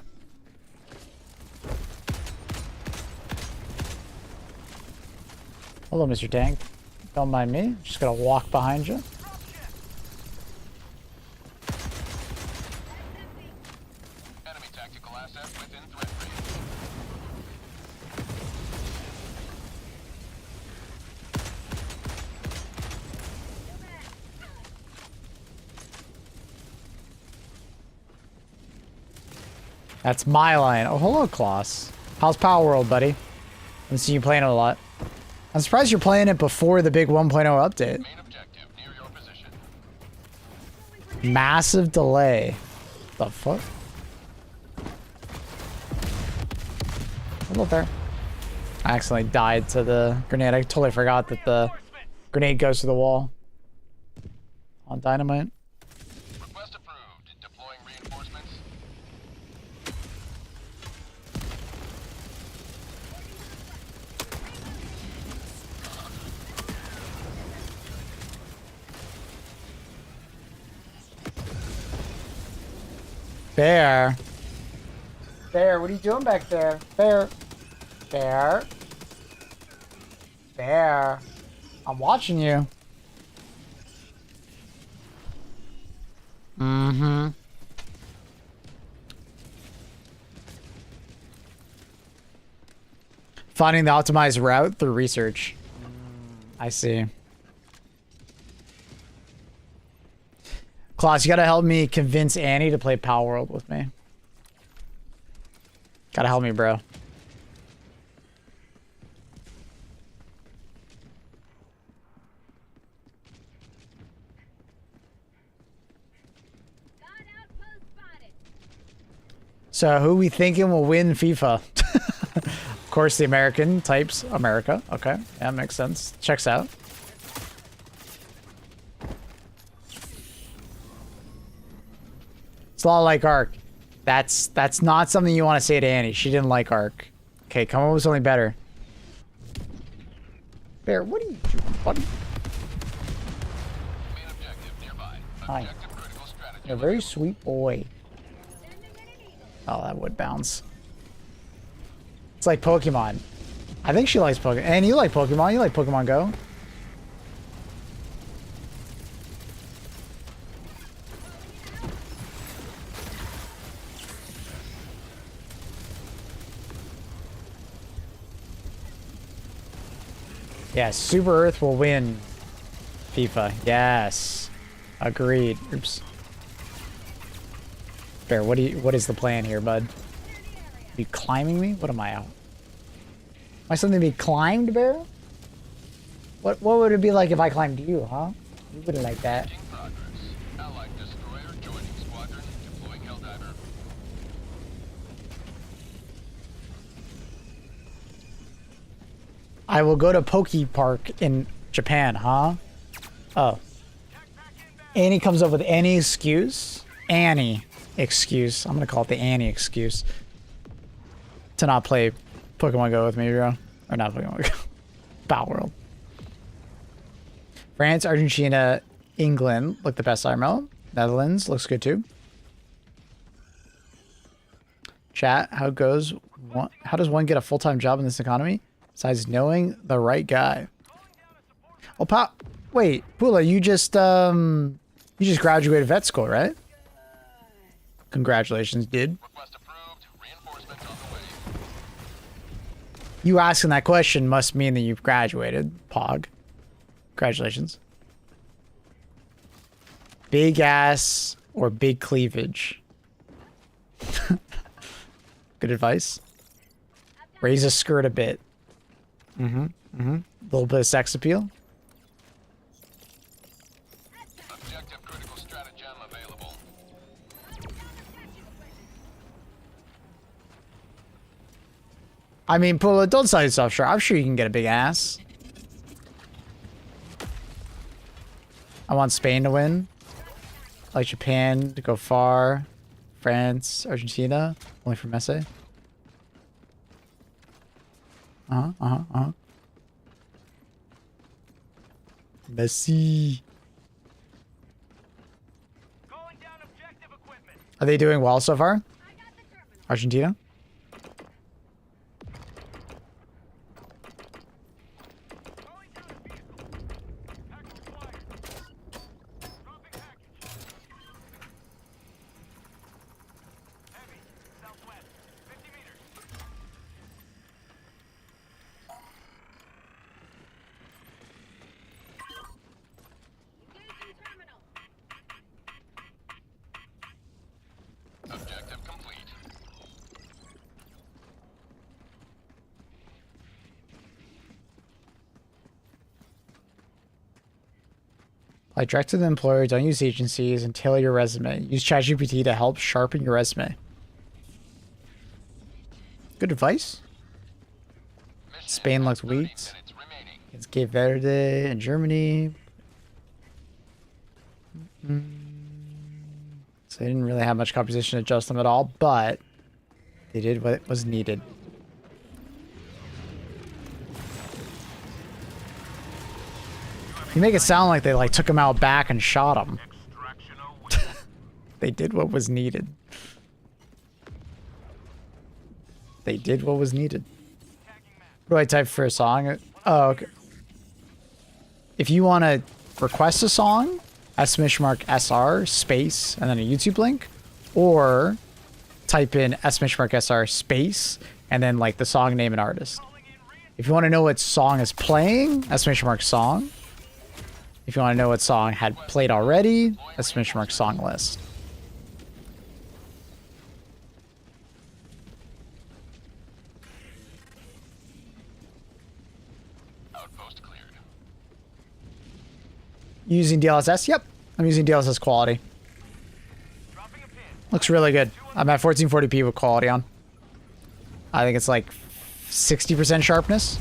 Hello, Mr. Tank. Don't mind me. Just gonna walk behind you. Enemy tactical asset within threat range. That's my line. Oh, hello, Kloss. How's Power World, buddy? I've seen you playing it a lot. I'm surprised you're playing it before the big 1.0 update. Main objective near your position. Massive delay. The fuck? Hello there. I accidentally died to the grenade. I totally forgot that the grenade goes to the wall. On dynamite. Request approved. Deploying reinforcements. Bear. Bear, what are you doing back there? Bear. Bear. Bear. I'm watching you. Mm-hmm. Finding the optimized route through research. I see. Klaus, you gotta help me convince Annie to play Power World with me. Gotta help me, bro. So who we thinking will win FIFA? Of course, the American types America. Okay, yeah, makes sense. Checks out. It's a lot like Ark. That's not something you want to say to Annie. She didn't like Ark. Okay, come up with something better. Bear, what are you doing, buddy? Main objective nearby. Hi. Objective critical strategy. You're a very sweet boy. Oh, that would bounce. It's like Pokemon. I think she likes Pokemon. And you like Pokemon. You like Pokemon Go. Yeah, Super Earth will win FIFA. Yes. Agreed. Oops. Bear, what is the plan here, bud? Are you climbing me? What am I out? Am I something to be climbed, Bear? What would it be like if I climbed you, huh? You wouldn't like that. In progress. Allied destroyer joining squadron. Deploying Helldiver. I will go to Poke Park in Japan, huh? Oh. Annie comes up with any excuse. Annie excuse. I'm gonna call it the Annie excuse. To not play Pokemon Go with me, bro. Or not Pokemon Go. Battle World. France, Argentina, England look the best IRL. Netherlands looks good too. Chat, how goes? How does one get a full-time job in this economy? Besides knowing the right guy. Oh, Pop. Wait, Pula, you just graduated vet school, right? Congratulations, dude. Request approved. Reinforcements on the way. You asking that question must mean that you've graduated, Pog. Congratulations. Big ass or big cleavage? Good advice. Raise a skirt a bit. A little bit of sex appeal. Objective critical stratagem available. I mean, Pula, don't sell yourself short. I'm sure you can get a big ass. I want Spain to win. I like Japan to go far. France, Argentina. Only for Messi. Messi. Calling down objective equipment. Are they doing well so far? Argentina? Calling down a vehicle. Pack required. Dropping package. Heavy. Southwest. 50 meters. Objective complete. Like direct to the employer, don't use agencies, and tailor your resume. Use ChatGPT to help sharpen your resume. Good advice. Mission Spain looks 30 weak. minutes remaining. It's Cape Verde and Germany. So they didn't really have much competition to adjust them at all, but they did what was needed. You make it sound like they like took him out back and shot him. Extraction away. They did what was needed. They did what was needed. What do I type for a song? Oh, okay. If you want to request a song, /SR space and then a YouTube link, or type in /SR space and then like the song name and artist. If you want to know what song is playing, /song. If you want to know what song had played already, /song list. Outpost cleared. Using DLSS? Yep, I'm using DLSS quality. Dropping a pin. Looks really good. I'm at 1440p with quality on. I think it's like 60% sharpness.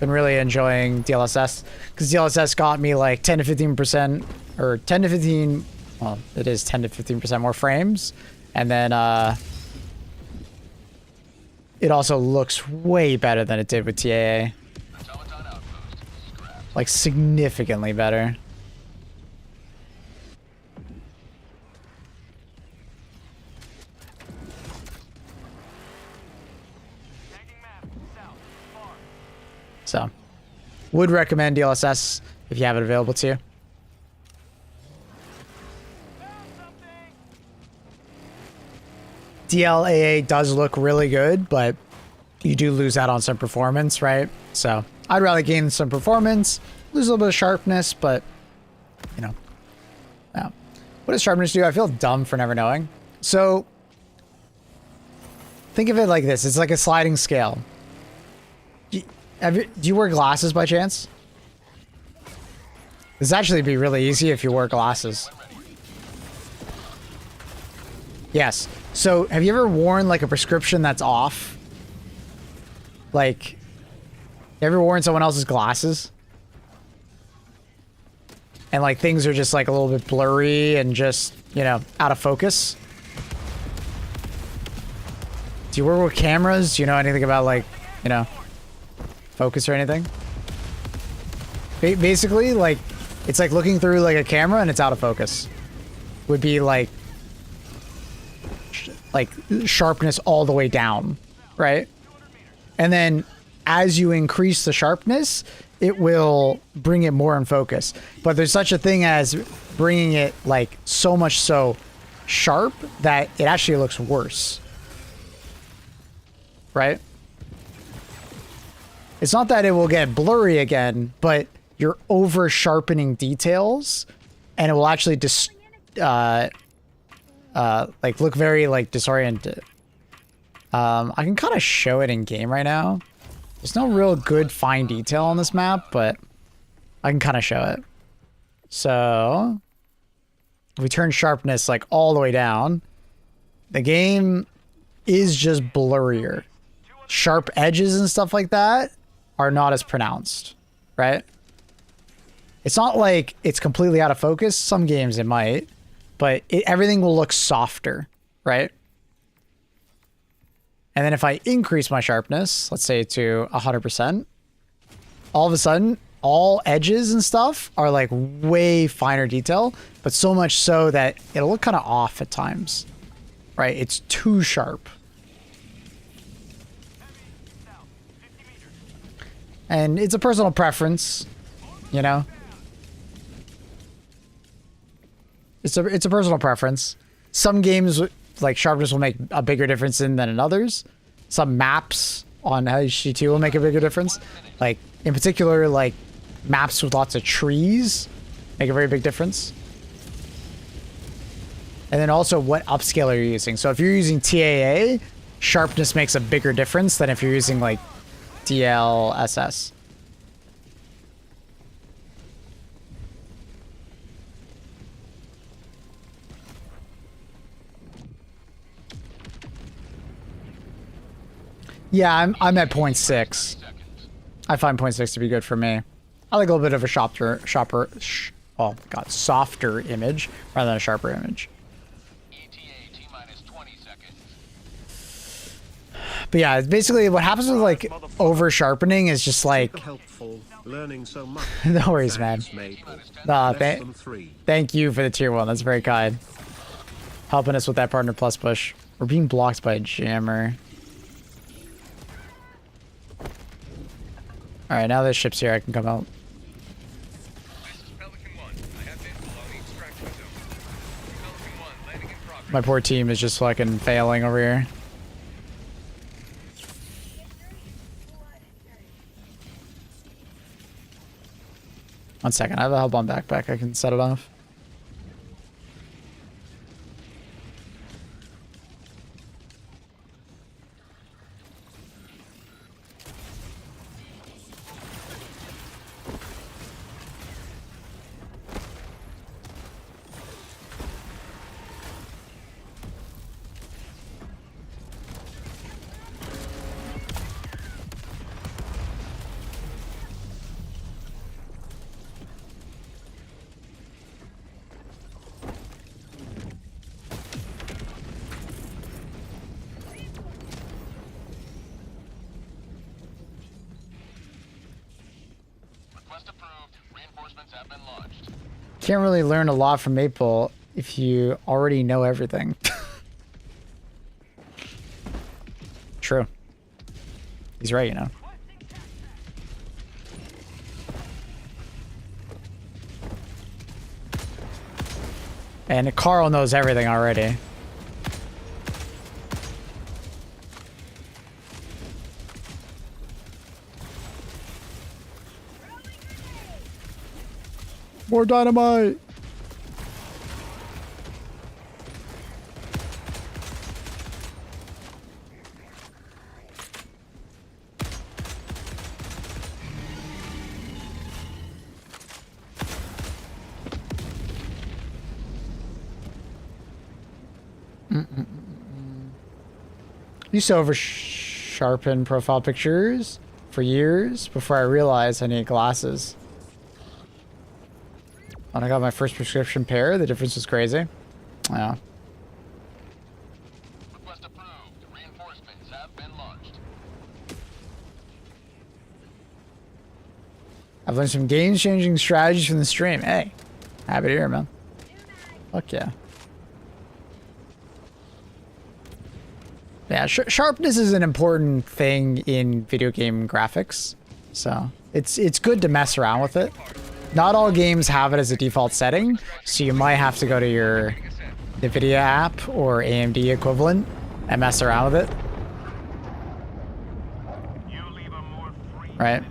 Been really enjoying DLSS because DLSS got me like 10 to 15% or 10 to 15. Well, it is 10 to 15% more frames, and then it also looks way better than it did with TAA. Automaton outpost. Scrapped. Like significantly better. Tagging map. South. Far. So, would recommend DLSS if you have it available to you. Found something. DLAA does look really good, but you do lose out on some performance, right? So, I'd rather gain some performance, lose a little bit of sharpness, but, you know. Yeah. What does sharpness do? I feel dumb for never knowing. So, think of it like this. It's like a sliding scale. Do you wear glasses by chance? This actually be really easy if you wear glasses. Yes. So, have you ever worn like a prescription that's off? Like, you ever worn someone else's glasses? And like things are just like a little bit blurry and just, you know, out of focus? Do you work with cameras? Do you know anything about like, you know, focus or anything? Basically, like, it's like looking through like a camera and it's out of focus. Would be like sharpness all the way down, right? And then as you increase the sharpness, it will bring it more in focus. But there's such a thing as bringing it like so much so sharp that it actually looks worse. Right? It's not that it will get blurry again, but you're over sharpening details and it will actually like look very like disoriented. I can kind of show it in game right now. There's no real good fine detail on this map, but I can kind of show it. So if we turn sharpness like all the way down, the game is just blurrier. Sharp edges and stuff like that are not as pronounced, right? It's not like it's completely out of focus. Some games it might, but everything will look softer, right? And then if I increase my sharpness, let's say to 100%, all of a sudden, all edges and stuff are like way finer detail, but so much so that it'll look kind of off at times, right? It's too sharp. And it's a personal preference, you know? It's a personal preference. Some games like sharpness will make a bigger difference than in others. Some maps on HG2 will make a bigger difference. Like in particular, like maps with lots of trees make a very big difference. And then also what upscaler you're using. So if you're using TAA, sharpness makes a bigger difference than if you're using like DLSS. Yeah, I'm at 0.6. I find 0.6 to be good for me. I like a little bit of a softer image rather than a sharper image. But yeah, it's basically what happens with like over sharpening is just like helpful. Learning so much. No worries, man. Thank you for the tier 1. That's very kind. Helping us with that partner plus push. We're being blocked by a jammer. Alright, now this ship's here, I can come out. My poor team is just fucking failing over here. One second, I have a help on backpack, I can set it off. Can't really learn a lot from Maple if you already know everything. True. He's right, you know. And Carl knows everything already. More dynamite! Used to over sharpen profile pictures for years before I realized I need glasses. When I got my first prescription pair, the difference was crazy. Yeah. Request approved. Reinforcements have been launched. I've learned some game-changing strategies from the stream. Hey, happy to hear, man. Fuck yeah. Yeah, sharpness is an important thing in video game graphics, so it's good to mess around with it. Not all games have it as a default setting, so you might have to go to your NVIDIA app or AMD equivalent and mess around with it. Right?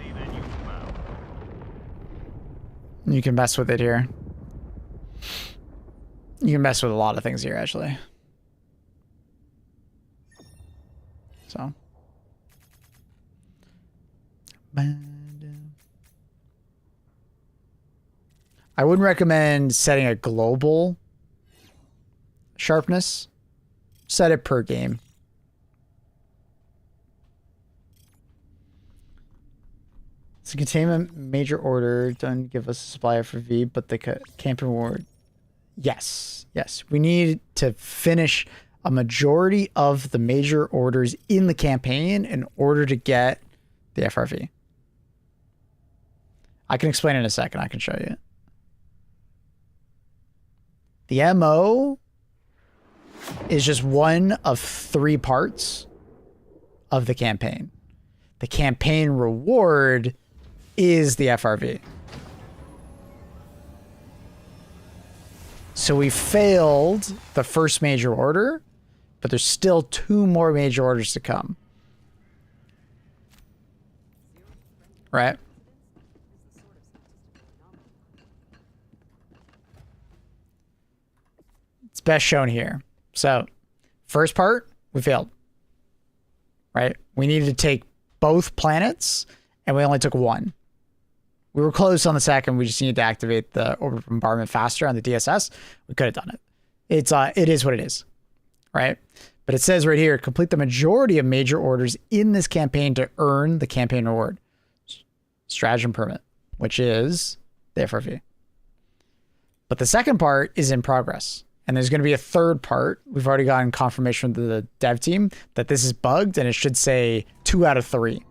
You can mess with it here. You can mess with a lot of things here, actually. So. I wouldn't recommend setting a global sharpness. Set it per game. It's a containment major order. Don't give us a supply for V, but the campaign reward. Yes. Yes. We need to finish a majority of the major orders in the campaign in order to get the FRV. I can explain in a second. I can show you. The MO is just one of 3 parts of the campaign. The campaign reward is the FRV. So we failed the first major order, but there's still 2 more major orders to come. Right? It's best shown here. So, first part, we failed. Right? We needed to take both planets, and we only took 1. We were close on the second. We just needed to activate the orbit bombardment faster on the DSS. We could have done it. It is what it is. Right? But it says right here, complete the majority of major orders in this campaign to earn the campaign reward. Stratagem permit, which is the FRV. But the second part is in progress. And there's going to be a third part. We've already gotten confirmation from the dev team that this is bugged, and it should say 2 out of 3.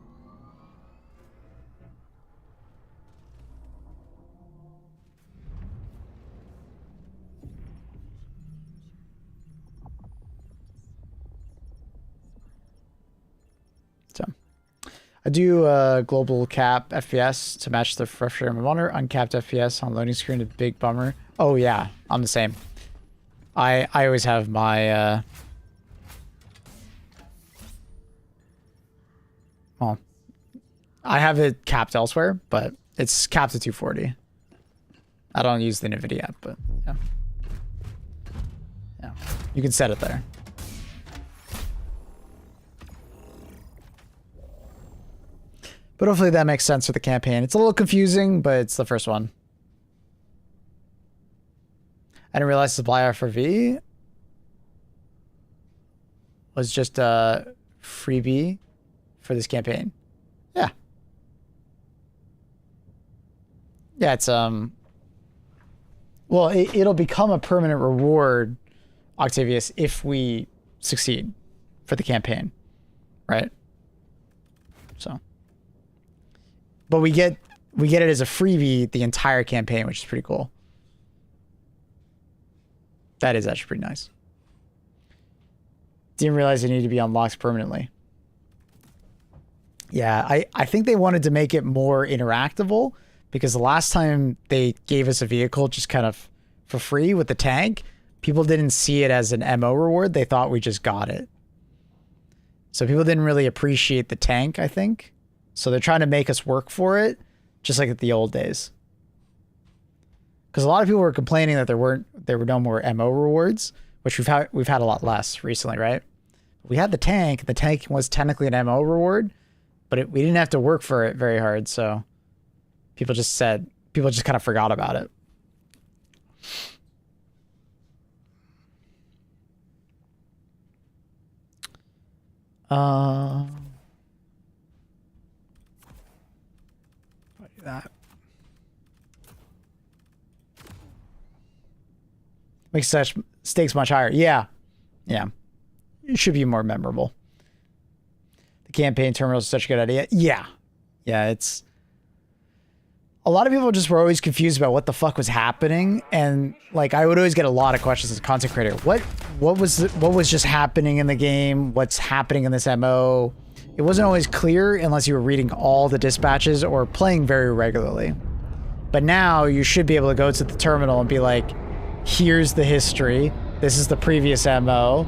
So I do global cap FPS to match the fresh frame of monitor. Uncapped FPS on loading screen, a big bummer. Oh yeah, I'm the same. I always have my well, I have it capped elsewhere, but it's capped at 240. I don't use the NVIDIA app, but yeah. Yeah. You can set it there. But hopefully that makes sense for the campaign. It's a little confusing, but it's the first one. I didn't realize supply FRV was just a freebie for this campaign. Yeah. Yeah, it's well, it'll become a permanent reward, Octavius, if we succeed for the campaign, right? So, but we get it as a freebie the entire campaign, which is pretty cool. That is actually pretty nice. Didn't realize it needed to be unlocked permanently. Yeah, I think they wanted to make it more interactable because the last time they gave us a vehicle just kind of for free with the tank, people didn't see it as an MO reward. They thought we just got it. So people didn't really appreciate the tank, I think. So they're trying to make us work for it, just like at the old days. Because a lot of people were complaining that there were no more MO rewards, which we've had a lot less recently, right? We had the tank. The tank was technically an MO reward, but we didn't have to work for it very hard. So people just kind of forgot about it. I'll do that. Makes such stakes much higher. Yeah. Yeah. It should be more memorable. The campaign terminal is such a good idea. Yeah. Yeah, it's... A lot of people just were always confused about what the fuck was happening, and like I would always get a lot of questions as a content creator. What was just happening in the game? What's happening in this MO? It wasn't always clear unless you were reading all the dispatches or playing very regularly. But now you should be able to go to the terminal and be like, here's the history. This is the previous MO.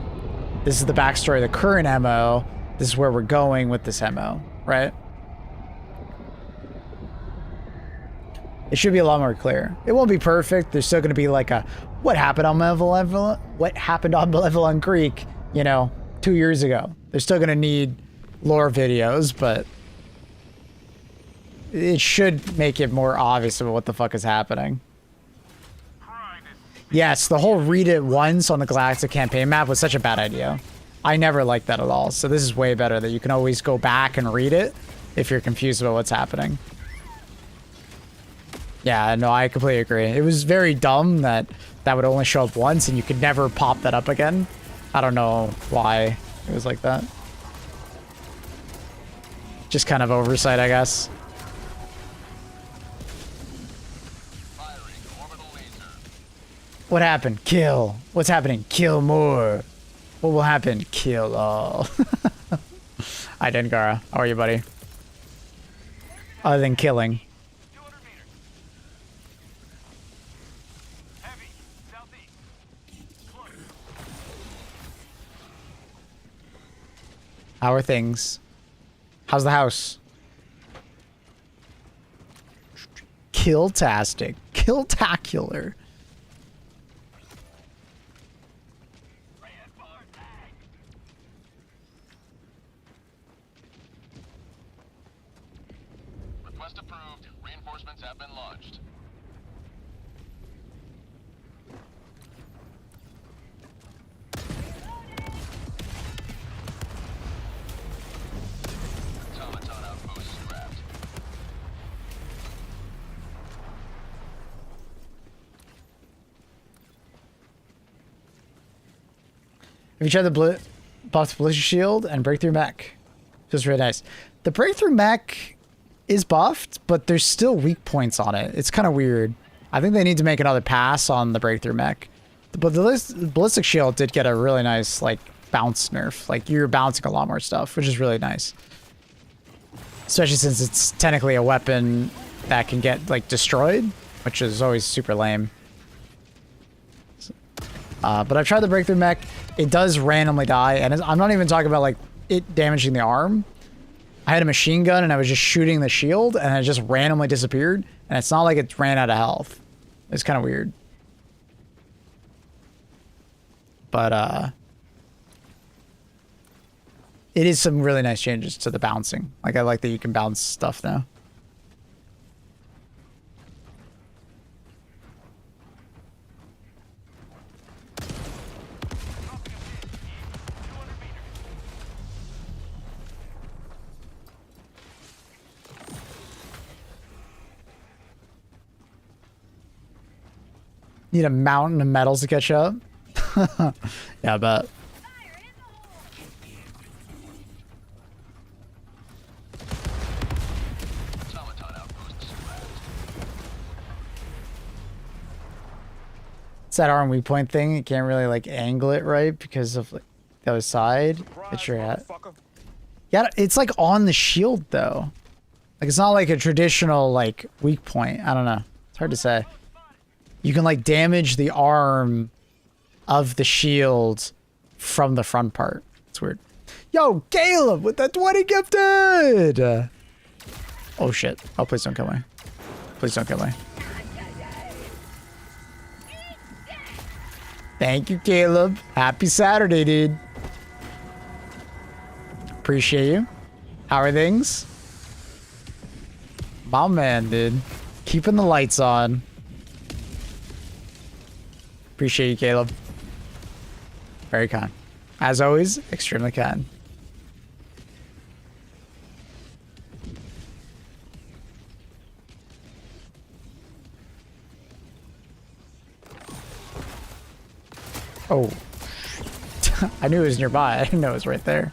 This is the backstory of the current MO. This is where we're going with this MO, right? It should be a lot more clear. It won't be perfect. There's still going to be like a what happened on Malevolent Creek, you know, 2 years ago. They're still going to need lore videos, but it should make it more obvious about what the fuck is happening. Yes, the whole read it once on the Galactic campaign map was such a bad idea. I never liked that at all. So this is way better that you can always go back and read it if you're confused about what's happening. Yeah, no, I completely agree. It was very dumb that that would only show up once and you could never pop that up again. I don't know why it was like that. Just kind of oversight, I guess. What happened? Kill. What's happening? Kill more. What will happen? Kill all. Hi, Dengara. How are you, buddy? Other than killing. How are things? How's the house? Killtastic. Killtacular. Request approved. Reinforcements have been launched. Automaton outpost scrapped. Have you tried the buffed Blizzard Shield and Breakthrough Mech? Feels really nice. The Breakthrough Mech is buffed, but there's still weak points on it. It's kind of weird. I think they need to make another pass on the Breakthrough Mech. But the Ballistic Shield did get a really nice, like, bounce nerf. Like, you're bouncing a lot more stuff, which is really nice. Especially since it's technically a weapon that can get, like, destroyed, which is always super lame. But I've tried the Breakthrough Mech. It does randomly die, and I'm not even talking about, like, it damaging the arm. I had a machine gun, and I was just shooting the shield, and it just randomly disappeared, and it's not like it ran out of health. It's kind of weird. But, it is some really nice changes to the bouncing. Like, I like that you can bounce stuff now. Need a mountain of metals to catch up. Yeah, I bet. It's that arm weak point thing. You can't really like angle it right because of like, the other side that you're at. Yeah, it's like on the shield though. Like it's not like a traditional like weak point. I don't know. It's hard to say. You can like damage the arm of the shield from the front part. It's weird. Yo, Caleb with that 20 gifted! Oh shit. Oh, please don't kill me. Please don't kill me. Thank you, Caleb. Happy Saturday, dude. Appreciate you. How are things? My man, dude. Keeping the lights on. Appreciate you, Caleb. Very kind. As always, extremely kind. Oh. I knew it was nearby. I didn't know it was right there.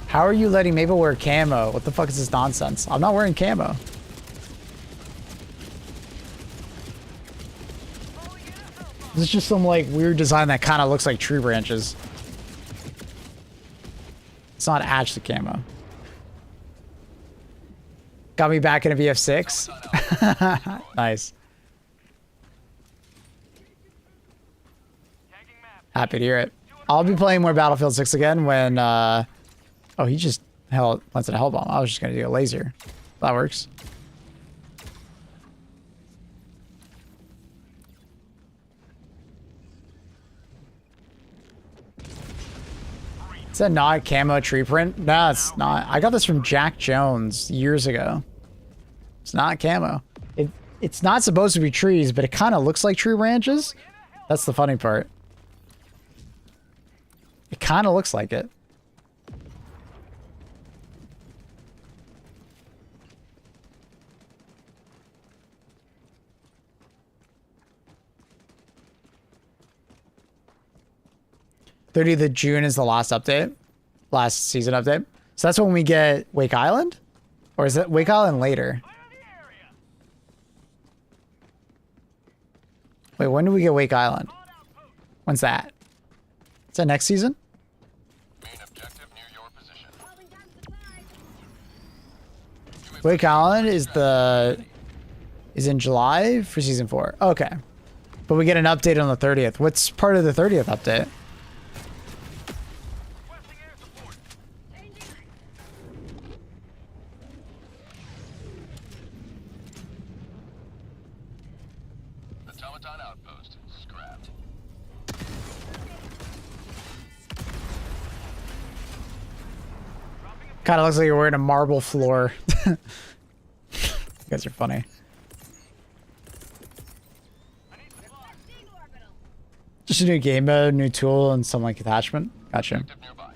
How are you letting Mabel wear camo? What the fuck is this nonsense? I'm not wearing camo. This is just some like weird design that kind of looks like tree branches. It's not actually camo. Got me back in a VF6. Nice. Happy to hear it. I'll be playing more Battlefield 6 again when, oh, he just went to the hell bomb. I was just going to do a laser. That works. Is that not camo tree print? No, it's not. I got this from Jack Jones years ago. It's not camo. It's not supposed to be trees, but it kind of looks like tree branches. That's the funny part. It kind of looks like it. '30th of June is the last update. Last season update. So that's when we get Wake Island? Or is it Wake Island later? Wait, when do we get Wake Island? When's that? Is that next season? Main objective near your position. Wake Island is in July for season 4. Okay. But we get an update on the 30th. What's part of the 30th update? Automaton outpost scrapped. Kind of looks like you're wearing a marble floor. You guys are funny. Just a new game mode, new tool, and some like attachment. Gotcha. Objective nearby.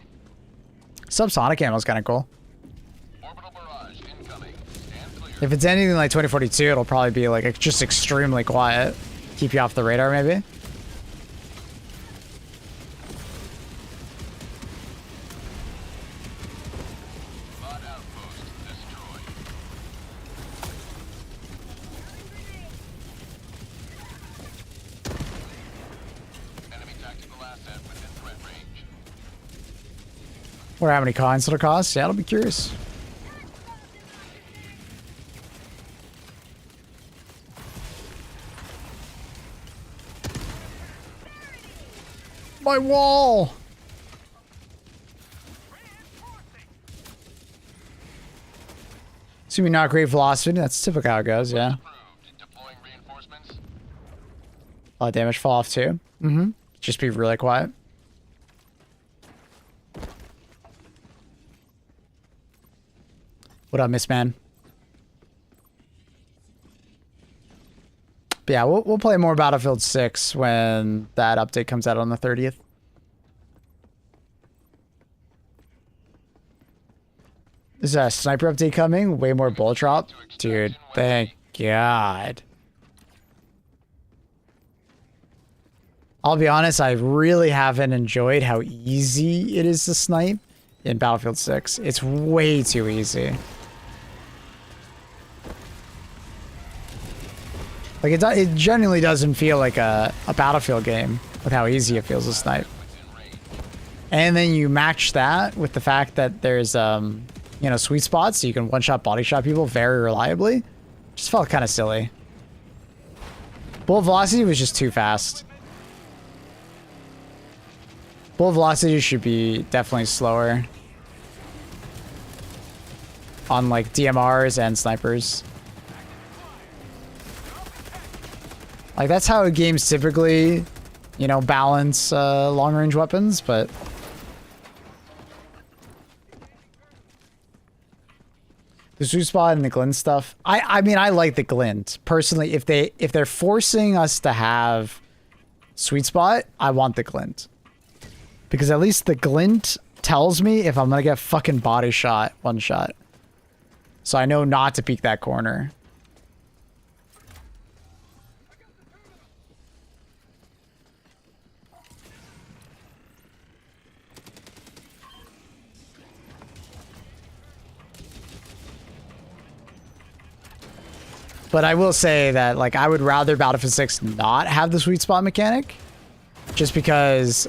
Subsonic ammo is kind of cool. Orbital barrage incoming. Stand clear. If it's anything like 2042, it'll probably be like just extremely quiet. Keep you off the radar, maybe. Bot outpost destroyed. Enemy tactical asset within threat range. Or how many coins it'll cost? Yeah, I'll be curious. My wall! Assuming not great velocity, that's typically how it goes, yeah. Approved. Deploying reinforcements. A lot of damage fall off too. Mm-hmm. Just be really quiet. What up, Miss Man? But yeah, we'll play more Battlefield 6 when that update comes out on the 30th. Is a sniper update coming? Way more bullet drop? Dude, thank God. I'll be honest, I really haven't enjoyed how easy it is to snipe in Battlefield 6. It's way too easy. Like, it genuinely doesn't feel like a Battlefield game with how easy it feels to snipe. And then you match that with the fact that there's, you know, sweet spots so you can one-shot body shot people very reliably. Just felt kind of silly. Bullet velocity was just too fast. Bullet velocity should be definitely slower on like DMRs and snipers. Like, that's how games typically, you know, balance long-range weapons, but... The sweet spot and the glint stuff. I mean, I like the glint. Personally, if they're forcing us to have sweet spot, I want the glint. Because at least the glint tells me if I'm gonna get fucking body shot, one shot. So I know not to peek that corner. But I will say that, like, I would rather Battlefield 6 not have the sweet spot mechanic, just because,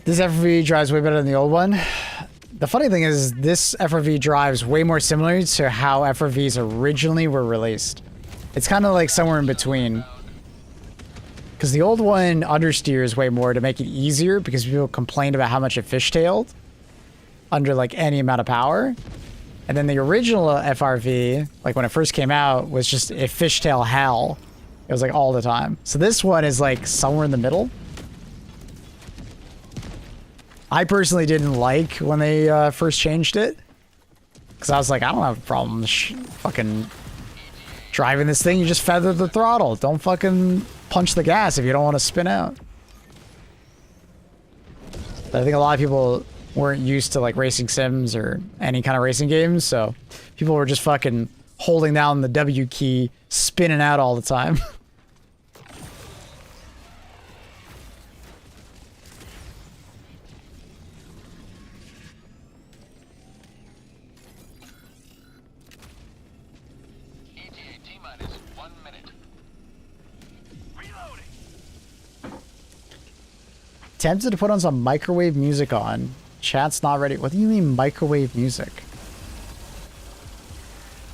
this FRV drives way better than the old one. The funny thing is, this FRV drives way more similar to how FRVs originally were released. It's kind of like somewhere in between. Because the old one understeers way more to make it easier because people complained about how much it fishtailed under like any amount of power. And then the original FRV, like when it first came out, was just a fishtail hell. It was like all the time. So this one is like somewhere in the middle. I personally didn't like when they first changed it. Because I was like, I don't have a problem fucking driving this thing. You just feather the throttle. Don't fucking punch the gas if you don't want to spin out. But I think a lot of people weren't used to like racing sims or any kind of racing games, so people were just fucking holding down the W key, spinning out all the time. ETA T-minus 1 minute. Tempted to put on some microwave music on. Chat's not ready. What do you mean microwave music?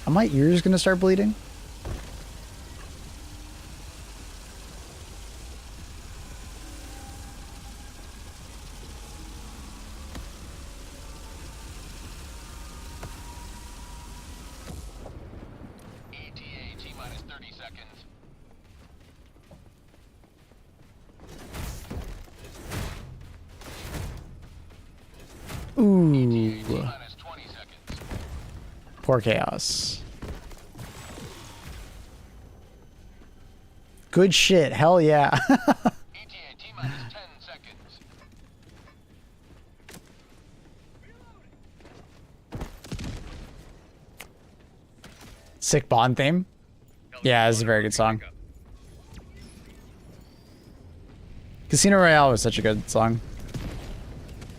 Are my ears gonna start bleeding? ETA T-minus 30 seconds. Ooh. T-minus 20 seconds. Poor Chaos. Good shit. Hell yeah. ETA T-minus 10 seconds. Sick Bond theme. Yeah, this is a very good song. Casino Royale was such a good song.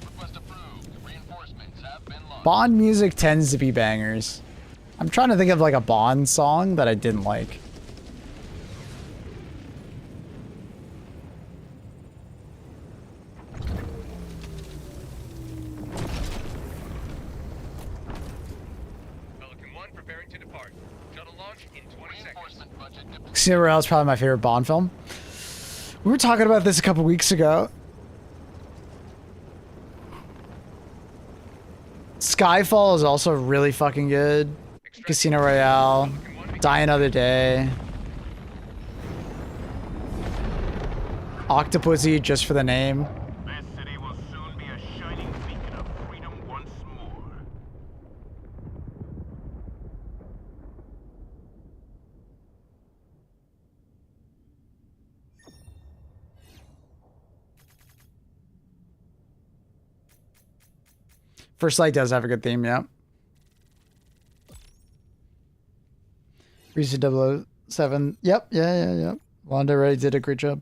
Request approved. Reinforcements have been launched. Bond music tends to be bangers. I'm trying to think of like a Bond song that I didn't like. Pelican 1 preparing to depart. Shuttle launch in 20 seconds. Reinforcement budget deployed. Casino Royale is probably my favorite Bond film. We were talking about this a couple weeks ago. Skyfall is also really fucking good. Casino Royale. Die Another Day. Octopussy, just for the name. This city will soon be a shining beacon of freedom once more. First Light does have a good theme, yeah. Reese 007. Yep, yeah. Wanda already did a great job.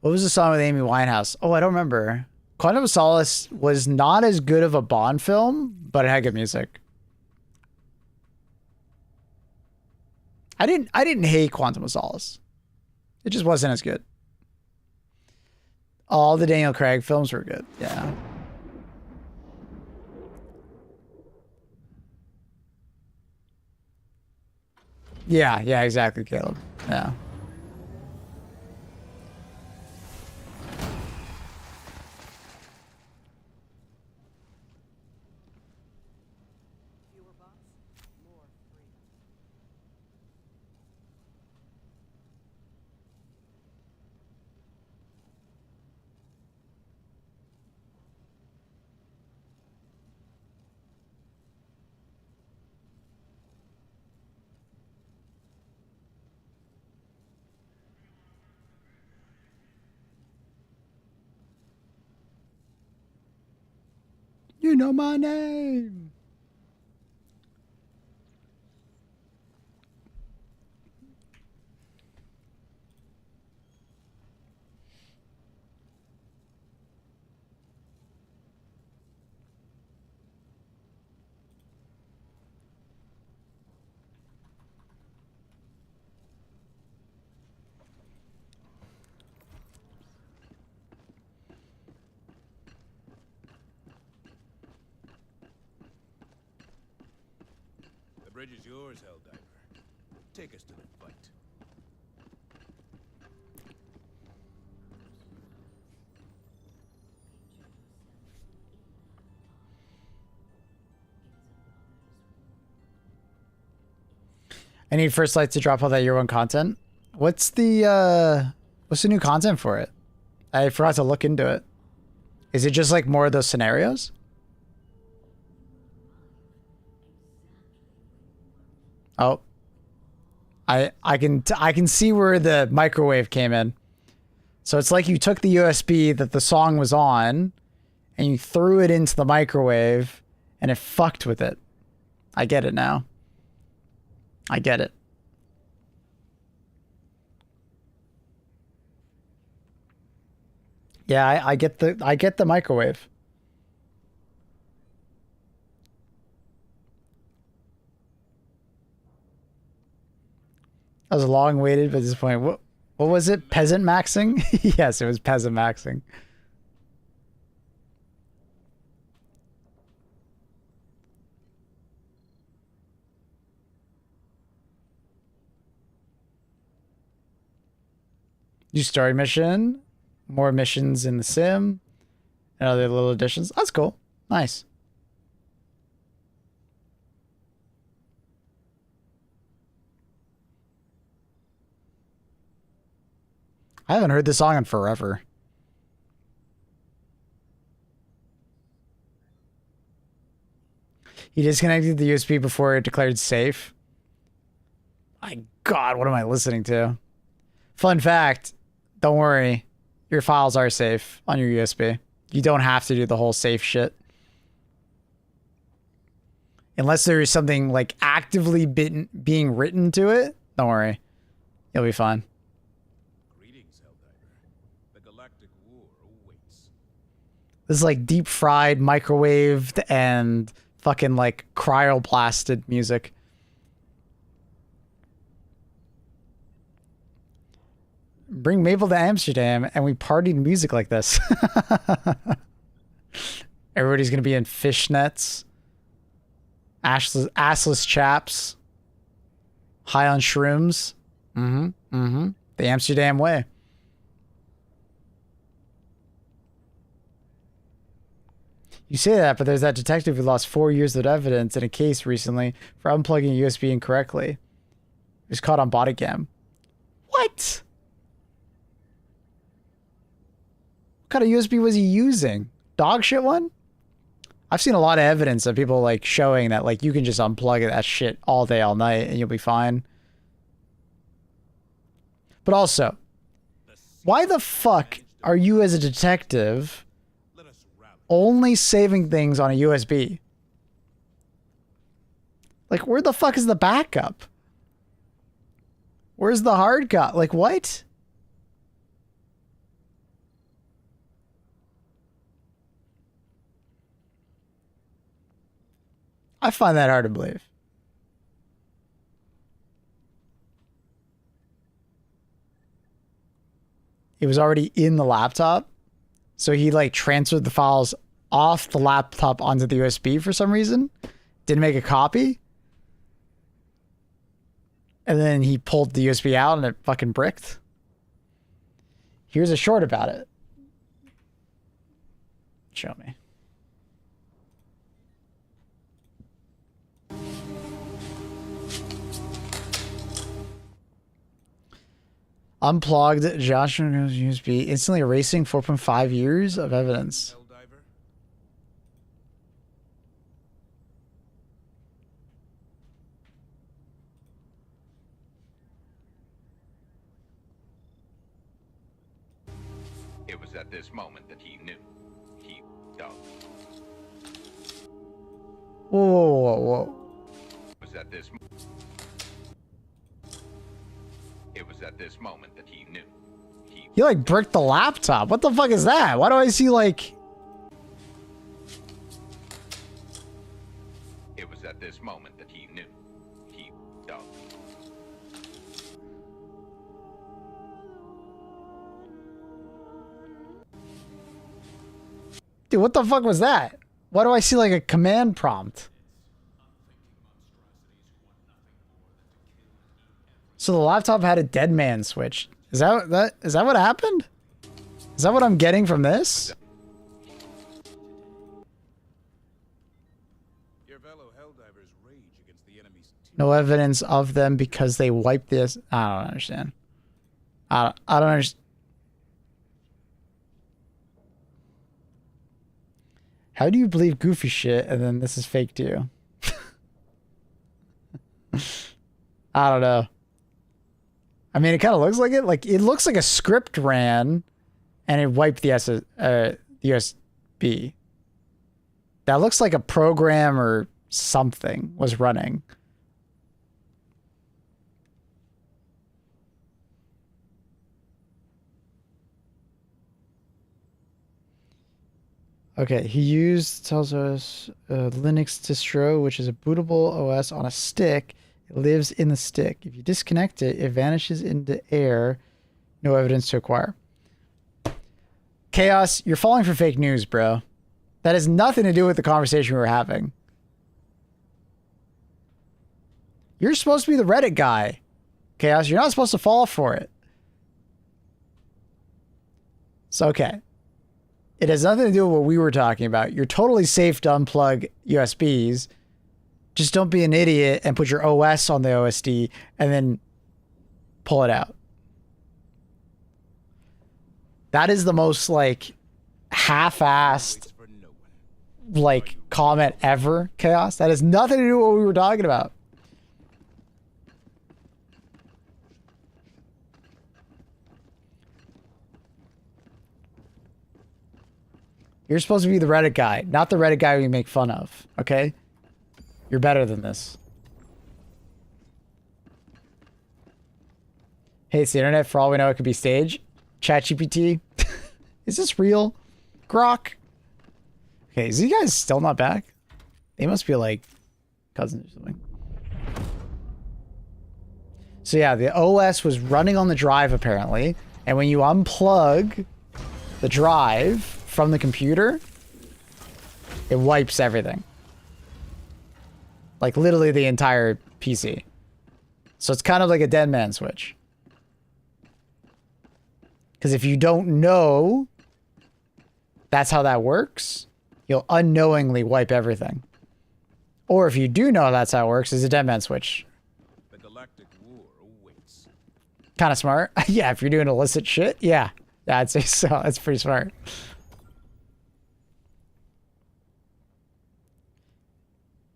What was the song with Amy Winehouse? Oh, I don't remember. Quantum of Solace was not as good of a Bond film, but it had good music. I didn't hate Quantum of Solace. It just wasn't as good. All the Daniel Craig films were good. Yeah. Yeah, exactly, Caleb. Yeah. Fewer bots, more freedom. You know my name. The bridge is yours, Helldiver. Take us to the fight. I need First Light to drop all that year one content. What's the new content for it? I forgot to look into it. Is it just like more of those scenarios? Oh. I can see where the microwave came in. So it's like you took the USB that the song was on and you threw it into the microwave and it fucked with it. I get it now. I get it. Yeah, I get the microwave. I was long waited, but at this point, what was it? Peasant maxing? Yes, it was peasant maxing. New story mission, more missions in the sim, and other little additions. That's cool. Nice. I haven't heard this song in forever. He disconnected the USB before it declared safe. My God, what am I listening to? Fun fact, don't worry. Your files are safe on your USB. You don't have to do the whole safe shit. Unless there is something like actively being written to it, don't worry. You'll be fine. Greetings, Helldiver. The Galactic War awaits. This is like deep fried, microwaved, and fucking like cryoplasted music. Bring Mabel to Amsterdam and we partied music like this. Everybody's gonna be in fishnets, assless chaps, high on shrooms. The Amsterdam way. You say that, but there's that detective who lost 4 years of evidence in a case recently for unplugging a USB incorrectly. He was caught on body cam. What? What kind of USB was he using? Dog shit one? I've seen a lot of evidence of people like showing that like you can just unplug that shit all day, all night and you'll be fine. But also, Why the fuck are you as a detective Let us rally. only saving things on a USB? Like, where the fuck is the backup? Where's the hard copy? Like, what? I find that hard to believe. It was already in the laptop. So he like transferred the files off the laptop onto the USB for some reason. Didn't make a copy. And then he pulled the USB out and it fucking bricked. Here's a short about it. Show me. Unplugged Joshua USB, instantly erasing 4.5 years of evidence. Helldiver. It was at this moment that he knew. He dug. Whoa, whoa, whoa, whoa. It was at this. It was at this moment that he knew. He like bricked the laptop. What the fuck is that? Why do I see like... It was at this moment that he knew. He dug. Dude, what the fuck was that? Why do I see like a command prompt? So the laptop had a dead man switch. Is that what happened? Is that what I'm getting from this? Your fellow Helldivers rage against the enemy's team. No evidence of them because they wiped this. I don't understand. I don't understand. How do you believe goofy shit and then this is fake too? I don't know. I mean, it kind of looks like it. Like, it looks like a script ran and it wiped the USB. That looks like a program or something was running. Okay, he tells us Linux distro, which is a bootable OS on a stick. It lives in the stick. If you disconnect it, it vanishes into air. No evidence to acquire. Chaos, you're falling for fake news, bro. That has nothing to do with the conversation we were having. You're supposed to be the Reddit guy. Chaos, you're not supposed to fall for it. So, okay. It has nothing to do with what we were talking about. You're totally safe to unplug USBs. Just don't be an idiot and put your OS on the OSD and then pull it out. That is the most like half-assed like comment ever, Chaos. That has nothing to do with what we were talking about. You're supposed to be the Reddit guy, not the Reddit guy we make fun of, okay? You're better than this. Hey, it's the internet. For all we know, it could be staged. ChatGPT. Is this real? Grok. Okay, is these guys still not back? They must be like cousins or something. So yeah, the OS was running on the drive apparently. And when you unplug the drive from the computer, it wipes everything. Like literally the entire PC. So it's kind of like a dead man switch. Because if you don't know that's how that works, you'll unknowingly wipe everything. Or if you do know that's how it works, it's a dead man switch. The galactic war awaits. Kind of smart. Yeah, if you're doing illicit shit, yeah. I'd say so. That's pretty smart.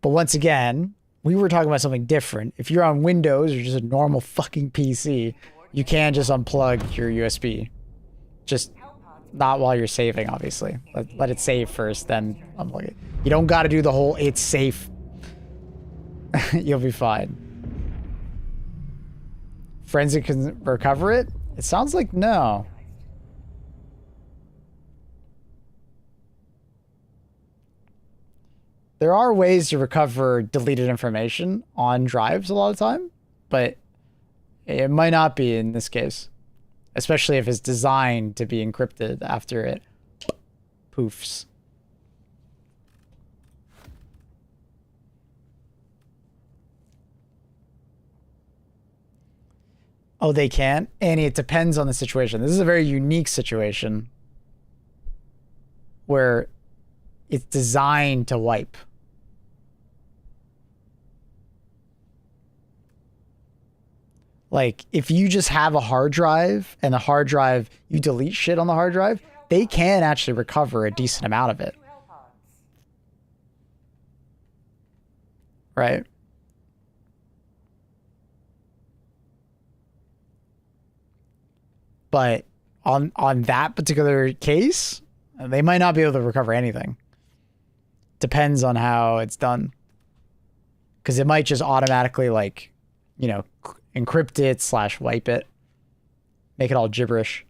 But once again, we were talking about something different. If you're on Windows or just a normal fucking PC, you can just unplug your USB. Just not while you're saving, obviously. Let it save first, then unplug it. You don't got to do the whole it's safe. You'll be fine. Forensic can recover it? It sounds like no. There are ways to recover deleted information on drives a lot of time, but it might not be in this case. Especially if it's designed to be encrypted after it poofs. Oh, they can? Annie, it depends on the situation. This is a very unique situation where it's designed to wipe. Like, if you just have a hard drive and the hard drive, you delete shit on the hard drive, they can actually recover a decent amount of it. Right? But on that particular case, they might not be able to recover anything. Depends on how it's done. Because it might just automatically, like, you know, encrypt it / wipe it. Make it all gibberish.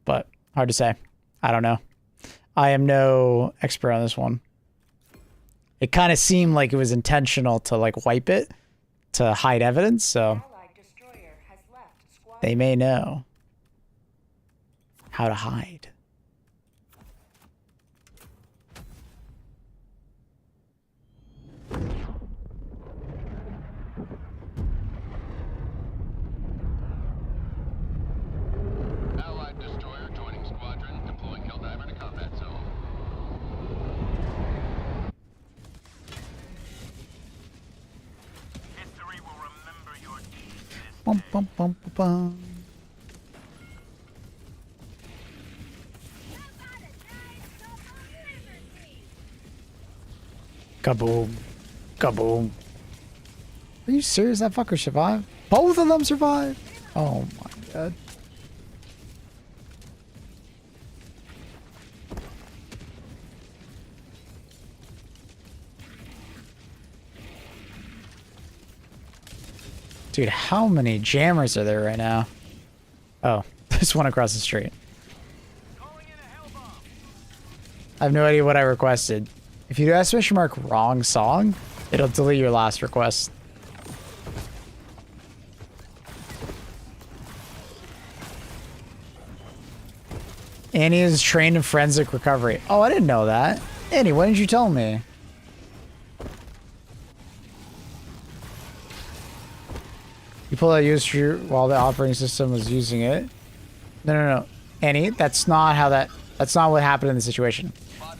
But hard to say. I don't know. I am no expert on this one. It kind of seemed like it was intentional to like wipe it to hide evidence, so they may know how to hide. Allied destroyer joining squadron, deploying Helldiver to combat zone. History will remember your deeds. Bum, bum, bum, bum, bum. Kaboom. Kaboom. Are you serious? That fucker survived? Both of them survived? Oh my god. Dude, how many jammers are there right now? Oh, there's one across the street. I have no idea what I requested. If you do !mark wrong song, it'll delete your last request. Annie is trained in forensic recovery. Oh, I didn't know that. Annie, why didn't you tell me? You pulled out user while the operating system was using it. No. Annie, that's not what happened in the situation.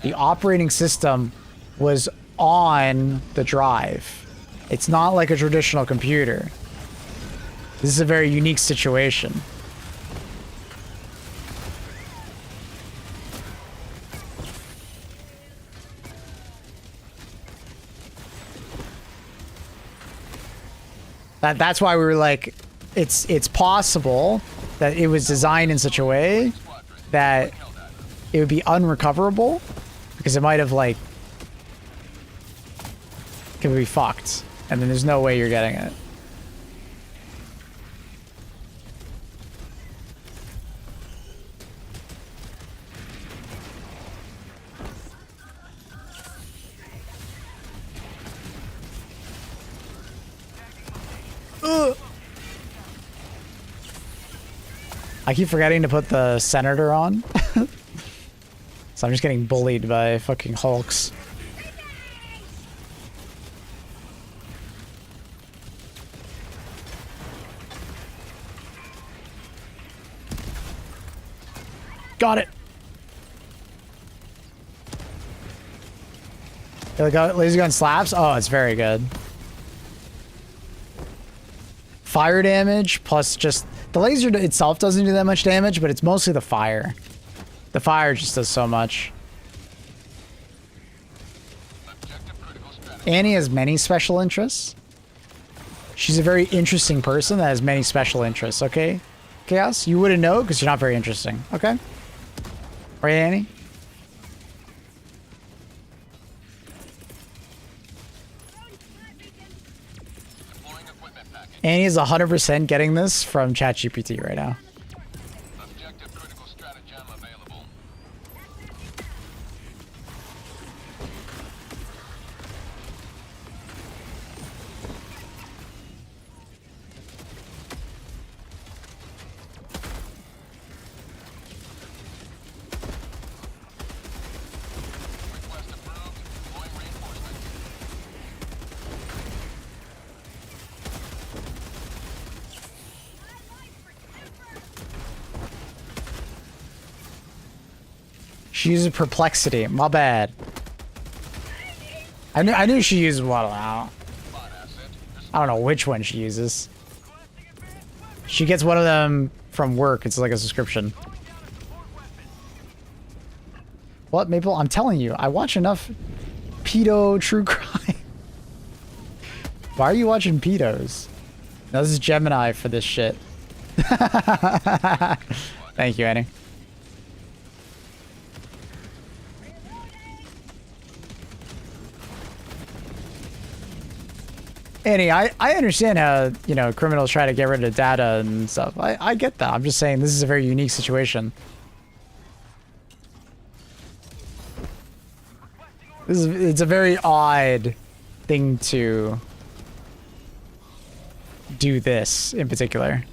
The operating system was on the drive. It's not like a traditional computer. This is a very unique situation. That's why we were like, it's possible that it was designed in such a way that it would be unrecoverable because it might have like could be fucked, and then there's no way you're getting it. I keep forgetting to put the senator on. So I'm just getting bullied by fucking Hulks. Got it. Laser gun slaps? Oh, it's very good. Fire damage plus just... The laser itself doesn't do that much damage, but it's mostly the fire. The fire just does so much. Objective critical strategy Annie has many special interests. She's a very interesting person that has many special interests, okay? Chaos, you wouldn't know because you're not very interesting, okay? Right, Annie? Deploying equipment package. Annie is 100% getting this from ChatGPT right now. Objective critical stratagem available. Request approved. Deploying reinforcements. She uses perplexity. My bad. I knew she used one. I Spot asset. don't know which one she uses. She gets one of them from work. It's like a subscription. What, Maple? I'm telling you, I watch enough pedo true crime. Why are you watching pedos? No, this is Gemini for this shit. Thank you, Annie. Annie, I understand how, you know, criminals try to get rid of data and stuff. I get that. I'm just saying this is a very unique situation. It's a very odd thing to do this in particular.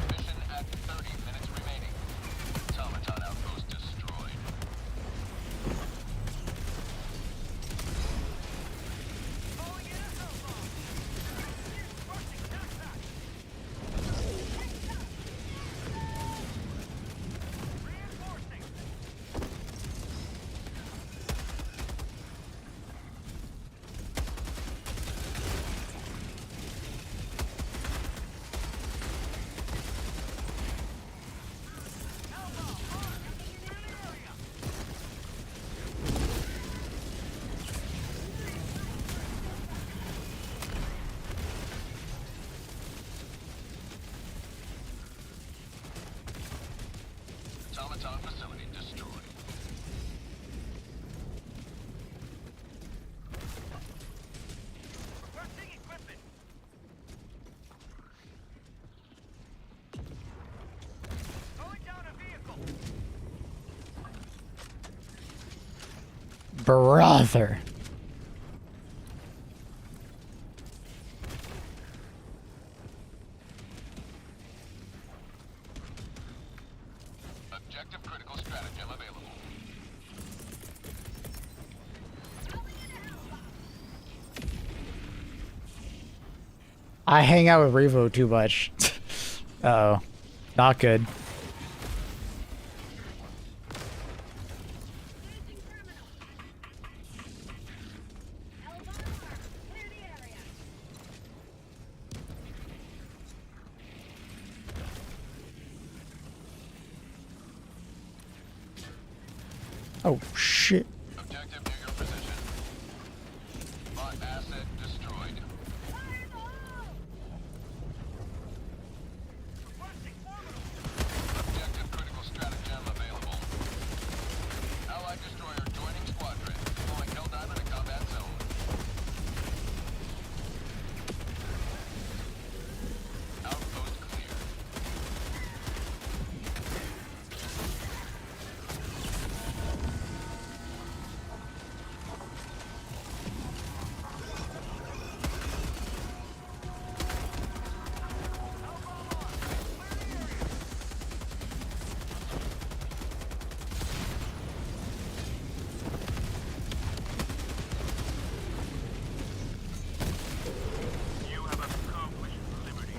Mission at 30 minutes remaining. Automaton outpost destroyed. Automaton facility destroyed. Requesting equipment. Going down a vehicle. Brother. Objective critical stratagem available. I hang out with Revo too much. Uh-oh. Not good. Oh, shit. Objective near your position. Bot asset destroyed. Objective critical stratagem available. Allied destroyer joining squadron. Deploying Helldiver to combat zone. Outpost clear. You have accomplished liberty.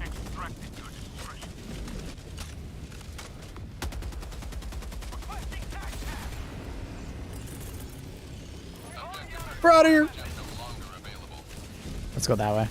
Extracted your discretion. Requesting tac. We're out of here. Gem let's go that way.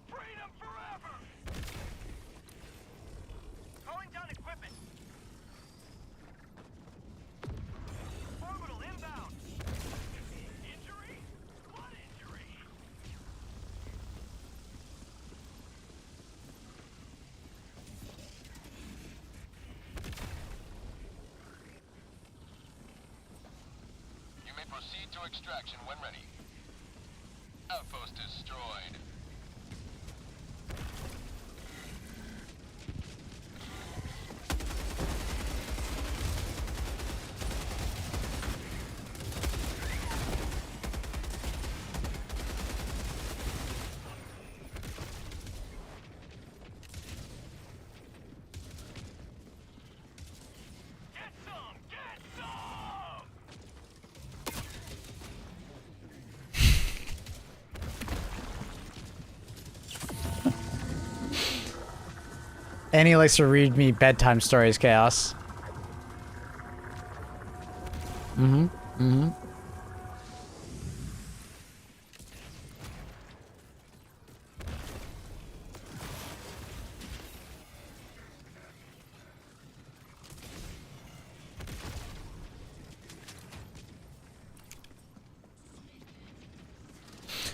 Freedom forever! Calling down equipment. Orbital inbound. Injury? What injury? You may proceed to extraction when ready. Outpost destroyed. Get some! Get some! Annie likes to read me bedtime stories, Chaos. Mm-hmm. Mm-hmm.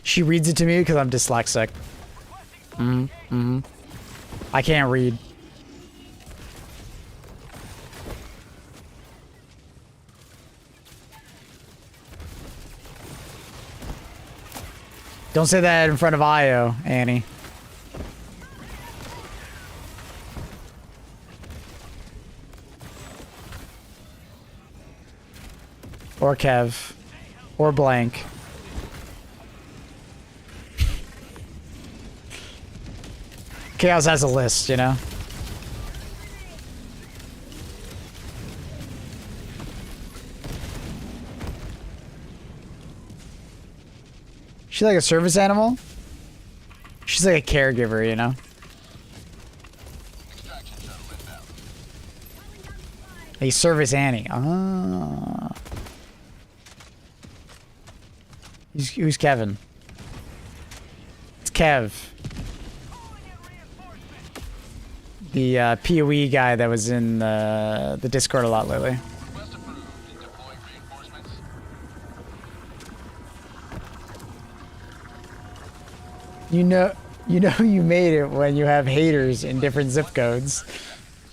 She reads it to me because I'm dyslexic. Mm-hmm. Mm-hmm. I can't read. Don't say that in front of Io, Annie. Or Kev. Or Blank. Chaos has a list, you know? She's like a service animal? She's like a caregiver, you know? Extraction shuttle inbound. A service Annie. Ah. Who's Kevin? It's Kev. The PoE guy that was in the Discord a lot lately. Request approved. Deploying reinforcements. You know you made it when you have haters in different zip codes.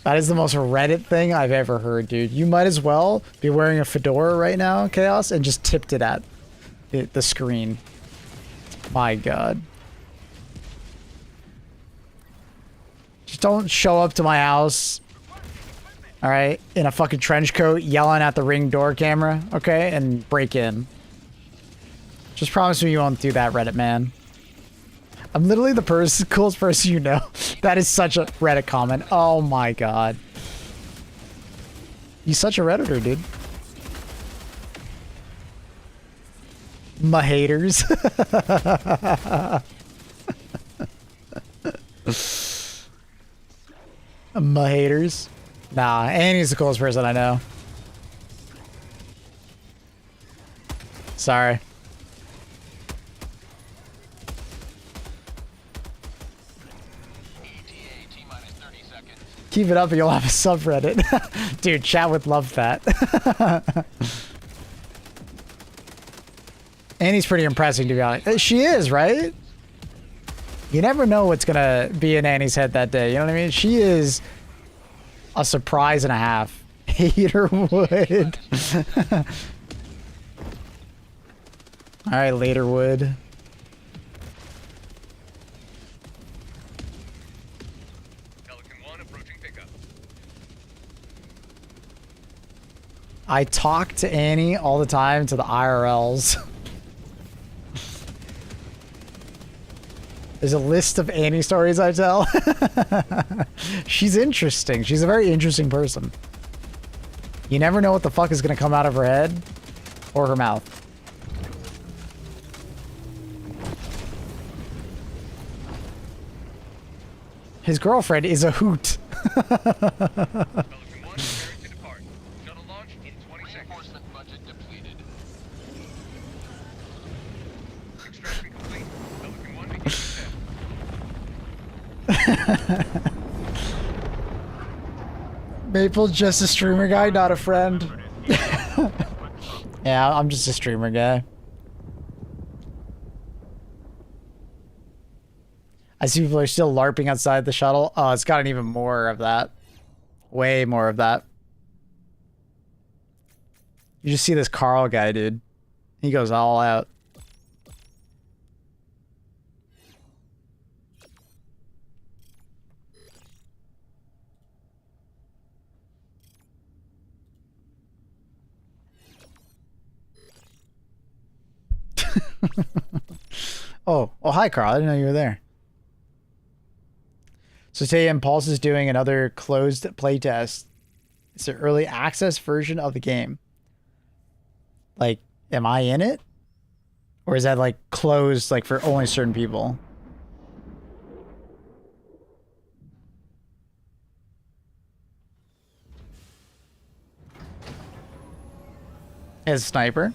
That is the most Reddit thing I've ever heard, dude. You might as well be wearing a fedora right now, Chaos, and just tipped it at the screen. My God. Just don't show up to my house, all right, in a fucking trench coat, yelling at the Ring door camera, okay, and break in. Just promise me you won't do that, Reddit man. I'm literally the coolest person you know. That is such a Reddit comment. Oh my God. He's such a Redditor, dude. My haters. My haters. Nah, Annie's the coolest person I know. Sorry. ETA T-minus 30 seconds. Keep it up and you'll have a subreddit. Dude, chat would love that. Annie's pretty impressive, to be honest. She is, right? You never know what's gonna be in Annie's head that day. You know what I mean? She is a surprise and a half. Hater would. All right, Laterwood. Pelican 1 approaching pickup. I talk to Annie all the time to the IRLs. There's a list of Annie stories I tell. She's interesting. She's a very interesting person. You never know what the fuck is going to come out of her head or her mouth. His girlfriend is a hoot. Pelican 1 preparing to depart. Shuttle launch in 20 seconds. Reinforcement budget depleted. Extraction complete. Pelican 1 begins descent. Maple's just a streamer guy, not a friend. Yeah, I'm just a streamer guy. I see people are still LARPing outside the shuttle. Oh, it's gotten even more of that. Way more of that. You just see this Carl guy, dude. He goes all out. Oh, hi, Carl. I didn't know you were there. So today Impulse is doing another closed playtest. It's an early access version of the game. Like, am I in it? Or is that like closed like for only certain people? As sniper.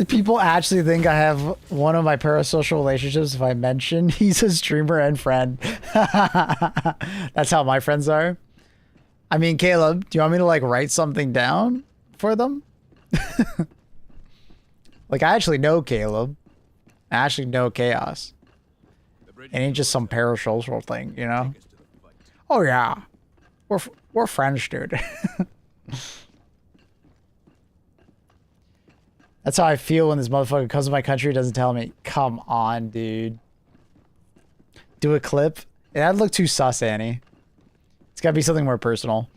People actually think I have one of my parasocial relationships if I mention he's a streamer and friend. That's how my friends are. I mean, Caleb, do you want me to like write something down for them? Like, I actually know Caleb. I actually know Chaos. It ain't just some parasocial thing, you know? Oh yeah. We're friends, dude. That's how I feel when this motherfucker comes to my country and doesn't tell me. Come on, dude. Do a clip? That'd look too sus, Annie. It's gotta be something more personal.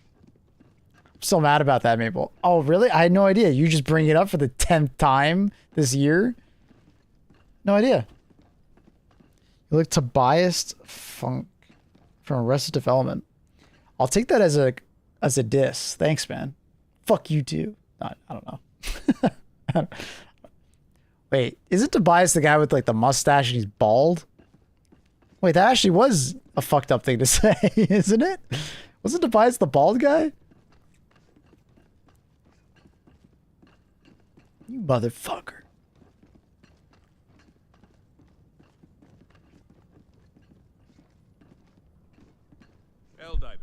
I'm still mad about that, Maple. Oh, really? I had no idea. You just bring it up for the 10th time this year? No idea. You look Tobias Funk from Arrested Development. I'll take that as a diss. Thanks, man. Fuck you too. I don't know. Wait, isn't Tobias the guy with like the mustache and he's bald? Wait, that actually was a fucked up thing to say, isn't it? Wasn't Tobias the bald guy? You motherfucker. Helldiver,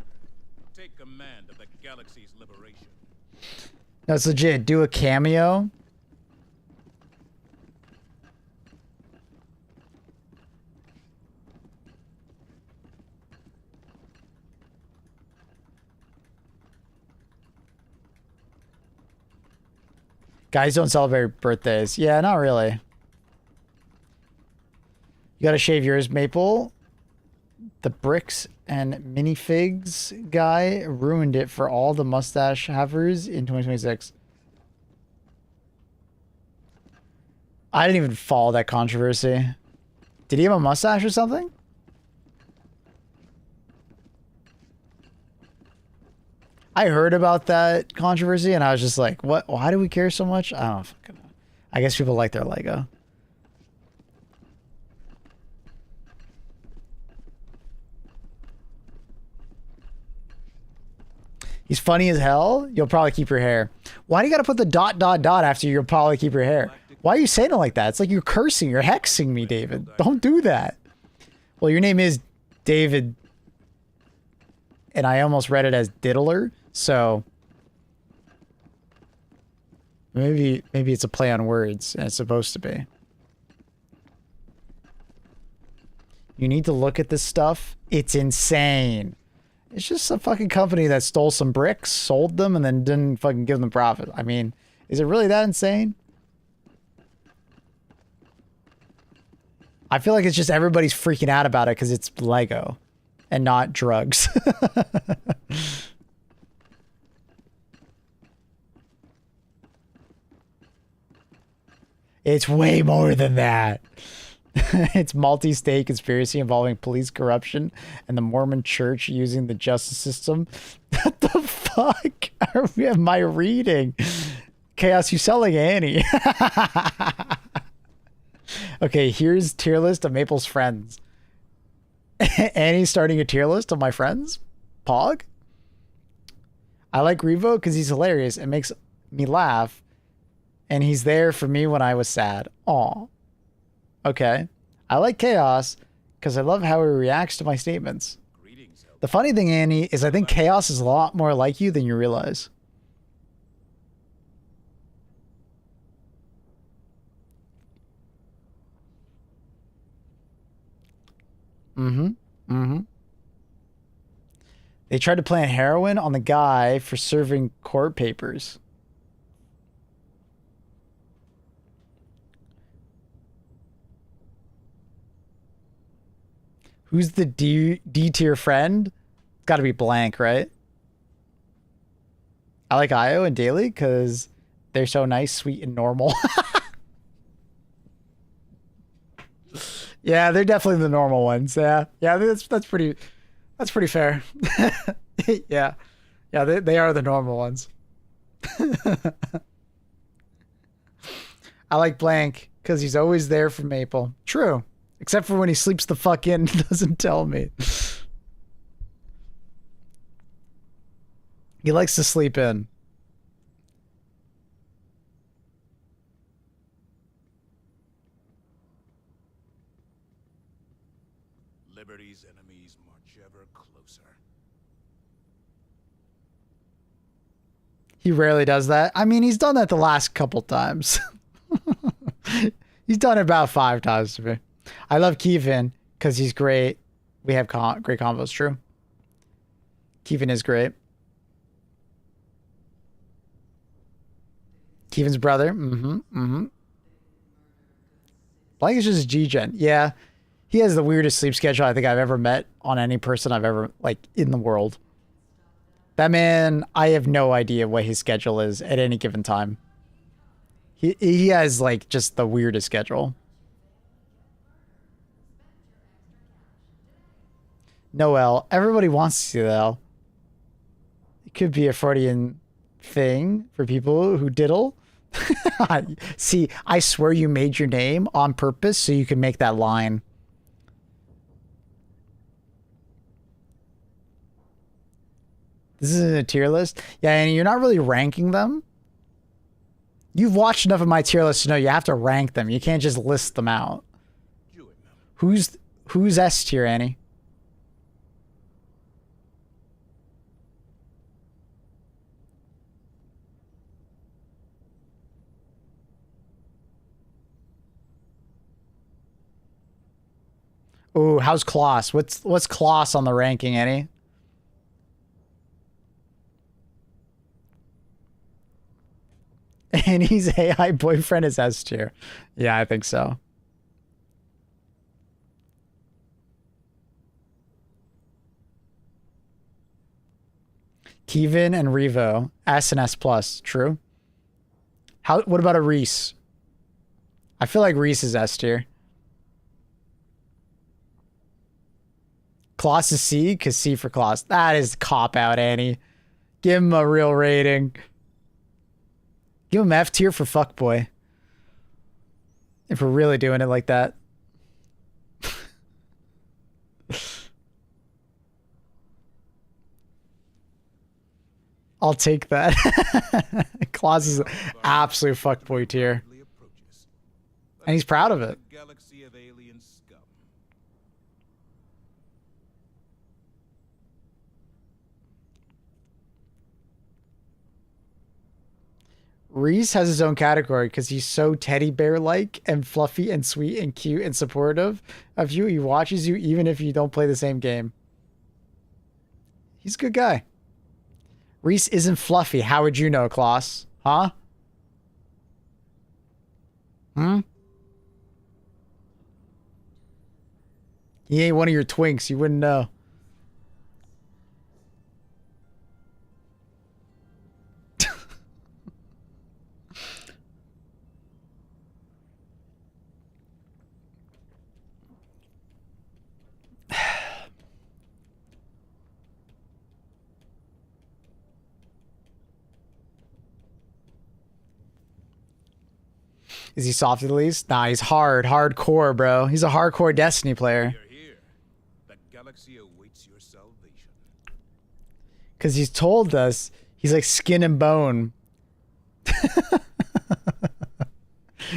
take command of the galaxy's liberation. That's legit. Do a cameo. Guys don't celebrate birthdays. Yeah, not really. You gotta shave yours, Maple. The bricks and minifigs guy ruined it for all the mustache havers in 2026. I didn't even follow that controversy. Did he have a mustache or something? I heard about that controversy and I was just like, what? Why do we care so much? I don't fucking know. I guess people like their Lego. He's funny as hell. You'll probably keep your hair. Why do you gotta put the ... after you'll probably keep your hair? Why are you saying it like that? It's like you're cursing. You're hexing me, David. Don't do that. Well, your name is David, and I almost read it as Diddler, so maybe it's a play on words, and it's supposed to be. You need to look at this stuff. It's insane. It's just a fucking company that stole some bricks, sold them, and then didn't fucking give them profit. I mean, is it really that insane? I feel like it's just everybody's freaking out about it because it's Lego and not drugs. It's way more than that. It's multi-state conspiracy involving police corruption and the Mormon church using the justice system. What the fuck am I reading? Chaos, you sound like Annie. Okay, here's tier list of Maple's friends. Annie's starting a tier list of my friends. Pog. I like Revo because he's hilarious and makes me laugh. And he's there for me when I was sad. Aw. Okay. I like Chaos because I love how he reacts to my statements. The funny thing, Annie, is I think Chaos is a lot more like you than you realize. They tried to plant heroin on the guy for serving court papers. Who's the D tier friend? Got to be blank, right? I like Io and Daily because they're so nice, sweet, and normal. Yeah, they're definitely the normal ones. Yeah, that's pretty fair. Yeah, they are the normal ones. I like Blank because he's always there for Maple. True. Except for when he sleeps the fuck in and doesn't tell me. He likes to sleep in. Liberty's enemies march ever closer. He rarely does that. I mean, he's done that the last couple times. He's done it about 5 times to me. I love Kevin because he's great. We have great combos, true. Kevin is great. Kevin's brother. Blank is just G-Gen. Yeah. He has the weirdest sleep schedule I think I've ever met on any person I've ever, like, in the world. That man, I have no idea what his schedule is at any given time. He has, like, just the weirdest schedule. Noel. Everybody wants to see that. It could be a Freudian thing for people who diddle. See, I swear you made your name on purpose so you can make that line. This isn't a tier list. Yeah, and you're not really ranking them. You've watched enough of my tier list to know you have to rank them. You can't just list them out. Who's S tier, Annie? Ooh, how's Kloss? What's Kloss on the ranking, Annie? And he's AI boyfriend is S tier. Yeah, I think so. Kevin and Revo, S and S plus, true. What about a Reese? I feel like Reese is S tier. Kloss is C, because C for Kloss. That is cop out, Annie. Give him a real rating. Give him F tier for fuckboy. If we're really doing it like that. I'll take that. Kloss is absolute fuckboy tier. And he's proud of it. Galaxy of alien scum. Reese has his own category because he's so teddy bear-like and fluffy and sweet and cute and supportive of you. He watches you even if you don't play the same game. He's a good guy. Reese isn't fluffy. How would you know, Klaus? Huh? Hmm? He ain't one of your twinks. You wouldn't know. Is he soft at least? Nah, he's hardcore, bro. He's a hardcore Destiny player. You're here. The galaxy awaits your salvation. Because he's told us he's like skin and bone.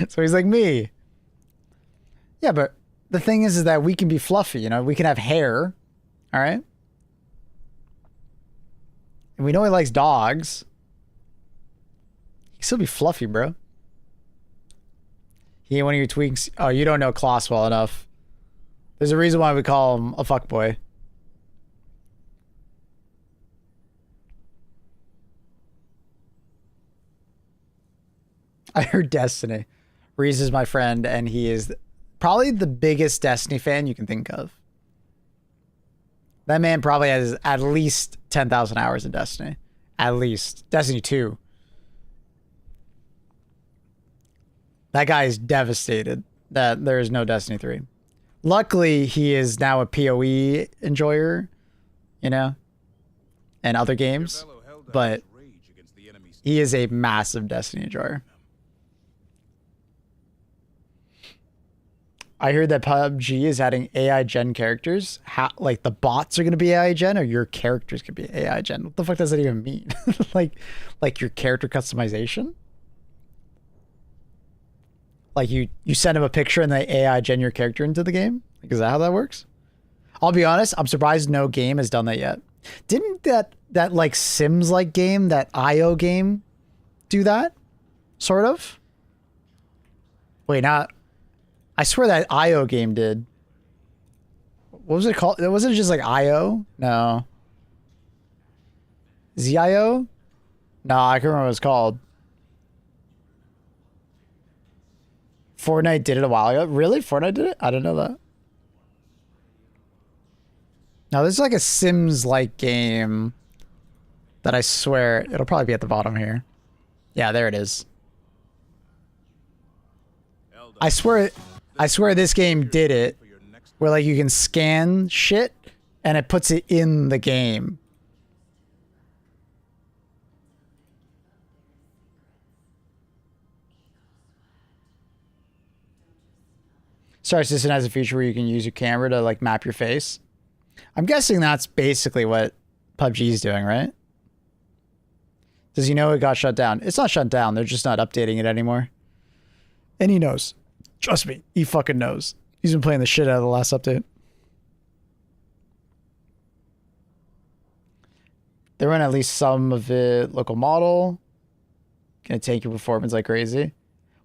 So he's like me. Yeah, but the thing is that we can be fluffy, you know? We can have hair, all right? And we know he likes dogs. He can still be fluffy, bro. He ain't one of your tweaks. Oh, you don't know Klaus well enough. There's a reason why we call him a fuckboy. I heard Destiny. Reese is my friend, and he is probably the biggest Destiny fan you can think of. That man probably has at least 10,000 hours in Destiny. At least. Destiny 2. That guy is devastated that there is no Destiny 3. Luckily, he is now a PoE enjoyer, you know, and other games. But he is a massive Destiny enjoyer. I heard that PUBG is adding AI gen characters. How, like the bots are going to be AI gen, or your characters could be AI gen? What the fuck does that even mean? like your character customization? Like you send him a picture and they AI gen your character into the game? Like, is that how that works? I'll be honest, I'm surprised no game has done that yet. Didn't that like Sims like game, that IO game, do that? Sort of? Wait, not. I swear that IO game did. What was it called? Wasn't it just like IO? No. ZIO? No, I can't remember what it's called. Fortnite did it a while ago. Really? Fortnite did it? I didn't know that. Now, this is like a Sims-like game that I swear it'll probably be at the bottom here. Yeah, there it is. I swear this game did it where like you can scan shit and it puts it in the game. Star Assistant has a feature where you can use your camera to like map your face. I'm guessing that's basically what PUBG is doing, right? Does he know it got shut down? It's not shut down. They're just not updating it anymore. And he knows. Trust me, he fucking knows. He's been playing the shit out of the last update. They run at least some of it local model. Gonna take your performance like crazy.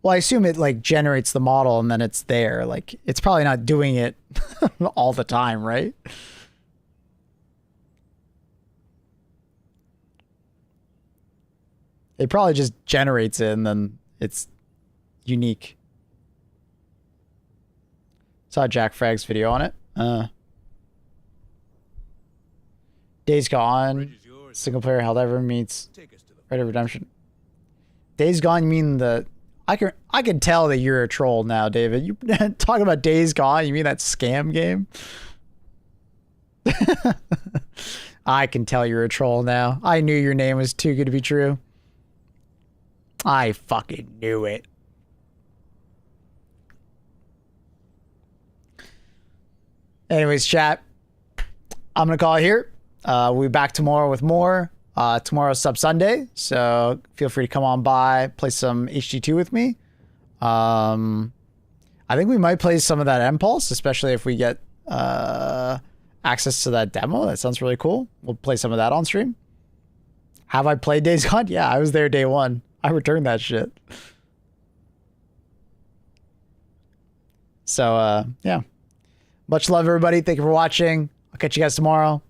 Well, I assume it like generates the model and then it's there. Like it's probably not doing it all the time, right? It probably just generates it and then it's unique. Saw Jack Fragg's video on it. Days Gone, single player Helldivers meets Red Dead Redemption. Days Gone, you mean the... I can tell that you're a troll now, David. You talking about Days Gone? You mean that scam game? I can tell you're a troll now. I knew your name was too good to be true. I fucking knew it. Anyways, chat. I'm gonna call it here. We'll be back tomorrow with more. Tomorrow's Sub Sunday, so feel free to come on by, play some HD2 with me. I think we might play some of that Impulse, especially if we get access to that demo. That sounds really cool. We'll play some of that on stream. Have I played Days Gone? Yeah, I was there day one. I returned that shit. So, yeah. Much love, everybody. Thank you for watching. I'll catch you guys tomorrow.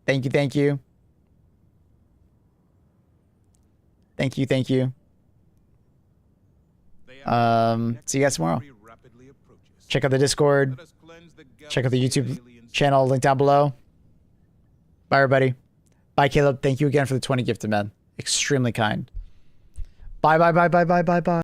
Thank you, thank you. Thank you, thank you. See you guys tomorrow. Check out the Discord. Check out the YouTube channel, link down below. Bye, everybody. Bye, Caleb. Thank you again for the 20 gifted, man. Extremely kind. Bye, bye, bye, bye, bye, bye, bye.